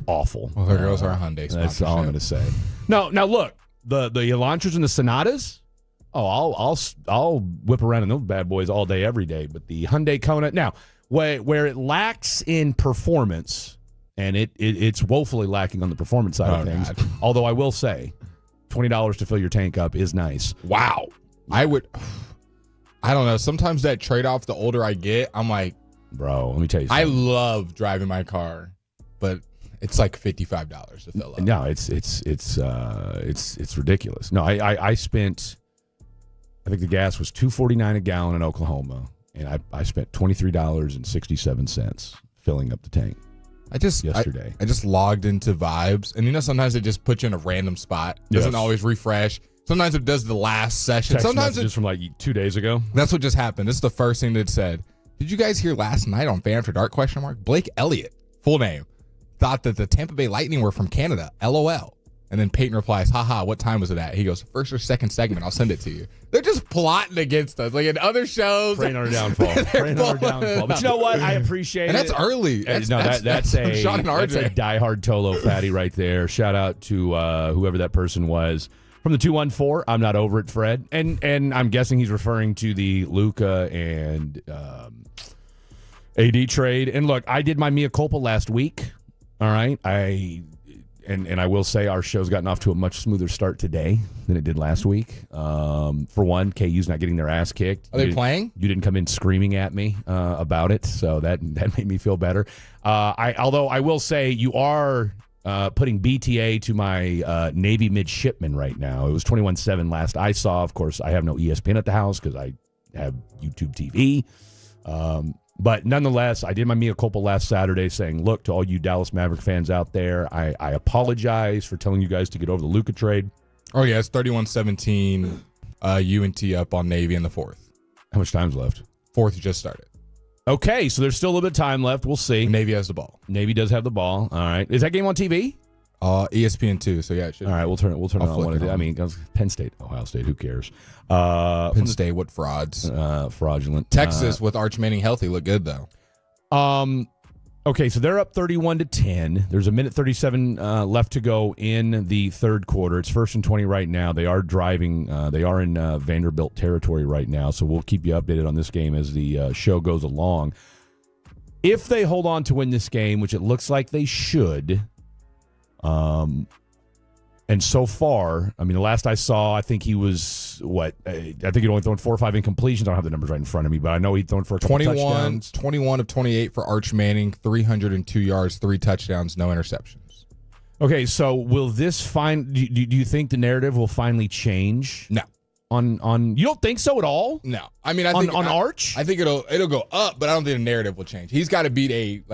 awful. Well, there goes our Hyundai sponsorship. That's all I'm going to say. No, now look, the Elantras and the Sonatas. Oh, I'll whip around in those bad boys all day, every day. But the Hyundai Kona, now where it lacks in performance, and it's woefully lacking on the performance side of things. God. Although I will say, $20 to fill your tank up is nice. Wow, I don't know. Sometimes that trade-off, the older I get, I'm like, bro, let me tell you something. I love driving my car, but it's like $55 to fill up. No, it's ridiculous. No, I spent, I think the gas was $2.49 a gallon in Oklahoma, and I spent $23.67 filling up the tank. Yesterday. I just logged into Vibes, and sometimes it just puts you in a random spot. It doesn't always refresh. Sometimes it does the last session. Text Sometimes it's from like 2 days ago. That's what just happened. This is the first thing that it said. Did you guys hear last night on Fan After Dark ? Blake Elliott, full name, thought that the Tampa Bay Lightning were from Canada. LOL. And then Peyton replies, haha, what time was it at? He goes, first or second segment. I'll send it to you. They're just plotting against us. Like in other shows. Praying on our downfall. But you know what? I appreciate it. And that's early. That's a Sean and RJ. That's a diehard Tolo fatty right there. Shout out to whoever that person was. From the 214, I'm not over it, Fred. And I'm guessing he's referring to the Luka and AD trade. And look, I did my mea culpa last week. All right. And I will say our show's gotten off to a much smoother start today than it did last week. For one, KU's not getting their ass kicked. Are they playing? You didn't come in screaming at me about it, so that made me feel better. Although I will say you are putting BTA to my Navy midshipman right now. It was 21-7 last I saw. Of course, I have no ESPN at the house because I have YouTube TV. But nonetheless, I did my mea culpa last Saturday saying, look, to all you Dallas Maverick fans out there, I apologize for telling you guys to get over the Luka trade. Oh, yeah, it's 31-17 UNT up on Navy in the fourth. How much time's left? Fourth just started. Okay, so there's still a little bit of time left. We'll see. Navy has the ball. Navy does have the ball. All right. Is that game on TV? ESPN 2, so yeah, it should. All right, we'll turn it on. I mean, Penn State, Ohio State, who cares? Penn State, what frauds? Fraudulent. Texas with Arch Manning healthy look good though. Okay, so they're up 31-10. There's a minute 37 left to go in the third quarter. It's 1st and 20 right now. They are driving. They are in Vanderbilt territory right now, so we'll keep you updated on this game as the show goes along. If they hold on to win this game, which it looks like they should. And so far, I mean, the last I saw, I think he was, I think he'd only thrown 4 or 5 incompletions. I don't have the numbers right in front of me, but I know he'd thrown for a couple touchdowns. 21 of 28 for Arch Manning, 302 yards, 3 touchdowns, no interceptions. Okay, so will this do you think the narrative will finally change? No. On you don't think so at all? No. I mean, I think on Arch? I think it'll go up, but I don't think the narrative will change. He's got to beat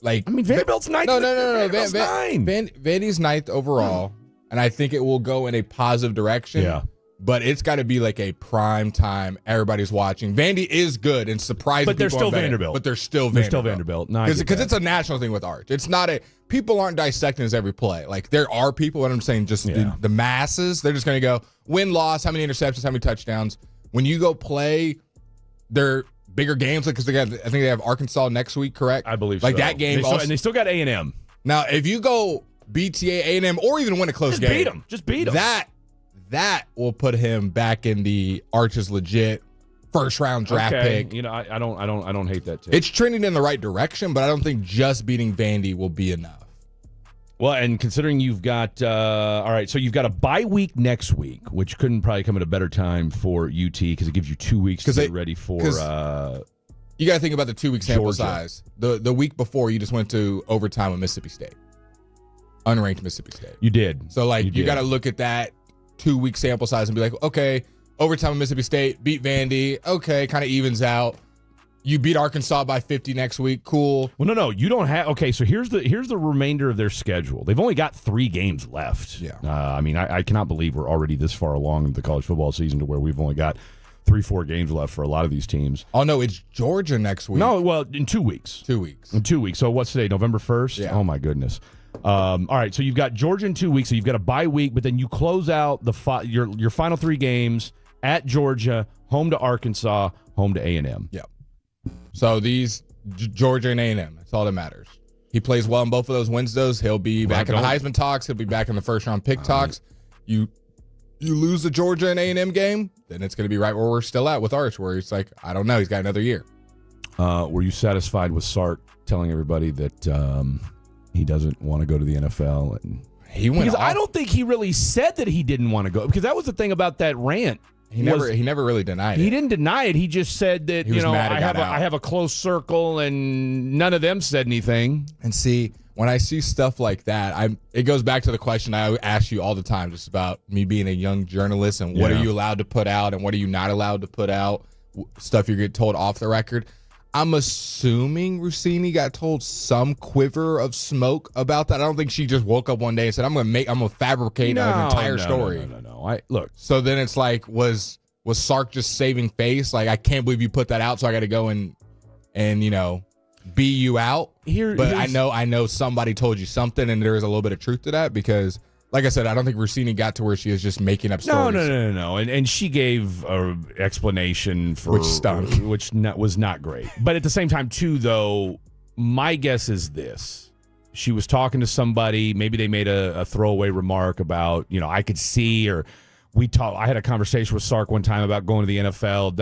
I mean, Vanderbilt's ninth. No. Vanderbilt's Vandy's ninth overall, and I think it will go in a positive direction. Yeah. But it's got to be like a prime time. Everybody's watching. Vandy is good and surprising. But they're people still on Vandy, Vanderbilt. But they're still Vanderbilt. Because it's a national thing with Arch. It's not people aren't dissecting this every play. Like there are people. What I'm saying, just the masses. They're just going to go win, loss, how many interceptions, how many touchdowns. When you go play, they're bigger games because I think they have Arkansas next week, correct? I believe like so. That game. And they still got A&M. Now, if you go BTA, A&M, or even win a close game, just beat them. That will put him back in the Arch's legit first round draft pick. You know, I don't hate that too. It's trending in the right direction, but I don't think just beating Vandy will be enough. Well, and considering you've got all right, so you've got a bye week next week, which couldn't probably come at a better time for UT because it gives you 2 weeks to get ready for. You got to think about the 2 week sample size. The week before, you just went to overtime with Mississippi State, unranked Mississippi State. You did. So you got to look at that 2 week sample size and be like, okay, overtime at Mississippi State, beat Vandy. Okay, kind of evens out. You beat Arkansas by 50 next week. Cool. Well, no, you don't have. Okay, so here's the remainder of their schedule. They've only got 3 games left. Yeah. I mean, I cannot believe we're already this far along in the college football season to where we've only got 3-4 games left for a lot of these teams. Oh, no, it's Georgia next week. No, well, in 2 weeks. 2 weeks. In 2 weeks. So what's today? November 1st? Yeah. Oh, my goodness. All right, so you've got Georgia in 2 weeks, so you've got a bye week, but then you close out your final 3 games at Georgia, home to Arkansas, home to A&M. Yep. So these Georgia and A&M, that's all that matters. He plays well in both of those Wednesdays. He'll be back in the Heisman talks. He'll be back in the first-round pick talks. You lose the Georgia and A&M game, then it's going to be right where we're still at with Arch, where it's like, I don't know, he's got another year. Were you satisfied with Sark telling everybody that he doesn't want to go to the NFL? And he went because off. I don't think he really said that he didn't want to go, because that was the thing about that rant. He never really denied it. He didn't deny it. He just said that, I have a close circle and none of them said anything. And see, when I see stuff like that, it goes back to the question I ask you all the time, just about me being a young journalist and what are you allowed to put out and what are you not allowed to put out, stuff you get told off the record. I'm assuming Rossini got told some quiver of smoke about that. I don't think she just woke up one day and said, I'm gonna fabricate an entire story. No. Look. So then it's like, was Sark just saving face? Like, I can't believe you put that out, so I got to go and bee you out. But I know somebody told you something, and there is a little bit of truth to that, because, like I said, I don't think Rossini got to where she is just making up stories. No. And she gave an explanation for which stunk, was not great. But at the same time, too, though, my guess is this: she was talking to somebody. Maybe they made a throwaway remark about, I could see, or I had a conversation with Sark one time about going to the NFL.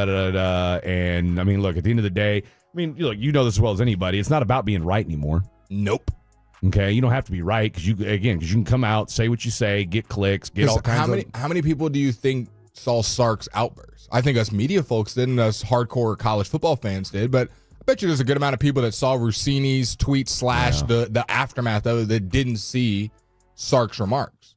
And I mean, look, at the end of the day, I mean, look, you know this as well as anybody. It's not about being right anymore. Nope. Okay, you don't have to be right because you can come out, say what you say, get clicks, get all kinds of. How many people do you think saw Sark's outburst? I think us media folks didn't, us hardcore college football fans did, but I bet you there's a good amount of people that saw Rossini's tweet / the aftermath of it that didn't see Sark's remarks.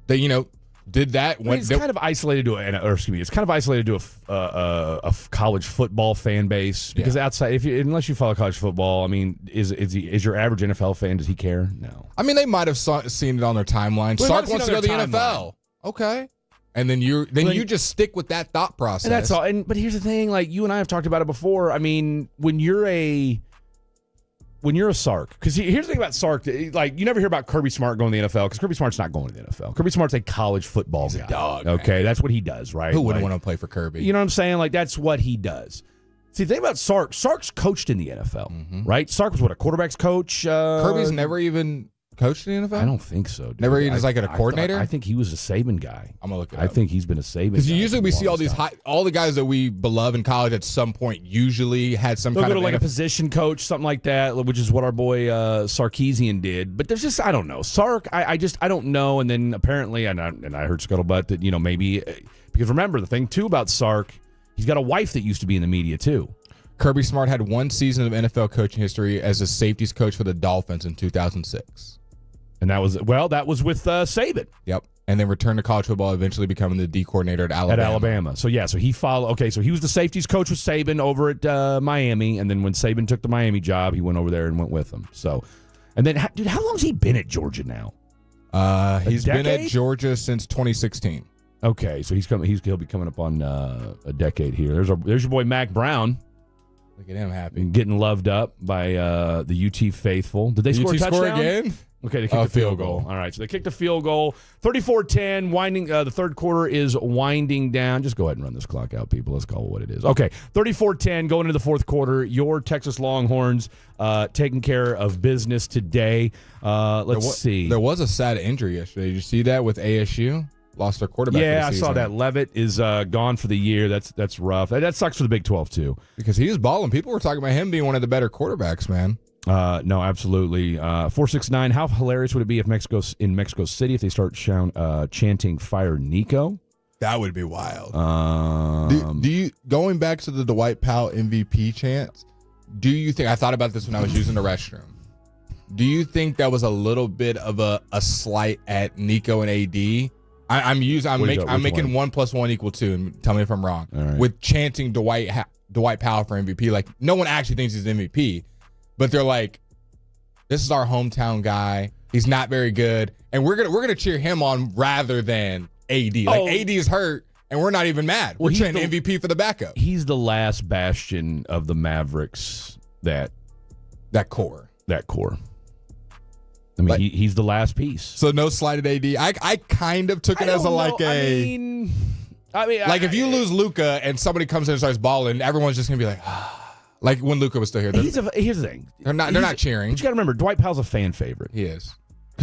That did that when it's kind of isolated to it's kind of isolated to a college football fan base, because outside, unless you follow college football, I mean, is your average NFL fan, does he care? No. I mean, they might have seen it on their timeline. Well, Sark wants to go to the NFL. Okay. And then you just stick with that thought process. And that's all. But here's the thing, like you and I have talked about it before. I mean, when you're a Sark, because here's the thing about Sark, like you never hear about Kirby Smart going to the NFL, because Kirby Smart's not going to the NFL. Kirby Smart's a college football guy. A dog. Okay, man. That's what he does, right? Who wouldn't want to play for Kirby? You know what I'm saying? Like that's what he does. See, the thing about Sark, Sark's coached in the NFL, right? Sark was a quarterback's coach. Kirby's never even coached in the NFL? I don't think so, dude. Never even as like a coordinator? I think he was a Saban guy. I'm going to look it up. I think he's been a Saban guy. Because usually we see all these all the guys that we love in college at some point usually had some kind of like a position coach, something like that, which is what our boy Sarkisian did. But there's just, I don't know. Sark, I don't know. And then apparently, and I heard scuttlebutt that, maybe, because remember the thing too about Sark, he's got a wife that used to be in the media too. Kirby Smart had one season of NFL coaching history as a safeties coach for the Dolphins in 2006. And that was with Saban. Yep. And then returned to college football, eventually becoming the D coordinator at Alabama. So he followed. Okay, so he was the safeties coach with Saban over at Miami, and then when Saban took the Miami job, he went over there and went with them. So, and then, dude, how long's he been at Georgia now? He's been at Georgia since 2016. Okay, so he'll be coming up on a decade here. There's your boy Mac Brown. Look at him happy, getting loved up by the UT faithful. Did they score a touchdown again? Okay, they kicked a field goal. All right, so they kicked a field goal. 34-10, winding. The third quarter is winding down. Just go ahead and run this clock out, people. Let's call it what it is. Okay, 34-10, going into the fourth quarter. Your Texas Longhorns taking care of business today. Let's see. There was a sad injury yesterday. Did you see that with ASU? Lost their quarterback. Yeah, for the I saw that. Levitt is gone for the year. That's rough. That sucks for the Big 12 too, because he was balling. People were talking about him being one of the better quarterbacks, man. No, absolutely. 469. How hilarious would it be if in Mexico City if they start chanting "Fire Nico"? That would be wild. Do you, going back to the Dwight Powell MVP chants? Do you think, I thought about this when I was using the restroom? Do you think that was a little bit of a slight at Nico and AD I'm Which making one? 1 + 1 = 2. And tell me if I'm wrong. All right. With chanting Dwight Powell for MVP, like no one actually thinks he's MVP, but they're like, this is our hometown guy. He's not very good, and we're gonna cheer him on rather than AD. Like AD is hurt, and we're not even mad. We're chanting MVP for the backup. He's the last bastion of the Mavericks that core. I mean, he's the last piece. So no slighted AD. I kind of took it as I mean, like if you lose Luka and somebody comes in and starts balling, everyone's just gonna be like, like when Luka was still here. Here's the thing. They're not cheering. But you got to remember, Dwight Powell's a fan favorite. He is.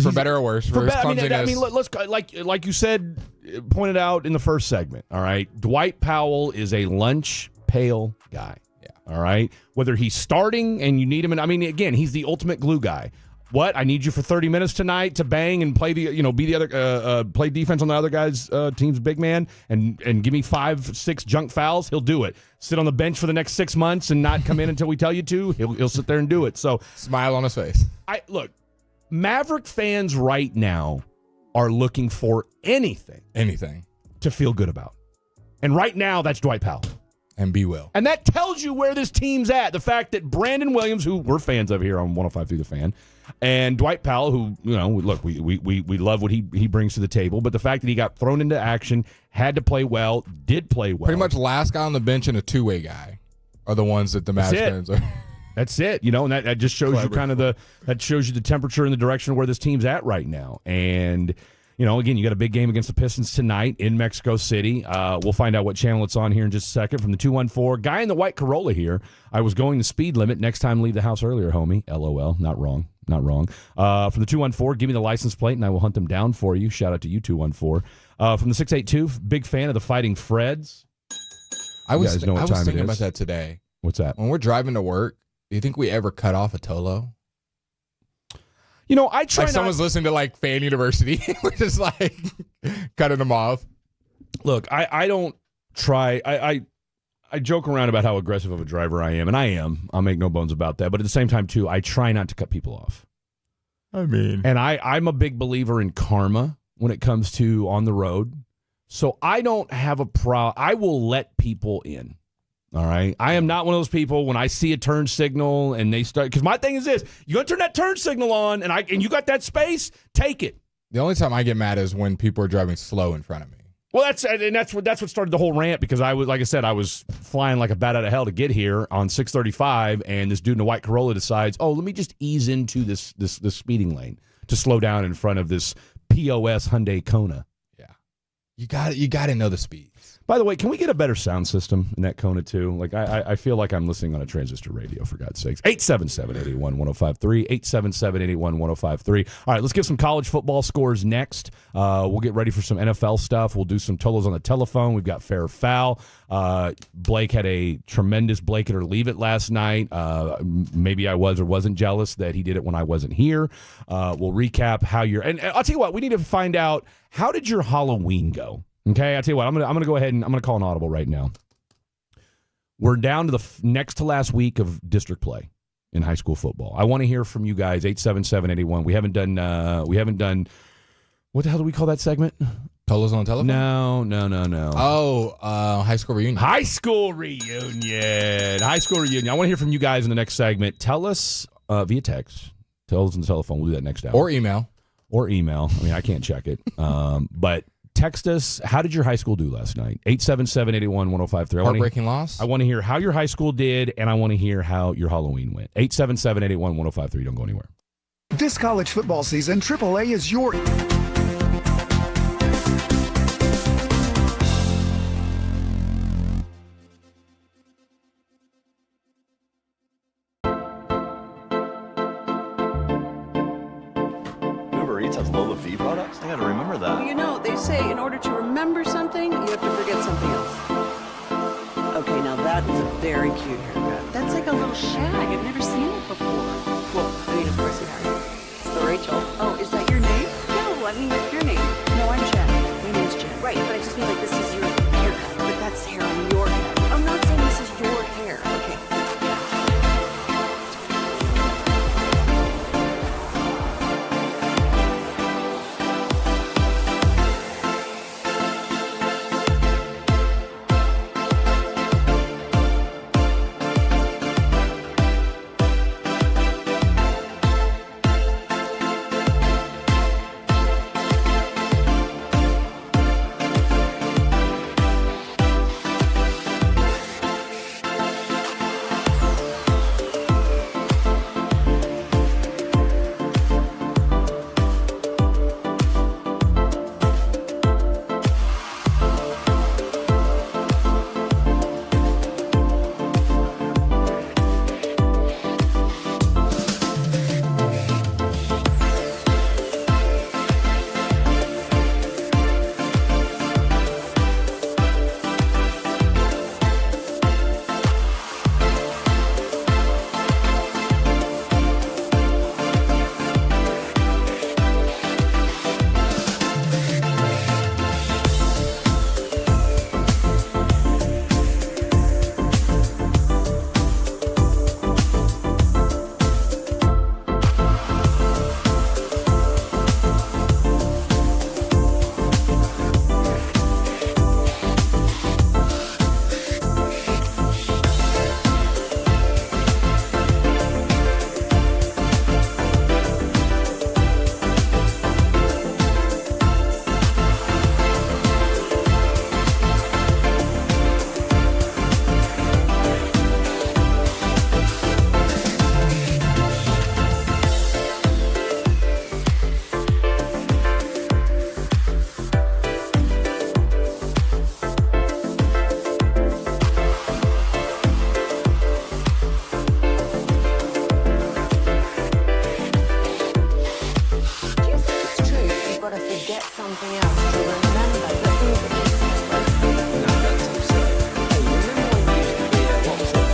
For better or worse. Let's like you said, pointed out in the first segment. All right, Dwight Powell is a lunch pail guy. Yeah. All right, whether he's starting and you need him, and I mean, again, he's the ultimate glue guy. What? I need you for 30 minutes tonight to bang and play be the other, play defense on the other guy's team's big man and give me 5-6 junk fouls. He'll do it. Sit on the bench for the next 6 months and not come in until we tell you to. He'll sit there and do it. So smile on his face. Look, Maverick fans right now are looking for anything to feel good about, and right now that's Dwight Powell. And be well. And that tells you where this team's at. The fact that Brandon Williams, who we're fans of here on 105.3 The Fan, and Dwight Powell, who, look, we love what he brings to the table, but the fact that he got thrown into action, had to play well, did play well. Pretty much last guy on the bench and a two-way guy are the ones that the Mavs fans are. That's it, and that just shows you kind of that shows you the temperature and the direction of where this team's at right now. And again, you got a big game against the Pistons tonight in Mexico City. We'll find out what channel it's on here in just a second. From the 214, guy in the white Corolla here. I was going the speed limit. Next time, leave the house earlier, homie. LOL. Not wrong. From the 214, give me the license plate, and I will hunt them down for you. Shout out to you, 214. From the 682, big fan of the Fighting Freds. I was thinking about that today. What's that? When we're driving to work, do you think we ever cut off a Tolo? I try. Like someone's listening to Fan University, we're just cutting them off. Look, I don't try. I joke around about how aggressive of a driver I am, and I am. I'll make no bones about that. But at the same time, too, I try not to cut people off. I mean, and I'm a big believer in karma when it comes to on the road. So I don't have a problem. I will let people in. All right. I am not one of those people when I see a turn signal and they start, because my thing is this: you're gonna turn that turn signal on, and you got that space, take it. The only time I get mad is when people are driving slow in front of me. Well, that's what started the whole rant, because I was flying like a bat out of hell to get here on 635, and this dude in a white Corolla decides, let me just ease into this speeding lane to slow down in front of this POS Hyundai Kona. Yeah, you got to know the speed. By the way, can we get a better sound system in that Kona too? I feel like I'm listening on a transistor radio, for God's sakes. 877-881-1053, 877-881-1053. All right, let's give some college football scores next. We'll get ready for some NFL stuff. We'll do some Tolos on the telephone. We've got fair or foul. Blake had a tremendous Blake it or leave it last night. Maybe I was or wasn't jealous that he did it when I wasn't here. We'll recap how and I'll tell you what, we need to find out, how did your Halloween go? Okay, I'll tell you what, I'm gonna go ahead and I'm gonna call an audible right now. We're down to the next to last week of district play in high school football. I want to hear from you guys. 877-81. We haven't done. What the hell do we call that segment? Tolos on the telephone? No. Oh, high school reunion. High school reunion. I want to hear from you guys in the next segment. Tell us via text. Tell us on the telephone. We'll do that next hour. Or email. I mean, I can't check it. But text us. How did your high school do last night? 877-881-1053. Heartbreaking loss. I want to hear how your high school did, and I want to hear how your Halloween went. 877-881-1053. Don't go anywhere. This college football season, AAA is your... Products? I gotta remember that. Well, they say in order to remember something, you have to forget something else. Okay, now that is a very cute haircut. That's like a little shag. I've never seen it before. Well, I mean, of course you have. It's the Rachel. Oh, is that your name? No, I mean, like your name. No, I'm Jen. My name's Jen. Right, but I just mean like this is your haircut. But that's hair on your head. I'm not saying this is your hair. Okay. else to remember that Uber Eats has groceries. No, that's absurd. Hey, remember when you used to be what was it?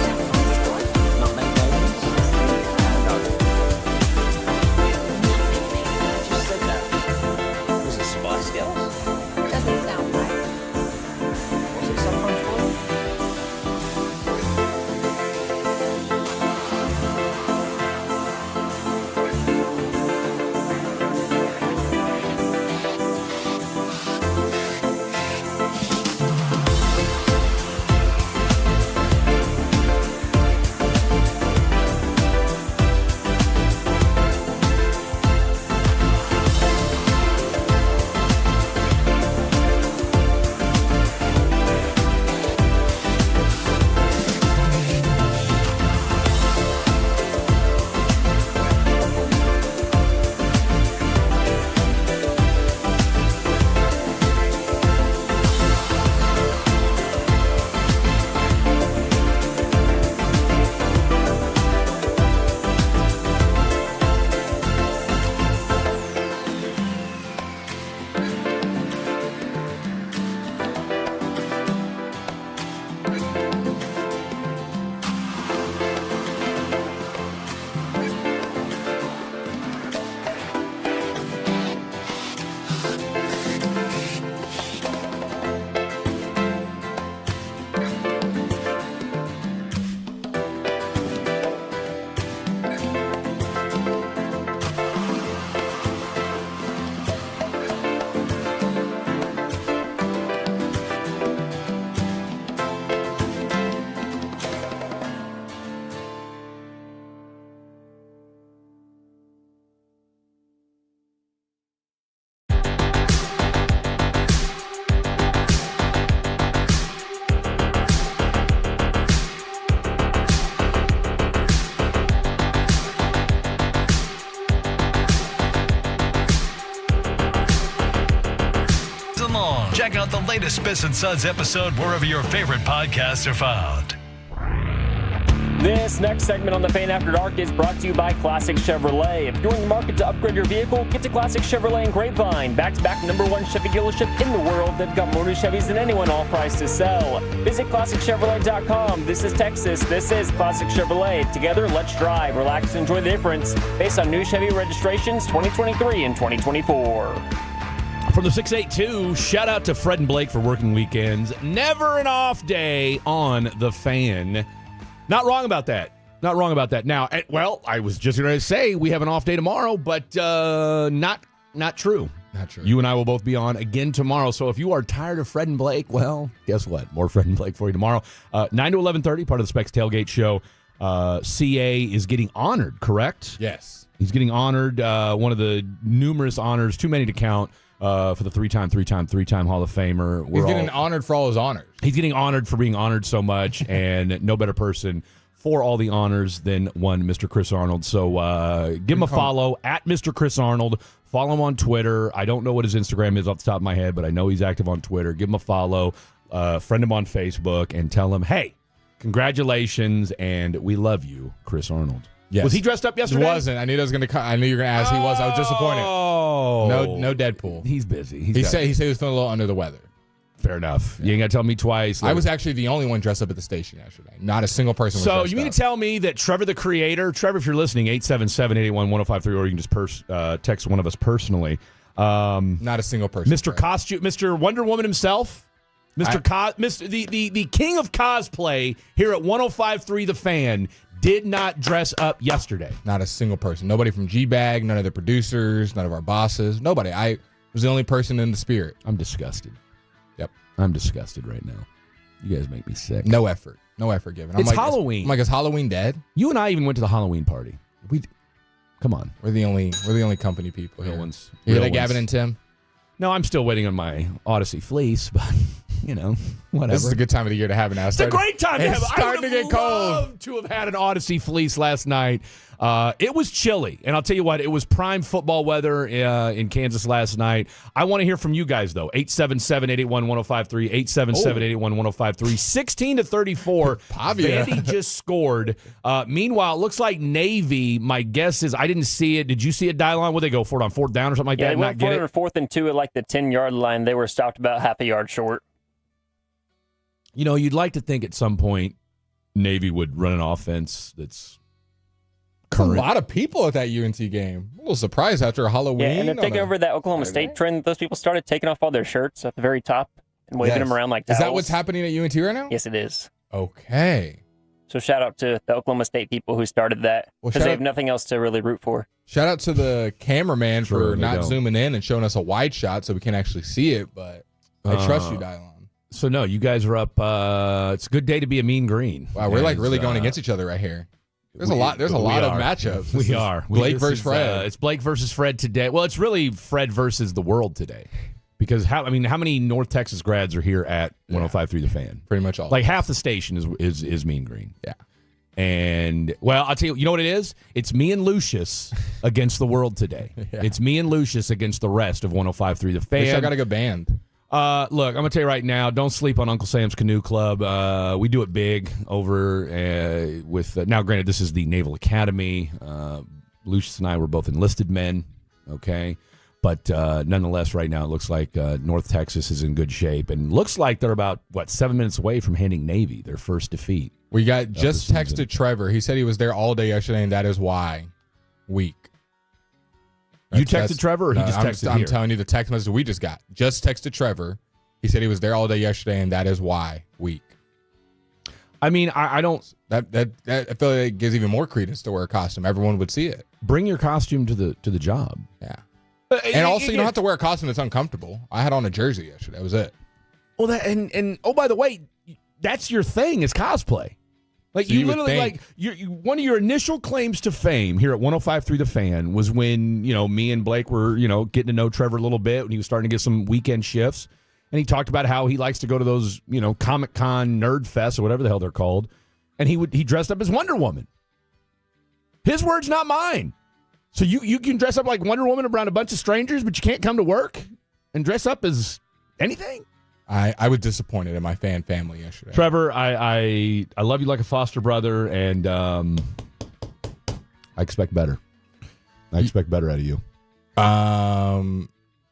Pepper lady. Not make moments. No. I just said that. Was it Spice Girls? Doesn't sound right. Was it some Punch Bowl? Check out the latest Spiss and Suds episode wherever your favorite podcasts are found. This next segment on the Fan After Dark is brought to you by Classic Chevrolet. If you're in the market to upgrade your vehicle, get to Classic Chevrolet in Grapevine. Back-to-back #1 Chevy dealership in the world. They've got more new Chevys than anyone, all priced to sell. Visit ClassicChevrolet.com. This is Texas. This is Classic Chevrolet. Together, let's drive, relax, and enjoy the difference based on new Chevy registrations 2023 and 2024. From the 682, shout out to Fred and Blake for working weekends. Never an off day on the Fan. Not wrong about that. Not wrong about that. Now, well, I was just going to say we have an off day tomorrow, but not true. Not true. You and I will both be on again tomorrow. So if you are tired of Fred and Blake, well, guess what? More Fred and Blake for you tomorrow. 9 to 11:30, part of the Specs Tailgate Show. CA is getting honored, correct? Yes. He's getting honored. One of the numerous honors, too many to count. For the three-time Hall of Famer. He's getting honored for all his honors. He's getting honored for being honored so much, and no better person for all the honors than one Mr. Chris Arnold. So give him a follow, at Mr. Chris Arnold. Follow him on Twitter. I don't know what his Instagram is off the top of my head, but I know he's active on Twitter. Give him a follow, friend him on Facebook, and tell him, hey, congratulations, and we love you, Chris Arnold. Yes. Was he dressed up yesterday? He wasn't. I knew you were going to ask. He was. I was disappointed. Oh, no Deadpool. He's busy. He said he was feeling a little under the weather. Fair enough. You ain't got to tell me twice. I was actually the only one dressed up at the station yesterday. Not a single person was So dressed you mean up. to tell me that Trevor the Creator, Trevor, if you're listening, 877-881-1053, or you can just text one of us personally. Not a single person. Mr. Costume, Mr. Wonder Woman himself, the king of cosplay here at 105.3 The Fan did not dress up yesterday. Not a single person. Nobody from G-Bag, none of the producers, none of our bosses. Nobody. I was the only person in the spirit. I'm disgusted. Yep. I'm disgusted right now. You guys make me sick. No effort. No effort given. It's Halloween. I'm like, is Halloween dead? You and I even went to the Halloween party. Come on. We're the only company people here. Real ones. You hear Real that, Gavin ones. and Tim? No, I'm still waiting on my Odyssey fleece, but whatever. This is a good time of the year to have an ass. It's a great time to have. It's starting to get cold. Loved to have had an Odyssey fleece last night. It was chilly, and I'll tell you what, it was prime football weather in Kansas last night. I want to hear from you guys, though. 877-881-1053, 877-881-1053, 16-34. Vandy just scored. Meanwhile, it looks like Navy, my guess is, I didn't see it. Did you see it, Dylon? Would they go for it on 4th down or something like that? They went for it on 4th and 2 at like the 10-yard line. They were stopped about half a yard short. You'd like to think at some point Navy would run an offense that's current. A lot of people at that UNT game. A little surprised after a Halloween. Yeah, and they're taking over that Oklahoma State trend. Those people started taking off all their shirts at the very top and waving them around like towels. Is that what's happening at UNT right now? Yes, it is. Okay. So shout out to the Oklahoma State people who started that because they have nothing else to really root for. Shout out to the cameraman for not zooming in and showing us a wide shot so we can actually see it, but I trust you, Dylon. So, no, you guys are up. It's a good day to be a mean green. Wow, we're like really going against each other right here. There's a lot of matchups. We are. Blake versus Fred. It's Blake versus Fred today. Well, it's really Fred versus the world today. Because how many North Texas grads are here at 105.3 The Fan? Pretty much all. Like half the station is Mean Green. Yeah. And, well, I'll tell you know what it is? It's me and Lucius against the world today. Yeah. It's me and Lucius against the rest of 105.3 The Fan. I got a good band. Look, I'm going to tell you right now, don't sleep on Uncle Sam's Canoe Club. We do it big over with, now granted, this is the Naval Academy. Lucius and I were both enlisted men, okay? But nonetheless, right now, it looks like North Texas is in good shape. And looks like they're about, 7 minutes away from handing Navy their first defeat. We got just texted Trevor. He said he was there all day yesterday, and that is why. Weak. You texted Trevor, or he just texted I'm telling you the text message we just got. Just texted Trevor. He said he was there all day yesterday, and that is why. Weak. I mean, I don't. That I feel like it gives even more credence to wear a costume. Everyone would see it. Bring your costume to the job. Yeah. And also, you don't have to wear a costume that's uncomfortable. I had on a jersey yesterday. That was it. Well, that and oh, by the way, that's your thing is cosplay. Like so you literally one of your initial claims to fame here at 105.3 The Fan was when me and Blake were getting to know Trevor a little bit when he was starting to get some weekend shifts, and he talked about how he likes to go to those Comic-Con Nerd Fest or whatever the hell they're called, and he dressed up as Wonder Woman. His words, not mine. So you can dress up like Wonder Woman around a bunch of strangers, but you can't come to work and dress up as anything? I was disappointed in my fan family yesterday. Trevor, I love you like a foster brother, and I expect better. I expect better out of you.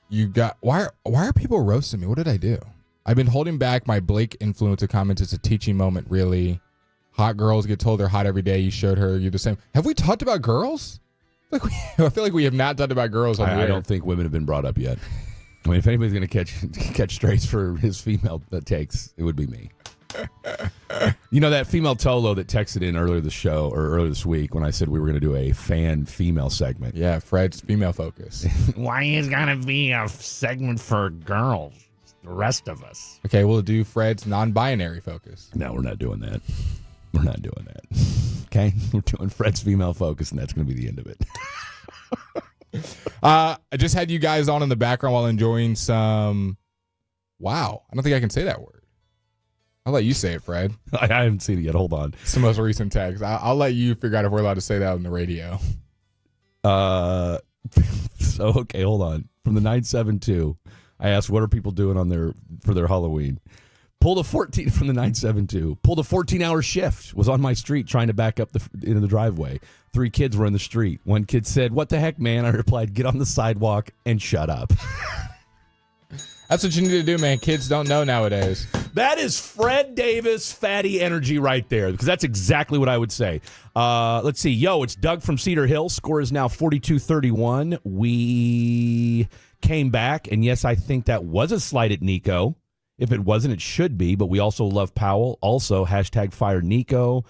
You got why are people roasting me? What did I do? I've been holding back my Blake influencer comments. It's a teaching moment, really. Hot girls get told they're hot every day. You showed her you're the same. Have we talked about girls? I feel like we have not talked about girls. I don't think women have been brought up yet. I mean, if anybody's going to catch strays for his female takes, it would be me. That female Tolo that texted in earlier this week when I said we were going to do a fan female segment. Yeah, Fred's female focus. Why is going to be a segment for girls? The rest of us. Okay, we'll do Fred's non-binary focus. No, we're not doing that. We're not doing that. Okay? We're doing Fred's female focus, and that's going to be the end of it. I just had you guys on in the background while enjoying some. Wow, I don't think I can say that word. I'll let you say it, Fred. I haven't seen it yet. Hold on. It's the most recent text. I'll let you figure out if we're allowed to say that on the radio. So okay, hold on. From the 972, I asked what are people doing for their Halloween. Pulled a 14 from the 972. Pulled a 14-hour shift. Was on my street trying to back up into the driveway. 3 kids were in the street. One kid said, "What the heck, man?" I replied, "Get on the sidewalk and shut up." That's what you need to do, man. Kids don't know nowadays. That is Fred Davis fatty energy right there, because that's exactly what I would say. Let's see. It's Doug from Cedar Hill. Score is now 42-31. We came back, and yes, I think that was a slight at Nico. If it wasn't, it should be, but we also love Powell. Also, hashtag fire Nico.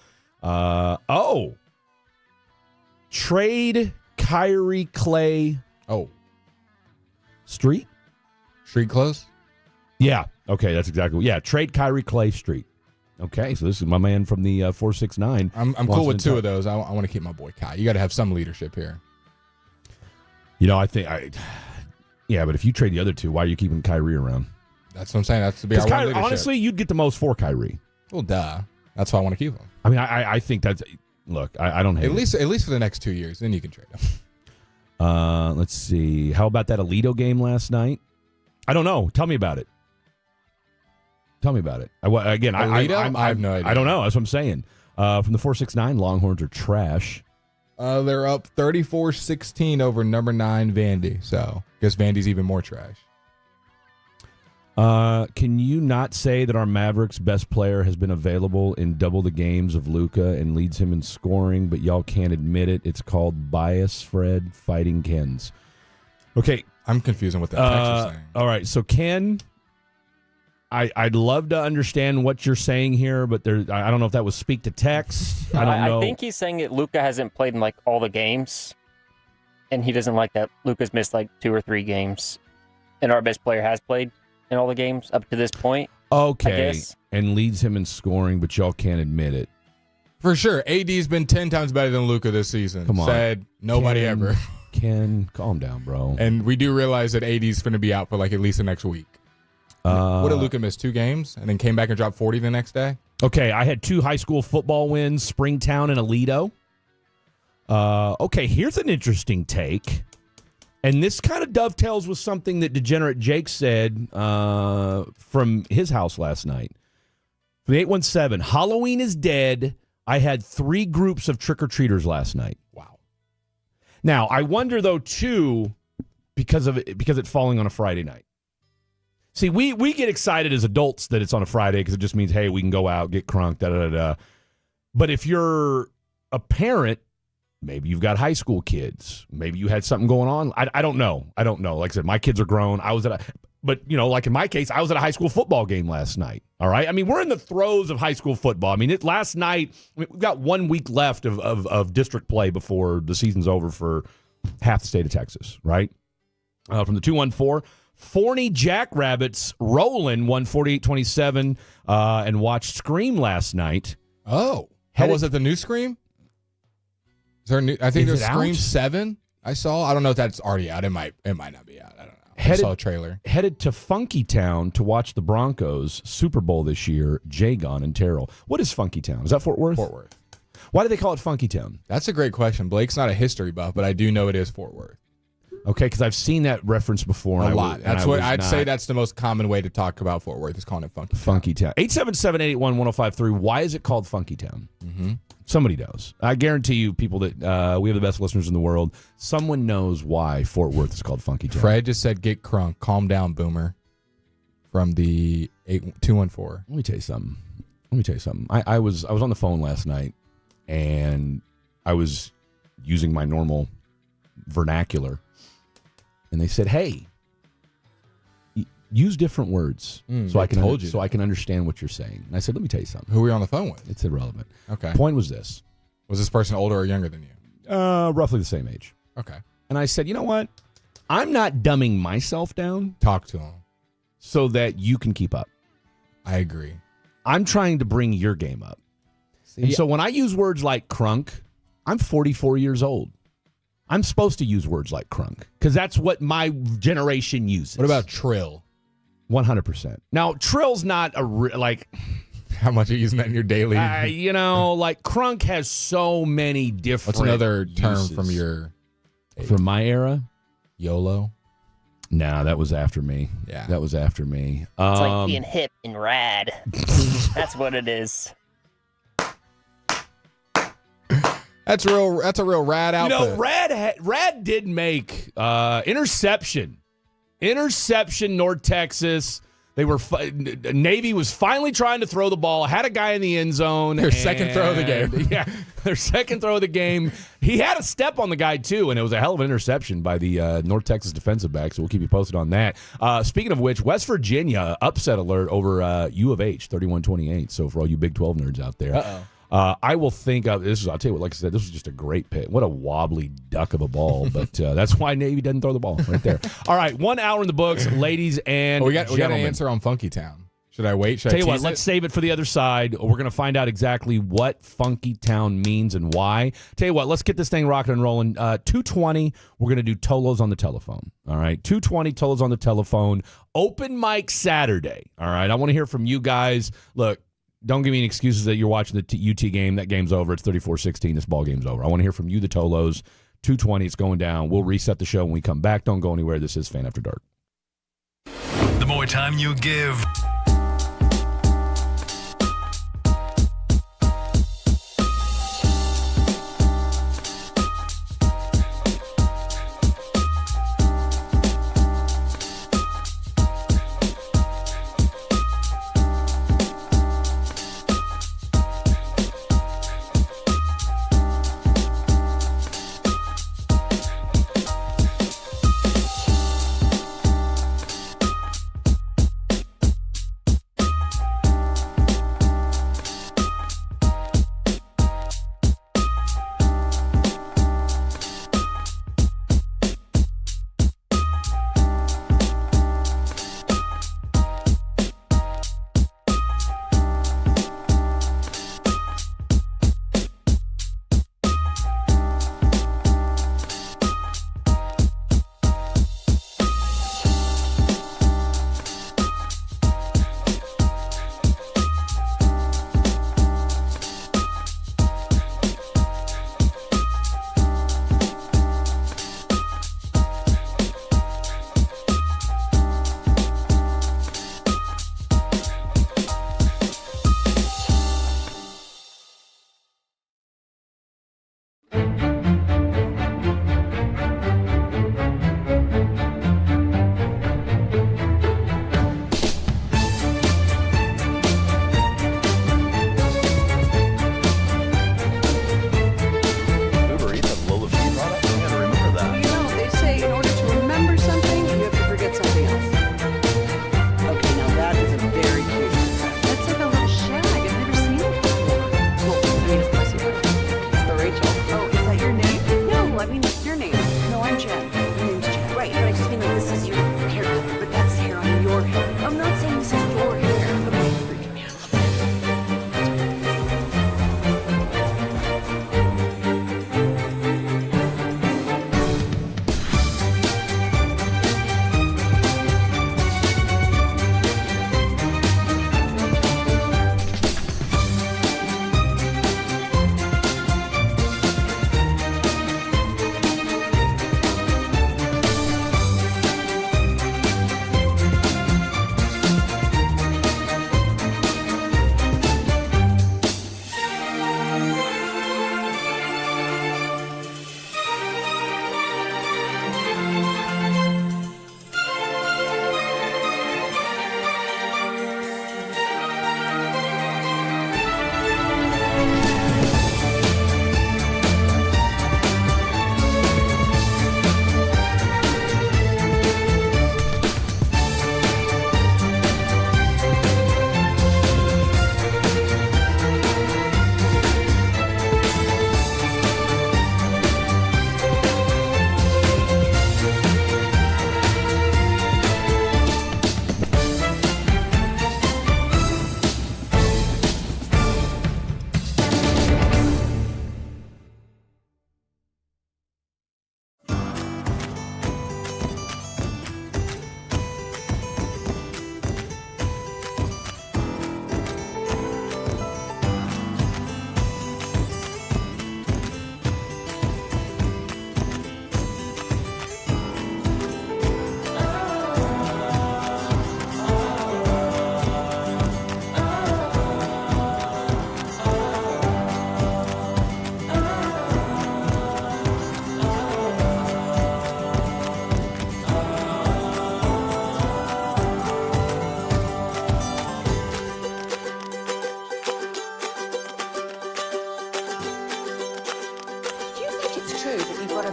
Trade Kyrie Clay. Street close? Yeah. Okay, that's exactly. Yeah, trade Kyrie Clay Street. Okay, so this is my man from the 469. I'm cool with 2 of those. I want to keep my boy Kai. You got to have some leadership here. I think yeah, but if you trade the other 2, why are you keeping Kyrie around? That's what I'm saying. That's to be our one leadership. Honestly, you'd get the most for Kyrie. Well, duh. That's why I want to keep him. I mean, I think that's look. I don't hate at least for the next 2 years. Then you can trade him. Let's see. How about that Alito game last night? I don't know. Tell me about it. I have no idea. I don't know. That's what I'm saying. From the 469, Longhorns are trash. They're up 34-16 over number 9 Vandy. So I guess Vandy's even more trash. Can you not say that our Mavericks' best player has been available in double the games of Luka and leads him in scoring, but y'all can't admit it? It's called bias, Fred, fighting Kens. Okay. I'm confused on what that text is saying. All right. So, Ken, I'd love to understand what you're saying here, but I don't know if that was speak to text. I don't know. I think he's saying that Luka hasn't played in, like, all the games, and he doesn't like that Luka's missed, like, 2 or 3 games, and our best player has played in all the games up to this point. Okay, and leads him in scoring, but y'all can't admit it. For sure. AD's been 10 times better than Luka this season. Come on. Said nobody ever. Ken, calm down, bro. And we do realize that AD's going to be out for like at least the next week. What did Luka miss? 2 games and then came back and dropped 40 the next day? Okay, I had 2 high school football wins, Springtown and Alito. Okay, here's an interesting take. And this kind of dovetails with something that Degenerate Jake said from his house last night. For the 817, Halloween is dead. I had 3 groups of trick-or-treaters last night. Wow. Now, I wonder, though, too, because it's falling on a Friday night. See, we get excited as adults that it's on a Friday because it just means, hey, we can go out, get crunk, da-da-da-da. But if you're a parent, maybe you've got high school kids. Maybe you had something going on. I don't know. Like I said, my kids are grown. But, like in my case, I was at a high school football game last night. All right? I mean, we're in the throes of high school football. I mean, last night, we've got 1 week left of district play before the season's over for half the state of Texas, right? From the 214, Forney Jackrabbits rolling 148-27 and watched Scream last night. Oh. How was it, the new Scream? Is there a new? I think there's Scream 7 I saw. I don't know if that's already out. It might not be out. I don't know. I saw a trailer. Headed to Funky Town to watch the Broncos Super Bowl this year, Jagon and Terrell. What is Funky Town? Is that Fort Worth? Fort Worth. Why do they call it Funky Town? That's a great question. Blake's not a history buff, but I do know it is Fort Worth. Okay, because I've seen that reference before. A lot. I'd say that's the most common way to talk about Fort Worth is calling it Funky Town. 877-881-1053. Why is it called Funky Town? Mm-hmm. Somebody knows. I guarantee you, people that we have the best listeners in the world. Someone knows why Fort Worth is called Funky Town. Fred just said, "Get crunk, calm down, Boomer." From the 214. Let me tell you something. I was on the phone last night, and I was using my normal vernacular, and they said, "Hey, use different words so I can understand what you're saying." And I said, "Let me tell you something." Who were you on the phone with? It's irrelevant. Okay. Point was this: was this person older or younger than you? Roughly the same age. Okay. And I said, "You know what? I'm not dumbing myself down. Talk to him so that you can keep up." I agree. I'm trying to bring your game up. And so when I use words like crunk, I'm 44 years old. I'm supposed to use words like crunk because that's what my generation uses. What about trill? 100%. Now, trill's not like... How much are you using that in your daily... like crunk has so many different... What's another term uses. from your... From my era? YOLO? Nah, that was after me. Yeah. That was after me. It's like being hip and rad. That's what it is. That's a real rad outfit. Rad did make interception. Interception, North Texas. They were Navy was finally trying to throw the ball. Had a guy in the end zone. Their second throw of the game. Yeah, their second throw of the game. He had a step on the guy too, and it was a hell of an interception by the North Texas defensive back. So we'll keep you posted on that. Speaking of which, West Virginia upset alert over U of H, 31-28. So for all you Big 12 nerds out there. Uh-oh. I will think of this. I'll tell you what. Like I said, this was just a great pick. What a wobbly duck of a ball, but that's why Navy doesn't throw the ball right there. All right, 1 hour in the books, ladies and we got gentlemen. an answer on Funky Town. Should I wait? Should Tell I you what, tease let's it? save it for the other side. We're going to find out exactly what Funky Town means and why. Tell you what, let's get this thing rocking and rolling. 2:20, we're going to do Tolos on the telephone. All right, 2:20, Tolos on the telephone. Open mic Saturday. All right, I want to hear from you guys. Look, don't give me any excuses that you're watching the UT game. That game's over. It's 34-16. This ball game's over. I want to hear from you, the Tolos. 2:20, it's going down. We'll reset the show when we come back. Don't go anywhere. This is Fan After Dark. The more time you give,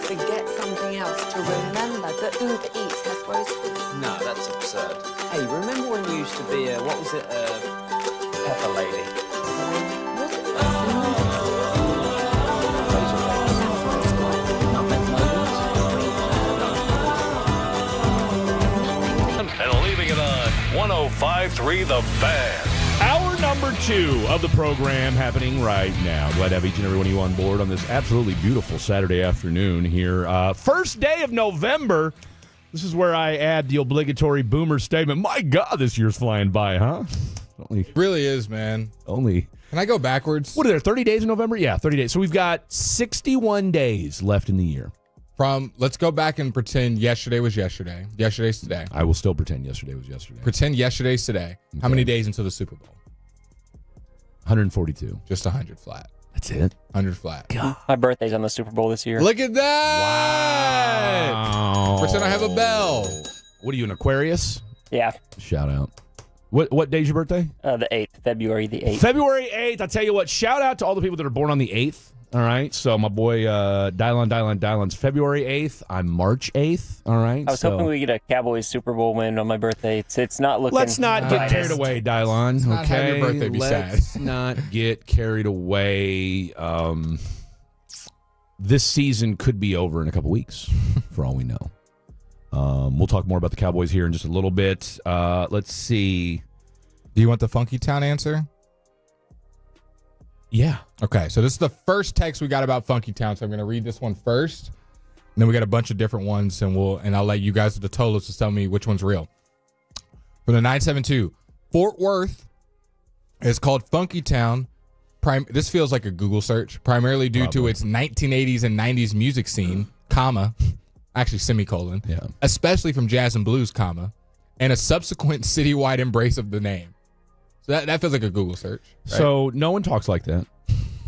forget something else to remember that Uber Eats has groceries. No, that's absurd. Hey, remember when you used to be a, what was it, pepper lady? And leaving it on 105.3 105.3 The Fan. Hour number 2 of the program happening right now. Glad to have each and every one of you on board on this absolutely beautiful Saturday afternoon here. First day of November. This is where I add the obligatory boomer statement. My God, this year's flying by, huh? Really is, man. Only. Can I go backwards? What are there, 30 days in November? Yeah, 30 days. So we've got 61 days left in the year. Let's go back and pretend yesterday was yesterday. Yesterday's today. I will still pretend yesterday was yesterday. Pretend yesterday's today. Okay. How many days until the Super Bowl? 142. Just 100 flat. That's it? 100 flat. God. My birthday's on the Super Bowl this year. Look at that! Wow. Pretend I have a bell. What are you, an Aquarius? Yeah. Shout out. What day's your birthday? The 8th, February the 8th. February 8th. I'll tell you what, shout out to all the people that are born on the 8th. All right. So my boy Dylan's February 8th. I'm March 8th. All right. I was hoping we get a Cowboys Super Bowl win on my birthday. It's not looking. Let's not get carried away, Dylan. Let's not have your birthday be sad. Let's not get carried away. This season could be over in a couple weeks, for all we know. We'll talk more about the Cowboys here in just a little bit. Let's see. Do you want the Funky Town answer? Yeah. Okay, so this is the first text we got about Funky Town, so I'm going to read this one first. And then we got a bunch of different ones, and I'll let you guys with the totals to tell me which one's real. For the 972, Fort Worth is called Funky Town. This feels like a Google search, primarily due to its 1980s and 90s music scene, actually semicolon, especially from jazz and blues, and a subsequent citywide embrace of the name. So that feels like a Google search. Right? So no one talks like that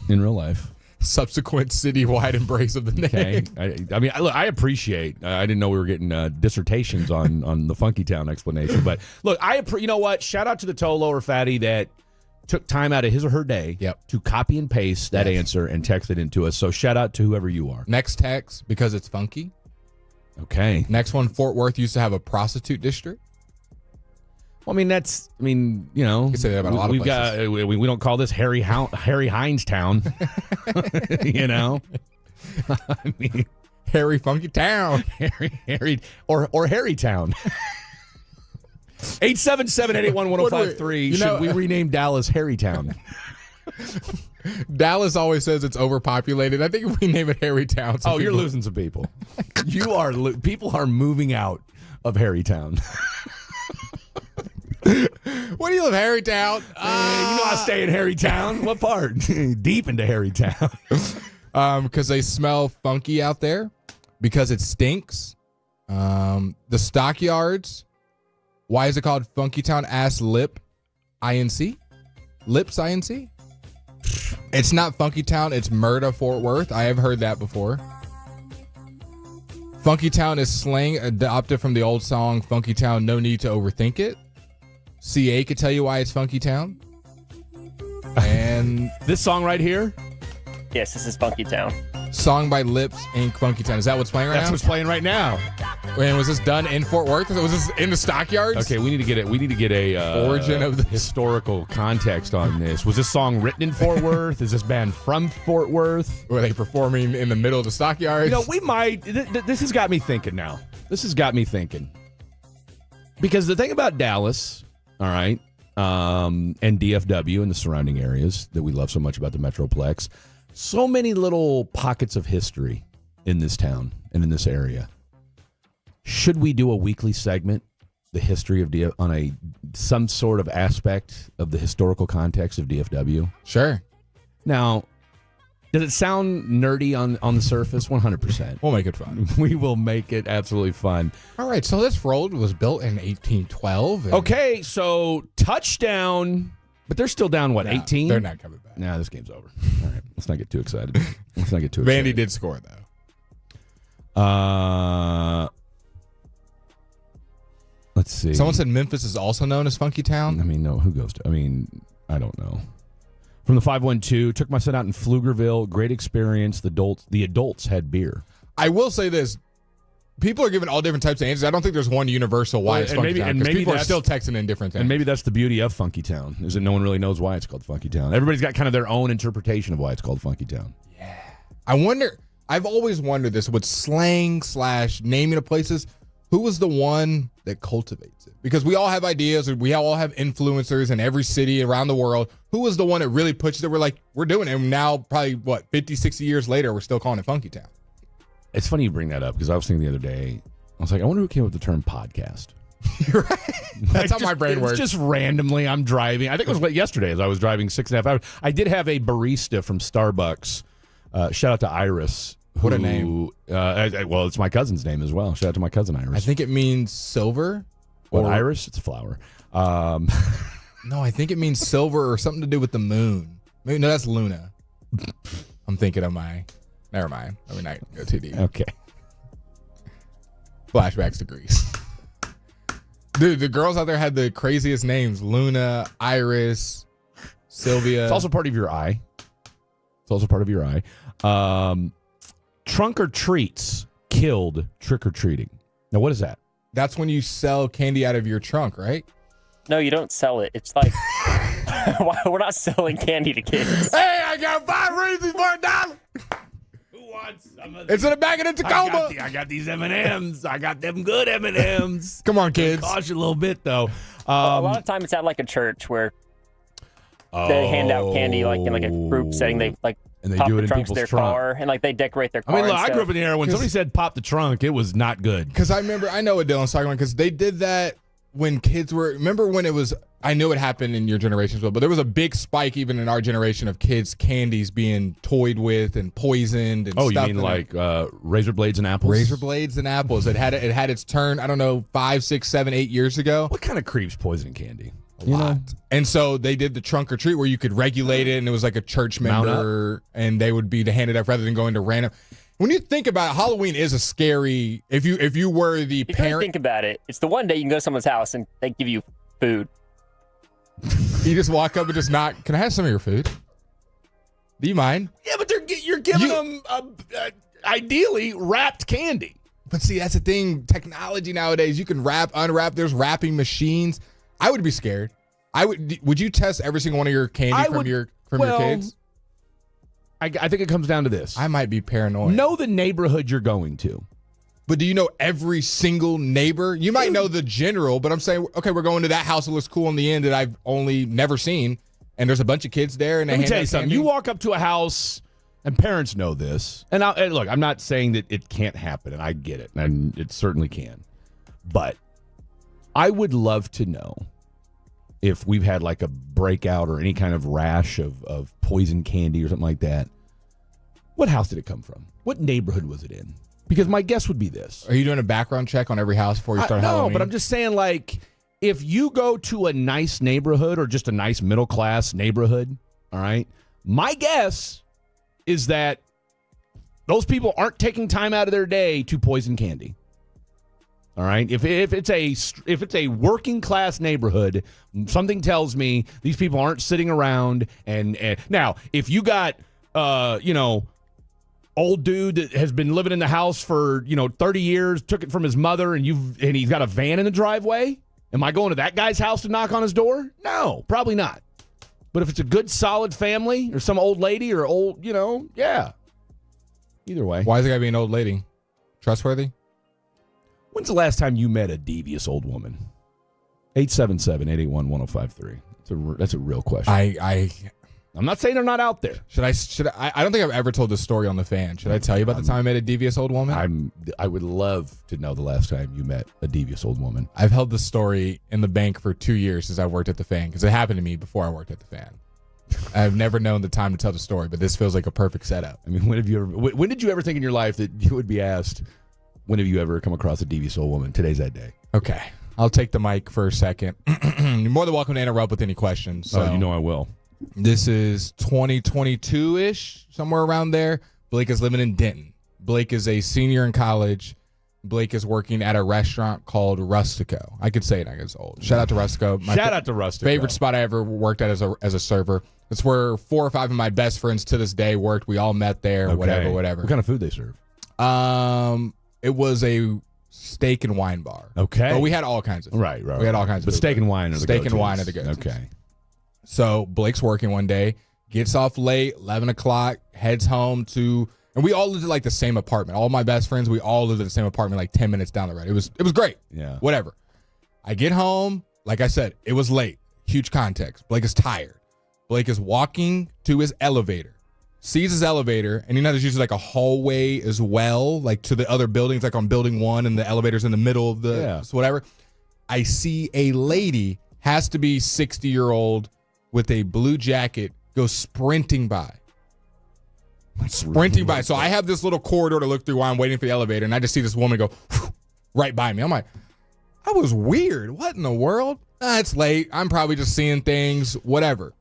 in real life. Subsequent citywide embrace of the name. Okay. I mean, look, I appreciate. I didn't know we were getting dissertations on the Funky Town explanation, but look, you know what? Shout out to the Tolo or Fatty that took time out of his or her day to copy and paste that answer and text it into us. So shout out to whoever you are. Next text, because it's funky. Okay. Next one, Fort Worth used to have a prostitute district. Well, I mean, you know, you can say that about a lot of places. We don't call this Harry Hines Town. You know, I mean, Harry Funky Town, Harry or Harry Town. 877-881-1053. Should we rename Dallas Harry Town? Dallas always says it's overpopulated. I think if we name it Harry Town. You're losing some people. People are moving out of Harry Town. What do you live, Harry Town? You know I stay in Harry Town. What part? Deep into Harry Town. Because they smell funky out there. Because it stinks. The stockyards. Why is it called Funky Town? Ask Lip INC. Lips INC. It's not Funky Town. It's Murda Fort Worth. I have heard that before. Funky Town is slang adopted from the old song Funky Town, No Need to Overthink It. CA could tell you why it's Funky Town. And this song right here? Yes, this is Funky Town. Song by Lips Inc. Funky Town. Is that what's playing right now? That's what's playing right now. Wait, was this done in Fort Worth? Was this in the stockyards? Okay, we need to get it. We need to get a origin of the historical context on this. Was this song written in Fort Worth? Is this band from Fort Worth? Were they performing in the middle of the stockyards? You know, we might. This has got me thinking now. This has got me thinking. Because the thing about Dallas, all right, and DFW and the surrounding areas that we love so much about the Metroplex, so many little pockets of history in this town and in this area. Should we do a weekly segment, the history of some sort of aspect of the historical context of DFW? Sure. Now, does it sound nerdy on the surface? 100%. We'll make it fun. We will make it absolutely fun. All right, so this road was built in 1812. Okay, so touchdown, but they're still down, 18? They're not coming back. Nah, this game's over. All right, let's not get too excited. Vandy did score, though. Let's see. Someone said Memphis is also known as Funky Town. I mean, no, who goes to? I mean, I don't know. From the 512, took my son out in Pflugerville. Great experience. The adults had beer. I will say this. People are giving all different types of answers. I don't think there's one universal why it's Funky Town. Maybe people are still texting in different things. And maybe that's the beauty of Funky Town, is that no one really knows why it's called Funky Town. Everybody's got kind of their own interpretation of why it's called Funky Town. Yeah. I've always wondered this with slang / naming of places. Who was the one that cultivates it? Because we all have ideas, and we all have influencers in every city around the world. Who was the one that really pushed it? We're like, we're doing it. And now, probably, 50, 60 years later, we're still calling it Funky Town. It's funny you bring that up because I was thinking the other day, I was like, I wonder who came up with the term podcast. You're right. That's how my brain works. Just randomly, I'm driving. I think it was yesterday as I was driving 6.5 hours. I did have a barista from Starbucks. Shout out to Iris. What a name. Well, it's my cousin's name as well. Shout out to my cousin Iris. I think it means silver. Or Iris? It's a flower. No, I think it means silver or something to do with the moon. Maybe, no, that's Luna. I'm thinking of my... Never mind. Let me not go too deep. Okay. Flashbacks to Greece. Dude, the girls out there had the craziest names. Luna, Iris, Sylvia. It's also part of your eye. Trunk or treats killed trick or treating. Now, what is that? That's when you sell candy out of your trunk, right? No, you don't sell it. It's like we're not selling candy to kids. Hey, I got 5 reasons for $1. Who wants some of It's in the back of the Tacoma. I got these M&Ms. I got them good M&Ms. Come on, kids. Cost you a little bit, though. A lot of times it's at like a church where they hand out candy like in like a group setting. They like and they pop do the it in trunks of people's their trunk. car and like they decorate their car. I mean, look, and I stuff. grew up in the era when somebody said pop the trunk, it was not good. Because I know what Dylan's talking about, because they did that when kids were, remember when it was, I know it happened in your generation as well, but there was a big spike even in our generation of kids' candies being toyed with and poisoned and stuff. Oh, you mean like razor blades and apples? Razor blades and apples. It had its turn, I don't know, 5, 6, 7, 8 years ago. What kind of creeps poison candy? A lot. And so they did the trunk or treat where you could regulate it, and it was like a church member, and they would be to hand it up rather than going to random. When you think about it, Halloween is a scary. If you were the If you parent, think about it, it's the one day you can go to someone's house and they give you food. you just walk up and just knock. Can I have some of your food? Do you mind? Yeah, but you're giving them ideally wrapped candy. But see, that's the thing. Technology nowadays, you can wrap, unwrap. There's wrapping machines. I would be scared. Would you test every single one of your candy from your kids? I think it comes down to this. I might be paranoid. Know the neighborhood you're going to. But do you know every single neighbor? You might know the general, but I'm saying, okay, we're going to that house that looks cool in the end that I've only never seen, and there's a bunch of kids there. And let me tell you something. You walk up to a house, and parents know this. And look, I'm not saying that it can't happen, and I get it, and it certainly can. But I would love to know if we've had like a breakout or any kind of rash of poison candy or something like that. What house did it come from? What neighborhood was it in? Because my guess would be this. Are you doing a background check on every house before you start Halloween? No, but I'm just saying, like, if you go to a nice neighborhood or just a nice middle-class neighborhood, all right, my guess is that those people aren't taking time out of their day to poison candy. All right. If it's a working class neighborhood, something tells me these people aren't sitting around and now if you got old dude that has been living in the house for 30 years, took it from his mother, and he's got a van in the driveway, am I going to that guy's house to knock on his door? No, probably not. But if it's a good solid family or some old lady or old, yeah. Either way. Why is it gotta be an old lady? Trustworthy? When's the last time you met a devious old woman? 877-881-1053. That's a real question. I'm not saying they're not out there. I don't think I've ever told this story on the fan. Should I tell you about the time I met a devious old woman? I would love to know the last time you met a devious old woman. I've held the story in the bank for 2 years since I worked at the fan, because it happened to me before I worked at the fan. I've never known the time to tell the story, but this feels like a perfect setup. I mean, when did you ever think in your life that you would be asked, when have you ever come across a devious old woman? Today's that day. Okay. I'll take the mic for a second. You're more than welcome to interrupt with any questions. So. Oh, you know I will. This is 2022-ish, somewhere around there. Blake is living in Denton. Blake is a senior in college. Blake is working at a restaurant called Rustico. I could say it, I guess old. Shout out to Rustico. Shout out to Rustico. Favorite spot I ever worked at as a server. It's where 4 or 5 of my best friends to this day worked. We all met there, okay. whatever. What kind of food they serve? It was a steak and wine bar. Okay. But we had all kinds of food. Right. We had all kinds of But food. steak and wine are the Steak go-tos. and wine are the go-tos. Okay. So Blake's working one day, gets off late, 11 o'clock, heads home to, And we all lived in like the same apartment. All my best friends, we all lived in the same apartment, like 10 minutes down the road. It was great. Yeah. Whatever. I get home, like I said, it was late. Huge context. Blake is tired. Blake is walking to his elevator, sees his elevator, and there's usually like a hallway as well, like to the other buildings, like on building 1, and the elevator's in the middle of the whatever. I see a lady, has to be 60-year-old, with a blue jacket, go sprinting by. Sprinting by. So I have this little corridor to look through while I'm waiting for the elevator, and I just see this woman go right by me. I'm like, that was weird. What in the world? It's late. I'm probably just seeing things, whatever.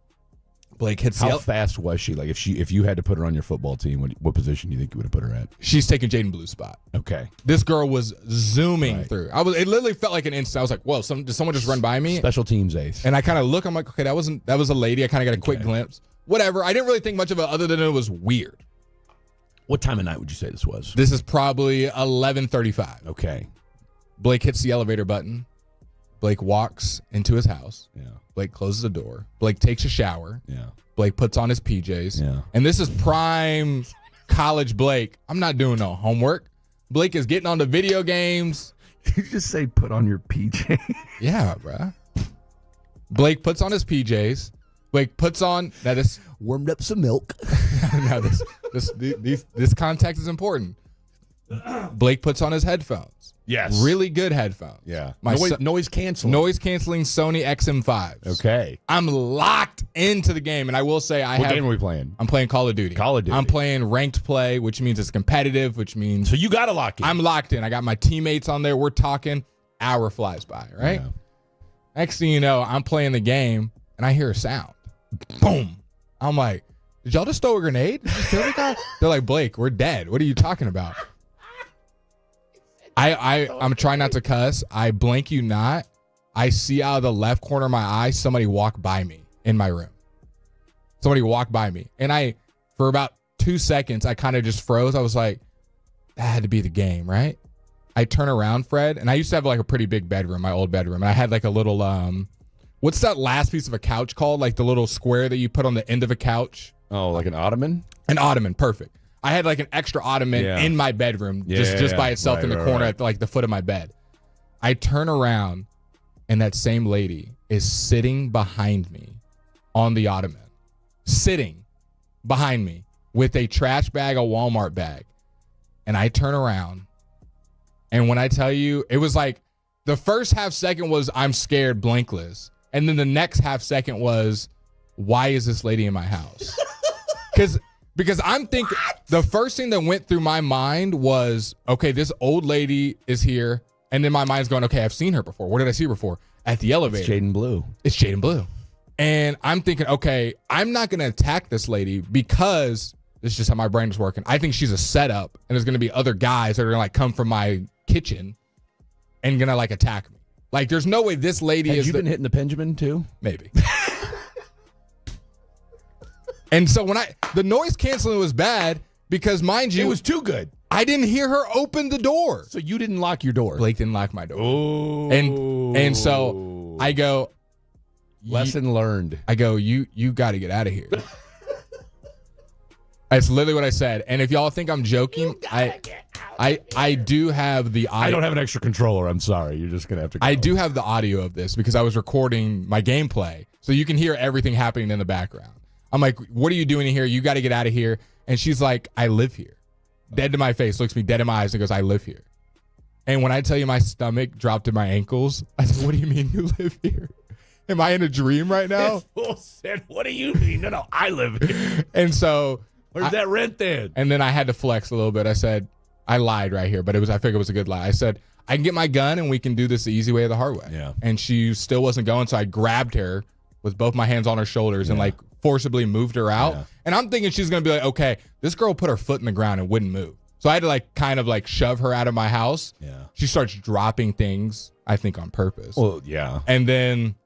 Blake hits How fast was she? Like, if you had to put her on your football team, what position do you think you would have put her at? She's taking Jaden Blue's spot. Okay. This girl was zooming through. It literally felt like an instant. I was like, whoa, did someone just run by me? Special teams ace. And I kind of look, I'm like, okay, that was a lady. I kind of got a quick glimpse. Whatever. I didn't really think much of it other than it was weird. What time of night would you say this was? This is probably 11:35. Okay. Blake hits the elevator button. Blake walks into his house. Yeah. Blake closes the door. Blake takes a shower. Yeah. Blake puts on his PJs. Yeah. And this is prime college Blake. I'm not doing no homework. Blake is getting on the video games. Did you just say put on your PJ? Yeah, bruh. Blake puts on his PJs. Blake puts on this warmed up some milk. Now this context is important. Blake puts on his headphones. Yes. Really good headphones. Yeah. Noise canceling. Noise canceling Sony XM5s. Okay. I'm locked into the game, and I will say What game are we playing? I'm playing Call of Duty. Call of Duty. I'm playing ranked play, which means it's competitive, which means So you got to lock in. I'm locked in. I got my teammates on there. We're talking. Hour flies by, right? Yeah. Next thing you know, I'm playing the game, and I hear a sound. Boom. I'm like, did y'all just throw a grenade? Did you kill the guy? They're like, Blake, we're dead. What are you talking about? I'm trying not to cuss. I blink you not. I see out of the left corner of my eye somebody walk by me in my room. Somebody walked by me. And for about 2 seconds, I kind of just froze. I was like, that had to be the game, right? I turn around, Fred, and I used to have like a pretty big bedroom, my old bedroom. And I had like a little, what's that last piece of a couch called? Like the little square that you put on the end of a couch? Oh, like an ottoman? An ottoman, perfect. I had like an extra ottoman in my bedroom, just by itself in the corner at like the foot of my bed. I turn around, and that same lady is sitting behind me on the ottoman, sitting behind me with a trash bag, a Walmart bag. And I turn around, and when I tell you, it was like the first half second was I'm scared, blankless. And then the next half second was, why is this lady in my house? Because I'm thinking, the first thing that went through my mind was, okay, this old lady is here. And then my mind's going, okay, I've seen her before. Where did I see her before? At the elevator. It's Jaden Blue. It's Jaden Blue. And I'm thinking, okay, I'm not going to attack this lady because this is just how my brain is working. I think she's a setup, and there's going to be other guys that are going to like come from my kitchen and going to like attack me. Like, there's no way this lady Had you been hitting the Benjamin too? Maybe. And so when the noise canceling was bad because, mind you, it was too good. I didn't hear her open the door. So you didn't lock your door. Blake didn't lock my door. Oh. And so I go, lesson learned. I go, you got to get out of here. That's literally what I said. And if y'all think I'm joking, I do have the audio. I don't have an extra controller. I'm sorry. You're just going to have to go. I do have the audio of this because I was recording my gameplay. So you can hear everything happening in the background. I'm like, what are you doing here? You got to get out of here. And she's like, I live here. Dead to my face, looks me dead in my eyes and goes, I live here. And when I tell you my stomach dropped to my ankles, I said, what do you mean you live here? Am I in a dream right now? This fool said, what do you mean? No, I live here. And so where's that rent then? And then I had to flex a little bit. I said, I lied right here, but I figured it was a good lie. I said, I can get my gun and we can do this the easy way or the hard way. Yeah. And she still wasn't going, so I grabbed her with both my hands on her shoulders and like forcibly moved her out. Yeah. And I'm thinking she's going to be like, okay, this girl put her foot in the ground and wouldn't move. So I had to like kind of like shove her out of my house. Yeah. She starts dropping things, I think on purpose. Well, yeah. And then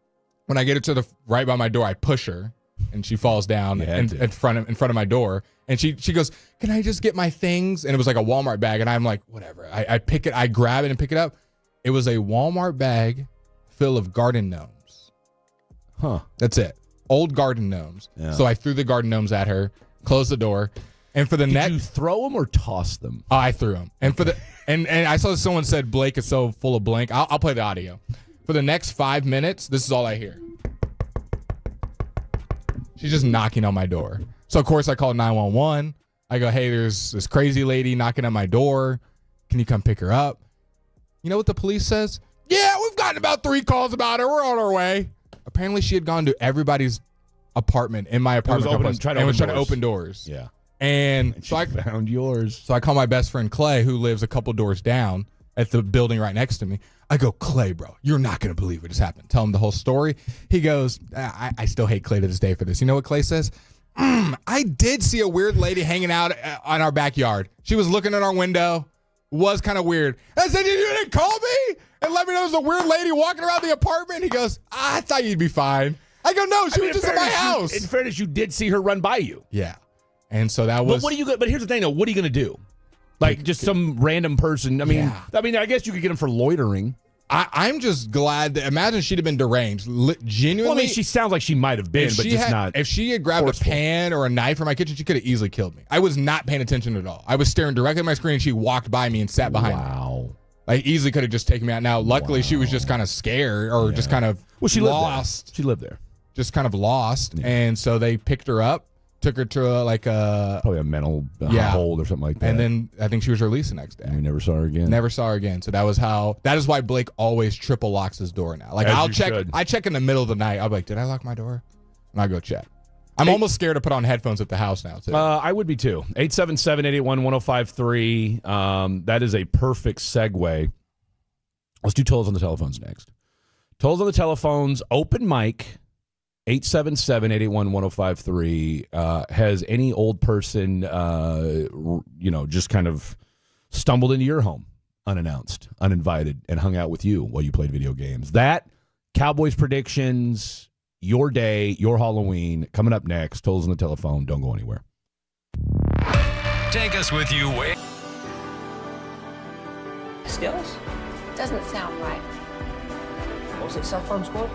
when I get her to the right by my door, I push her and she falls down in front of my door. And she goes, can I just get my things? And it was like a Walmart bag. And I'm like, whatever. I pick it, I grab it and pick it up. It was a Walmart bag full of garden gnomes. Huh. That's it. Old garden gnomes. Yeah. So I threw the garden gnomes at her, closed the door. And for the Did you throw them or toss them? Oh, I threw them. And for the and I saw someone said Blake is so full of blank. I'll play the audio. For the next 5 minutes, this is all I hear. She's just knocking on my door. So of course I call 911. I go, hey, there's this crazy lady knocking on my door. Can you come pick her up? You know what the police says? Yeah, we've gotten about 3 calls about her. We're on our way. Apparently she had gone to everybody's apartment in my apartment and was trying to open doors. Yeah. And so I found yours. So I call my best friend Clay, who lives a couple doors down at the building right next to me. I go, Clay, bro, you're not going to believe what just happened. Tell him the whole story. He goes, I still hate Clay to this day for this. You know what Clay says? I did see a weird lady hanging out on our backyard. She was looking at our window. Was kind of weird. I said, you didn't call me and let me know there's a weird lady walking around the apartment? He goes, I thought you'd be fine. I go, no, she was just at my house. In fairness, you did see her run by you. Yeah. And so that was. But here's the thing, though. What are you going to do? Like just some random person. I mean, I guess you could get him for loitering. I'm just glad that. Imagine she'd have been deranged. Genuinely. Well, I mean, she sounds like she might have been, but just not. If she had grabbed a pan or a knife from my kitchen, she could have easily killed me. I was not paying attention at all. I was staring directly at my screen, and she walked by me and sat behind me. Wow. Like easily could have just taken me out. Now, luckily, she was just kind of scared or just kind of she lost. Lived there. She lived there. Just kind of lost, and so they picked her up. Took her to probably a mental hold or something like that. And then I think she was released the next day. And we never saw her again. Never saw her again. So that is why Blake always triple locks his door now. Like I check in the middle of the night. I'll be like, did I lock my door? And I go check. I'm almost scared to put on headphones at the house now too. I would be too. 877-881-1053. That is a perfect segue. Let's do tolls on the telephones next. Tolls on the telephones, open mic. 877-881-1053. Has any old person, just kind of stumbled into your home unannounced, uninvited, and hung out with you while you played video games? That, Cowboys predictions, your day, your Halloween, coming up next. Tolls on the telephone. Don't go anywhere. Take us with you. Skills? Doesn't sound right. What was it, cell phone squad?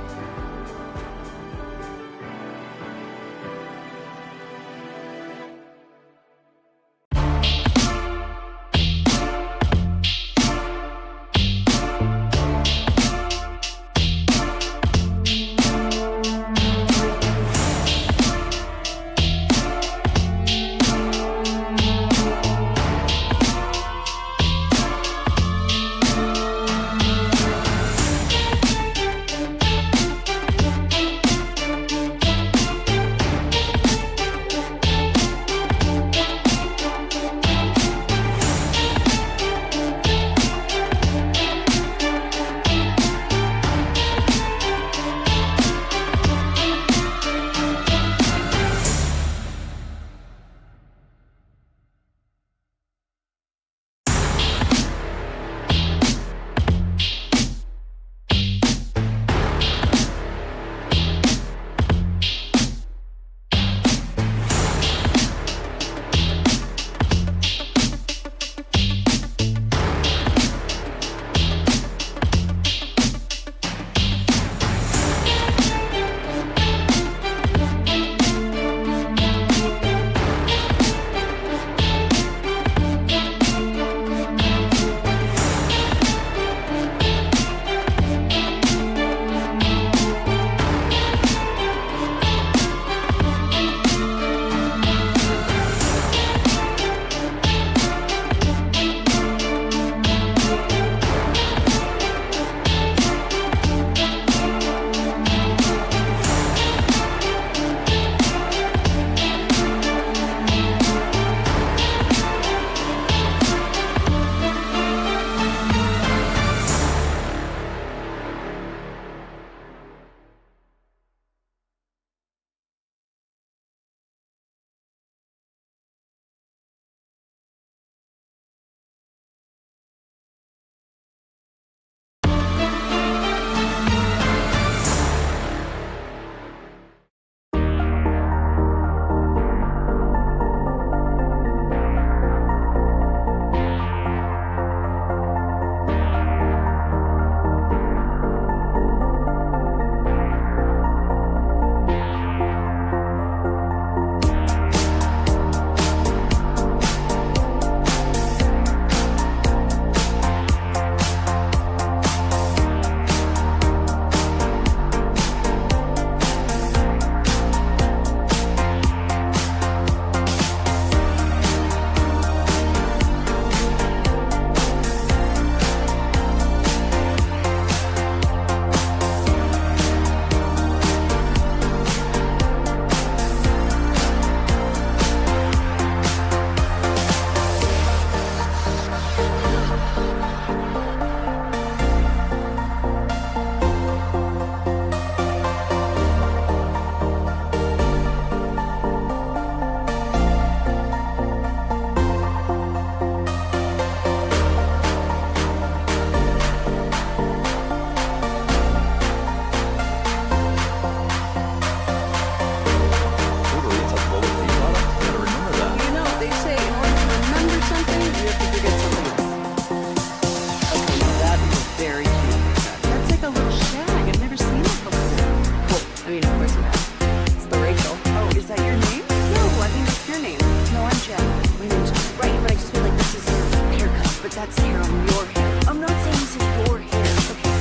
that's hair on your hair. I'm not saying this is your hair, okay?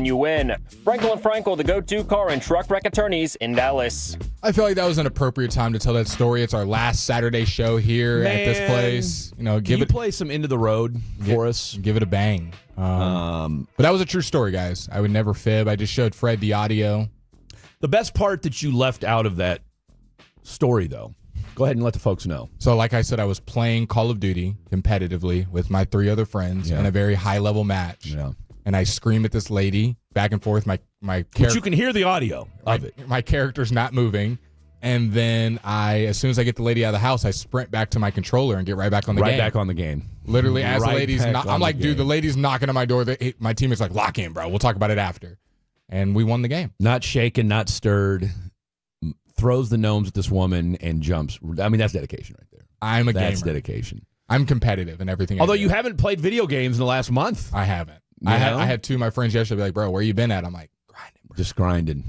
You win. Frankel & Frankel, the go-to car and truck wreck attorneys in Dallas. I feel like that was an appropriate time to tell that story. It's our last Saturday show here at this place. You know, Can you play some Into the Road for us? Give it a bang. But that was a true story, guys. I would never fib. I just showed Fred the audio. The best part that you left out of that story, though, go ahead and let the folks know. So, like I said, I was playing Call of Duty competitively with my 3 other friends in a very high-level match. Yeah. And I scream at this lady back and forth. My character, But you can hear the audio of it. My character's not moving. And then as soon as I get the lady out of the house, I sprint back to my controller and get right back on the game. Right back on the game. Literally, as the lady's I'm like, dude, the the lady's knocking on my door. My teammate's like, lock in, bro. We'll talk about it after. And we won the game. Not shaken, not stirred. Throws the gnomes at this woman and jumps. I mean, that's dedication right there. I'm a gamer. That's dedication. I'm competitive in everything. Although you haven't played video games in the last month. I haven't. I had 2 of my friends yesterday be like, bro, where you been at? I'm like, grinding, bro. Just grinding.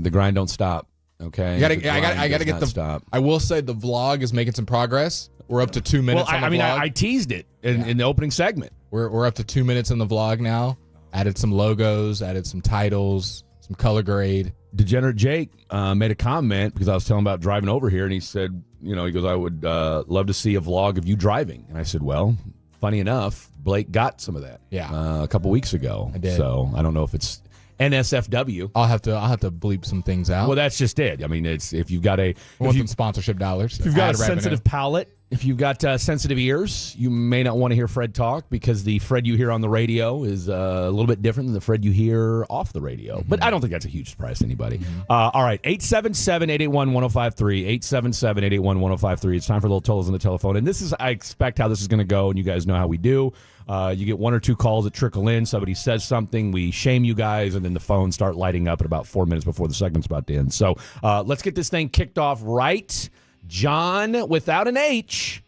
The grind don't stop. Okay. I gotta get the stop. I will say the vlog is making some progress. We're up to 2 minutes. Well, on the vlog. I teased it in the opening segment. We're up to 2 minutes in the vlog now. Added some logos, added some titles, some color grade. Degenerate Jake made a comment because I was telling him about driving over here, and he said, he goes, I would love to see a vlog of you driving. And I said, well, funny enough, Blake got some of that. Yeah. A couple weeks ago. I did. So I don't know if it's NSFW. I'll have to bleep some things out. Well, that's just it. I mean, it's if you've got some sponsorship dollars. If you've got a sensitive palate, if you've got sensitive ears, you may not want to hear Fred talk because the Fred you hear on the radio is a little bit different than the Fred you hear off the radio. Mm-hmm. But I don't think that's a huge surprise to anybody. Mm-hmm. All right, 877-881-1053, 877-881-1053. It's time for little tolls on the telephone. And this is, I expect how this is going to go, and you guys know how we do. You get 1 or 2 calls that trickle in. Somebody says something. We shame you guys, and then the phones start lighting up at about 4 minutes before the segment's about to end. So let's get this thing kicked off right. John, without an H,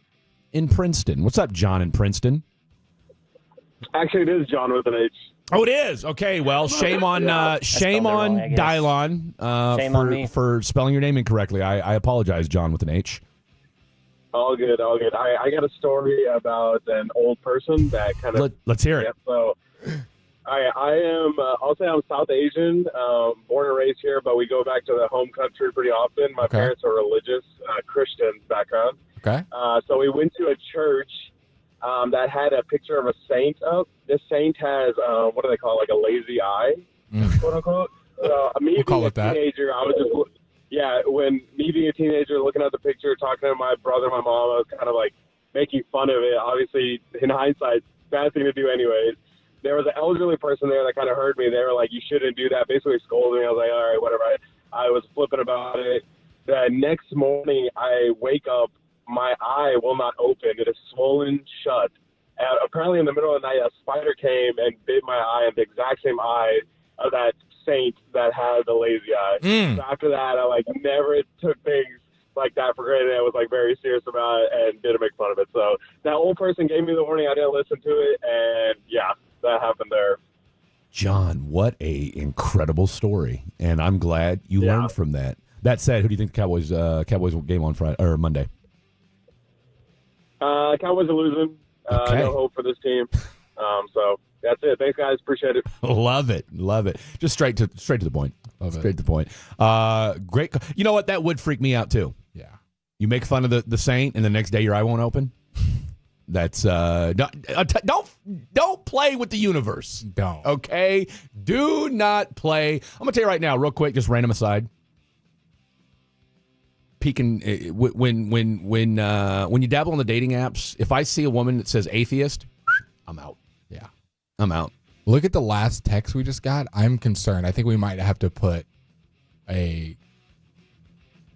in Princeton. What's up, John in Princeton? Actually, it is John with an H. Oh, it is? Okay, well, shame on Dylon for spelling your name incorrectly. I apologize, John with an H. All good, all good. I got a story about an old person that kind of... Let's hear it. So, I am, I'll say I'm South Asian, born and raised here, but we go back to the home country pretty often. My parents are religious, Christian background. Okay. So we went to a church that had a picture of a saint up. This saint has, what do they call it, like a lazy eye, quote unquote. Me being a teenager, I was just... Yeah, when me being a teenager, looking at the picture, talking to my brother, my mom, I was kind of like making fun of it. Obviously, in hindsight, bad thing to do anyways. There was an elderly person there that kind of heard me. They were like, you shouldn't do that. Basically scolded me. I was like, all right, whatever. I was flipping about it. The next morning, I wake up, my eye will not open. It is swollen shut. And apparently, in the middle of the night, a spider came and bit my eye, in the exact same eye of that saint that had the lazy eye. So after that, I never took things like that for granted. I was very serious about it and didn't make fun of it. So that old person gave me the warning. I didn't listen to it, and yeah, that happened there. John, what a incredible story, and I'm glad you learned from that. That said, who do you think the Cowboys game on Friday or Monday? Cowboys are losing. Okay. No hope for this team. So that's it. Thanks, guys. Appreciate it. Love it. Just straight to the point. Straight to the point. Great. You know what? That would freak me out too. Yeah. You make fun of the Saint, and the next day your eye won't open. That's don't play with the universe. Don't. Okay. Do not play. I'm gonna tell you right now, real quick, just random aside. Peeking when you dabble in the dating apps, if I see a woman that says atheist, I'm out. Yeah, I'm out. Look at the last text we just got. I'm concerned. I think we might have to put a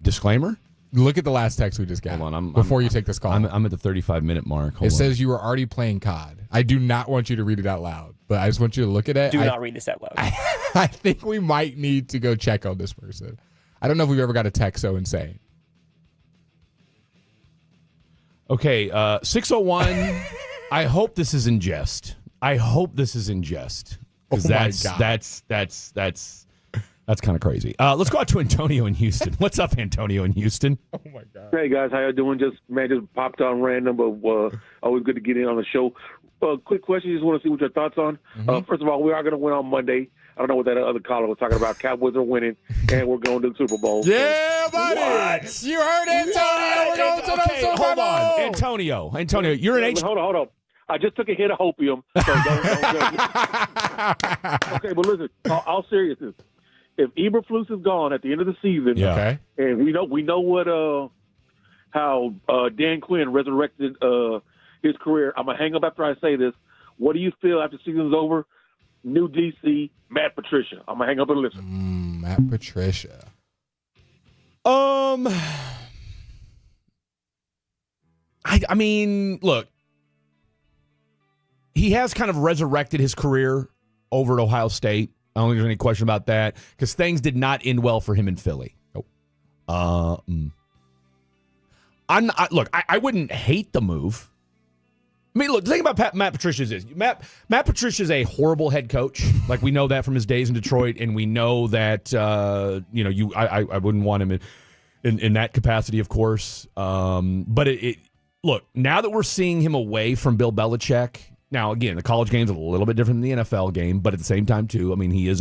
disclaimer. Look at the last text we just got. Hold on, before you take this call. I'm at the 35-minute mark. Hold it on. says you were already playing COD. I do not want you to read it out loud, but I just want you to look at it. Do not read this out loud. I think we might need to go check on this person. I don't know if we've ever got a text so insane. Okay, 601. I hope this is in jest. Because that's kind of crazy. Let's go out to Antonio in Houston. What's up, Antonio in Houston? Oh my God. Hey guys, how y'all doing? Just popped on random, but always good to get in on the show. Quick question, just want to see what your thoughts on. First of all, we are going to win on Monday. I don't know what that other caller was talking about. Cowboys are winning, and we're going to the Super Bowl. Yeah, buddy. What? You heard Antonio. We're going to the Super Bowl. Hold on, Antonio, you're an H. Hold on. I just took a hit of opium. So don't okay, but listen, all seriousness. If Eberflus is gone at the end of the season, and we know what how Dan Quinn resurrected his career. I'm gonna hang up after I say this. What do you feel after the season's over? New DC, Matt Patricia. I'm gonna hang up and listen. Matt Patricia. I mean, look, he has kind of resurrected his career over at Ohio State. I don't think there's any question about that because things did not end well for him in Philly. Nope. I wouldn't hate the move. I mean, look, the thing about Matt Patricia is Matt Patricia is a horrible head coach. Like, we know that from his days in Detroit, and we know that I wouldn't want him in that capacity, of course. But look, now that we're seeing him away from Bill Belichick. Now, again, the college game's a little bit different than the NFL game, but at the same time, too, I mean, he is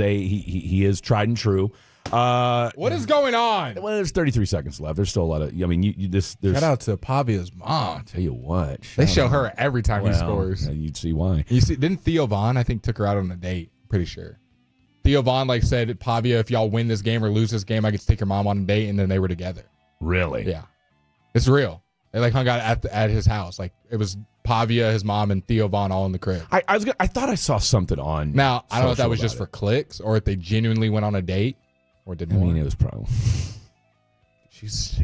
tried and true. What is going on? Well, there's 33 seconds left. There's still a lot of. I mean, there's. Shout out to Pavia's mom. I'll tell you what, they show her every time he scores. You'd see why. Didn't Theo Vaughn, I think, took her out on a date? Pretty sure. Theo Vaughn said, Pavia, if y'all win this game or lose this game, I get to take your mom on a date, and then they were together. Really? Yeah, it's real. They hung out at his house. It was Pavia, his mom, and Theo Vaughn all in the crib. I thought I saw something on. Now I don't know if that was just for clicks or if they genuinely went on a date or did more. I mean, it was probably. She's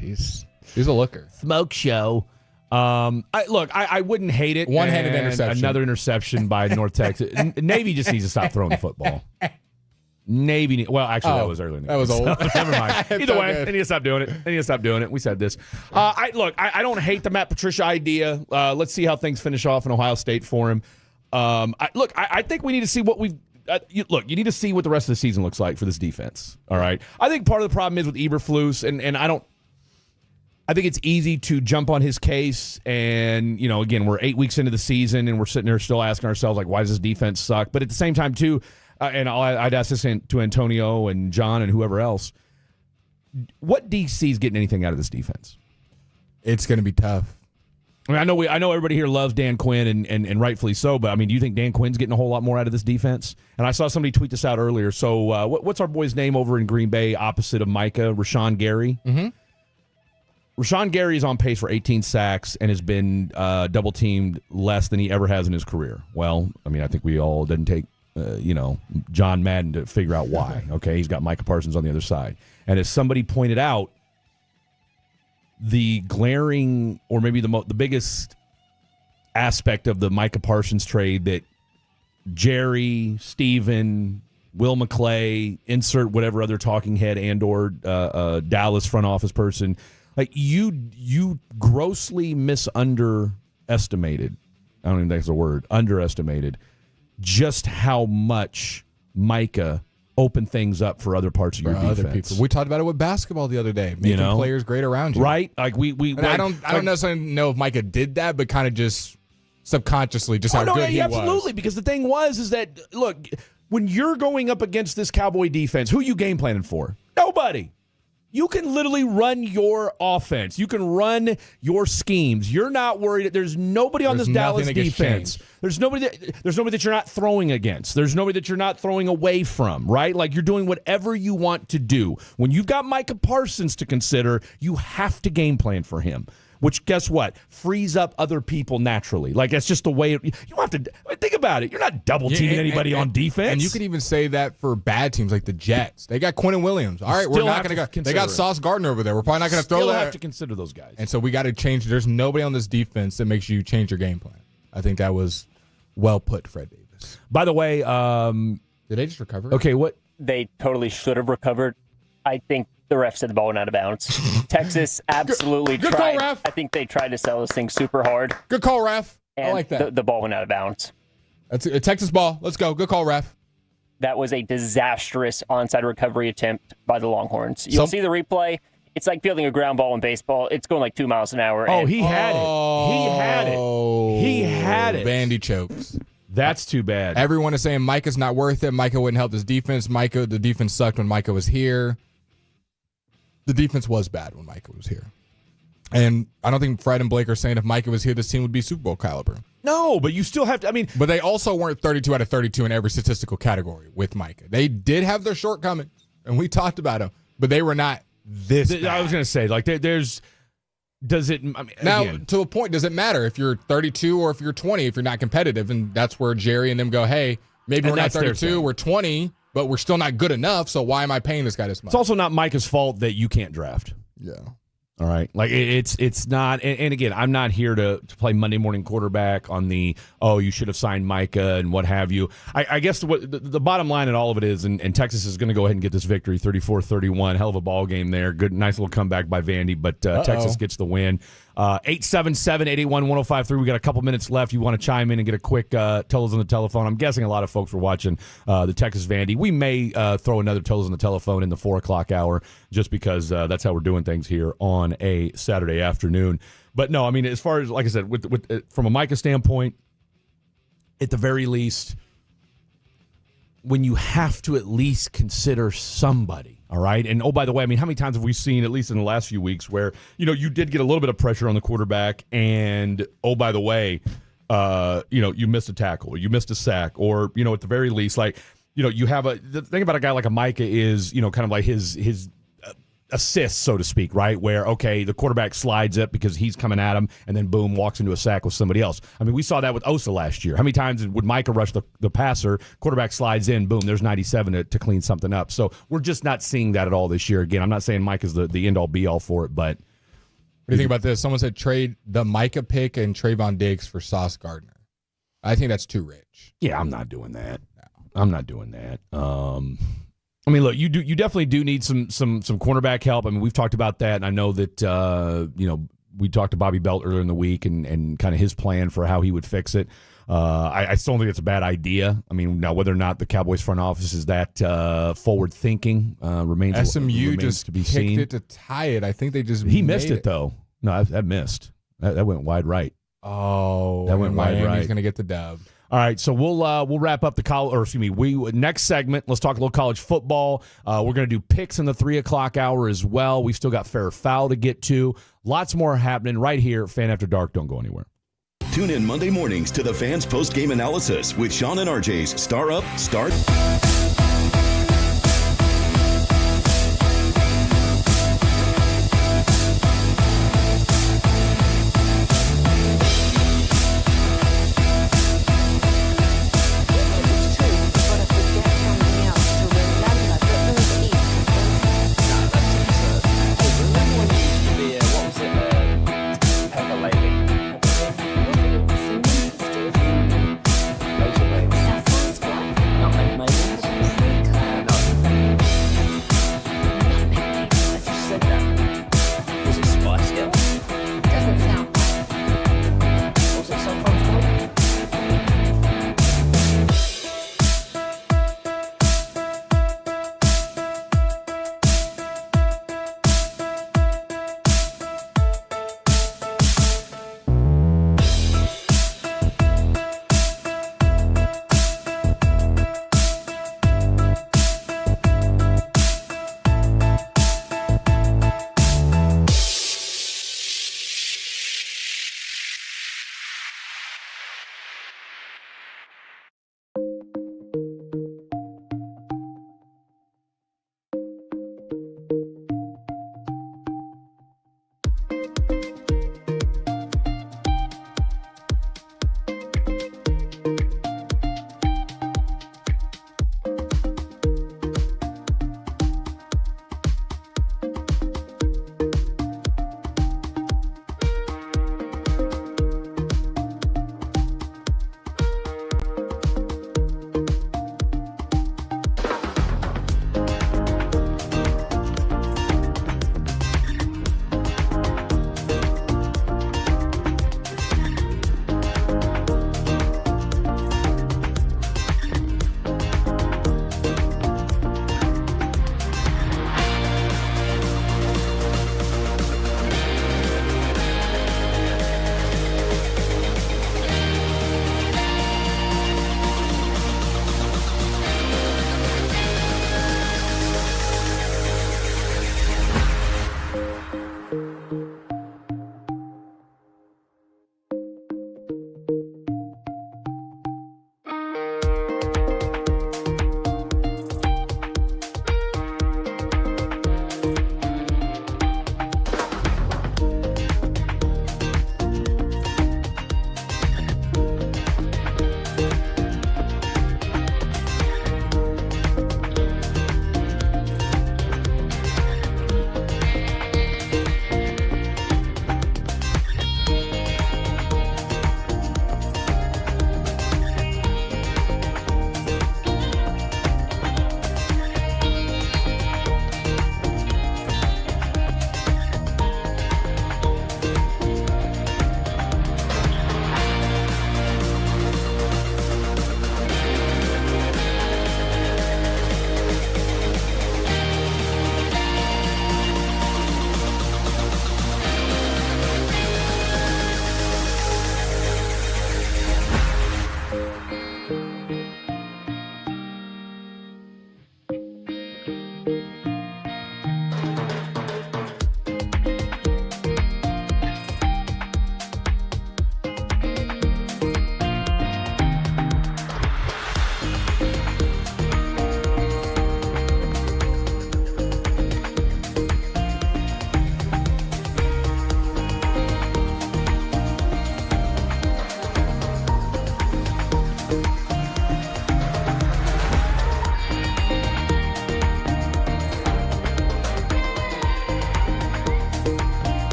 a looker. Smoke show. I wouldn't hate it. One-handed interception. Another interception by North Texas. Navy just needs to stop throwing the football. Navy. Well, actually, that was early. That was old. So, never mind. Either way, they need to stop doing it. We said this. I don't hate the Matt Patricia idea. Let's see how things finish off in Ohio State for him. I think we need to see what we've. You need to see what the rest of the season looks like for this defense. All right. I think part of the problem is with Eberflus, and I think it's easy to jump on his case. And, again, we're 8 weeks into the season, and we're sitting there still asking ourselves, why does this defense suck? But at the same time, too, and I'd ask this to Antonio and John and whoever else, what DC's getting anything out of this defense? It's going to be tough. I mean, I know everybody here loves Dan Quinn, and rightfully so, but, I mean, do you think Dan Quinn's getting a whole lot more out of this defense? And I saw somebody tweet this out earlier. So what's our boy's name over in Green Bay opposite of Micah? Rashawn Gary? Mm-hmm. Rashawn Gary is on pace for 18 sacks and has been double-teamed less than he ever has in his career. Well, I mean, I think we all didn't take John Madden to figure out why. Okay, he's got Micah Parsons on the other side. And as somebody pointed out, the glaring, or maybe the biggest aspect of the Micah Parsons trade that Jerry, Steven, Will McClay, insert whatever other talking head and or Dallas front office person, like you grossly underestimated. I don't even think it's a word. Underestimated just how much Micah opened things up for other parts of your defense. Other people. We talked about it with basketball the other day, making players great around you. Right? Like I don't necessarily know if Micah did that, but kind of just subconsciously, just how good he was. Absolutely, because the thing is that, look, when you're going up against this Cowboy defense, who are you game planning for? Nobody. You can literally run your offense. You can run your schemes. You're not worried. There's nobody on this Dallas defense. There's nobody that you're not throwing against. There's nobody that you're not throwing away from, right? Like, you're doing whatever you want to do. When you've got Micah Parsons to consider, you have to game plan for him. Which, guess what? Frees up other people naturally. Like, that's just the way you don't have to think about it. You're not double teaming anybody on defense. And you could even say that for bad teams like the Jets. They got Quentin Williams. All right, we're not going to go. They got Sauce Gardner over there. We're probably not going to throw that. Still have to consider those guys. And so we got to change. There's nobody on this defense that makes you change your game plan. I think that was well put, Fred Davis. By the way, did they just recover? Okay, what? They totally should have recovered. I think the ref said the ball went out of bounds. Texas absolutely good tried. Call, ref. I think they tried to sell this thing super hard. Good call, ref. And I like that. The ball went out of bounds. That's a Texas ball. Let's go. Good call, ref. That was a disastrous onside recovery attempt by the Longhorns. You'll see the replay. It's like fielding a ground ball in baseball. It's going like 2 miles an hour. Oh, he had it. He had it. He had it. Vandy chokes. That's too bad. Everyone is saying Micah's not worth it. Micah wouldn't help this defense. The defense sucked when Micah was here. The defense was bad when Micah was here. And I don't think Fred and Blake are saying if Micah was here, this team would be Super Bowl caliber. No, but you still have to, But they also weren't 32 out of 32 in every statistical category with Micah. They did have their shortcomings, and we talked about them, but they were not this bad. I was going to say, like, does it, now, again, to a point, does it matter if you're 32 or if you're 20, if you're not competitive? And that's where Jerry and them go, hey, maybe we're not 32, we're 20, but we're still not good enough, so why am I paying this guy this much? It's also not Micah's fault that you can't draft. Yeah. All right. Like, it's not, and again, I'm not here to play Monday morning quarterback on the, you should have signed Micah and what have you. I guess the bottom line in all of it is, and Texas is going to go ahead and get this victory, 34-31. Hell of a ball game there. Good, nice little comeback by Vandy, but Texas gets the win. 877-881-1053. We got a couple minutes left. You want to chime in and get a quick totals on the telephone. I'm guessing a lot of folks were watching the Texas Vandy. We may throw another totals on the telephone in the 4 o'clock hour just because that's how we're doing things here on a Saturday afternoon. But no, I mean, as far as, like I said, with from a Micah standpoint, at the very least, when you have to at least consider somebody, all right? And, oh, by the way, I mean, how many times have we seen, at least in the last few weeks, where, you did get a little bit of pressure on the quarterback and, oh, by the way, you missed a tackle or you missed a sack or, at the very least, like, you have the thing about a guy like a Micah is, kind of like his assist, so to speak, right? Where, okay, the quarterback slides it because he's coming at him and then, boom, walks into a sack with somebody else. I mean, we saw that with Osa last year. How many times would Micah rush the passer, quarterback slides in, boom, there's 97 to clean something up. So we're just not seeing that at all this year. Again, I'm not saying Micah's the end-all, be-all for it, but... What do you think about this? Someone said trade the Micah pick and Trayvon Diggs for Sauce Gardner. I think that's too rich. Yeah, I'm not doing that. No. I'm not doing that. I mean, look, you definitely do need some cornerback help. I mean, we've talked about that, and I know that we talked to Bobby Belt earlier in the week and kind of his plan for how he would fix it. I still don't think it's a bad idea. I mean, now whether or not the Cowboys front office is that forward thinking remains SMU just to be kicked seen. it to tie it. I think they just missed it though. No, that missed. That went wide right. Oh, that went wide right. Miami's going to get the dub. All right, so we'll wrap up next segment. Let's talk a little college football. We're going to do picks in the 3 o'clock hour as well. We've still got fair or foul to get to. Lots more happening right here. Fan After Dark. Don't go anywhere. Tune in Monday mornings to the Fans post-game analysis with Sean and RJ's Star Up, Start.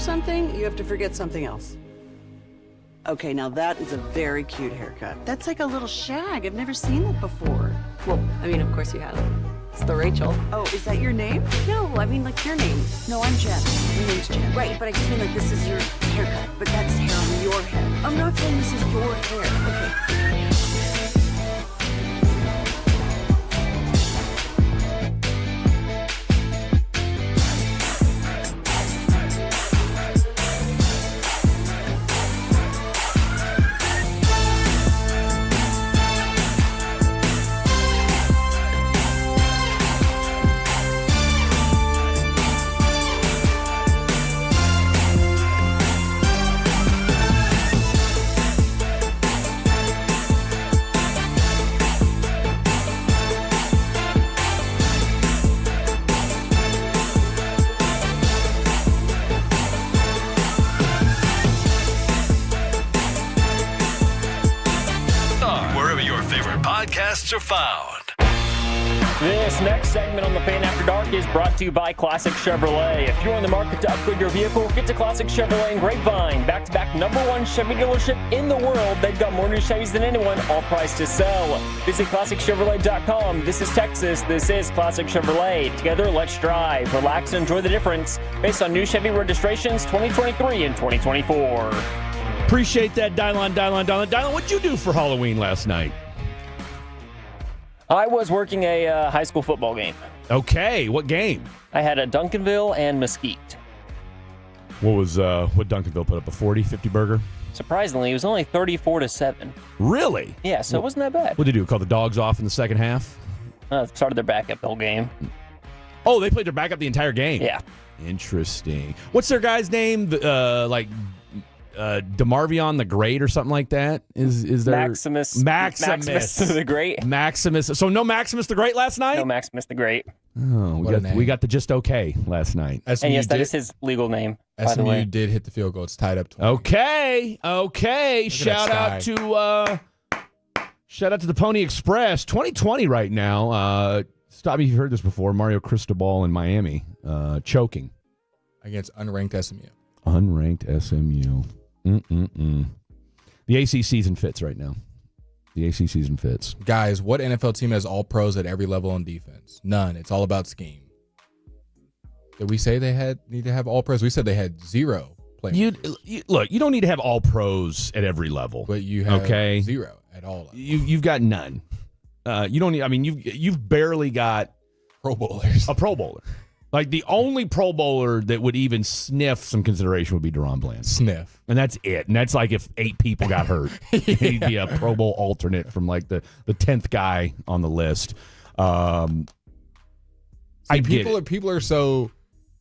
something, you have to forget something else. Okay, now that is a very cute haircut. That's like a little shag. I've never seen that before. Well, I mean, of course you have. It's the Rachel. Oh, is that your name? No, I mean, like your name. No, I'm Jen. My name's Jen. Right, but I just mean like this is your haircut. But that's hair on your head. I'm not saying this is your hair. Okay. Wherever your favorite podcasts are found. This next segment on the Fan After Dark is brought to you by Classic Chevrolet. If you're in the market to upgrade your vehicle, get to Classic Chevrolet in Grapevine. Back-to-back #1 Chevy dealership in the world. They've got more new Chevys than anyone, all priced to sell. Visit ClassicChevrolet.com. This is Texas. This is Classic Chevrolet. Together, let's drive, relax, and enjoy the difference based on new Chevy registrations 2023 and 2024. Appreciate that, Dylon. What'd you do for Halloween last night? I was working a high school football game. Okay, what game? I had a Duncanville and Mesquite. What was what Duncanville put up, a 40, 50 burger? Surprisingly, it was only 34-7. Really? Yeah, so it wasn't that bad. What did they do? Call the dogs off in the second half? Started their backup the whole game. Oh, they played their backup the entire game? Yeah. Interesting. What's their guy's name? DeMarvion the Great or something like that? Is there Maximus the Great? Maximus. So no Maximus the Great last night? No Maximus the Great. Oh, we got the just okay last night. And yes, that is his legal name, by the way. SMU did hit the field goal. It's tied up 20. Okay. Shout out to the Pony Express. 2020 right now. Stop me if you've heard this before. Mario Cristobal in Miami choking against unranked SMU. Unranked SMU. The ACC season fits right now. The ACC season fits. Guys, what NFL team has all pros at every level on defense? None. It's all about scheme. Did we say they need to have all pros? We said they had zero players. Look, you don't need to have all pros at every level. But you have zero at all levels. You've got none. You don't need. I mean, you've barely got Pro Bowlers. A Pro Bowler. Like, the only Pro Bowler that would even sniff some consideration would be Deron Bland. Sniff. And that's it. And that's like if 8 people got hurt. He'd be a Pro Bowl alternate from like the 10th guy on the list. People are so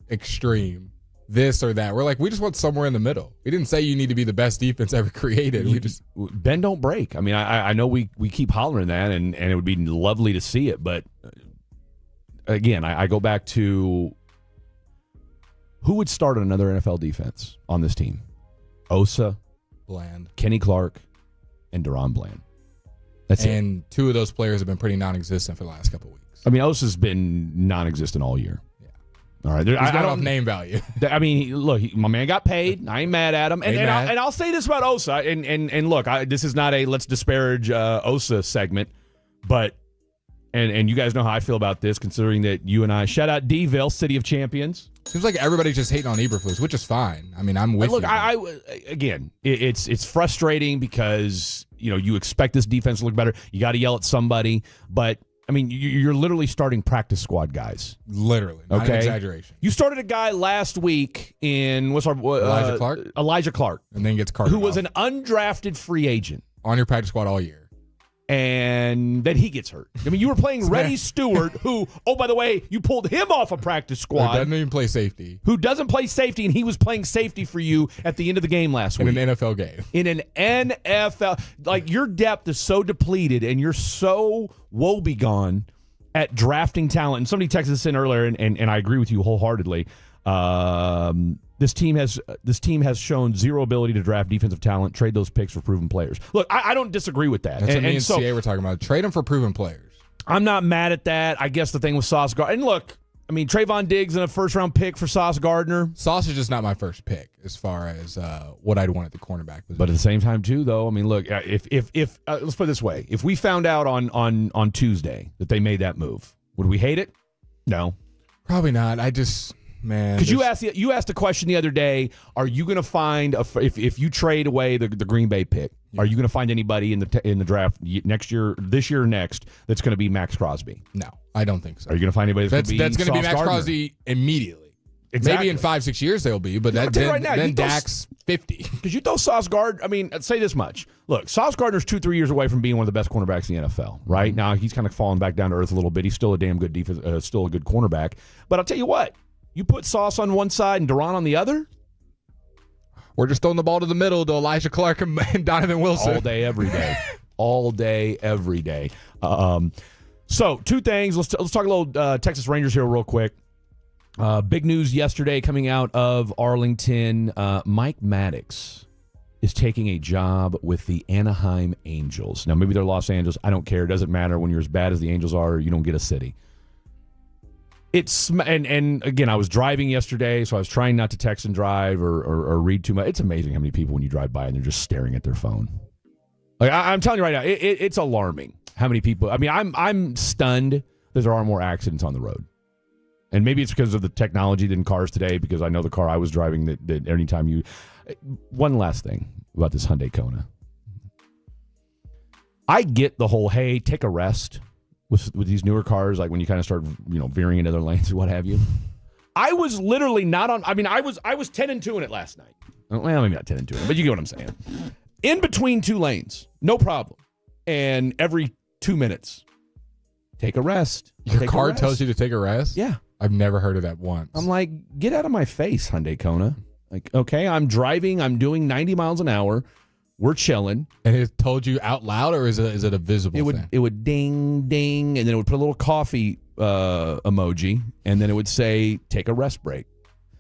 extreme, this or that. We're like, we just want somewhere in the middle. We didn't say you need to be the best defense ever created. We just bend, don't break. I mean, I know we keep hollering that, and it would be lovely to see it, but again, I go back to who would start another NFL defense on this team? Osa, Bland, Kenny Clark, and Deron Bland. That's it. And 2 of those players have been pretty non-existent for the last couple of weeks. I mean, Osa's been non-existent all year. Yeah. All right. I don't have name value. I mean, look, my man got paid. I ain't mad at him. And I'll say this about Osa. And look, this is not a let's disparage Osa segment, but and you guys know how I feel about this, considering that you and I shout out D-ville, City of Champions. Seems like everybody's just hating on Eberflus, which is fine. I mean, I'm with you. Look, again, it's frustrating because you expect this defense to look better. You got to yell at somebody, but I mean, you're literally starting practice squad guys. Literally, not an exaggeration. You started a guy last week in Elijah Clark, and then gets carted who was an undrafted free agent on your practice squad all year. And then he gets hurt. I mean, you were playing Reddy Stewart, who, oh, by the way, you pulled him off a practice squad. Who doesn't even play safety. Who doesn't play safety, and he was playing safety for you at the end of the game last week. In an NFL game. In an NFL. Like, your depth is so depleted, and you're so woebegone at drafting talent. And somebody texted us in earlier, and I agree with you wholeheartedly. This team has shown zero ability to draft defensive talent, trade those picks for proven players. Look, I don't disagree with that. That's what me and CA were talking about. Trade them for proven players. I'm not mad at that. I guess the thing with Sauce Gardner, and look, I mean, Trayvon Diggs and a first-round pick for Sauce Gardner. Sauce is just not my first pick as far as what I'd want at the cornerback position. But at the same time, too, though, I mean, look, if let's put it this way. If we found out on Tuesday that they made that move, would we hate it? No. Probably not. I just, man. Because you asked a question the other day, are you going to find, if you trade away the Green Bay pick, are you going to find anybody in the draft this year or next, that's going to be Max Crosby? No, I don't think so. Are you going to find anybody that's going to be Max Gardner? Crosby immediately? Exactly. Maybe in 5-6 years they'll be, but then Dak's 50. Because you throw Sauce Gardner, I mean, I'd say this much. Look, Sauce Gardner's 2-3 years away from being one of the best cornerbacks in the NFL, right? Now, he's kind of fallen back down to earth a little bit. He's still a damn good defense, still a good cornerback. But I'll tell you what, you put Sauce on one side and Duran on the other, we're just throwing the ball to the middle to Elijah Clark and Donovan Wilson. all day, every day. All day, every day. So, two things. Let's talk a little Texas Rangers here real quick. Big news yesterday coming out of Arlington. Mike Maddox is taking a job with the Anaheim Angels. Now, maybe they're Los Angeles. I don't care. It doesn't matter. When you're as bad as the Angels are, you don't get a city. And again, I was driving yesterday, so I was trying not to text and drive or read too much. It's amazing how many people, when you drive by, and they're just staring at their phone. Like I'm telling you right now, it's alarming how many people. I mean, I'm stunned that there are more accidents on the road. And maybe it's because of the technology in cars today, because I know the car I was driving that anytime you... One last thing about this Hyundai Kona. I get the whole, hey, take a rest with these newer cars, like when you kind of start, veering into other lanes or what have you. I was literally not on... I mean, I was 10-2 in it last night. Well, maybe not 10-2 in it, but you get what I'm saying. In between two lanes, no problem. And every 2 minutes, take a rest. Your car tells you to take a rest? Yeah. I've never heard of that once. I'm like, get out of my face, Hyundai Kona. Like, okay, I'm driving. I'm doing 90 miles an hour. We're chilling. And it told you out loud, or is it a visible thing? It would ding, ding, and then it would put a little coffee emoji, and then it would say, take a rest break.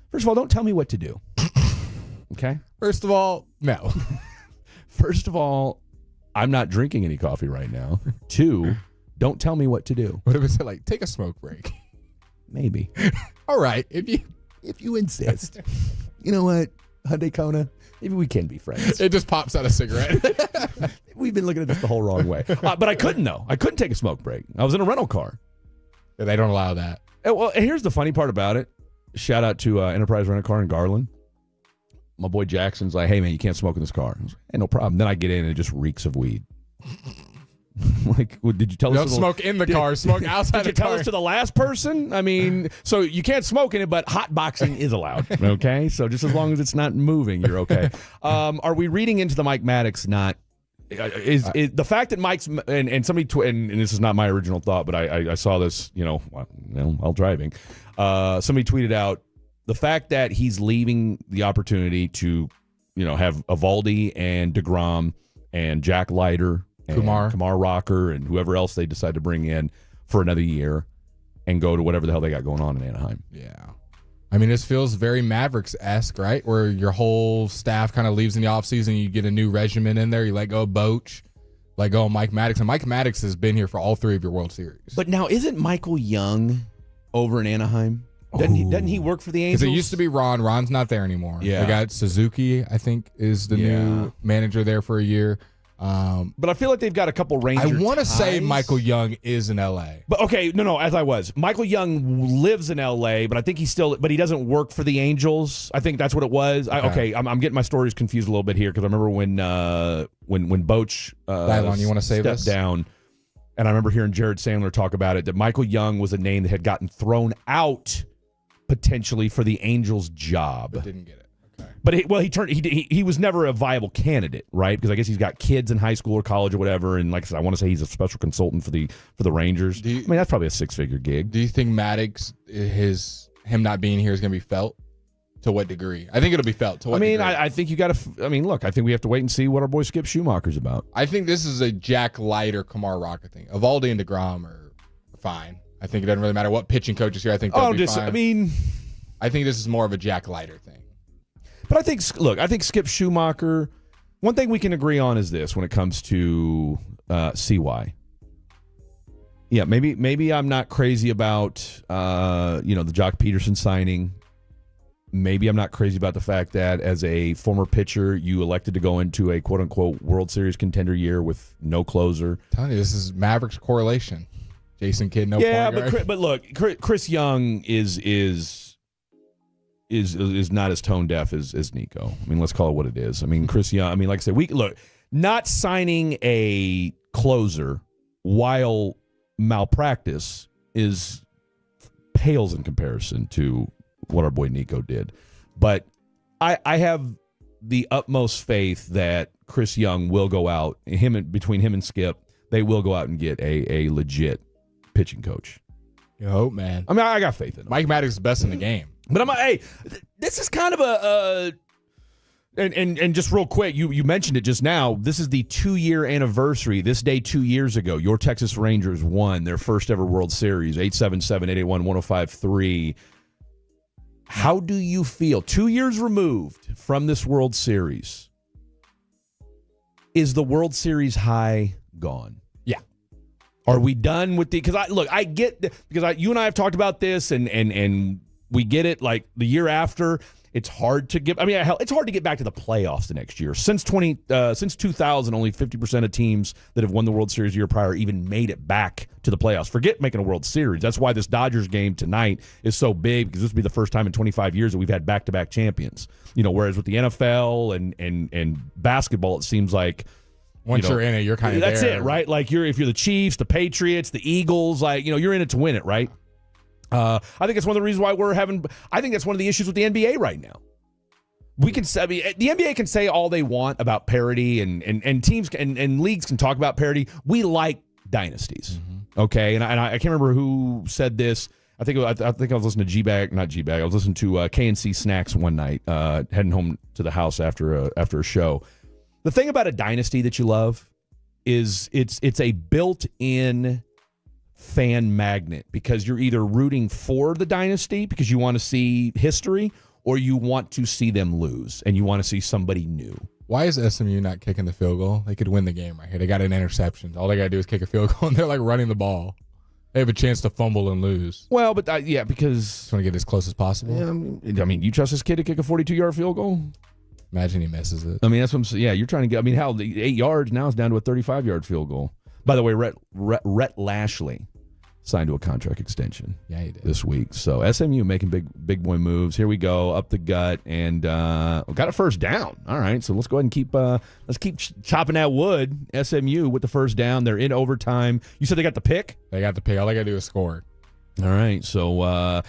First of all, don't tell me what to do. Okay? First of all, no. First of all, I'm not drinking any coffee right now. 2, don't tell me what to do. What if it said, like, take a smoke break? Maybe. All right. If you insist. You know what, Hyundai Kona? Maybe we can be friends. It just pops out a cigarette. We've been looking at this the whole wrong way. But I couldn't, though. I couldn't take a smoke break. I was in a rental car. Yeah, they don't allow that. Well, and here's the funny part about it. Shout out to Enterprise Rental Car in Garland. My boy Jackson's like, hey, man, you can't smoke in this car. I was like, hey, no problem. Then I get in and it just reeks of weed. Like, did you tell us? Don't smoke in the car. Smoke outside the car. Did you tell us to the last person? I mean, so you can't smoke in it, but hot boxing is allowed. Okay, so just as long as it's not moving, you're okay. Are we reading into the Mike Maddox? Not is the fact that Mike's and somebody and this is not my original thought, but I saw this, while driving. Somebody tweeted out the fact that he's leaving the opportunity to, have Evaldi and DeGrom and Jack Leiter. Kumar Rocker and whoever else they decide to bring in for another year and go to whatever the hell they got going on in Anaheim. Yeah. I mean, this feels very Mavericks-esque, right? Where your whole staff kind of leaves in the offseason, you get a new regimen in there, you let go of Boach, let go of Mike Maddox. And Mike Maddox has been here for all 3 of your World Series. But now, isn't Michael Young over in Anaheim? Doesn't he work for the Angels? Because it used to be Ron. Ron's not there anymore. Yeah. They got Suzuki, I think, is the new manager there for a year. But I feel like they've got a couple Ranger I want to ties. say Michael Young is in L.A. But okay, no, Michael Young lives in L.A., but I think he doesn't work for the Angels. I think that's what it was. I'm getting my stories confused a little bit here because I remember when Boach Dylon, you want to save stepped us? down, and I remember hearing Jared Sandler talk about it, that Michael Young was a name that had gotten thrown out potentially for the Angels job. But didn't get it. But he was never a viable candidate, right? Because I guess he's got kids in high school or college or whatever, and like I said, I want to say he's a special consultant for the Rangers. That's probably a 6-figure gig. Do you think Maddox, him not being here is going to be felt? To what degree? I think it'll be felt. To what degree? I think you got to. Look, I think we have to wait and see what our boy Skip Schumacher's about. I think this is a Jack Leiter, Kumar Rocker thing. Evaldi and DeGrom are fine. I think it doesn't really matter what pitching coach is here. I think they'll be fine. I think this is more of a Jack Leiter thing. But I think Skip Schumacher, one thing we can agree on is this when it comes to CY. Yeah, maybe I'm not crazy about the Jock Peterson signing. Maybe I'm not crazy about the fact that as a former pitcher, you elected to go into a quote unquote World Series contender year with no closer. I'm telling you, this is Mavericks correlation. Jason Kidd, no yeah, point guard. but look, Chris Young is not as tone deaf as Nico. I mean, let's call it what it is. I mean, Chris Young. I mean, like I said, not signing a closer while malpractice pales in comparison to what our boy Nico did. But I have the utmost faith that Chris Young will go out, between him and Skip, they will go out and get a legit pitching coach. You hope, man. I mean, I got faith in him. Mike Maddox is the best in the game. But this is kind of and just real quick, you mentioned it just now. This is the 2-year anniversary. This day 2 years ago, your Texas Rangers won their first ever World Series, 877-881-1053. How do you feel 2 years removed from this World Series? Is the World Series high gone? Yeah. Are we done with because I get you and I have talked about this and we get it. Like the year after, it's hard to get. I mean, hell, it's hard to get back to the playoffs the next year. Since 2000, only 50% of teams that have won the World Series the year prior even made it back to the playoffs. Forget making a World Series. That's why this Dodgers game tonight is so big, because this will be the first time in 25 years that we've had back-to-back champions. Whereas with the NFL and basketball, it seems like once you're in it, you're kind of that's there. it, right? Like if you're the Chiefs, the Patriots, the Eagles, you're in it to win it, right? I think it's one of the reasons why I think that's one of the issues with the NBA right now. We can say, the NBA can say all they want about parity, and teams and leagues can talk about parity. We like dynasties, okay? And I can't remember who said this. I think I was listening to not G-Bag. I was listening to KNC Snacks one night, heading home to the house after a show. The thing about a dynasty that you love is it's a built-in fan magnet, because you're either rooting for the dynasty because you want to see history, or you want to see them lose and you want to see somebody new. Why is SMU not kicking the field goal? They could win the game right here. They got an interception. All they got to do is kick a field goal, and they're like running the ball. They have a chance to fumble and lose. Well, but because just want to get as close as possible. I mean, you trust this kid to kick a 42-yard field goal? Imagine he misses it. I mean, that's what I'm saying. Yeah, you're trying to get. I mean, hell, the 8 yards now is down to a 35-yard field goal. By the way, Rhett Lashley signed to a contract extension. Yeah, he did this week. So SMU making big boy moves. Here we go, up the gut, and got a first down. All right, so let's go ahead and keep chopping that wood. SMU with the first down. They're in overtime. You said they got the pick? They got the pick. All they got to do is score. All right, so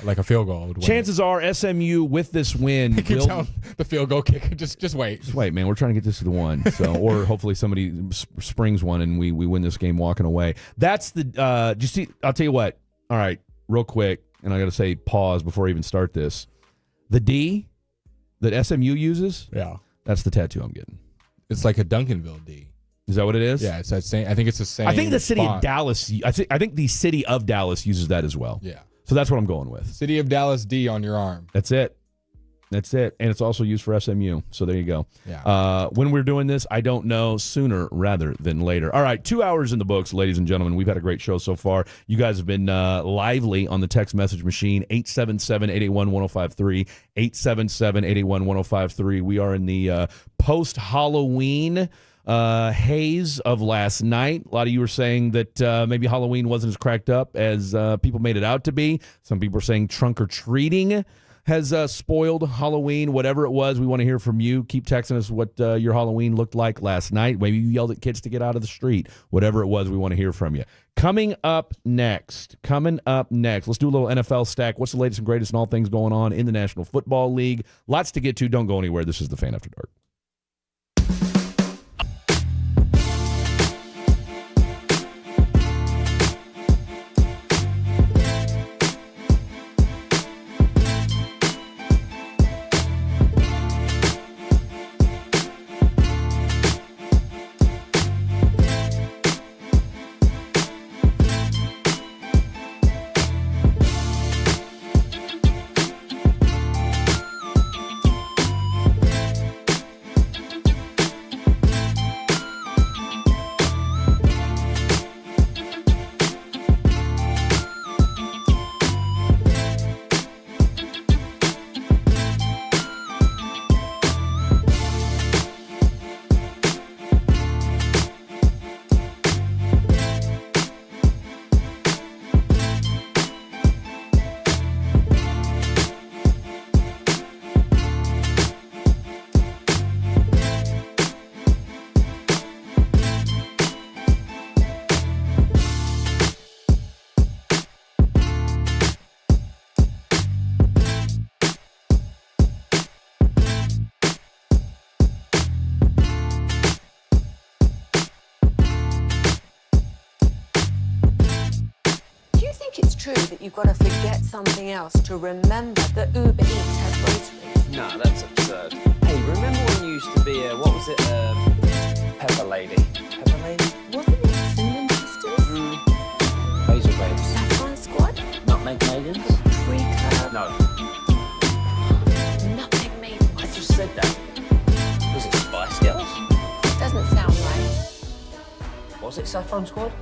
like a field goal would win. Chances are SMU with this win will telling the field goal kicker, just wait. Just wait, man. We're trying to get this to the one. So, or hopefully somebody springs one and we win this game walking away. That's the just see. I'll tell you what. All right, real quick, and I got to say pause before I even start this. The D that SMU uses, that's the tattoo I'm getting. It's like a Duncanville D. Is that what it is? Yeah, it's that same. I think it's the same. I think the city font. of Dallas. I think the city of Dallas uses that as well. Yeah. So that's what I'm going with. City of Dallas D on your arm. That's it. That's it. And it's also used for SMU. So there you go. Yeah. When we're doing this, I don't know, sooner rather than later. All right, 2 hours in the books, ladies and gentlemen. We've had a great show so far. You guys have been lively on the text message machine, 877-881-1053, 877-881-1053. We are in the post-Halloween haze of last night. A lot of you were saying that maybe Halloween wasn't as cracked up as people made it out to be. Some people are saying trunk or treating has spoiled Halloween. Whatever it was, we want to hear from you. Keep texting us what your Halloween looked like last night. Maybe you yelled at kids to get out of the street. Whatever it was, we want to hear from you. Coming up next, let's do a little NFL stack. What's the latest and greatest and all things going on in the National Football League? Lots to get to. Don't go anywhere. This is the Fan After Dark. think it's true that you've got to forget something else to remember that Uber Eats has groceries? No, that's absurd. Hey, remember when you used to be a, what was it, Pepper Lady? Pepper Lady? Wasn't it Cinnamon Sisters? Basil Babes. Saffron Squad? Nutmeg Maidens? Pre-curb? No. Nutmeg Maidens? I just said that. Was it Spice Girls? Doesn't sound right. Was it Saffron Squad?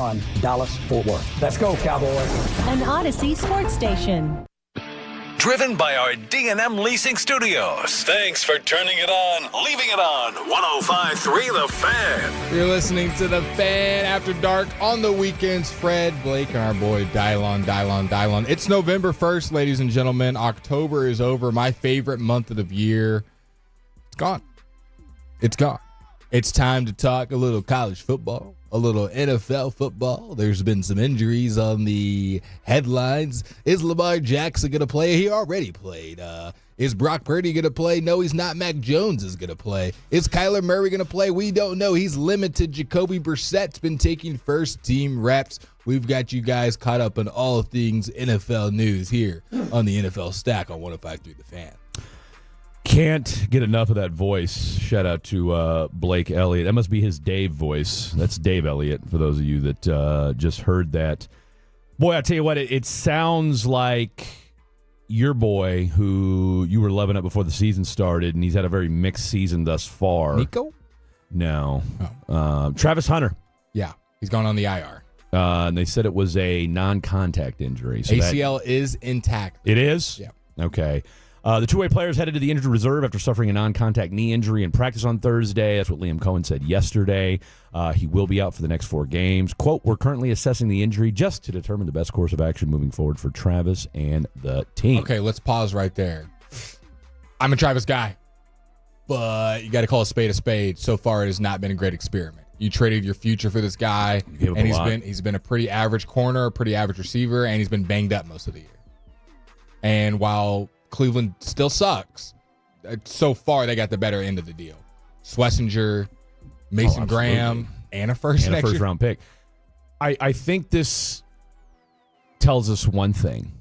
On Dallas-Fort Worth. Let's go, Cowboys. An Odyssey sports station. Driven by our D&M Leasing Studios. Thanks for turning it on, leaving it on. 105.3 The Fan. You're listening to The Fan After Dark on the weekends. Fred, Blake, and our boy Dylon. It's November 1st, ladies and gentlemen. October is over. My favorite month of the year. It's gone. It's gone. It's time to talk a little college football, a little NFL football. There's been some injuries on the headlines. Is Lamar Jackson going to play? He already played. Is Brock Purdy going to play? No, he's not. Mac Jones is going to play. Is Kyler Murray going to play? We don't know. He's limited. Jacoby Brissett's been taking first-team reps. We've got you guys caught up on all things NFL news here on the NFL Stack on 105.3 The Fan. Can't get enough of that voice. Shout out to Blake Elliott. That must be his Dave voice. That's Dave Elliott, for those of you that just heard that. Boy, I tell you what, it sounds like your boy, who you were loving up before the season started, and he's had a very mixed season thus far. Nico? No. Travis Hunter. Yeah, he's gone on the IR. And they said it was a non-contact injury. So ACL is intact. It is? Yeah. Okay. The two-way players headed to the injured reserve after suffering a non-contact knee injury in practice on Thursday. That's what Liam Cohen said yesterday. He will be out for the next 4 games. Quote, we're currently assessing the injury just to determine the best course of action moving forward for Travis and the team. Okay, let's pause right there. I'm a Travis guy, but you got to call a spade a spade. So far, it has not been a great experiment. You traded your future for this guy, and he's been a pretty average corner, a pretty average receiver, and he's been banged up most of the year. And while Cleveland still sucks, so far they got the better end of the deal. Schlesinger, Mason Graham, and a first round pick. I think this tells us one thing,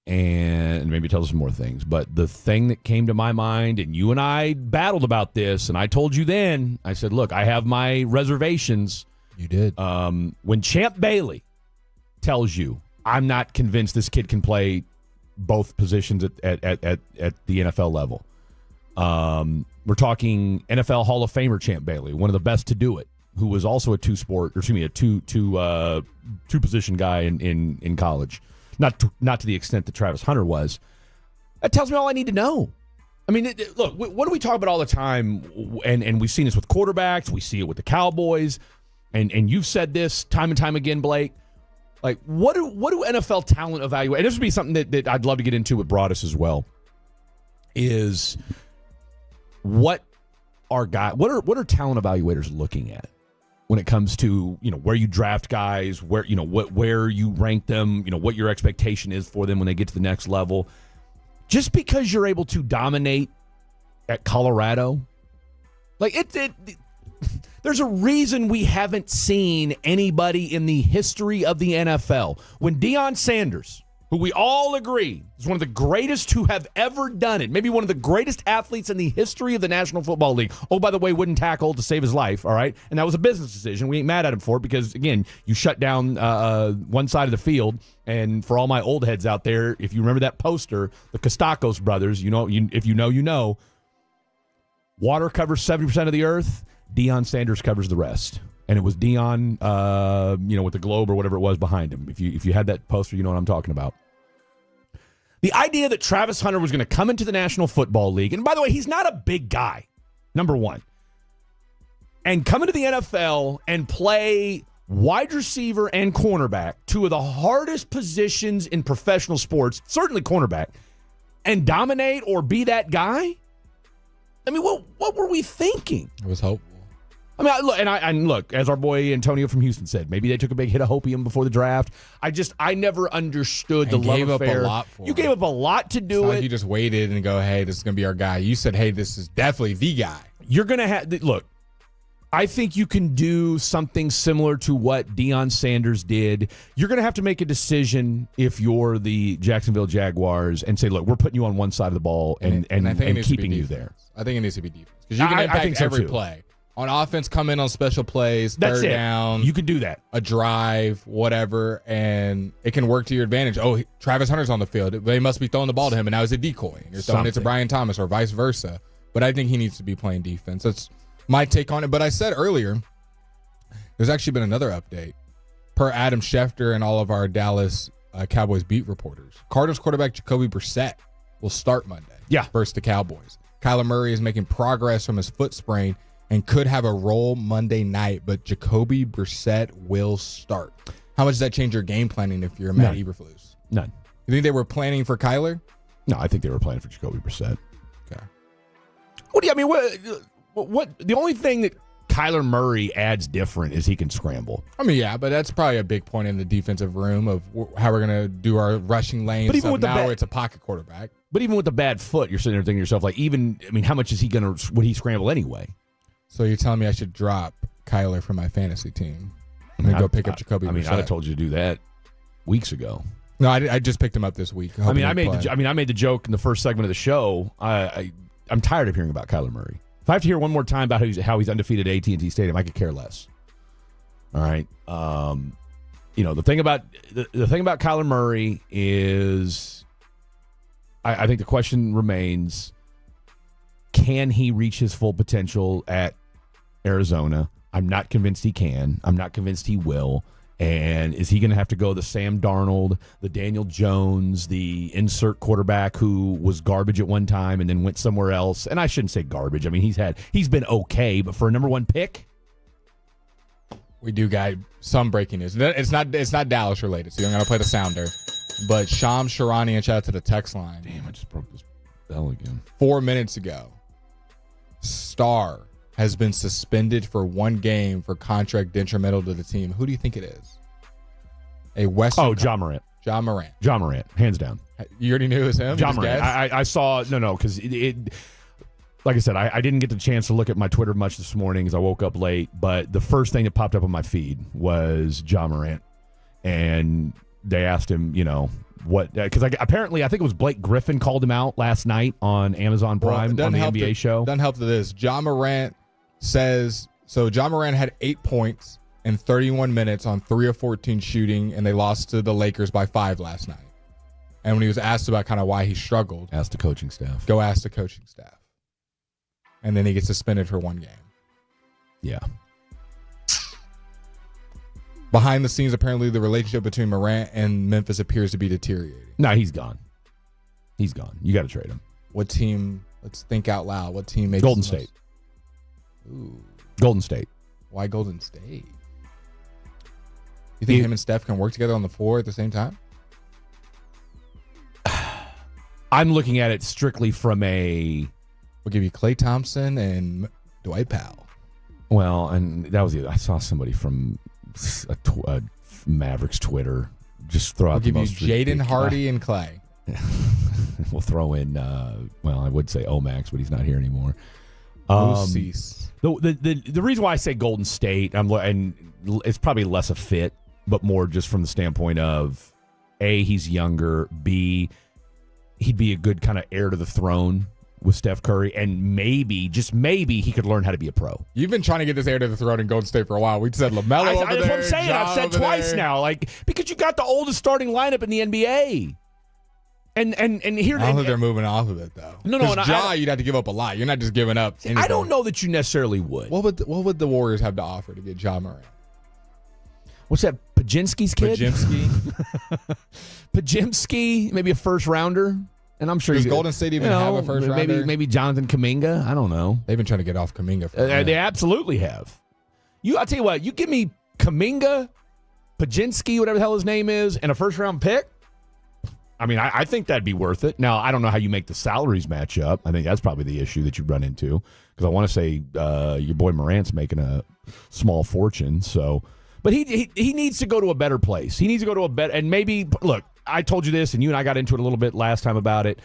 and maybe tells us more things, but the thing that came to my mind, and you and I battled about this, and I told you then, I said, look, I have my reservations. You did. When Champ Bailey tells you, I'm not convinced this kid can play both positions at the NFL level. We're talking NFL Hall of Famer Champ Bailey, one of the best to do it, who was also a two position guy in college. Not to the extent that Travis Hunter was. That tells me all I need to know. I mean, look, what do we talk about all the time? And we've seen this with quarterbacks. We see it with the Cowboys. And you've said this time and time again, Blake. Like, what do NFL talent evaluate? And this would be something that I'd love to get into with Broadus as well. Is what are talent evaluators looking at when it comes to, where you draft guys, where you rank them, what your expectation is for them when they get to the next level. Just because you're able to dominate at Colorado, like there's a reason we haven't seen anybody in the history of the NFL. When Deion Sanders, who we all agree is one of the greatest who have ever done it, maybe one of the greatest athletes in the history of the National Football League. Oh, by the way, wouldn't tackle to save his life, all right? And that was a business decision. We ain't mad at him for it because, again, you shut down one side of the field. And for all my old heads out there, if you remember that poster, the Kostakos brothers, if you know, water covers 70% of the earth. Deion Sanders covers the rest. And it was Deion, with the globe or whatever it was behind him. If you had that poster, you know what I'm talking about. The idea that Travis Hunter was going to come into the National Football League, and by the way, he's not a big guy, number one, and come into the NFL and play wide receiver and cornerback, two of the hardest positions in professional sports, certainly cornerback, and dominate or be that guy? I mean, what were we thinking? It was hopeful. I mean, look, as our boy Antonio from Houston said, maybe they took a big hit of hopium before the draft. I never understood the love affair. You gave up a lot to do it. Like you just waited and go, hey, this is going to be our guy. You said, hey, this is definitely the guy. You're going to have, look, I think you can do something similar to what Deion Sanders did. You're going to have to make a decision if you're the Jacksonville Jaguars and say, look, we're putting you on one side of the ball and keeping you there. I think it needs to be defense. Because you can impact every play. On offense, come in on special plays, third down. You can do that. A drive, whatever, and it can work to your advantage. Oh, Travis Hunter's on the field. They must be throwing the ball to him, and now he's a decoy. You're throwing it to Brian Thomas or vice versa. But I think he needs to be playing defense. That's my take on it. But I said earlier, there's actually been another update. Per Adam Schefter and all of our Dallas Cowboys beat reporters, Cardinals quarterback Jacoby Brissett will start Monday versus the Cowboys. Kyler Murray is making progress from his foot sprain and could have a role Monday night, but Jacoby Brissett will start. How much does that change your game planning if you're Matt Eberflus? None. You think they were planning for Kyler? No, I think they were planning for Jacoby Brissett. Okay. What do you, I mean, what the only thing that Kyler Murray adds different is he can scramble. I mean, yeah, but that's probably a big point in the defensive room of how we're going to do our rushing lanes. But even with it's a pocket quarterback. But even with the bad foot, you're sitting there thinking to yourself, how much is he going to, would he scramble anyway? So you're telling me I should drop Kyler from my fantasy team and then go pick up Jacoby Brissett? I'd have told you to do that weeks ago. No, I just picked him up this week. I made the joke in the first segment of the show. I'm tired of hearing about Kyler Murray. If I have to hear one more time about how he's undefeated at AT&T Stadium, I could care less. All right. The thing about Kyler Murray is, I think the question remains: can he reach his full potential at Arizona? I'm not convinced he can. I'm not convinced he will. And is he going to have to go the Sam Darnold, the Daniel Jones, the insert quarterback who was garbage at one time and then went somewhere else? And I shouldn't say garbage. I mean, he's been okay, but for a number one pick, we do got some breaking news. It's not Dallas related, so you're going to play the sounder. But Sham Sharani, and shout out to the text line. Damn, I just broke this bell again. 4 minutes ago, Star has been suspended for one game for contract detrimental to the team. Who do you think it is? Ja Morant. Ja Morant. Ja Morant, hands down. You already knew it was him? Ja Morant. I saw, because it like I said, I didn't get the chance to look at my Twitter much this morning because I woke up late, but the first thing that popped up on my feed was Ja Morant. And they asked him, what, because apparently I think it was Blake Griffin called him out last night on Amazon Prime on the NBA show. Doesn't help to this. Ja Morant says, Ja Morant had 8 points in 31 minutes on 3 of 14 shooting, and they lost to the Lakers by 5 last night. And when he was asked about kind of why he struggled, ask the coaching staff. Go ask the coaching staff. And then he gets suspended for one game. Yeah. Behind the scenes, apparently the relationship between Morant and Memphis appears to be deteriorating. No, he's gone. He's gone. You got to trade him. What team? Let's think out loud. What team makes Golden State? Ooh. Golden State. Why Golden State? You think him and Steph can work together on the floor at the same time? I'm looking at it strictly from a... We'll give you Klay Thompson and Dwight Powell. Well, and that was I saw somebody from a Mavericks Twitter just throw out the most... We'll give you Jaden Hardy and Klay. We'll throw in, I would say Omax, but he's not here anymore. The reason why I say Golden State, and it's probably less a fit, but more just from the standpoint of, A, he's younger, B, he'd be a good kind of heir to the throne with Steph Curry, and maybe, just maybe, he could learn how to be a pro. You've been trying to get this heir to the throne in Golden State for a while. We said LaMelo over there. That's what I'm saying. I've said twice now, because you got the oldest starting lineup in the NBA. And here, I don't think they're moving off of it though. No, you'd have to give up a lot. You're not just giving up anything. I don't know that you necessarily would. What would the Warriors have to offer to get Ja Morant? What's that? Pajinski's kid? Pajimski, maybe a first rounder. And I'm sure does Golden State even have a first rounder? Maybe Jonathan Kuminga. I don't know. They've been trying to get off Kuminga. They absolutely have. I'll tell you what. You give me Kuminga, Pajinski, whatever the hell his name is, and a first round pick. I mean, I think that'd be worth it. Now, I don't know how you make the salaries match up. I think that's probably the issue that you run into, because I want to say your boy Morant's making a small fortune. So, but he needs to go to a better place. He needs to go to a better, and maybe look. I told you this, and you and I got into it a little bit last time about it.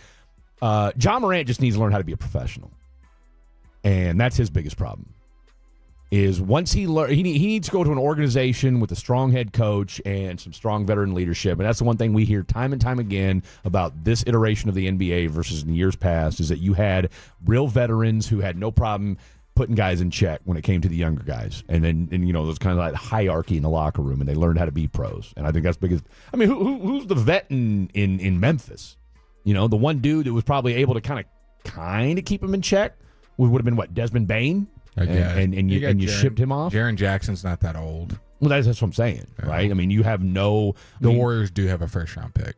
Ja Morant just needs to learn how to be a professional, and that's his biggest problem. Is once he needs to go to an organization with a strong head coach and some strong veteran leadership. And that's the one thing we hear time and time again about this iteration of the NBA versus in years past, is that you had real veterans who had no problem putting guys in check when it came to the younger guys. And then, there's kind of like hierarchy in the locker room, and they learned how to be pros. And I think that's biggest. I mean, who's the vet in Memphis? The one dude that was probably able to kind of keep him in check would have been Desmond Bain? And you shipped him off? Jaren Jackson's not that old. Well, that's what I'm saying, right? I mean, you have The Warriors do have a first-round pick.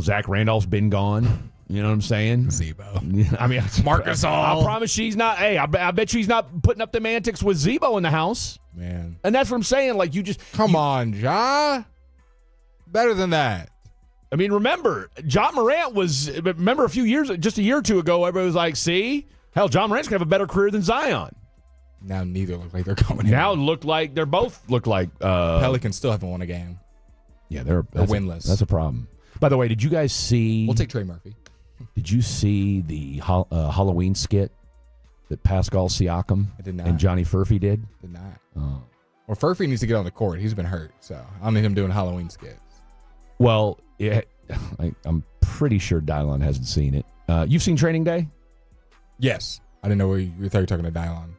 Zach Randolph's been gone. You know what I'm saying? Zebo. I mean, Marcus I promise you he's not. Hey, I bet you he's not putting up them antics with Zebo in the house. Man. And that's what I'm saying. Like, Come on, Ja. Better than that. I mean, remember, Ja Morant just a year or two ago, everybody was like, see? Hell, Ja Morant's going to have a better career than Zion. Now neither look like they're going. Now they both look like Pelicans still haven't won a game. Yeah, they're winless. That's a problem. By the way, did you guys see? We'll take Trey Murphy. Did you see the Halloween skit that Pascal Siakam and Johnny Furphy did? Did not. Oh. Well, Furphy needs to get on the court. He's been hurt, so I don't need him doing Halloween skits. Well, I'm pretty sure Dylon hasn't seen it. You've seen Training Day? Yes. I didn't know you thought you were talking to Dylon.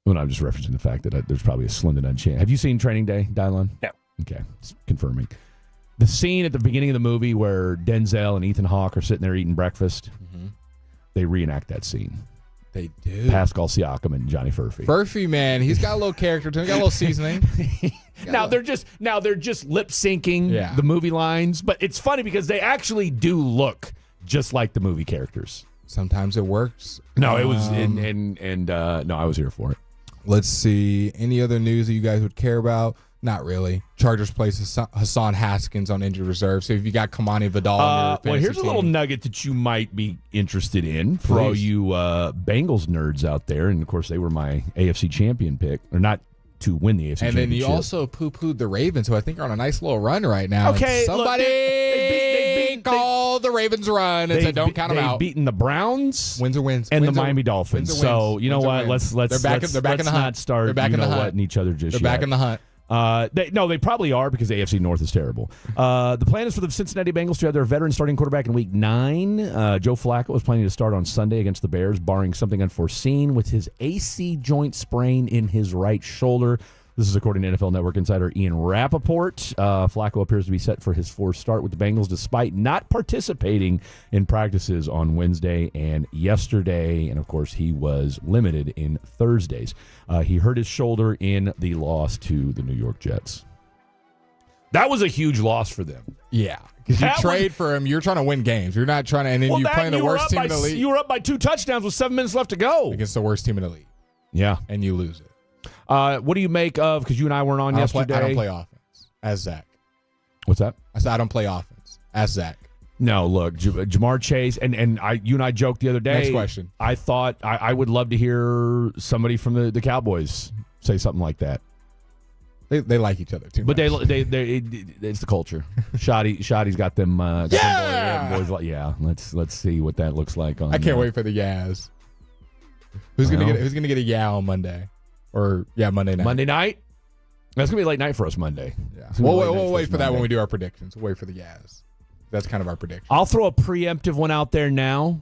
Well, I'm just referencing the fact that there's probably a slim to none chance. Have you seen Training Day, Dylon? No. Okay, it's confirming. The scene at the beginning of the movie where Denzel and Ethan Hawke are sitting there eating breakfast, they reenact that scene. They do. Pascal Siakam and Johnny Furphy. Furphy, man, he's got a little character to him. Got a little seasoning. They're just lip syncing the movie lines, but it's funny because they actually do look just like the movie characters. Sometimes it works. No, it was no, I was here for it. Let's see. Any other news that you guys would care about? Not really. Chargers plays Hassan Haskins on injured reserve. So if you got Kamani Vidal on your fantasy here's a little nugget that you might be interested in for all you Bengals nerds out there. And, of course, they were my AFC champion pick. Or not to win the AFC championship. And then you also poo-pooed the Ravens, who I think are on a nice little run right now. Okay, somebody called the Ravens run and said don't count them out. They've beaten the Browns, wins or wins, and wins the or Miami Dolphins. wins or So wins. you know Wins or what? wins. Let's They're back in the not hunt. start They're back in the hunt. in each other just They're yet. back in the hunt. They probably are because the AFC North is terrible. The plan is for the Cincinnati Bengals to have their veteran starting quarterback in Week 9. Joe Flacco is planning to start on Sunday against the Bears, barring something unforeseen with his AC joint sprain in his right shoulder. This is according to NFL Network insider Ian Rappaport. Flacco appears to be set for his fourth start with the Bengals despite not participating in practices on Wednesday and yesterday. And, of course, he was limited in Thursdays. He hurt his shoulder in the loss to the New York Jets. That was a huge loss for them. Yeah. Because you trade for him, you're trying to win games. You're not trying to, and then you're playing the worst team in the league. You were up by 2 touchdowns with 7 minutes left to go. Against the worst team in the league. Yeah. And you lose it. What do you make of, because you and I weren't on yesterday. I don't play offense as Zach. What's that? I said I don't play offense as Zach. No, look, Jamar Chase, and you and I joked the other day. Next question. I thought I would love to hear somebody from the Cowboys say something like that. They like each other too much. But it's the culture. Shoddy's got them. Boys. Let's see what that looks like. On I can't wait for the Yaz. Who's gonna get a yeah on Monday? Or Monday night. Monday night. That's gonna be a late night for us Monday. Yeah. We'll wait for that when we do our predictions. We'll wait for the Yaz. That's kind of our prediction. I'll throw a preemptive one out there now.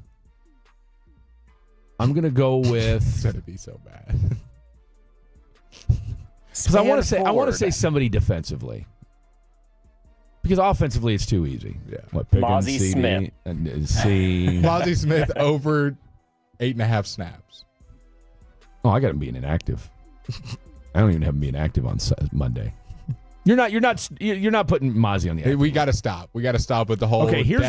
I'm gonna go with. It's gonna be so bad. Because I want to say somebody defensively. Because offensively, it's too easy. Yeah. Mozzie Smith. Mozzie Smith over 8.5 snaps. Oh, I got him being inactive. I don't even have him being active on Monday. You're not putting Mozzie on the. Hey, we got to stop. We got to stop with the whole. Okay, here's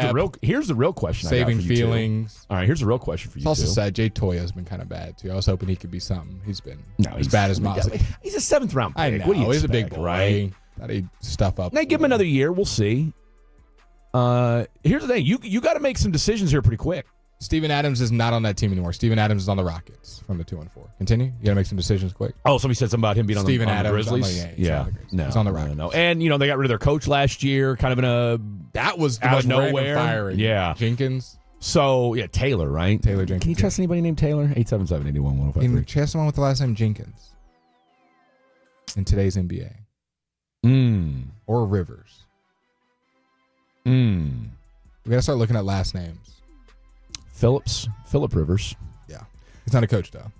the real question. Saving feelings. All right, here's the real question for you. It's also sad. Jay Toya's been kind of bad too. I was hoping he could be something. He's been as bad as Mozzie. He's a 7th round pick. I know. What do you He's expect, a big boy, right? That he stuff up. Now give him another year. We'll see. Here's the thing. You got to make some decisions here pretty quick. Steven Adams is not on that team anymore. Steven Adams is on the Rockets from the 2-4. Continue. You got to make some decisions quick. Oh, somebody said something about him being on the Grizzlies. Yeah, he's on the Rockets. No. And they got rid of their coach last year, kind of in a that was the out most of nowhere. Firing. Yeah, Jenkins. So Taylor, right? Taylor Jenkins. Can you trust anybody named Taylor? 877-81-1053. Can you trust someone with the last name Jenkins in today's NBA? Or Rivers. We got to start looking at last names. Phillip Rivers. Yeah. He's not a coach, though.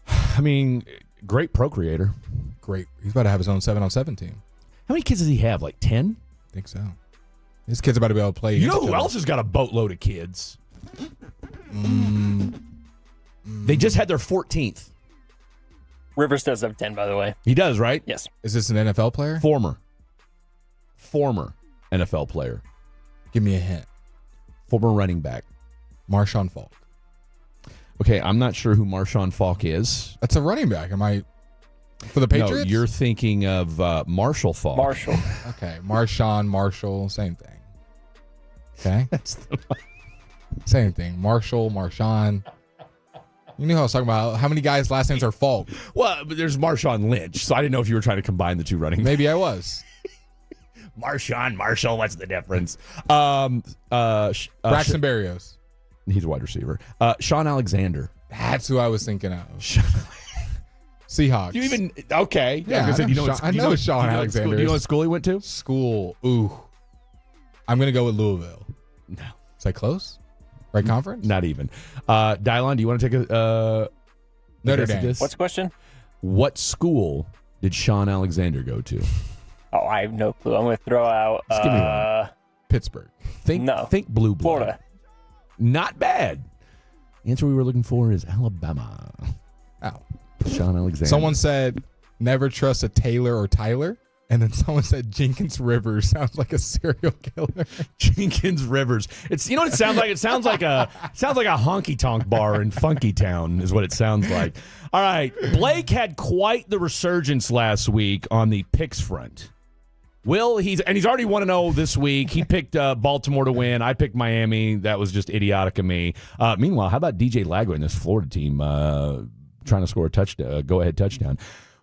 I mean, great procreator. Great. He's about to have his own 7-on-7 team. How many kids does he have? Like 10? I think so. His kid's about to be able to play. You know who else has got a boatload of kids? They just had their 14th. Rivers does have 10, by the way. He does, right? Yes. Is this an NFL player? Former NFL player. Give me a hint. Former running back. Marshawn Falk. Okay, I'm not sure who Marshawn Falk is. That's a running back. Am I for the Patriots? No, you're thinking of Marshall Falk. Marshall. Okay, Marshall, same thing. Okay, that's same thing. Marshawn. You knew who I was talking about. How many guys' last names are Falk? Well, but there's Marshawn Lynch, so I didn't know if you were trying to combine the two running. Maybe I was. Marshawn, Marshall, what's the difference? Braxton Berrios. He's a wide receiver. Sean Alexander. That's who I was thinking of. Seahawks. You even okay? Yeah, I know Sean Alexander. Do you know what school he went to? Ooh, I'm gonna go with Louisville. No, is that close? Right conference? Not even. Dylon, do you want to take a Notre Dame? What's the question? What school did Sean Alexander go to? Oh, I have no clue. I'm going to throw out Just give me one. Pittsburgh. Think blue blood. Florida. Not bad. The answer we were looking for is Alabama. Oh. Sean Alexander. Someone said never trust a Taylor or Tyler. And then someone said Jenkins Rivers sounds like a serial killer. Jenkins Rivers. It's, you know what it sounds like? It sounds like a honky tonk bar in Funky Town is what it sounds like. All right, Blake had quite the resurgence last week on the picks front. He's already 1-0 this week. He picked Baltimore to win. I picked Miami. That was just idiotic of me. Meanwhile, how about DJ Lagway in this Florida team trying to score a touchdown, go-ahead touchdown?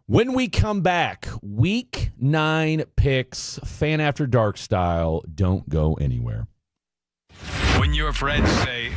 When we come back, Week 9 picks, Fan After Dark style. Don't go anywhere. When your friends say...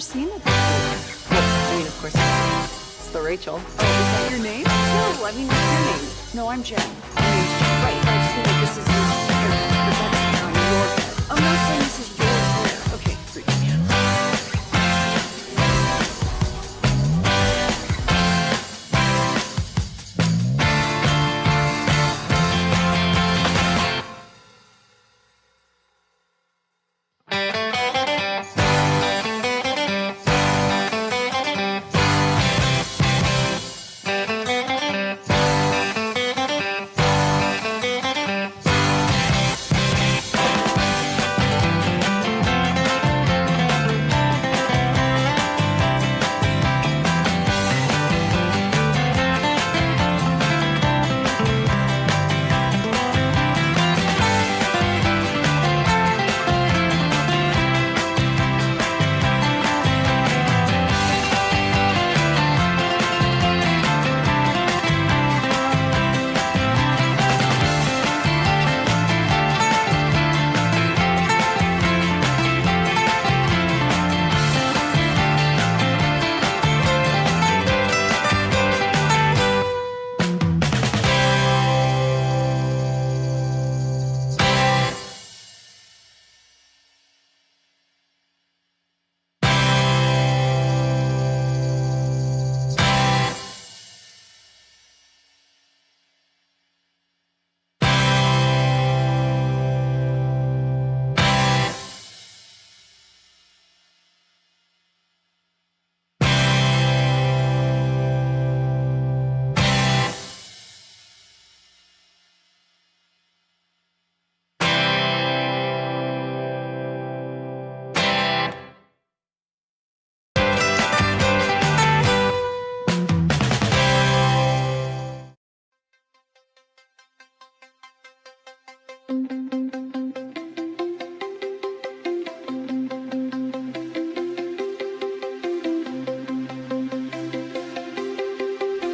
seen it before. Well, I mean, of course you have. It's the Rachel. Oh, is that your name? No, I mean, what's your name? No, I'm Jen. My name's Jen. Right, but I just mean like this is your haircut, but that's hair on your head. I'm not saying this is your hair. Okay, sweet.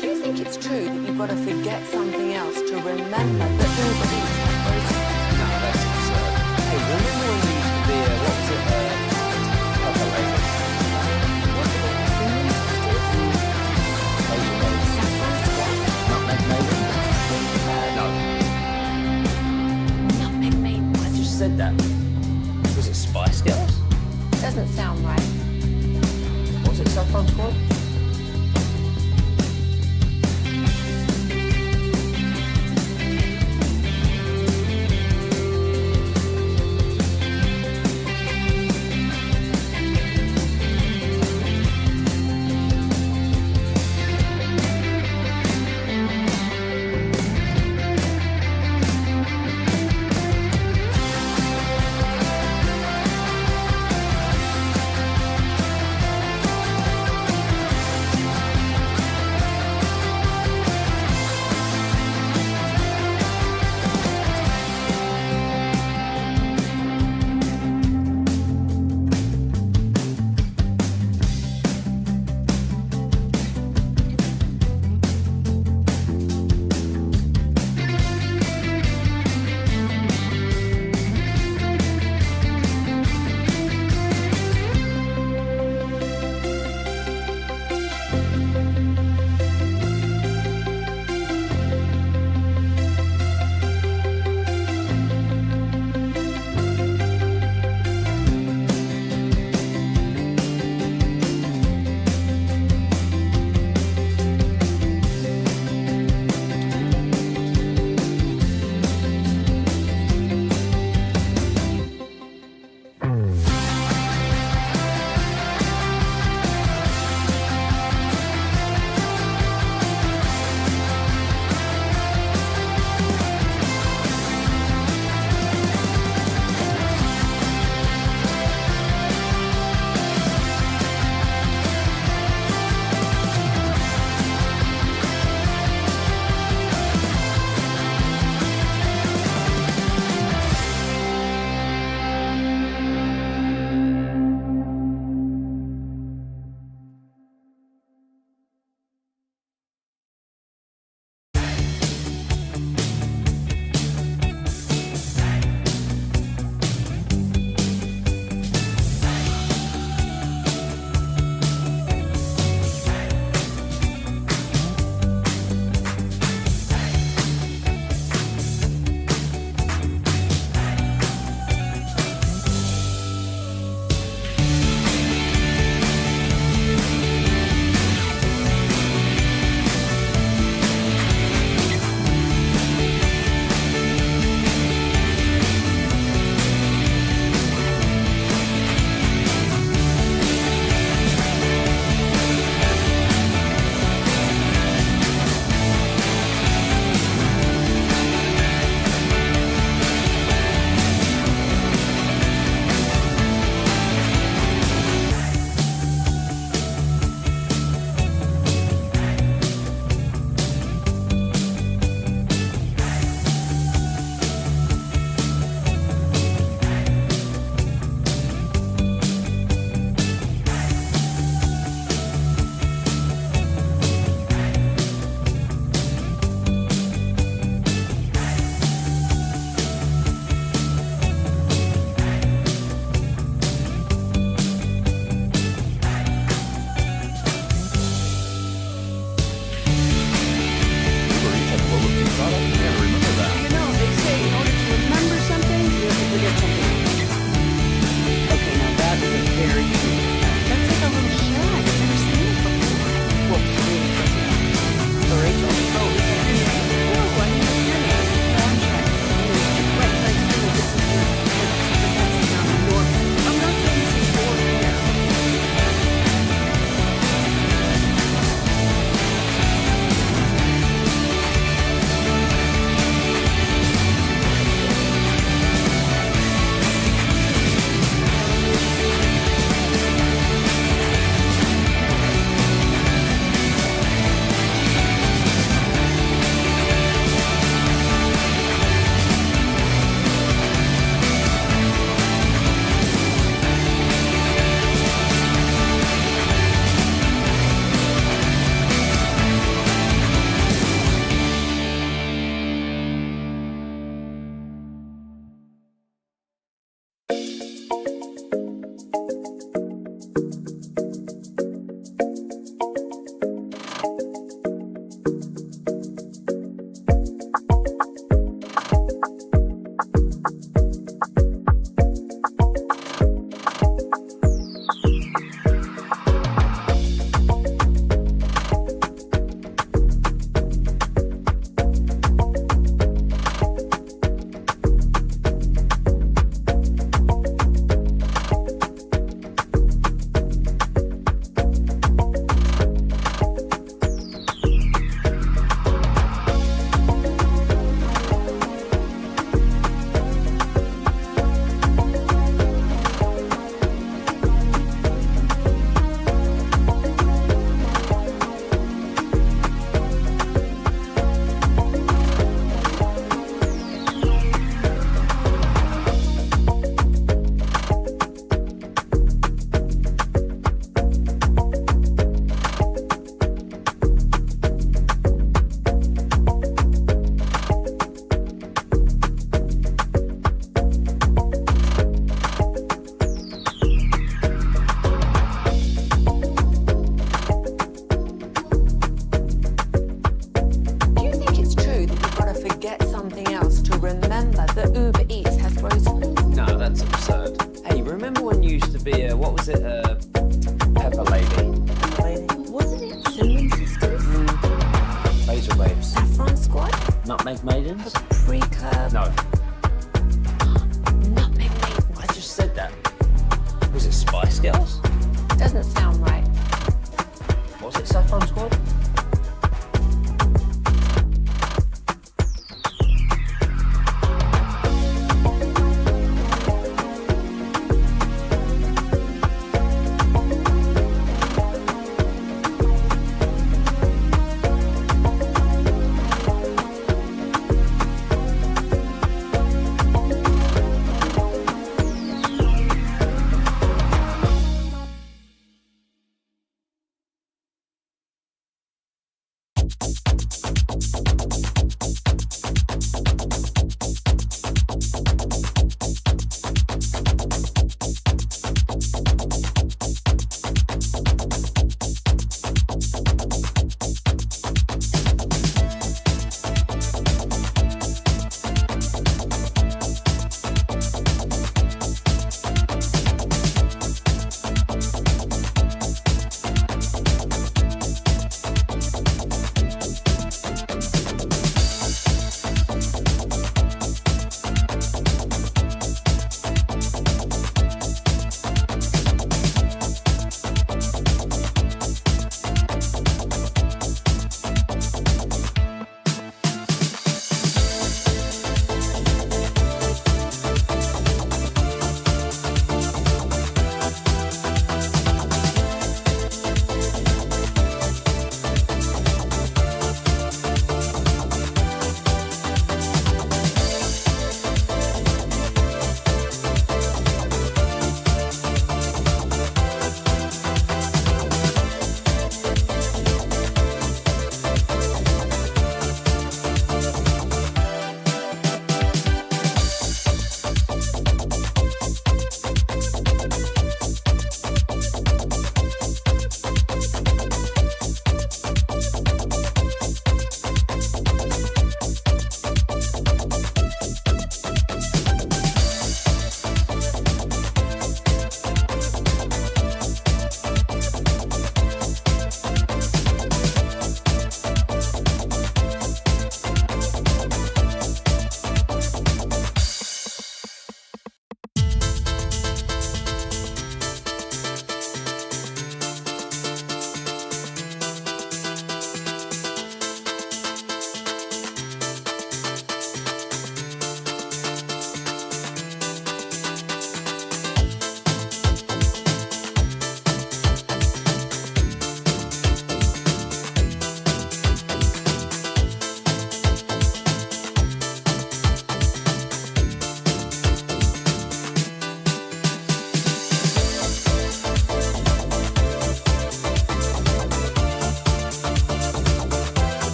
Do you think it's true that you've got to forget something else to remember that Uber Eats has groceries? No, that's absurd. Hey, remember when you used to be what was it, Pepper Lady? What was it? Nutmeg Maiden? No. Nutmeg Maiden. I just said that. Was it Spice Girls? Doesn't sound right. Was it Saffron Squad? else to remember that Uber Eats has groceries. No, that's absurd. Hey, remember when you used to be a, what was it, Pepper Lady? Pepper Lady? Wasn't it Cinnamon Sisters? Basil Babes. Saffron Squad? Nutmeg Maidens? Pre-curb? No. Nutmeg Maidens. I just said that. Was it Spice Girls? Doesn't sound right. Was it Saffron Squad?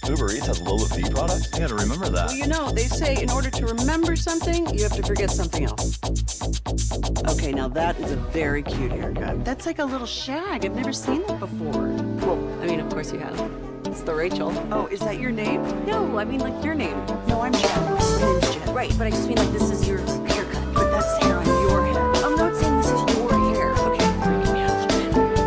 Uber Eats has low fee products? I gotta remember that. Well, you know, they say in order to remember something, you have to forget something else. Okay, now that is a very cute haircut. That's like a little shag. I've never seen that before. Well, I mean, of course you have. It's the Rachel. Oh, is that your name? No, I mean like your name. No, I'm Jen. My name's Jen. Right, but I just mean like this is your haircut. But that's hair on your head. I'm not saying this is your hair. Okay, freaking me out a little bit.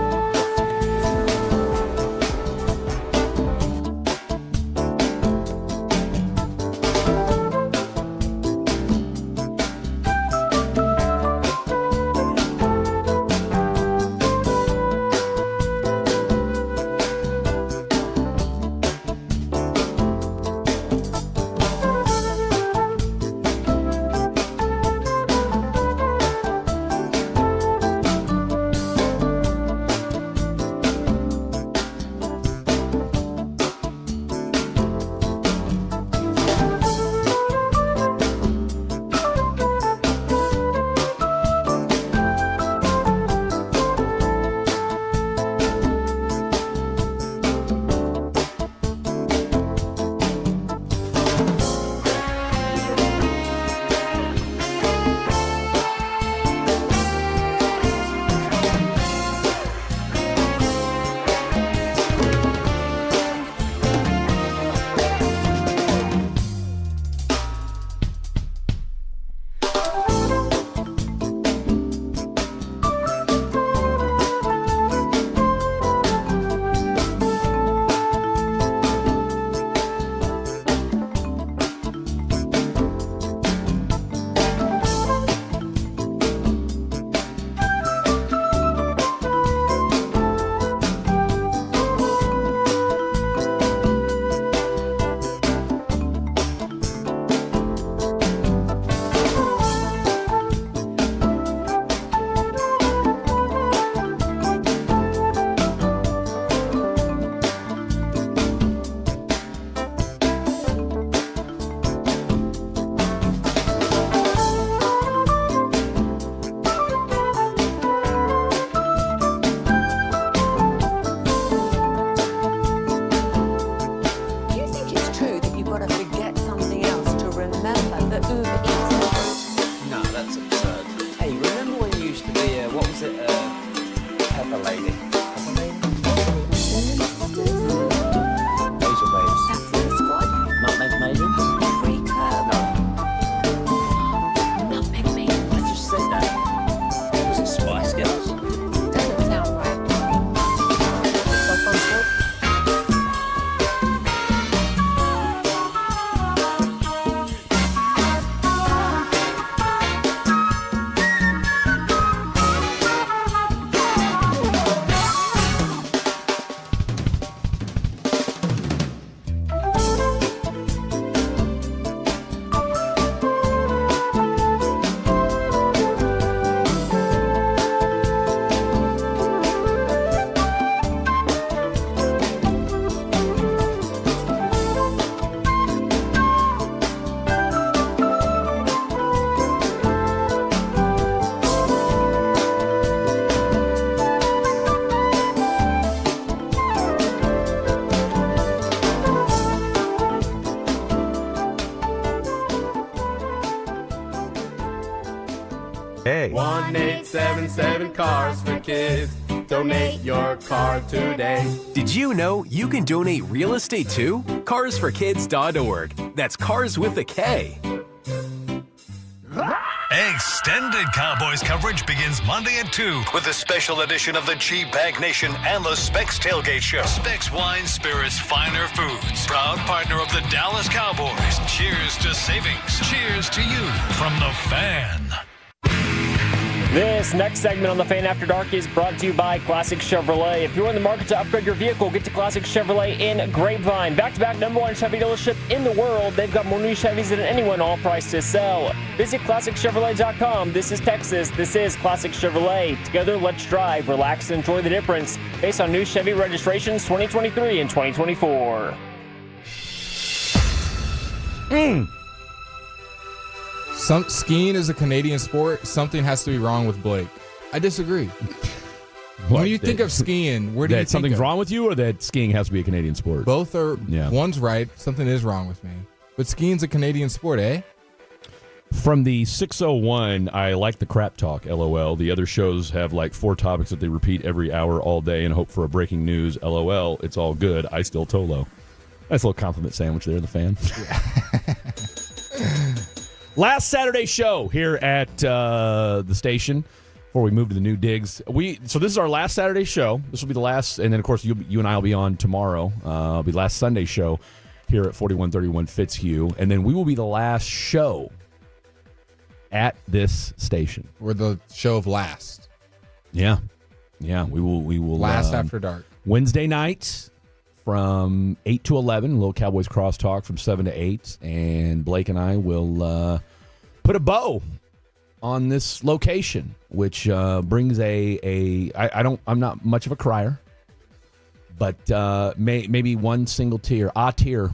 got to forget something else to remember that Uber Eats. No, that's absurd. Hey, remember when you used to be what was it? Pepper Lady. Pepper Lady? Basil Babes. Saffron Squad. Nutmeg Maidens? Freaker. Nutmeg Maidens. I just said that. Was it Spice Girls? Doesn't sound right. Saffron Squad? Hey. 1-877 Cars for Kids. Donate your car today. Did you know you can donate real estate too? Carsforkids.org. That's cars with a K. Extended Cowboys coverage begins Monday at 2 with a special edition of the G-Bag Nation and the Specs Tailgate Show. Specs Wine Spirits Finer Foods, proud partner of the Dallas Cowboys. Cheers to savings. Cheers to you from the Fan. This next segment on the Fan After Dark is brought to you by Classic Chevrolet. If you're in the market to upgrade your vehicle, get to Classic Chevrolet in Grapevine. Back-to-back #1 Chevy dealership in the world. They've got more new Chevys than anyone, all priced to sell. Visit ClassicChevrolet.com. This is Texas. This is Classic Chevrolet. Together, let's drive, relax, and enjoy the difference based on new Chevy registrations 2023 and 2024. Skiing is a Canadian sport. Something has to be wrong with Blake. I disagree. When you think of skiing, where do you think something's wrong with you, or that skiing has to be a Canadian sport? Both are. Yeah. One's right. Something is wrong with me. But skiing's a Canadian sport, eh? From the 601, I like the crap talk, LOL. The other shows have like 4 topics that they repeat every hour all day and hope for a breaking news, LOL. It's all good. I still Tolo. Nice little compliment sandwich there, the Fan. Yeah. Last Saturday show here at the station before we move to the new digs. So this is our last Saturday show. This will be the last, and then of course you and I will be on tomorrow. It'll be last Sunday show here at 4131 Fitzhugh, and then we will be the last show at this station. We're the show of last. Yeah, we will last after dark. Wednesday nights from 8 to 11, a little Cowboys crosstalk from 7 to 8, and Blake and I will put a bow on this location, which brings I'm not much of a crier, but maybe one single tear,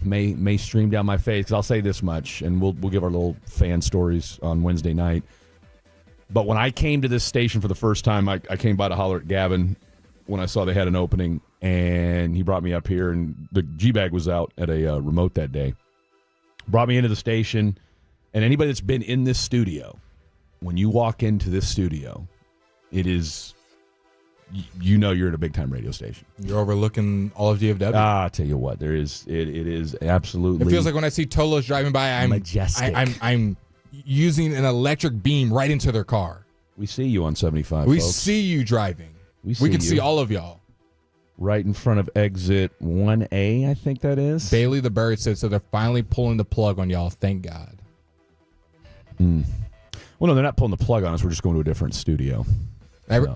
may stream down my face, because I'll say this much, and we'll give our little fan stories on Wednesday night. But when I came to this station for the first time, I came by to holler at Gavin when I saw they had an opening, and he brought me up here, and the G-Bag was out at a remote that day. Brought me into the station, and anybody that's been in this studio, when you walk into this studio, it is, you're at a big-time radio station. You're overlooking all of DFW. I tell you what, it is absolutely. It feels like when I see Tolos driving by, I'm majestic. I'm using an electric beam right into their car. We see you on 75, We folks. see you driving. We can you. see all of y'all. Right in front of exit 1A, I think that is. Bailey the Bird said, so they're finally pulling the plug on y'all. Thank God. Well, no, they're not pulling the plug on us. We're just going to a different studio.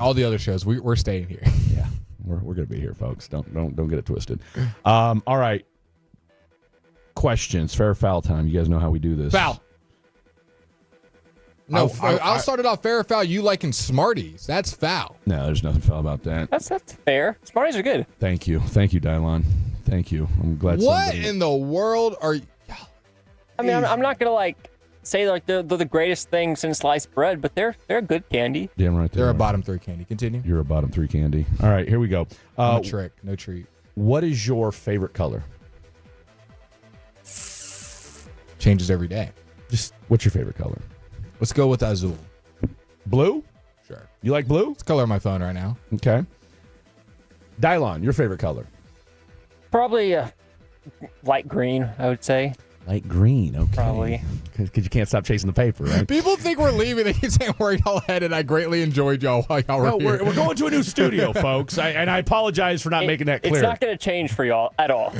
All the other shows, we're staying here. Yeah, we're going to be here, folks. Don't get it twisted. All right. Questions. Fair or foul time. You guys know how we do this. Foul. No, I'll start it off fair or foul. You liking Smarties. That's foul. No, there's nothing foul about that. That's fair. Smarties are good. Thank you, Dylon. Thank you. I'm glad. What in the world are you? I mean, I'm not gonna say they're the greatest thing since sliced bread, but they're a good candy. Damn right. They're a bottom 3 candy. Continue. You're a bottom 3 candy. All right, here we go. No trick, no treat. What is your favorite color? Changes every day. Just what's your favorite color? Let's go with azul. Blue? Sure. You like blue? It's the color of my phone right now. Okay. Dylon, your favorite color? Probably light green, I would say. Light green, okay. Probably. Because you can't stop chasing the paper, right? People think we're leaving. They keep saying where y'all headed. I greatly enjoyed y'all while y'all were here. We're going to a new studio, folks. And I apologize for not making that clear. It's not going to change for y'all at all.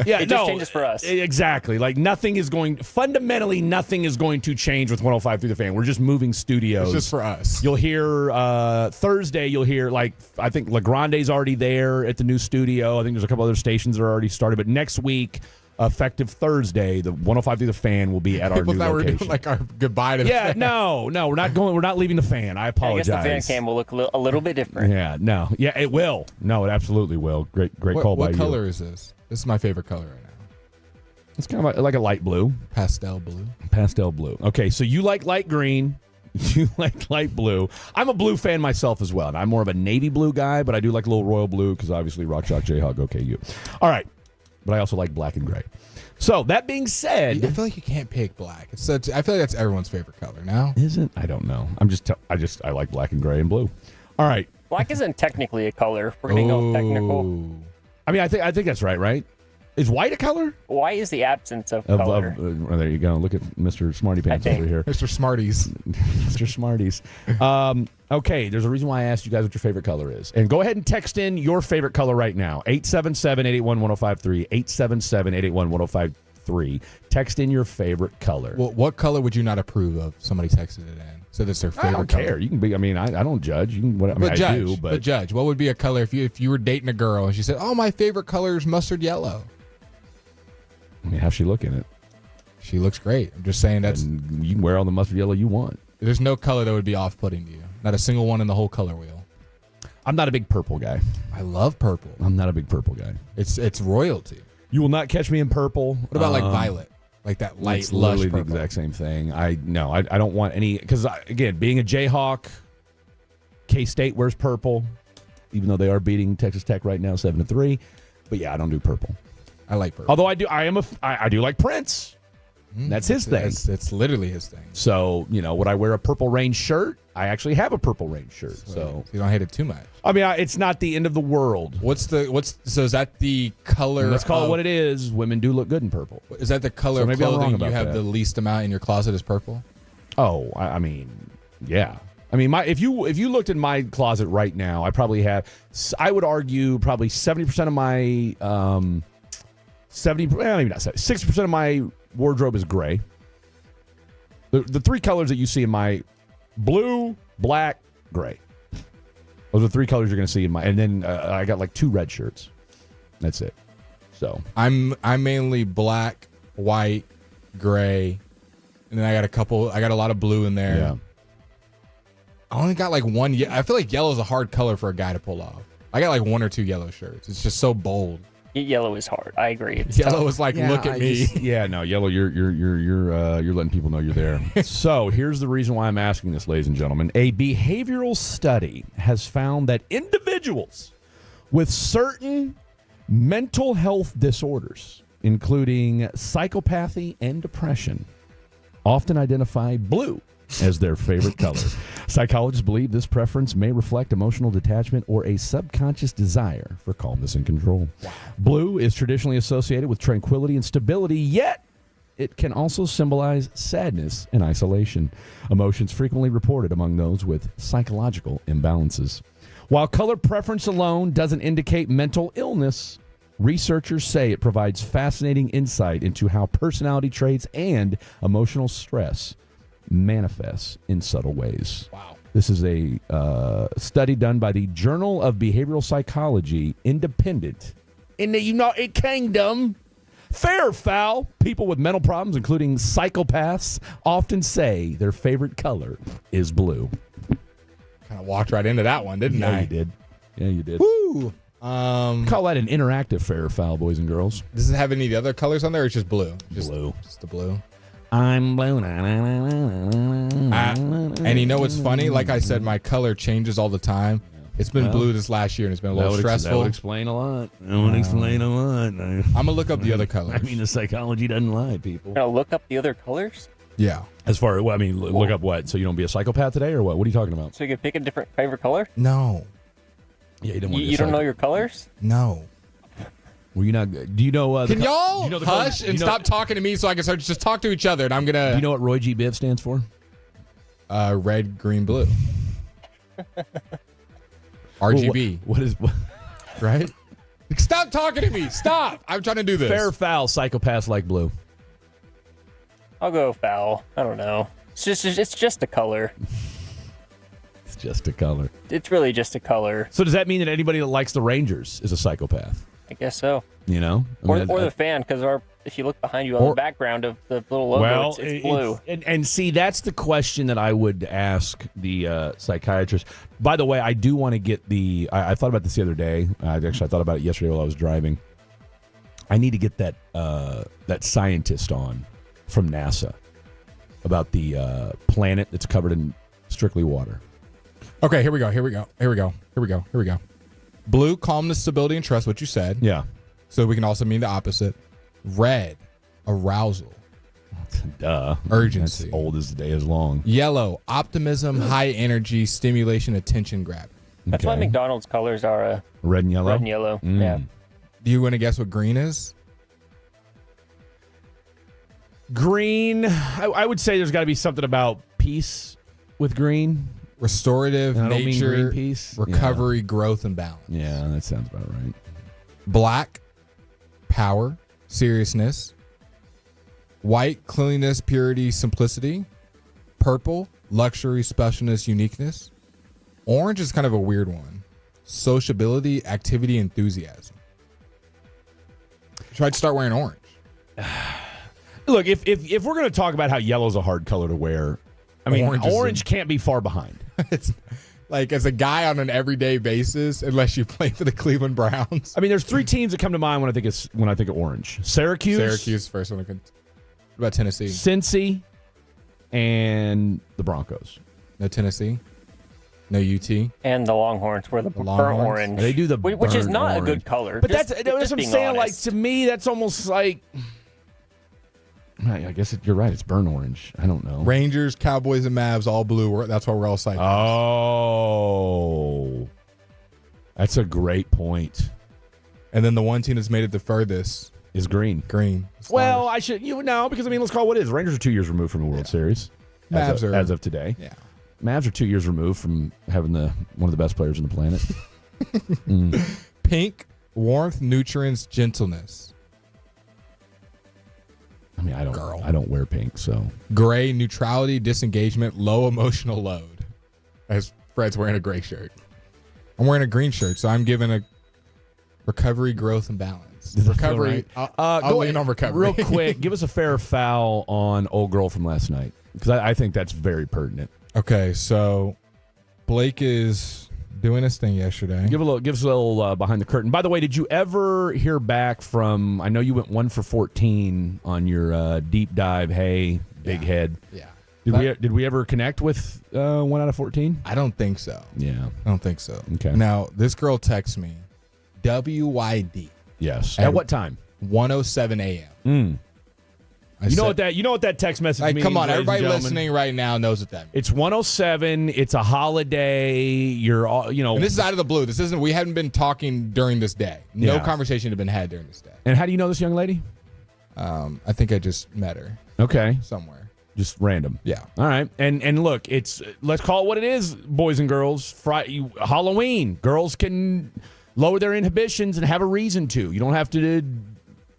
Yeah, it just changes for us. Exactly. Like fundamentally, nothing is going to change with 105 through the fan. We're just moving studios. It's just for us. You'll hear Thursday, I think La Grande's already there at the new studio. I think there's a couple other stations that are already started. But next week, effective Thursday, the 105 through the fan will be at our new location. We're doing like our goodbye to the fan. No, we're not going. We're not leaving the fan. I apologize. I guess the fan cam will look a little bit different. Yeah, it will. No, it absolutely will. Great call by you. What color is this? This is my favorite color right now. It's kind of like a light blue. Pastel blue. Pastel blue. Okay, so you like light green. You like light blue. I'm a blue fan myself as well. And I'm more of a navy blue guy, but I do like a little royal blue because obviously Rock Shock Jayhawk. Okay, you. All right. But I also like black and gray. So that being said, I feel like you can't pick black. I feel like that's everyone's favorite color now. Isn't? I don't know. I like black and gray and blue. All right. Black isn't technically a color. We're going to go technical. I mean, I think that's right? Is white a color? White is the absence of color. There you go. Look at Mr. Smarty Pants over here. Mr. Smarties. Mr. Smarties. Okay, there's a reason why I asked you guys what your favorite color is. And go ahead and text in your favorite color right now. 877-881-1053. 877-881-1053. Text in your favorite color. Well, what color would you not approve of? Somebody texted it in. So that's their favorite color. I don't care. You can be. I mean, I don't judge. You can. I do. But judge. What would be a color if you were dating a girl and she said, "Oh, my favorite color is mustard yellow." I mean, how's she look in it? She looks great. I'm just saying and you can wear all the mustard yellow you want. There's no color that would be off-putting to you. Not a single one in the whole color wheel. I'm not a big purple guy. I love purple. I'm not a big purple guy. It's royalty. You will not catch me in purple. What about like violet? Like that light, it's lush literally purple. the exact same thing. I don't want any because again, being a Jayhawk, K-State wears purple, even though they are beating Texas Tech right now 7-3. But yeah, I don't do purple. I like purple. Although I do like Prince. That's his thing. It's literally his thing. So, would I wear a Purple Rain shirt? I actually have a Purple Rain shirt. So you don't hate it too much. I mean, it's not the end of the world. So is that the color? Let's call it what it is. Women do look good in purple. Is that the color of clothing you have the least amount in your closet is purple? Oh, I mean, yeah. I mean, if you looked in my closet right now, I probably have. I would argue probably 70% of my 60% of my wardrobe is gray. The three colors that you see in my blue, black, gray. Those are the three colors you're going to see in my. And then I got like 2 red shirts. That's it. So I'm mainly black, white, gray, and then I got a lot of blue in there. Yeah. I only got like one. I feel like yellow is a hard color for a guy to pull off. I got like 1 or 2 yellow shirts. It's just so bold. Yellow is hard. I agree. Yellow is like, look at me. No, yellow. You're letting people know you're there. So here's the reason why I'm asking this, ladies and gentlemen. A behavioral study has found that individuals with certain mental health disorders, including psychopathy and depression, often identify blue as their favorite color. Psychologists believe this preference may reflect emotional detachment or a subconscious desire for calmness and control. Wow. Blue is traditionally associated with tranquility and stability, yet it can also symbolize sadness and isolation, emotions frequently reported among those with psychological imbalances. While color preference alone doesn't indicate mental illness, researchers say it provides fascinating insight into how personality traits and emotional stress manifests in subtle ways. Wow. This is a study done by the Journal of Behavioral Psychology, independent in the United Kingdom. Fair or foul, people with mental problems, including psychopaths, often say their favorite color is blue. Kind of walked right into that one, didn't I? You did. Yeah, you did. Woo! Call that an interactive fair or foul, boys and girls. Does it have any of the other colors on there, or it's just blue? Blue. Just the blue. I'm blue. And you know what's funny? Like I said, my color changes all the time. It's been blue this last year, and it's been a little stressful. That would explain a lot. I'm gonna look up the other colors. I mean, the psychology doesn't lie, people. Now look up the other colors? Yeah. As far as, look up what? So you don't be a psychopath today, or what? What are you talking about? So you can pick a different favorite color? No. Yeah, you don't want to be You don't know your colors? No. Were you not? Do you know? Can y'all hush and stop talking to me so I can start just talk to each other? And I'm gonna. Do you know what Roy G. Biv stands for? Red, green, blue. RGB. What is? Right? Stop talking to me. Stop. I'm trying to do this. Fair or foul? Psychopaths like blue. I'll go foul. I don't know. It's just a color. It's just a color. It's really just a color. So does that mean that anybody that likes the Rangers is a psychopath? I guess so. You know? Or the fan, because if you look behind you on the background of the little logo, it's blue. And see, that's the question that I would ask the psychiatrist. By the way, I do want to get I thought about this the other day. I thought about it yesterday while I was driving. I need to get that scientist on from NASA about the planet that's covered in strictly water. Okay, here we go. Blue, calmness, stability, and trust, what you said. Yeah. So we can also mean the opposite. Red, arousal. Duh. Urgency. That's old as the day is long. Yellow, optimism, high energy, stimulation, attention grabbing. That's why McDonald's colors are red and yellow. Red and yellow. Yeah. Do you want to guess what green is? Green, I would say there's got to be something about peace with green. Restorative, nature, green peace. Recovery, growth, and balance. Yeah, that sounds about right. Black, power, seriousness. White, cleanliness, purity, simplicity. Purple, luxury, specialness, uniqueness. Orange is kind of a weird one. Sociability, activity, enthusiasm. Try to start wearing orange. Look, if we're going to talk about how yellow's a hard color to wear, I mean, orange can't be far behind. It's like, as a guy on an everyday basis, unless you play for the Cleveland Browns. I mean, there's three teams that come to mind when I think of orange. Syracuse, first one. What about Tennessee? Cincy, and the Broncos. No Tennessee. No UT. And the Longhorns were the burnt orange. They do the which is not orange. a good color. But that's what I'm saying. Honest. Like, to me, that's almost like. I guess you're right. It's burnt orange. I don't know. Rangers, Cowboys, and Mavs, all blue. That's why we're all psychos. Oh. That's a great point. And then the one team that's made it the furthest is green. Green. Well, I should because let's call it what it is. Rangers are 2 years removed from a World Series. Mavs are as of today. Yeah. Mavs are 2 years removed from having one of the best players on the planet. Pink, warmth, nutrients, gentleness. I mean, I don't wear pink, so. Gray, neutrality, disengagement, low emotional load. As Fred's wearing a gray shirt. I'm wearing a green shirt, so I'm giving a recovery, growth, and balance. Recovery. Right? I'll lean on recovery. Real quick, give us a fair or foul on old girl from last night, because I think that's very pertinent. Okay, so Blake is doing his thing yesterday. Give us a little behind the curtain. By the way, did you ever hear back from? I know you went 1 for 14 on your deep dive. Hey, big head. Yeah. Did we ever connect with 1 out of 14? I don't think so. Yeah, I don't think so. Okay. Now this girl texts me, WYD. Yes. At what time? 1:07 a.m. You know what that text message means? Come on, ladies everybody and gentlemen? listening right now knows what that means. It's 1:07. It's a holiday. You're all, And this is out of the blue. This isn't. We hadn't been talking during this day. No conversation had been had during this day. And how do you know this young lady? I think I just met her. Okay. Somewhere. Just random. Yeah. All right. And look, let's call it what it is, boys and girls. Halloween. Girls can lower their inhibitions and have a reason to. You don't have to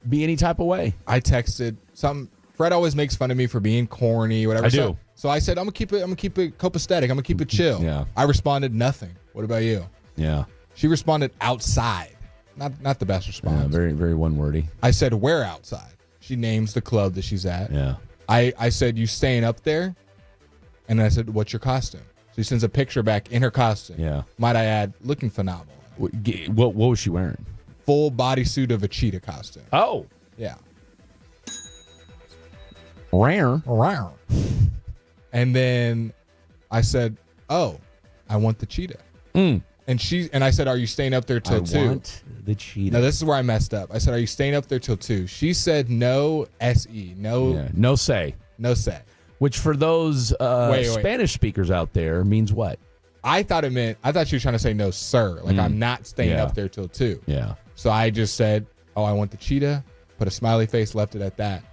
be any type of way. I texted something. Fred always makes fun of me for being corny, whatever. I do. So I said I'm gonna keep it copacetic. I'm gonna keep it chill. Yeah. I responded nothing. What about you? Yeah. She responded outside. Not the best response. Yeah, very, very one wordy. I said, where outside? She names the club that she's at. Yeah. I said, you staying up there? And I said, what's your costume? She sends a picture back in her costume. Yeah. Might I add, looking phenomenal. What was she wearing? Full bodysuit of a cheetah costume. Oh. Yeah. Rare. And then I said, oh, I want the cheetah. And And I said, are you staying up there till 2? I want the cheetah. No, this is where I messed up. I said, are you staying up there till 2? She said no SE. No say. No say. Which for those Spanish speakers out there means what? I thought she was trying to say no, sir. Like, I'm not staying up there till 2. Yeah. So I just said, oh, I want the cheetah, put a smiley face, left it at that.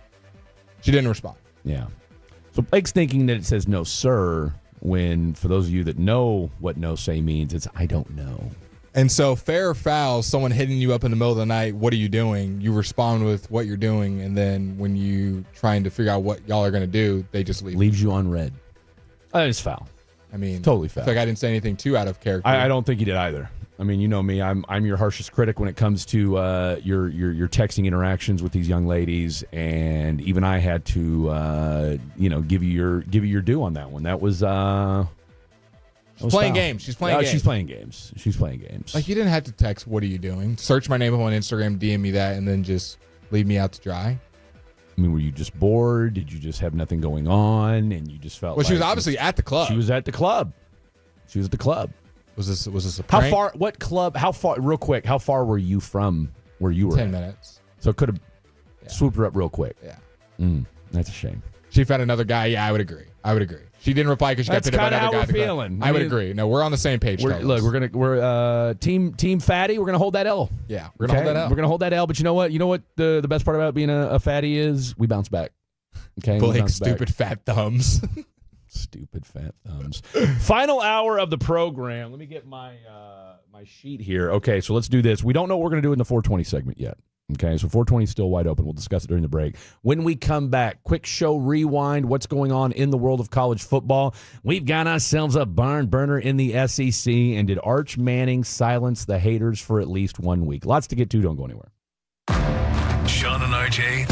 She didn't respond. Yeah. So Blake's thinking that it says no, sir, when for those of you that know what no say means, it's I don't know. And so fair or foul, someone hitting you up in the middle of the night, what are you doing? You respond with what you're doing, and then when you trying to figure out what y'all are going to do, they just leaves you unread. That is foul. I mean, totally foul. I feel like I didn't say anything too out of character. I don't think you did either. I mean, you know me. I'm your harshest critic when it comes to your texting interactions with these young ladies, and even I had to give you your due on that one. That was She's playing games. She's playing games. She's playing games. She's playing games. Like, you didn't have to text, what are you doing? Search my name up on Instagram, DM me that, and then just leave me out to dry. I mean, were you just bored? Did you just have nothing going on, and you just felt? Well, she was obviously at the club. She was at the club. She was at the club. Was this a prank? How far? What club? How far? Real quick. How far were you from where you were? 10 minutes. So it could have swooped her up real quick. Yeah. That's a shame. She found another guy. Yeah, I would agree. She didn't reply because she got picked up by another guy. That's kind of how we're feeling. I would agree. No, we're on the same page. We're team fatty. We're gonna hold that L. Yeah, we're gonna hold that L. We're gonna hold that L. But you know what? You know what the best part about being a fatty is? We bounce back. Okay. Blake, stupid fat thumbs. Stupid fat thumbs. Final hour of the program. Let me get my my sheet here. Okay, so let's do this. We don't know what we're gonna do in the 420 segment yet. Okay, so 420 is still wide open. We'll discuss it during the break. When we come back, quick show rewind, what's going on in the world of college football. We've got ourselves a barn burner in the SEC, and did Arch Manning silence the haters for at least 1 week? Lots to get to. Don't go anywhere. Sean and RJ.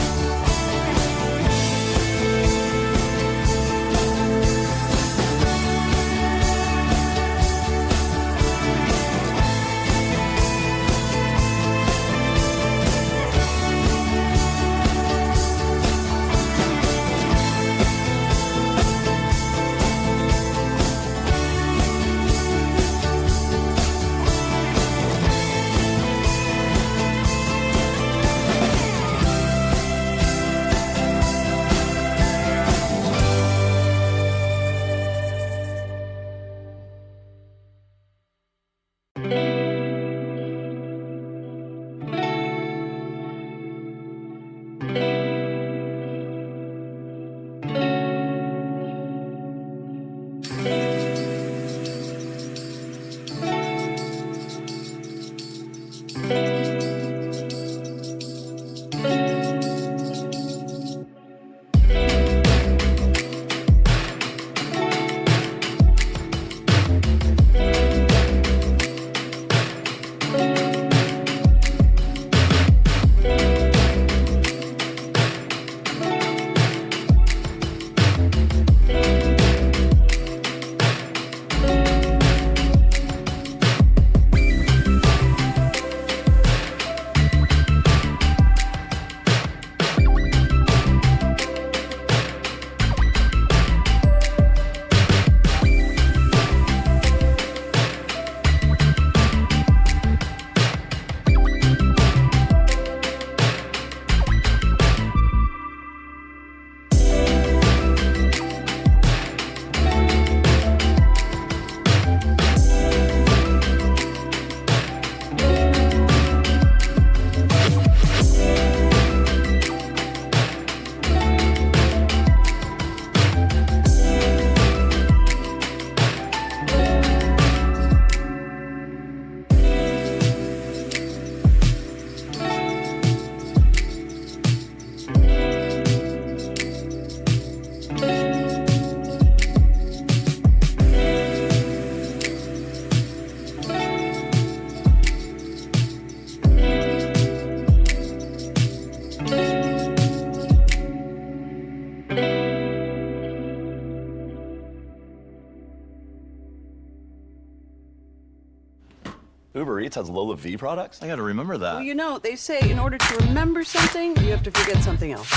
Uber Eats has Lola V products? I gotta remember that. Well, you know, they say in order to remember something, you have to forget something else.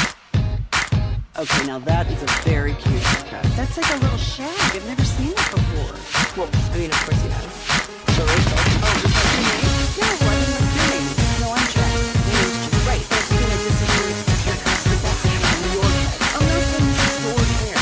Okay, now that is a very cute cat. That's like a little shag. I've never seen it before. Well, I mean, of course you have. the Rachel. Oh, is that your name? Yeah, well, I mean, what's your name? No, I'm Jen. My name's Jen. Right, but I just mean like this is your haircut, but that's hair on your head. Oh, no, so this is your hair.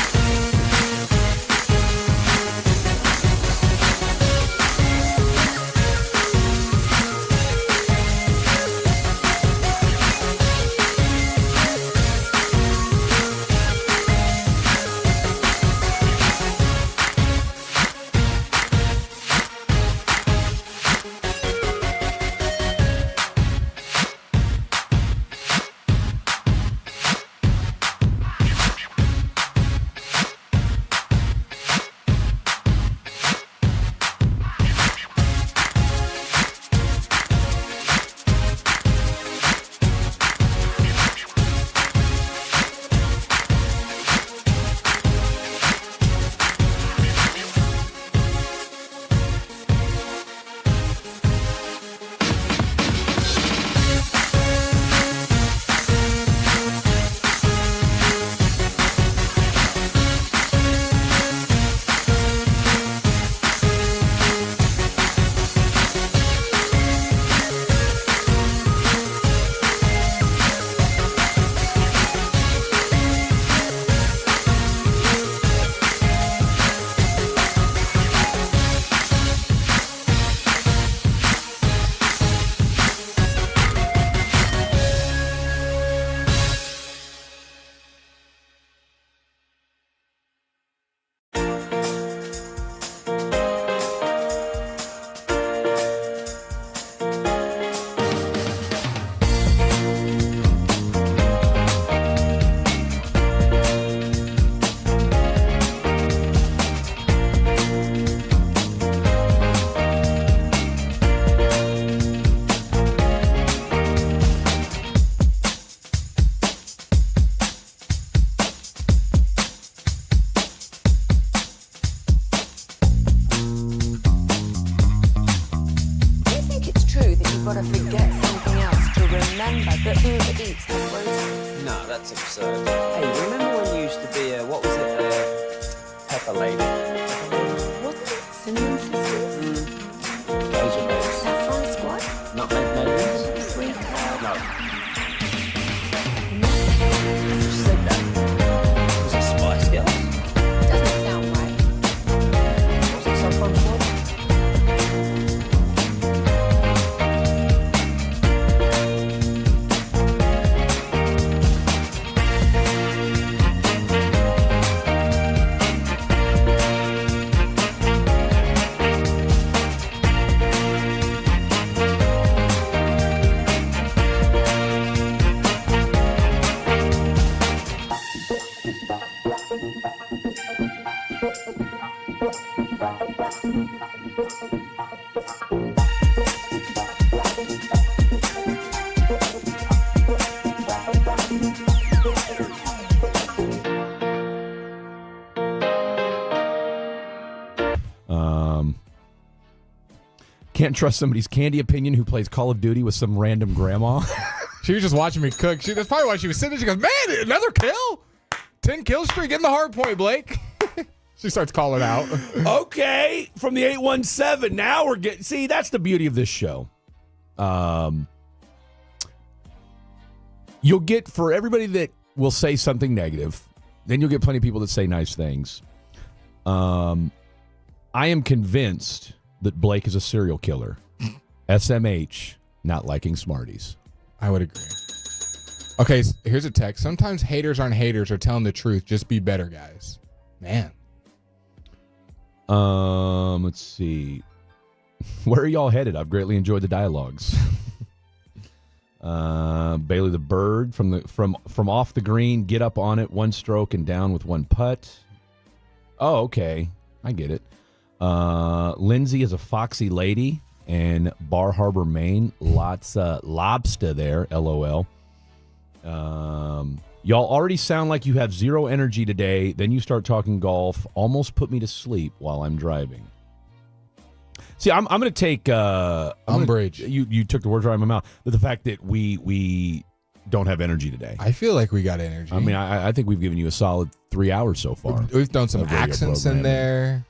gotta forget something else to remember that Uber Eats has groceries. No, that's absurd. Hey, remember when you used to be what was it, Pepper Lady? Wasn't it Cinnamon Sisters? Those are those. Saffron Squad? Nutmeg Maidens? Sweet Tail? No. Who said that? Was it Spice Girls? Doesn't sound right. Was it Saffron Squad? Can't trust somebody's candy opinion who plays Call of Duty with some random grandma. She was just watching me cook. That's probably why she was sitting there. She goes, man, another kill? 10 kill streak. Getting the hard point, Blake. She starts calling out. Okay, from the 817. Now we're getting... See, that's the beauty of this show. You'll get, for everybody that will say something negative, then you'll get plenty of people that say nice things. I am convinced that Blake is a serial killer. SMH, not liking Smarties. I would agree. Okay, here's a text. Sometimes haters aren't haters or telling the truth. Just be better, guys. Man. Let's see. Where are y'all headed? I've greatly enjoyed the dialogues. Bailey the Bird from off the green, get up on it, one stroke and down with one putt. Oh, okay. I get it. Lindsay is a foxy lady in Bar Harbor, Maine. Lots lobster there, LOL. Y'all already sound like you have zero energy today. Then you start talking golf. Almost put me to sleep while I'm driving. See, I'm going to take umbrage. You took the words right out of my mouth. But the fact that we don't have energy today. I feel like we got energy. I mean, I think we've given you a solid 3 hours so far. We've done some accents in there.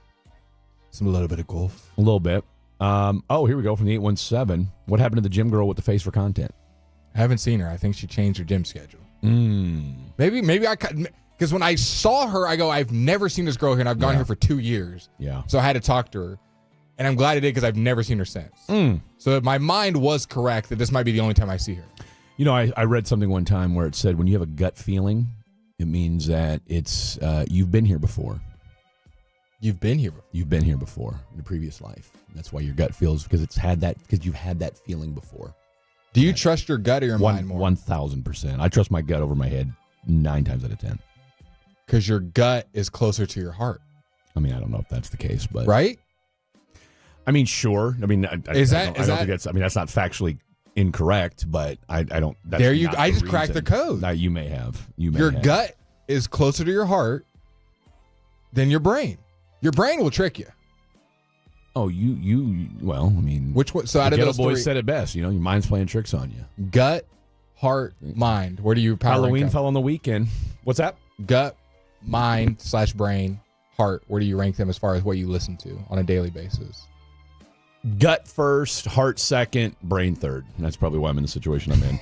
A little bit of golf. A little bit. Here we go from the 817. What happened to the gym girl with the face for content? I haven't seen her. I think she changed her gym schedule. Maybe I because when I saw her, I go, I've never seen this girl here, and I've gone here for 2 years. Yeah. So I had to talk to her, and I'm glad I did because I've never seen her since. So my mind was correct that this might be the only time I see her. You know, I read something one time where it said when you have a gut feeling, it means that it's you've been here before. You've been here before. You've been here before in a previous life. That's why your gut feels because you've had that feeling before. Do you trust your gut or your mind more? 1,000%. I trust my gut over my head 9 times out of 10. Because your gut is closer to your heart. I mean, I don't know if that's the case, but right. I mean, sure. I mean, I don't think that's. I mean, that's not factually incorrect, but I don't. That's there you. not I the just cracked the code. No, you may have. Your gut is closer to your heart than your brain. Your brain will trick you. Oh, well, I mean, which one? So out the of those boys three, said it best. You know, your mind's playing tricks on you. Gut, heart, mind. Where do you power Halloween rank fell on the weekend. What's that? Gut, mind / brain, heart. Where do you rank them as far as what you listen to on a daily basis? Gut first, heart second, brain third. And that's probably why I'm in the situation I'm in.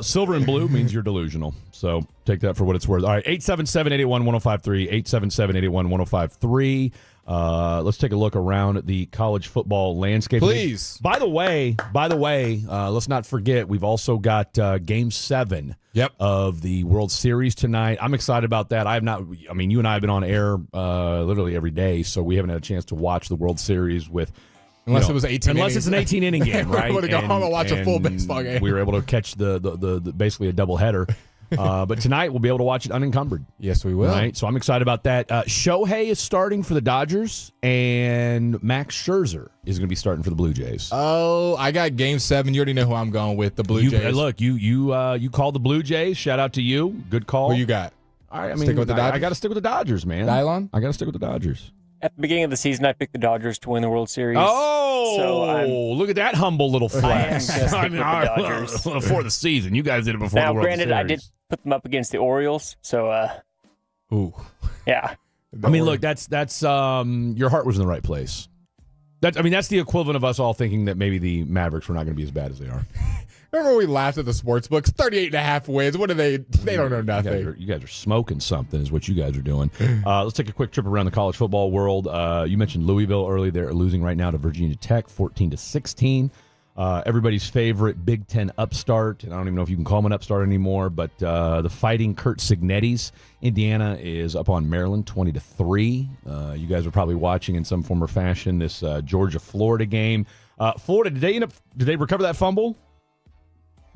Silver and blue means you're delusional. So take that for what it's worth. All right, 877-881-1053, 877-881-1053. Let's take a look around the college football landscape. Please. By the way, let's not forget, we've also got Game 7 of the World Series tonight. I'm excited about that. You and I have been on air literally every day, so we haven't had a chance to watch the World Series with... Unless it was 18 Unless innings. it's an 18-inning game, right? We're going to go home and watch a full baseball game. We were able to catch the basically a doubleheader. But tonight we'll be able to watch it unencumbered. Yes, we will. Right? So I'm excited about that. Shohei is starting for the Dodgers, and Max Scherzer is going to be starting for the Blue Jays. Oh, I got Game 7. You already know who I'm going with, the Blue Jays. Look, you called the Blue Jays. Shout out to you. Good call. Who you got? Sticking with the Dodgers? I got to stick with the Dodgers, man. Dylon? I got to stick with the Dodgers. At the beginning of the season, I picked the Dodgers to win the World Series. Look at that humble little flex. I mean, Dodgers. Before the season. You guys did it before the World Series. Now, granted, I did put them up against the Orioles, so ooh. Yeah. I mean, look, that's your heart was in the right place. That's the equivalent of us all thinking that maybe the Mavericks were not going to be as bad as they are. Remember we laughed at the sports books? 38.5 wins. What are they? They don't know nothing. You guys are smoking something is what you guys are doing. Let's take a quick trip around the college football world. You mentioned Louisville early. They're losing right now to Virginia Tech, 14-16. Everybody's favorite Big Ten upstart, and I don't even know if you can call them an upstart anymore, but the Fighting Curt Cignettis. Indiana is up on Maryland, 20-3. You guys are probably watching in some form or fashion this Georgia-Florida game. Florida, did they recover that fumble?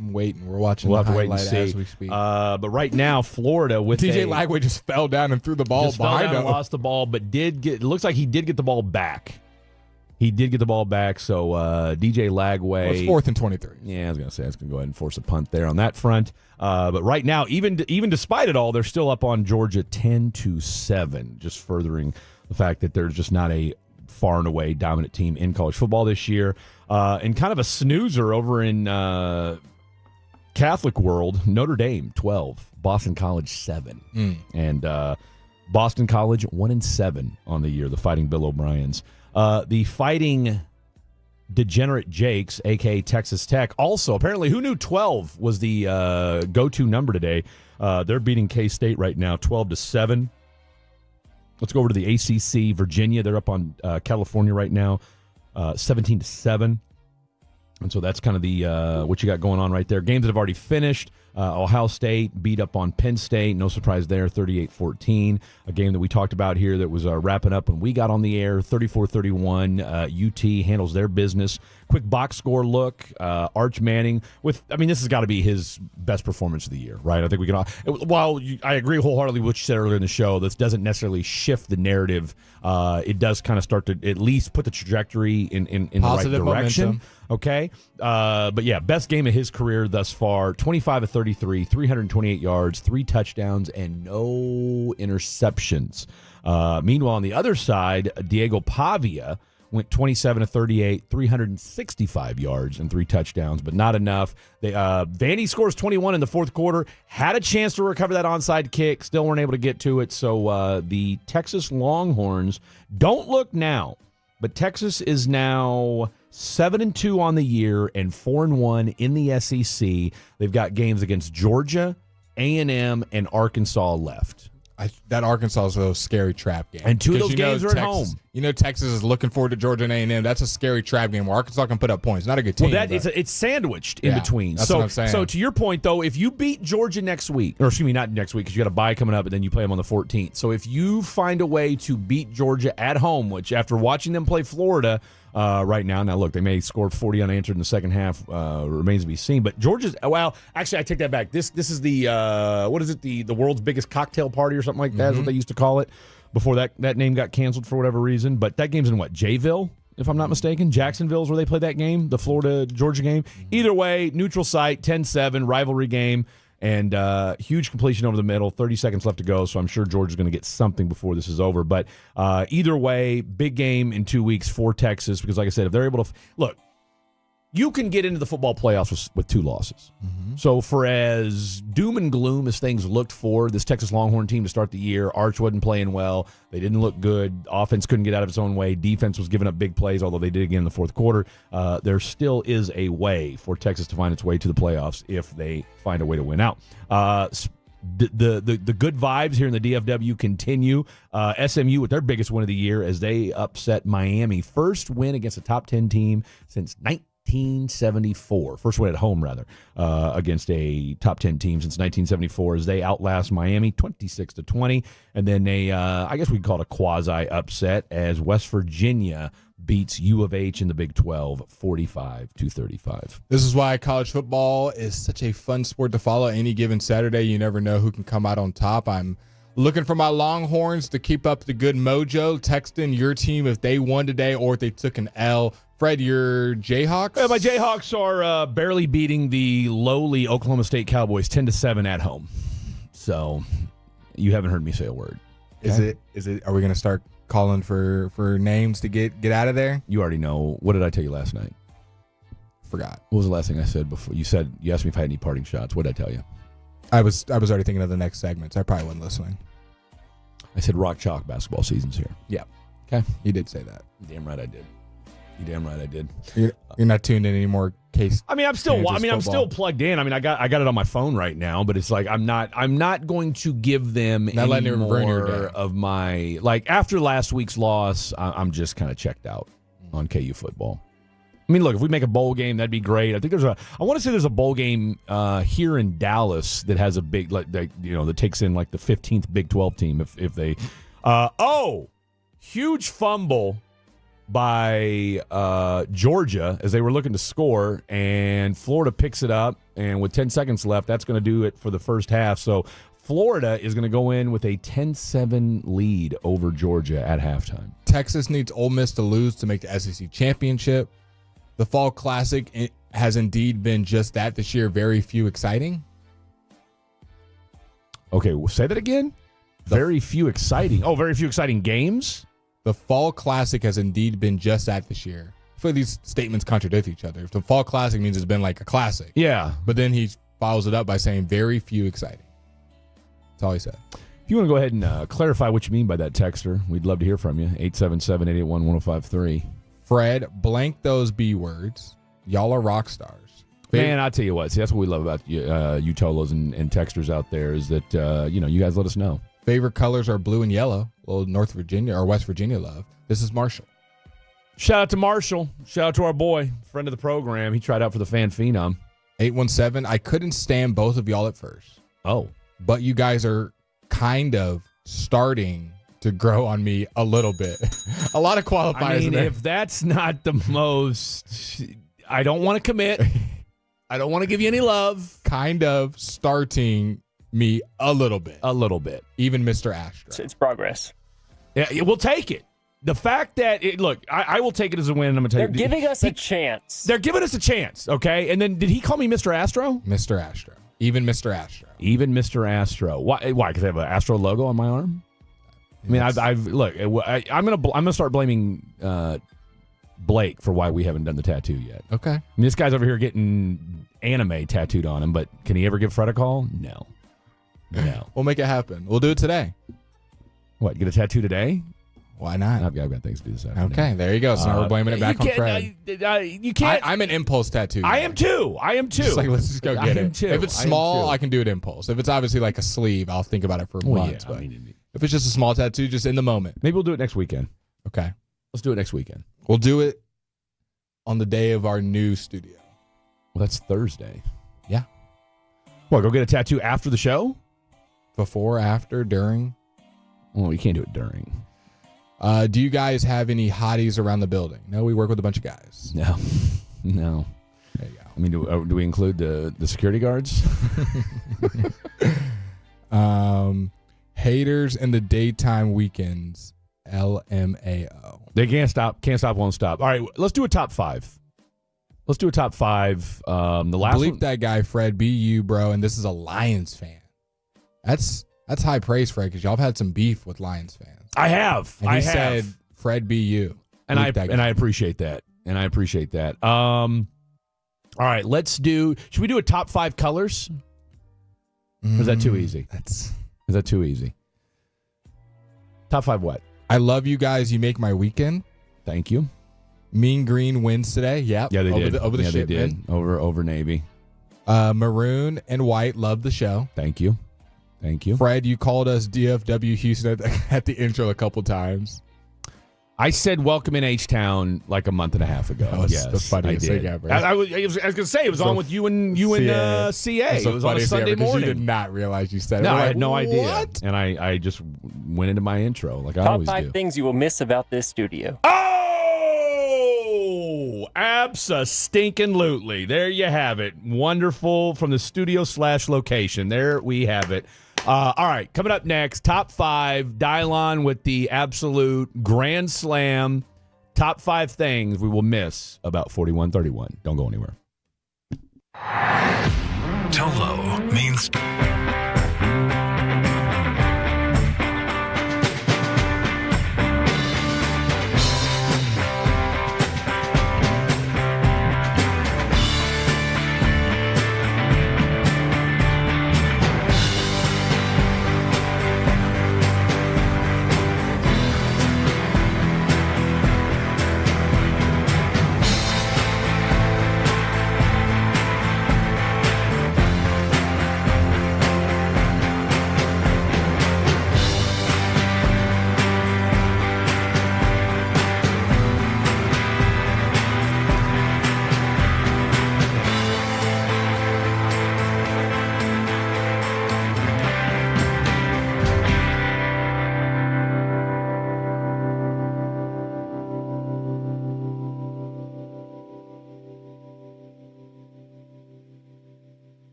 I'm waiting. We're watching we'll the have to wait and highlight see. as we speak. But right now, Florida with DJ Lagway just fell down and threw the ball behind him. Lost the ball, but it looks like he did get the ball back. He did get the ball back, so DJ Lagway. It's 4th and 23. Yeah, I was going to say, I was going to go ahead and force a punt there on that front. But right now, even despite it all, they're still up on Georgia 10-7, just furthering the fact that there's just not a far and away dominant team in college football this year. And kind of a snoozer over in Catholic world, Notre Dame 12, Boston College 7. And Boston College 1-7 on the year, the Fighting Bill O'Briens. The Fighting Degenerate Jakes, a.k.a. Texas Tech, also, apparently, who knew 12 was the go-to number today? They're beating K-State right now, 12-7. Let's go over to the ACC. Virginia, they're up on California right now, 17-7. And so that's kind of the what you got going on right there. Games that have already finished. Ohio State beat up on Penn State. No surprise there, 38-14. A game that we talked about here that was wrapping up when we got on the air, 34-31. UT handles their business. Quick box score look. Arch Manning this has got to be his best performance of the year, right? I think we can all. While I agree wholeheartedly with what you said earlier in the show, this doesn't necessarily shift the narrative. It does kind of start to at least put the trajectory in the right direction. Momentum. Okay. But yeah, best game of his career thus far. 25 of 33, 328 yards, 3 touchdowns, and no interceptions. Meanwhile, on the other side, Diego Pavia went 27 of 38, 365 yards and 3 touchdowns, but not enough. Vandy scores 21 in the fourth quarter, had a chance to recover that onside kick, still weren't able to get to it. So the Texas Longhorns don't look now, but Texas is now 7-2 on the year and 4-1 in the SEC. They've got games against Georgia, A&M, and Arkansas left. That Arkansas is a scary trap game. And two of those games are at home. You know Texas is looking forward to Georgia and A&M. That's a scary trap game where Arkansas can put up points. Not a good team. Well, it's sandwiched in between. That's what I'm saying. So to your point, though, if you beat Georgia next week, or excuse me, not next week because you got a bye coming up, and then you play them on the 14th. So if you find a way to beat Georgia at home, which after watching them play Florida right now look, they may score 40 unanswered in the second half. Remains to be seen. But Georgia's, well, actually, I take that back. This is the what is it? The world's biggest cocktail party or something like that is what they used to call it before that name got canceled for whatever reason. But that game's in what, Jayville, if I'm not mistaken? Jacksonville's where they played that game, the Florida-Georgia game. Either way, neutral site, 10-7, rivalry game. And huge completion over the middle, 30 seconds left to go, so I'm sure Georgia's going to get something before this is over. But either way, big game in 2 weeks for Texas because, like I said, if they're able to – look, you can get into the football playoffs with 2 losses. So for as doom and gloom as things looked for this Texas Longhorn team to start the year, Arch wasn't playing well. They didn't look good. Offense couldn't get out of its own way. Defense was giving up big plays, although they did again in the fourth quarter. There still is a way for Texas to find its way to the playoffs if they find a way to win out. The good vibes here in the DFW continue. SMU with their biggest win of the year as they upset Miami. First win against a top 10 team since 1974. First win at home, rather, against a top 10 team since 1974 as they outlast Miami 26-20. And then I guess we'd call it a quasi upset as West Virginia beats U of H in the Big 12 45-35. This is why college football is such a fun sport to follow. Any given Saturday, you never know who can come out on top. I'm looking for my Longhorns to keep up the good mojo. Text in your team if they won today or if they took an L. Fred, your Jayhawks? Yeah, my Jayhawks are barely beating the lowly Oklahoma State Cowboys 10-7 at home. So you haven't heard me say a word. Okay? Is it? Are we going to start calling for names to get out of there? You already know. What did I tell you last night? Forgot. What was the last thing I said before? You asked me if I had any parting shots. What did I tell you? I was already thinking of the next segment, so I probably wasn't listening. I said rock chalk basketball season's here. Yeah. Okay. You did say that. Damn right I did. You damn right I did. You're not tuned in anymore, Case. I mean, I'm still plugged in. I mean, I got it on my phone right now, but it's like I'm not going to give them any more of my, like, after last week's loss, I'm just kind of checked out on KU football. I mean, look, if we make a bowl game, that'd be great. I think I want to say there's a bowl game here in Dallas that has a big, that takes in like the 15th Big 12 team if they, huge fumble by Georgia as they were looking to score, and Florida picks it up, and with 10 seconds left, that's going to do it for the first half. So Florida is going to go in with a 10-7 lead over Georgia at halftime. Texas needs Ole Miss to lose to make the SEC championship. The Fall Classic has indeed been just that this year. Very few exciting. Okay, well, say that again. Very few exciting games. The Fall Classic has indeed been just that this year. I feel like these statements contradict each other. If the Fall Classic means it's been like a classic. Yeah. But then he follows it up by saying very few exciting. That's all he said. If you want to go ahead and clarify what you mean by that, texter, we'd love to hear from you. 877-881-1053. Fred, blank those B words. Y'all are rock stars. Man, I'll tell you what. See, that's what we love about you Tolos and texters out there is that, you guys let us know. Favorite colors are blue and yellow. Little North Virginia or West Virginia love. This is Marshall. Shout out to Marshall. Shout out to our boy, friend of the program. He tried out for the Fan Phenom. 817. I couldn't stand both of y'all at first. Oh. But you guys are kind of starting to grow on me a little bit. A lot of qualifiers. I mean, in there. if that's not the most, I don't want to commit. I don't want to give you any love. Kind of starting me a little bit. A little bit. Even Mr. Astro. It's progress. Yeah, we'll take it. The fact that, I will take it as a win. I'm going to tell you. They're giving us a chance. They're giving us a chance, okay? And then did he call me Mr. Astro? Mr. Astro. Even Mr. Astro. Even Mr. Astro. Why? Because I have an Astro logo on my arm? I mean, I'm gonna start blaming Blake for why we haven't done the tattoo yet. Okay. I mean, this guy's over here getting anime tattooed on him, but can he ever give Fred a call? No. We'll make it happen. We'll do it today. What? Get a tattoo today? Why not? I've got things to do this afternoon. Okay, there you go. So now we're blaming it back on Fred. You can't. I'm an impulse tattoo guy. I am too. Just like, let's just go get it. Too. If it's small, I can do it impulse. If it's obviously like a sleeve, I'll think about it for months. Yeah, but if it's just a small tattoo, just in the moment. Maybe we'll do it next weekend. Okay. Let's do it next weekend. We'll do it on the day of our new studio. Well, that's Thursday. Yeah. What, go get a tattoo after the show? Before, after, during? Well, you can't do it during. Do you guys have any hotties around the building? No, we work with a bunch of guys. No. There you go. I mean, do we include the security guards? Haters in the daytime weekends. LMAO. They can't stop, won't stop. All right, let's do a top 5. Let's do a top 5. The last Bleep one, that guy, Fred. Be you, bro. And this is a Lions fan. That's high praise, Fred, because y'all have had some beef with Lions fans. I have. And he said, Fred, be you. And I appreciate that. All right, should we do a top 5 colors? Or is that too easy? Is that too easy? Top 5 what? I love you guys. You make my weekend. Thank you. Mean Green wins today. Yep. Yeah, they did. Over the yeah, shipment. they did. Over Navy. Maroon and White love the show. Thank you. Fred, you called us DFW Houston at the intro a couple times. I said welcome in H-Town like a month and a half ago. Yes, the funniest thing ever. I was going to say, it was on with you and CA. It was on a Sunday morning. You did not realize you said it. No, I had no idea. And I just went into my intro like I always do. Top 5 things you will miss about this studio. Oh, abso-stinkin-lutely. There you have it. Wonderful from the studio/location. There we have it. All right, coming up next, top 5. Dial on with the absolute grand slam. Top 5 things we will miss about 4131. Don't go anywhere. Tolo means...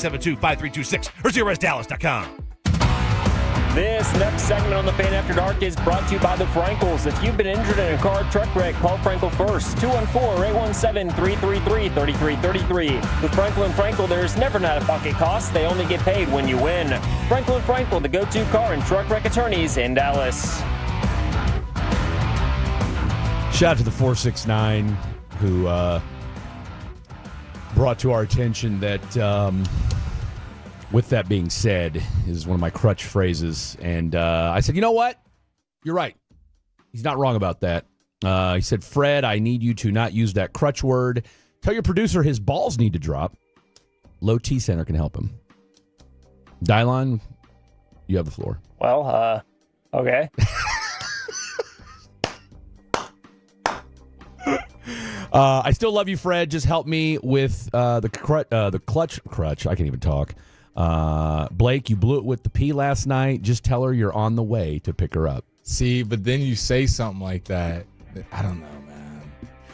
772-5326 or ZeroResDallas.com. This next segment on the Fan After Dark is brought to you by the Frankels. If you've been injured in a car or truck wreck, call Frankel first. 214-817-3333. With Frankel and Frankel, there's never not a pocket cost. They only get paid when you win. Frankel and Frankel, the go-to car and truck wreck attorneys in Dallas. Shout out to the 469 who brought to our attention that, with that being said, is one of my crutch phrases. And I said, you know what? You're right. He's not wrong about that. He said, Fred, I need you to not use that crutch word. Tell your producer his balls need to drop. Low T Center can help him. Dylon, you have the floor. Well, okay. I still love you, Fred. Just help me with the clutch crutch. I can't even talk. Blake, you blew it with the P last night. Just tell her you're on the way to pick her up. See, but then you say something like that. I don't know, man.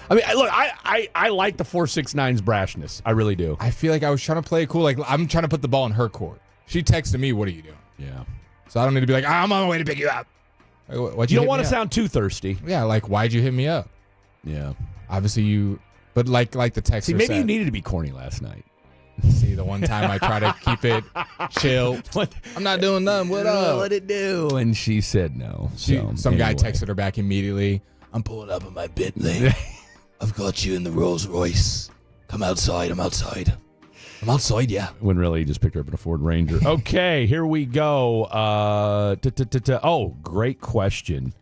I mean, look, I like the 469's brashness. I really do. I feel like I was trying to play it cool. Like, I'm trying to put the ball in her court. She texted me, what are you doing? Yeah. So I don't need to be like, I'm on my way to pick you up. Like, you don't want to sound too thirsty. Yeah, like, why'd you hit me up? Yeah. Obviously you, but like the texter See, maybe said, you needed to be corny last night. See, the one time I try to keep it chill. I'm not doing nothing. What up? What it do? And she said no. Some guy texted her back immediately. I'm pulling up in my Bentley. I've got you in the Rolls Royce. Come outside. I'm outside. I'm outside, yeah. When really he just picked her up in a Ford Ranger. Okay, here we go. Oh, great question.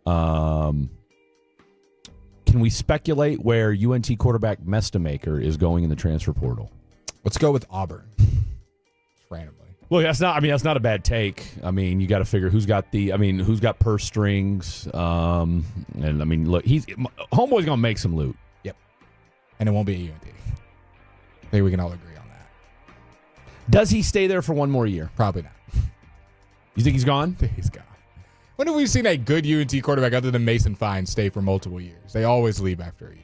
Can we speculate where UNT quarterback Mestamaker is going in the transfer portal? Let's go with Auburn. Randomly. Well, that's not a bad take. I mean, you got to figure who's got purse strings. And I mean, look, homeboy's gonna make some loot. Yep. And it won't be at UNT. I think we can all agree on that. Does he stay there for one more year? Probably not. You think he's gone? I think he's gone. When have we seen a good UNT quarterback other than Mason Fine stay for multiple years? They always leave after a year.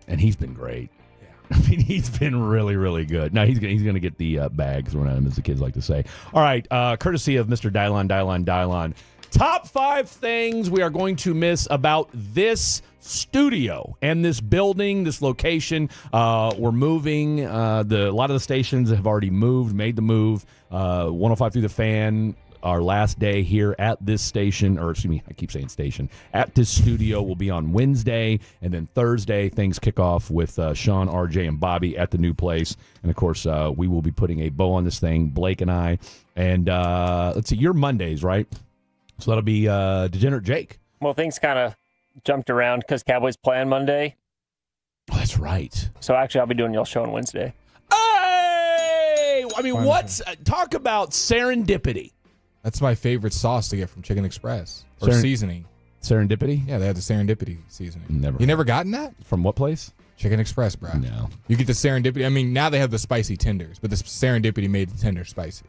And he's been great. Yeah. I mean, he's been really, really good. Now, he's going to get the bag thrown at him, as the kids like to say. All right, courtesy of Mr. Dylon. Top 5 things we are going to miss about this studio and this building, this location. We're moving. A lot of the stations have already made the move. 105 through the Fan. Our last day here at this station, or excuse me, I keep saying station, at this studio will be on Wednesday, and then Thursday things kick off with Sean, RJ, and Bobby at the new place. And, of course, we will be putting a bow on this thing, Blake and I. And let's see, you're Mondays, right? So that'll be Degenerate Jake. Well, things kind of jumped around because Cowboys play on Monday. Oh, that's right. So, actually, I'll be doing y'all show on Wednesday. Hey! I mean, talk about serendipity. That's my favorite sauce to get from Chicken Express. Or seasoning. Serendipity? Yeah, they have the serendipity seasoning. Never. You never gotten that? From what place? Chicken Express, bro. No. You get the serendipity. I mean, now they have the spicy tenders, but the serendipity made the tender spicy.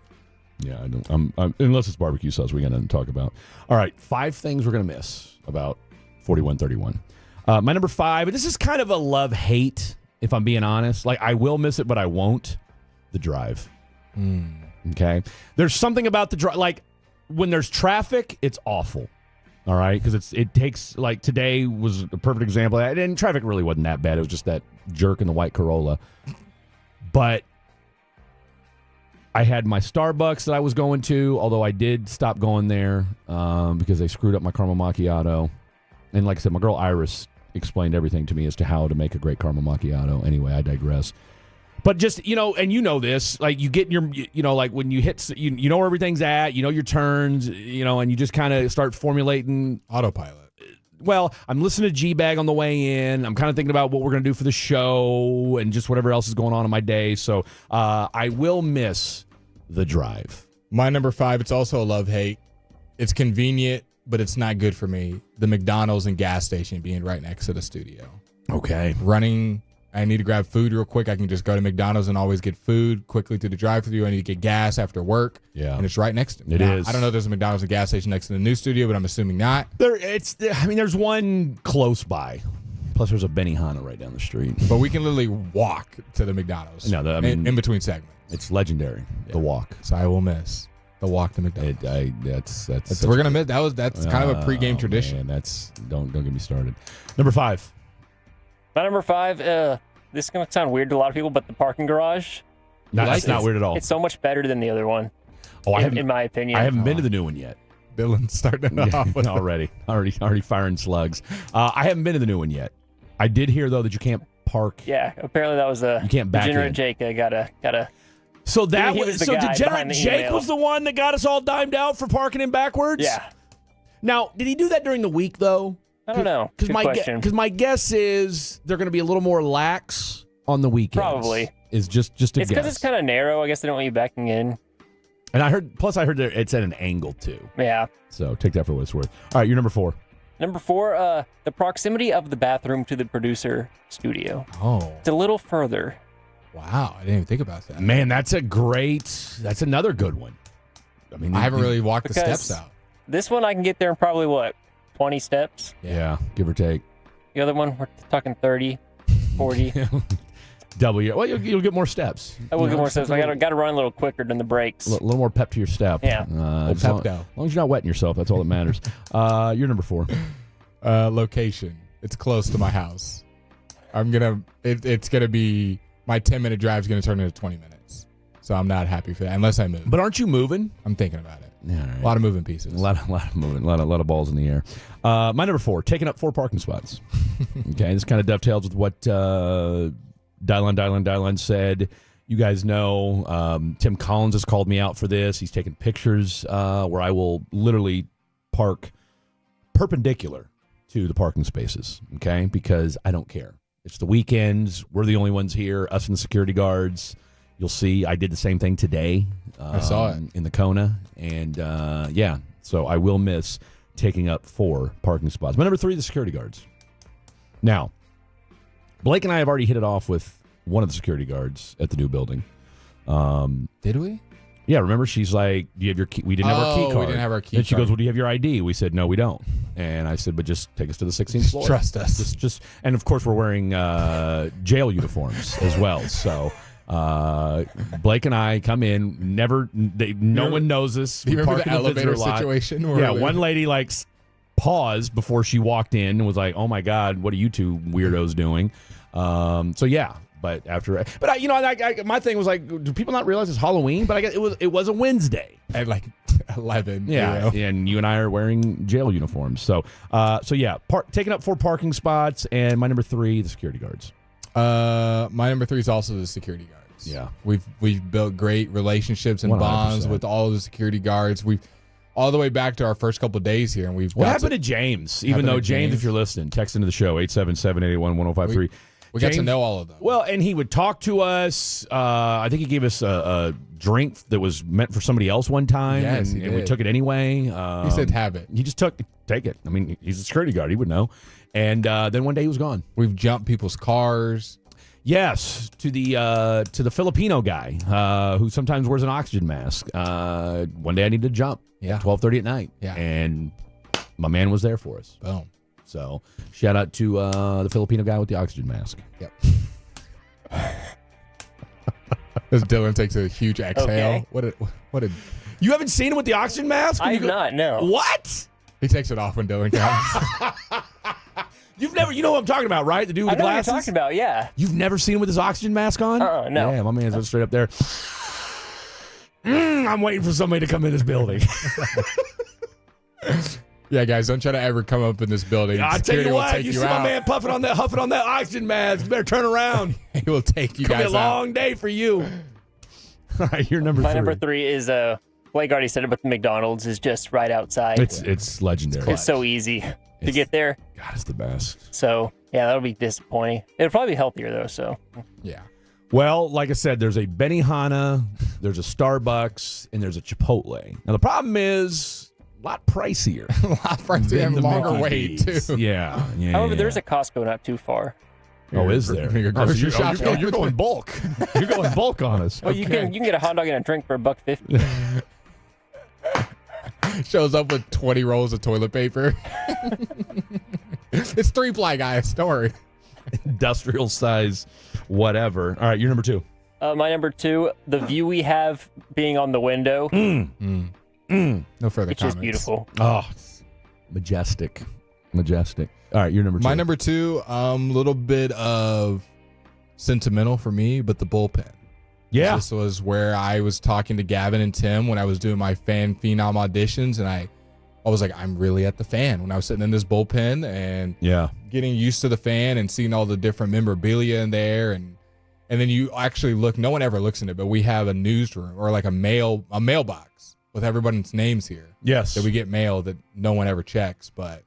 Yeah, I don't. Unless it's barbecue sauce, we got nothing to talk about. All right, 5 things we're going to miss about 4131. My number 5, and this is kind of a love-hate, if I'm being honest. Like, I will miss it, but I won't. The drive. Okay? There's something about the drive. Like, when there's traffic, it's awful. All right? Because it takes, like, today was a perfect example. And traffic really wasn't that bad. It was just that jerk in the white Corolla. But I had my Starbucks that I was going to, although I did stop going there because they screwed up my caramel macchiato. And like I said, my girl Iris explained everything to me as to how to make a great caramel macchiato. Anyway, I digress. But just, and you know this, like you get your, like when you hit, you know where everything's at, you know your turns, and you just kind of start formulating. Autopilot. Well, I'm listening to G-Bag on the way in. I'm kind of thinking about what we're going to do for the show and just whatever else is going on in my day. So I will miss the drive. My number 5, it's also a love-hate. It's convenient, but it's not good for me. The McDonald's and gas station being right next to the studio. Okay. I need to grab food real quick. I can just go to McDonald's and always get food quickly through the drive-thru. I need to get gas after work. Yeah. And it's right next to me. It is. I don't know if there's a McDonald's and gas station next to the new studio, but I'm assuming not. There's one close by. Plus, there's a Benihana right down the street. But we can literally walk to the McDonald's. No, in between segments. It's legendary. Yeah. The walk. So I will miss the walk to McDonald's. We're gonna miss. That's kind of a pregame tradition. Man, don't get me started. Number 5. My number 5, this is going to sound weird to a lot of people, but the parking garage. That's not weird at all. It's so much better than the other one. Oh, in my opinion. I haven't been to the new one yet. Dylan's starting off with already firing slugs. I haven't been to the new one yet. I did hear though that you can't park. Yeah, apparently that was you can't back Degenerate in. Jake. Gotta. So that was the so guy Degenerate behind the Jake email. was the one that got us all dimed out for parking in backwards. Yeah. Now, did he do that during the week though? I don't know. Because my guess is they're going to be a little more lax on the weekends. Probably. Is just a guess. It's because it's kind of narrow. I guess they don't want you backing in. And I heard that it's at an angle too. Yeah. So take that for what it's worth. All right, you're number 4. Number 4, the proximity of the bathroom to the producer studio. Oh. It's a little further. Wow, I didn't even think about that. Man, that's another good one. I mean, I haven't really walked the steps out. This one I can get there in probably 20 steps. Yeah, give or take. The other one, we're talking 30, 40. Double your. Well, you'll get more steps. I will get more steps. I got to run a little quicker than the brakes. A little more pep to your step. Yeah. As long as you're not wetting yourself, that's all that matters. You're number 4. Location. It's close to my house. It's gonna be my 10-minute drive is gonna turn into 20 minutes. So I'm not happy for that unless I move. But aren't you moving? I'm thinking about it. Yeah, right. A lot of moving pieces. A lot of moving. A lot of balls in the air. My number 4, taking up 4 parking spots. Okay, this kind of dovetails with what Dylan said. You guys know Tim Collins has called me out for this. He's taken pictures where I will literally park perpendicular to the parking spaces, okay? Because I don't care. It's the weekends. We're the only ones here, us and the security guards. You'll see I did the same thing today. I saw it. In the Kona. And, so I will miss taking up 4 parking spots. My number 3, the security guards. Now, Blake and I have already hit it off with one of the security guards at the new building. Did we? Yeah, remember? She's like, do you have your key? We didn't have our key card. We didn't have our key Then she card. goes, well, do you have your ID? We said, no, we don't. And I said, but just take us to the 16th floor. Trust us. Just, and of course, we're wearing jail uniforms as well. So Blake and I come in. No one knows us. Do you remember park the in visitor elevator lot. situation? Yeah, one lady paused before she walked in and was like, "Oh my God, what are you two weirdos doing?" So yeah, but my thing was like, do people not realize it's Halloween? But I guess it was a Wednesday at 11. Yeah, and you and I are wearing jail uniforms. So yeah, taking up 4 parking spots, and my number 3, the security guards. My number 3 is also the security guards. Yeah, we've built great relationships and 100%. bonds with all of the security guards. We've all the way back to our first couple of days here, and What happened to James? Even though James, if you're listening, text into the show 877-881-1053. We got to know all of them. Well, and he would talk to us. I think he gave us a drink that was meant for somebody else one time, Yes, and he we did. took it anyway. He said, "Have it." He just take it. I mean, he's a security guard; he would know. And then one day he was gone. We've jumped people's cars. Yes, to the Filipino guy who sometimes wears an oxygen mask. One day I needed to jump. Yeah, 12:30 at night. Yeah, and my man was there for us. Boom. So shout out to the Filipino guy with the oxygen mask. Yep. As Dylan takes a huge exhale. Okay. What a You haven't seen him with the oxygen mask? I have not. No. What? He takes it off when Dylan comes. You've never, you know what I'm talking about, right? The dude with the I know glasses. what you're talking about. Yeah. You've never seen him with his oxygen mask on? No. Yeah, my man's straight up there. I'm waiting for somebody to come in this building. Yeah, guys, don't try to ever come up in this building. I tell you what, you see my man huffing on that oxygen mask. You better turn around. He will take you guys out. It's gonna be a long day for you. All right, you're number 3. My number 3 is Blake already said it, but the McDonald's is just right outside. It's legendary. It's so easy to get there. God, it's the best. So yeah, that'll be disappointing. It'll probably be healthier though. So yeah. Well, like I said, there's a Benihana, there's a Starbucks, and there's a Chipotle. Now the problem is a lot pricier. A lot pricier and longer wait too. Yeah. However, there's a Costco not too far. Oh, is there? You're going bulk. You're going bulk on us. Well, you can get a hot dog and a drink for $1.50. Shows up with 20 rolls of toilet paper. It's 3-ply, guys. Don't worry. Industrial size, whatever. All right, you're number 2. My number 2, the view we have being on the window. No further it's comments. Just beautiful. Oh, majestic. All right, you're number 2. My number 2, little bit of sentimental for me, but the bullpen. Yeah. This was where I was talking to Gavin and Tim when I was doing my Fan Phenom auditions, and I was like, I'm really at the Fan when I was sitting in this bullpen and getting used to the Fan and seeing all the different memorabilia in there, and then you actually look. No one ever looks in it, but we have a newsroom or like a mailbox with everybody's names here. Yes, that we get mail that no one ever checks, but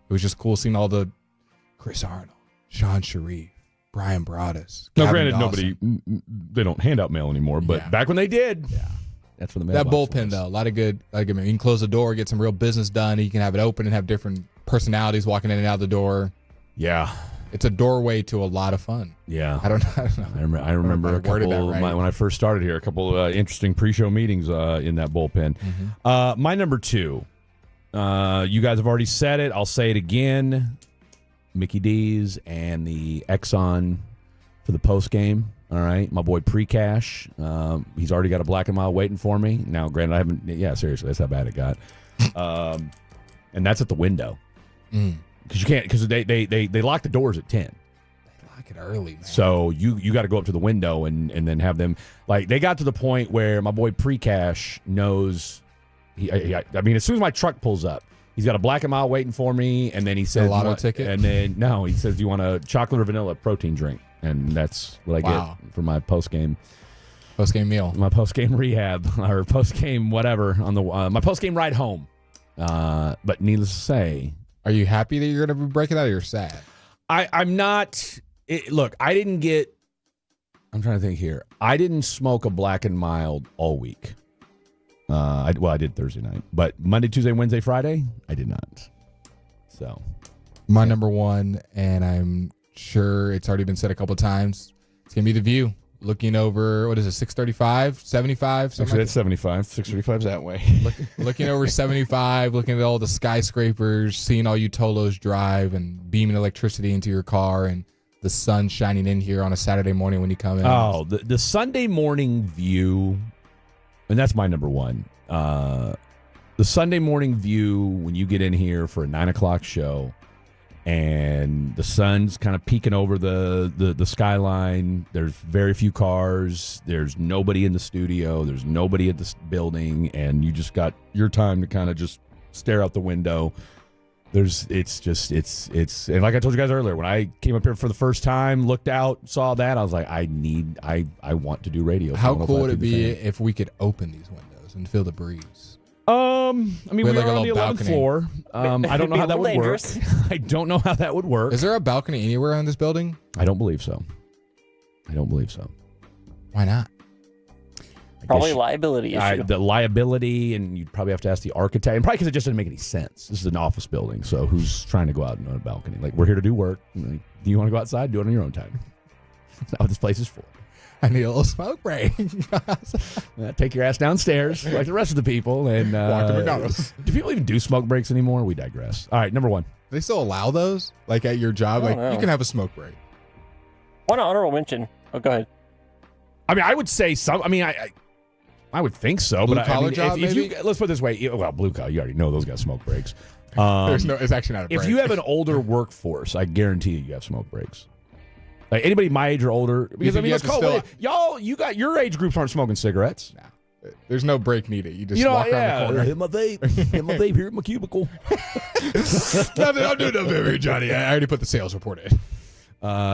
it was just cool seeing all the Chris Arnold, Sean Sharif, Brian Broaddus. Now, Gavin granted, Dawson. they don't hand out mail anymore, but back when they did, that's for the mailbox. That bullpen, though, a lot of good. You can close the door, get some real business done. You can have it open and have different personalities walking in and out the door. Yeah. It's a doorway to a lot of fun. Yeah. I don't know. I remember a couple, when I first started here, a couple interesting pre-show meetings in that bullpen. Mm-hmm. My number 2, you guys have already said it. I'll say it again. Mickey D's and the Exxon for the post game. All right, my boy Pre-Cash. He's already got a black and mild waiting for me. Now, granted, I haven't. Yeah, seriously, that's how bad it got. And that's at the window because you can't because they lock the doors at 10. They lock it early, man. So you got to go up to the window and then have them like they got to the point where my boy Pre-Cash knows. I mean, as soon as my truck pulls up. He's got a black and mild waiting for me, and then he says, a lotto ticket? And then, no, he says, do you want a chocolate or vanilla protein drink? And that's what I get for my post-game meal. My post-game rehab, or post-game whatever, on the my post-game ride home. But needless to say. Are you happy that you're going to be breaking out, or you're sad? I'm not. Look, I didn't get, I'm trying to think here. I didn't smoke a black and mild all week. I did Thursday night, but Monday, Tuesday, Wednesday, Friday, I did not. So, my number 1, and I'm sure it's already been said a couple times. It's gonna be the view, looking over. What is it? 635, 75. Actually, that's 75. 635's that way. Looking over 75, looking at all the skyscrapers, seeing all you Tolos drive, and beaming electricity into your car, and the sun shining in here on a Saturday morning when you come in. Oh, the Sunday morning view. And that's my number 1. The Sunday morning view when you get in here for a 9:00 show and the sun's kind of peeking over the skyline. There's very few cars. There's nobody in the studio. There's nobody at this building. And you just got your time to kind of just stare out the window. And like I told you guys earlier, when I came up here for the first time, looked out, saw that, I was like, I want to do radio. How cool would it be if we could open these windows and feel the breeze? I mean, we're like on the 11th floor. I don't know how that would work. I don't know how that would work. Is there a balcony anywhere in this building? I don't believe so. Why not? Probably liability issue. The liability, and you'd probably have to ask the architect. And probably because it just doesn't make any sense. This is an office building, so who's trying to go out on a balcony? Like, we're here to do work. Like, do you want to go outside? Do it on your own time. That's not what this place is for. I need a little smoke break. Take your ass downstairs, like the rest of the people, and walk to McDonald's. Do people even do smoke breaks anymore? We digress. All right, number 1. Do they still allow those? Like at your job? Like, you can have a smoke break. One honorable mention. Oh, go ahead. I mean, I would say some. I mean, I would think so. Blue but collar I mean, job, if maybe? let's put it this way. Well, blue collar, you already know those guys smoke breaks. It's actually not a break. If you have an older workforce, I guarantee you have smoke breaks. Like anybody my age or older, because I mean, let's call it. Y'all, you got your age groups aren't smoking cigarettes. Nah. There's no break needed. You just walk around the corner. Hit my vape here at my cubicle. Nothing. I'm doing nothing here, Johnny. I already put the sales report in.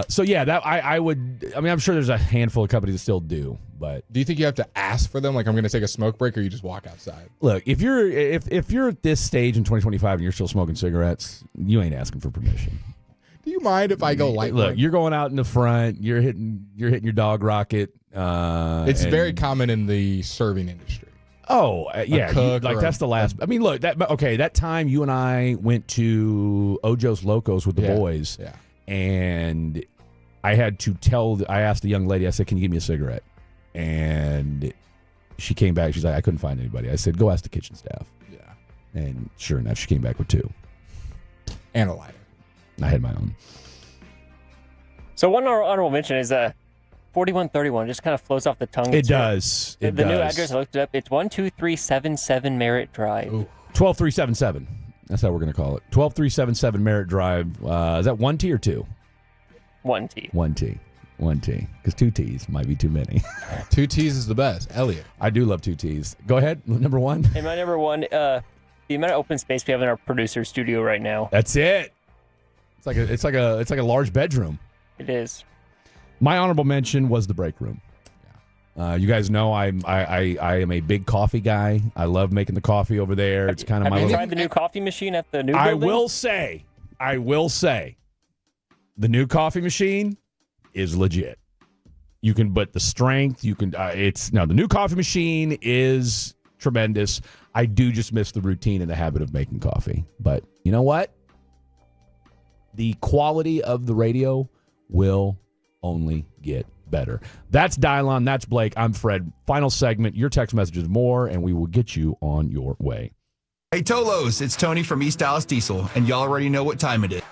So yeah, that I would. I mean, I'm sure there's a handful of companies that still do, but do you think you have to ask for them? Like, I'm going to take a smoke break, or you just walk outside? Look, if you're at this stage in 2025 and you're still smoking cigarettes, you ain't asking for permission. Do you mind if I go light? Look, you're going out in the front. You're hitting your dog rocket. It's very common in the serving industry. Oh, yeah. That's the last. I mean, look, that time you and I went to Ojo's Locos with the boys. Yeah. And I had to I asked the young lady, I said, can you give me a cigarette? And she came back. She's like, I couldn't find anybody. I said, go ask the kitchen staff. Yeah. And sure enough, she came back with 2. And a lighter. I had my own. So one honorable mention is 4131. Just kind of flows off the tongue. It does. The new address, I looked it up. It's 12377 Merritt Drive. 12377. That's how we're going to call it. 12377 Merritt Drive. Is that 1 T or 2? 1 T. 1 T. 1 T. Because 2 T's might be too many. 2 T's is the best. Elliot. I do love 2 T's. Go ahead. Number 1. And my number 1, the amount of open space we have in our producer studio right now. That's it. It's like a large bedroom. It is. My honorable mention was the break room. You guys know I am a big coffee guy. I love making the coffee over there. It's kind of my. Have you tried the new coffee machine at the new building? I will say, the new coffee machine is legit. You can, but the strength you can. The new coffee machine is tremendous. I do just miss the routine and the habit of making coffee. But you know what? The quality of the radio will only get better. That's Dylon. That's Blake. I'm Fred. Final segment. Your text messages more, and we will get you on your way. Hey, Tolos. It's Tony from East Dallas Diesel, and y'all already know what time it is.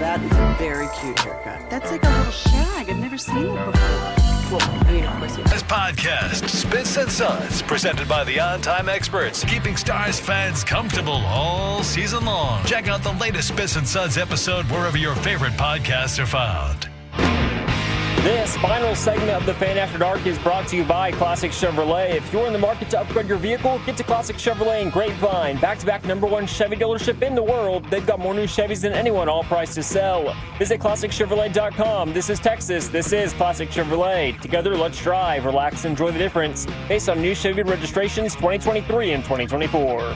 that is a very cute haircut. That's like a little shag. I've never seen it before. Well, I mean, of course you This podcast, Spits and Suds, presented by the On-Time Experts, keeping Stars fans comfortable all season long. Check out the latest Spits and Suds episode wherever your favorite podcasts are found. This final segment of the Fan After Dark is brought to you by Classic Chevrolet. If you're in the market to upgrade your vehicle, get to Classic Chevrolet in Grapevine. Back-to-back #1 Chevy dealership in the world. They've got more new Chevys than anyone, all priced to sell. Visit ClassicChevrolet.com. This is Texas. This is Classic Chevrolet. Together, let's drive, relax, and enjoy the difference. Based on new Chevy registrations 2023 and 2024.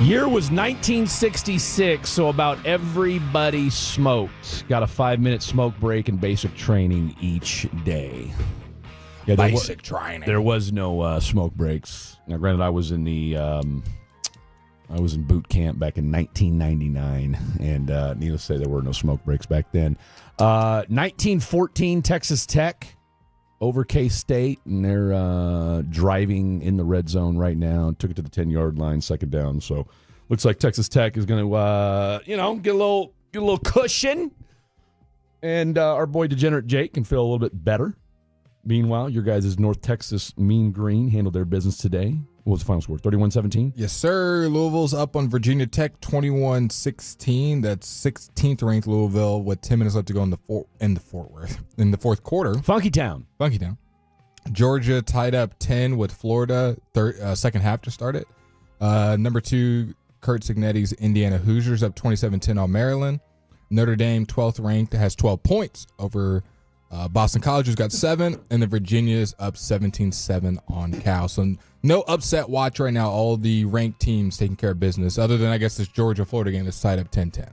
Year was 1966, so about everybody smoked. Got a 5-minute smoke break and basic training each day. Yeah, Basic training. There was no smoke breaks. Now, granted, I was in boot camp back in 1999, and needless to say, there were no smoke breaks back then. 1914, Texas Tech over K-State, and they're driving in the red zone right now. Took it to the 10-yard line, second down. So looks like Texas Tech is going to, get a little cushion, and our boy Degenerate Jake can feel a little bit better. Meanwhile, your guys' North Texas Mean Green handled their business today. What was the final score? 31-17? Yes, sir. Louisville's up on Virginia Tech 21-16. That's 16th ranked Louisville with 10 minutes left to go in the fourth quarter. Funky Town. Georgia tied up 10 with Florida. Second half to start it. Number 2, Kurt Cignetti's Indiana Hoosiers up 27-10 on Maryland. Notre Dame, 12th ranked, has 12 points over Boston College, who's got 7, and the Virginia's up 17-7 on Cal. So no upset watch right now. All the ranked teams taking care of business, other than, I guess, this Georgia-Florida game that's tied up 10-10.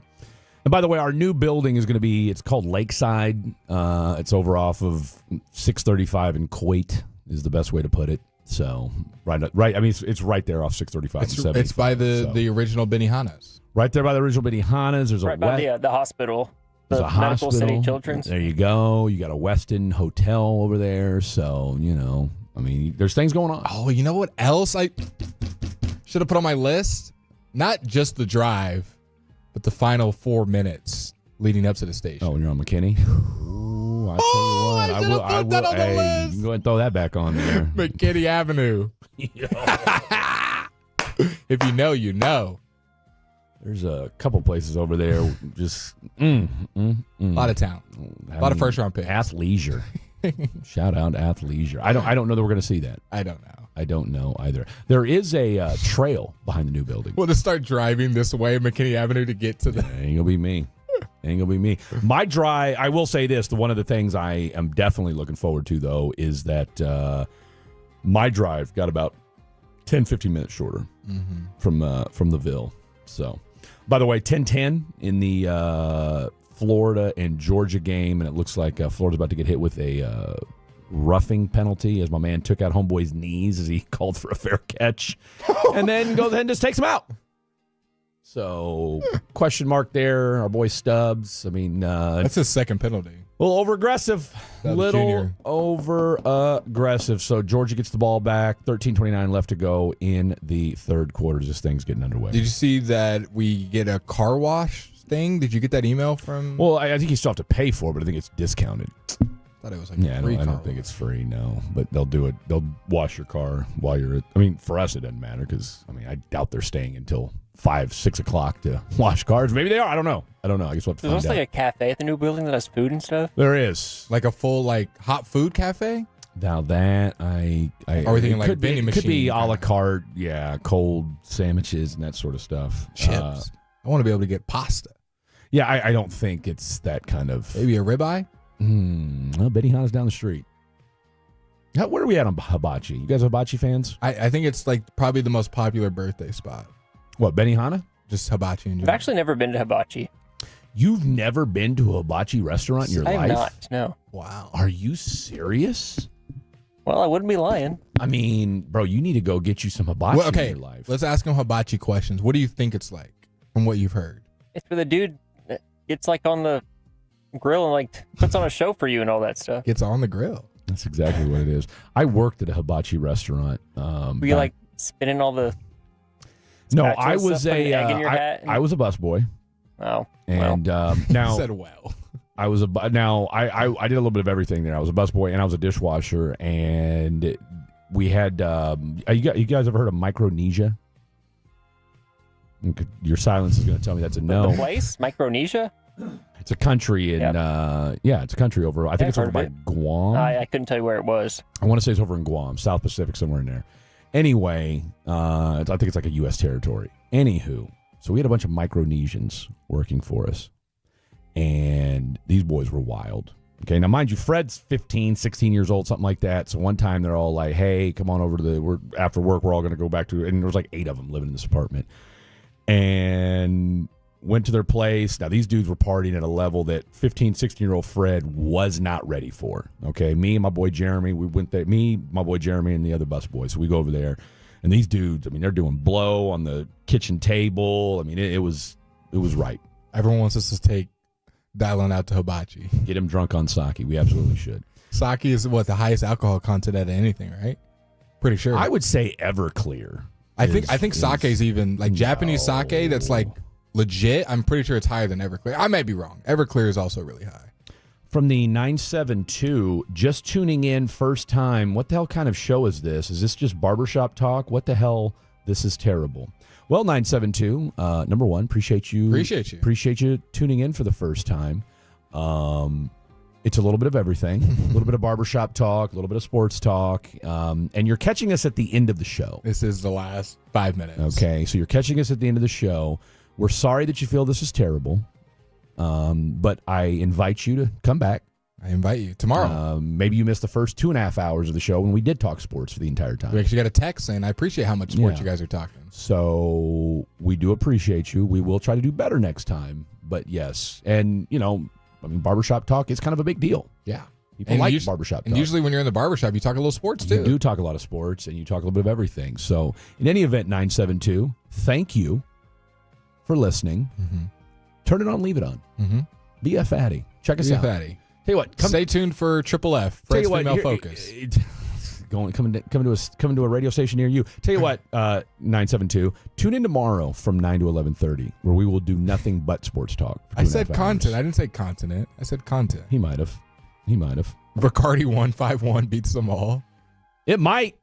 And by the way, our new building is going to be, it's called Lakeside. It's over off of 635 in Kuwait is the best way to put it. So, right. I mean, it's right there off 635. It's by the original Benihana's. Right there by the original Benihana's. There's right by the hospital. There's a Medical hospital. City Children's. There you go. You got a Westin hotel over there. So, I mean, there's things going on. Oh, you know what else I should have put on my list? Not just the drive, but the final 4 minutes leading up to the station. Oh, when you're on McKinney? Ooh, I tell you what. I will. That on the list. You can go ahead and throw that back on there. McKinney Avenue. If you know, you know. There's a couple places over there. Just a lot of talent. A lot of first-round picks. Athleisure. Shout out Athleisure. I don't know that we're going to see that. I don't know. I don't know either. There is a trail behind the new building. We'll just start driving this way, McKinney Avenue, to get to the. Ain't gonna be me. Ain't gonna be me. My drive. I will say this: one of the things I am definitely looking forward to, though, is that my drive got about 10, 15 minutes shorter from the Ville. So. By the way, 10-10 in the Florida and Georgia game, and it looks like Florida's about to get hit with a roughing penalty as my man took out homeboy's knees as he called for a fair catch, and then goes ahead and just takes him out. So, question mark there. Our boy Stubbs. I mean, that's his second penalty. A little over-aggressive. Over-aggressive. So, Georgia gets the ball back. 13:29 left to go in the third quarter. This thing's getting underway. Did you see that we get a car wash thing? Did you get that email from? Well, I think you still have to pay for it, but I think it's discounted. I thought it was like free car I don't think it's free, no. But they'll do it. They'll wash your car while you're at. I mean, for us, it doesn't matter because, I doubt they're staying until 5, 6 o'clock to wash cars. Maybe they are. I don't know. I guess we'll have to find out. There's like a cafe at the new building that has food and stuff. There is. Like a full, hot food cafe? Now that Are we thinking like vending machine? Could be a la carte, cold sandwiches and that sort of stuff. Chips. I want to be able to get pasta. Yeah, I don't think it's that kind of. Maybe a ribeye? Well, Benihana's down the street. Where are we at on hibachi? You guys hibachi fans? I think it's like probably the most popular birthday spot. What, Benihana? Just hibachi in general. I've actually never been to hibachi. You've never been to a hibachi restaurant in your life? I have not, no. Wow. Are you serious? Well, I wouldn't be lying. I mean, bro, you need to go get you some hibachi in your life. Let's ask him hibachi questions. What do you think it's like from what you've heard? It's where the dude gets like on the grill and like puts on a show for you and all that stuff. Gets on the grill. That's exactly what it is. I worked at a hibachi restaurant. Were you like spinning all the No, I was egg in your hat? I was a busboy. Oh. And now said well. I was I did a little bit of everything there. I was a busboy and I was a dishwasher, and we had you guys ever heard of Micronesia? Your silence is going to tell me that's a no. The place? Micronesia? It's a country in it's a country over. I think it's over by Guam. I couldn't tell you where it was. I want to say it's over in Guam, South Pacific, somewhere in there. Anyway, I think it's like a U.S. territory. Anywho, so we had a bunch of Micronesians working for us, and these boys were wild. Okay, now mind you, Fred's 15, 16 years old, something like that. So one time they're all like, "Hey, come on over to after work. We're all going to go back to," and there was like 8 of them living in this apartment, and went to their place. Now, these dudes were partying at a level that 15, 16-year-old Fred was not ready for. Okay, me and my boy Jeremy, we went there. Me, my boy Jeremy, and the other bus boys. So we go over there, and these dudes, I mean, they're doing blow on the kitchen table. I mean, it was right. Everyone wants us to take Dylan out to hibachi. Get him drunk on sake. We absolutely should. Sake is the highest alcohol content out of anything, right? Pretty sure. I would say Everclear. I think sake is even like Japanese sake that's like legit. I'm pretty sure it's higher than Everclear. I might be wrong. Everclear is also really high. From the 972, just tuning in first time. What the hell kind of show is this? Is this just barbershop talk? What the hell? This is terrible. Well, 972, number one, appreciate you. Appreciate you tuning in for the first time. It's a little bit of everything. A little bit of barbershop talk, a little bit of sports talk. And you're catching us at the end of the show. This is the last 5 minutes. Okay, so you're catching us at the end of the show. We're sorry that you feel this is terrible, but I invite you to come back. I invite you tomorrow. Maybe you missed the first 2.5 hours of the show when we did talk sports for the entire time. We actually got a text saying, I appreciate how much sports you guys are talking. So we do appreciate you. We will try to do better next time. But yes, and barbershop talk is kind of a big deal. Yeah. People like barbershop talk. And usually when you're in the barbershop, you talk a little sports too. You do talk a lot of sports, and you talk a little bit of everything. So in any event, 972, thank you for listening. Mm-hmm. Turn it on, leave it on. Mm-hmm. Be a fatty. Check us out. Fatty. Tell you what, stay tuned for Triple F. Fred's Female Focus. Coming to a radio station near you. Tell you what, 972, tune in tomorrow from 9 to 11:30, where we will do nothing but sports talk. I said content. I didn't say continent. I said content. He might have. Bacardi 151 beats them all. It might.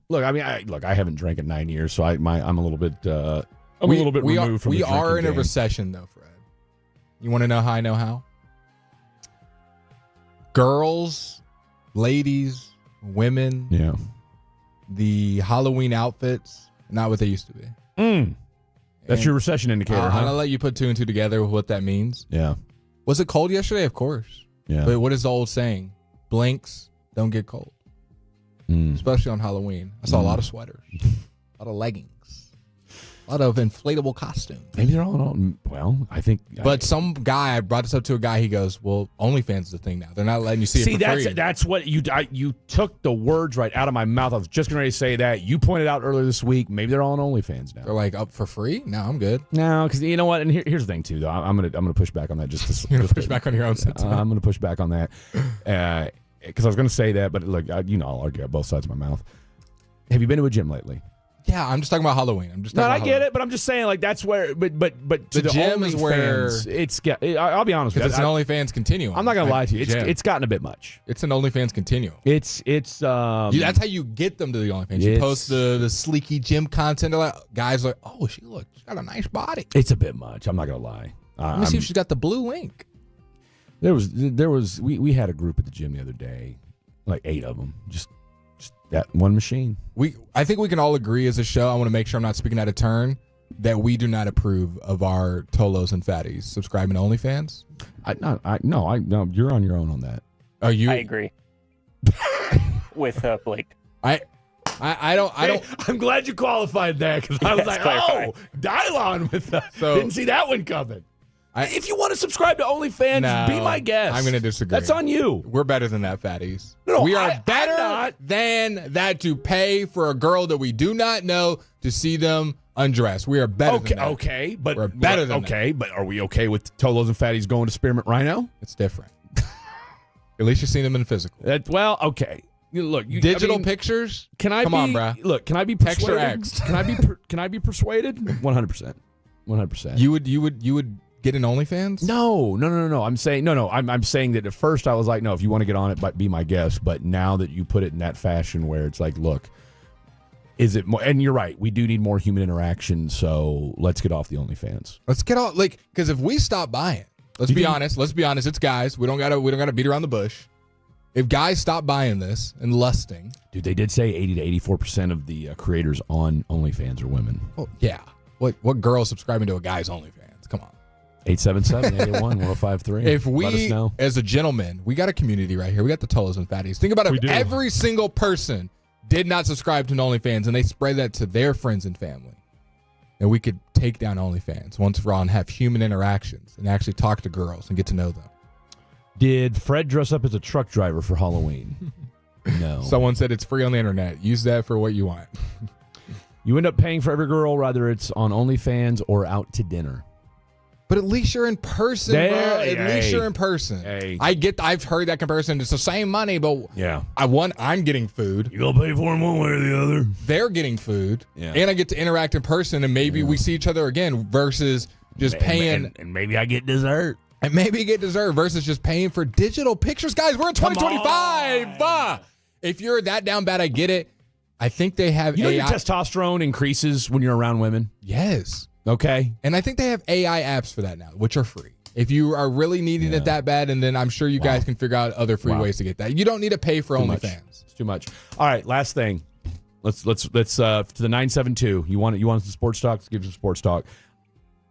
Look, I mean, I haven't drank in 9 years, so I'm a little bit. I'm a little bit removed from. We are in a game. recession, though, Fred. You want to know how I know how? Girls, ladies, women. Yeah. The Halloween outfits, not what they used to be. That's your recession indicator. I'm gonna let you put 2 and 2 together with what that means. Yeah. Was it cold yesterday? Of course. Yeah. But what is the old saying? Blinks don't get cold. Especially on Halloween. I saw a lot of sweaters, a lot of leggings, a lot of inflatable costumes. Maybe they're all well, I think. But some guy, I brought this up to a guy, he goes, well, OnlyFans is the thing now. They're not letting you see it for free. That's what you took the words right out of my mouth. I was just going to say that. You pointed out earlier this week, maybe they're all on OnlyFans now. They're like, up for free? No, I'm good. No, because you know what? And here's the thing, too, though. I'm gonna push back on that. You're going to push back on your own sentiment? I'm going to push back on that. Because I was going to say that, but look, I'll argue at both sides of my mouth. Have you been to a gym lately? Yeah, I'm just talking about Halloween. I get it, but I'm just saying, like, that's where. But the gym is where it's. I'll be honest with you. It's an OnlyFans continuum. I'm not gonna lie to you. It's gotten a bit much. It's an OnlyFans continuum. It's. That's how you get them to the OnlyFans. You post the sleeky gym content. They're like, guys are like, oh, she's got a nice body. It's a bit much. I'm not gonna lie. Let me see if she's got the blue link. There was. We had a group at the gym the other day, like 8 of them, just that one machine. I think we can all agree as a show, I want to make sure I'm not speaking out of turn, that we do not approve of our Tolos and Fatties subscribing to OnlyFans. No, you're on your own on that. Oh, you? I agree. With Blake. I don't. I'm glad you qualified that, because I was like, Dylon with that. Didn't see that one coming. If you want to subscribe to OnlyFans, be my guest. I'm going to disagree. That's on you. We're better than that, fatties. No, we are better than that to pay for a girl that we do not know to see them undressed. We are better than that. Okay, but we're better than that. But are we okay with Tolos and Fatties going to Spearmint Rhino? It's different. At least you've seen them in physical. Okay. Look, digital pictures. Come on, bro. Look, can I be persuaded? Can I be persuaded? 100%. 100%. You would get an OnlyFans? No. I'm saying I'm saying that at first I was like, no, if you want to get on it, but be my guest. But now that you put it in that fashion where it's like, look, is it more? And you're right, we do need more human interaction. So let's get off the OnlyFans. Let's get off, because if we stop buying, let's be honest. It's guys. We don't gotta beat around the bush. If guys stop buying this and lusting, dude, they did say 80 to 84% of the creators on OnlyFans are women. Oh yeah. What girl is subscribing to a guy's OnlyFans? Come on. 877-881-1053. If we, let us know. as a gentleman, we got a community right here. We got the Tolos and Fatties. Think about it. If every single person did not subscribe to an OnlyFans and they spread that to their friends and family, then we could take down OnlyFans once for all and have human interactions and actually talk to girls and get to know them. Did Fred dress up as a truck driver for Halloween? No. Someone said it's free on the internet. Use that for what you want. You end up paying for every girl, whether it's on OnlyFans or out to dinner. But at least you're in person, bro. At least you're in person. Hey. I've heard that comparison. It's the same money, but yeah. I'm getting food. You gonna pay for them one way or the other. They're getting food. Yeah. And I get to interact in person, and maybe we see each other again versus just paying. And maybe I get dessert. And maybe you get dessert versus just paying for digital pictures. Guys, we're in 2025. If you're that down bad, I get it. I think they have AI. Your testosterone increases when you're around women? Yes. Okay. And I think they have AI apps for that now, which are free. If you are really needing it that bad, and then I'm sure you guys can figure out other free ways to get that. You don't need to pay for OnlyFans. It's too much. All right, last thing. Let's to the 972. You want some sports talk? Let's give you some sports talk.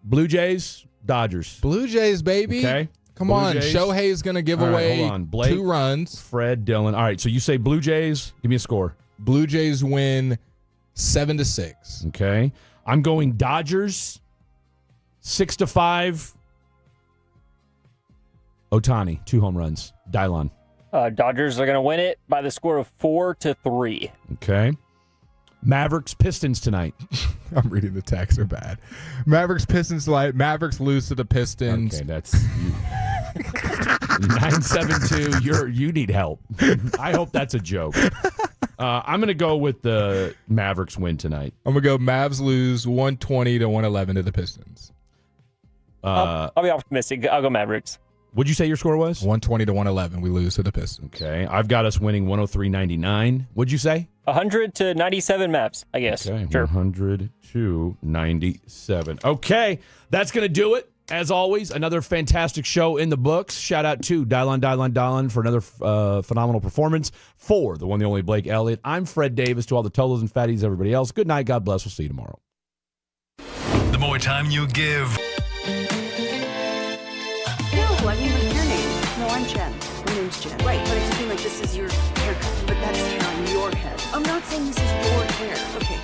Blue Jays, Dodgers. Blue Jays, baby. Okay. Come Blue on. Jays. Shohei's going to give away hold on. Blake, 2 runs. Fred, Dylan. All right, so you say Blue Jays. Give me a score. Blue Jays win 7-6. Okay. I'm going Dodgers 6-5. Ohtani, 2 home runs. Dylon. Dodgers are going to win it by the score of 4-3. Okay. Mavericks, Pistons tonight. I'm reading the text. They're bad. Mavericks, Pistons tonight. Mavericks lose to the Pistons. Okay, that's 972. You need help. I hope that's a joke. I'm going to go with the Mavericks win tonight. I'm going to go Mavs lose 120-111 to the Pistons. I'll be optimistic. I'll go Mavericks. What'd you say your score was? 120-111. We lose to the Pistons. Okay. I've got us winning 103-99. What'd you say? 100-97 Mavs, I guess. Okay. Sure. 100-97. Okay. That's going to do it. As always, another fantastic show in the books. Shout out to Dylon for another phenomenal performance. For the one, the only Blake Elliott. I'm Fred Davis. To all the Tolos and Fatties, everybody else, good night. God bless. We'll see you tomorrow. The more time you give, No, I mean like your name. No, I'm Jen. My name's Jen. Right, but I just mean like this is your haircut. But that's hair on your head. I'm not saying this is your hair. Okay.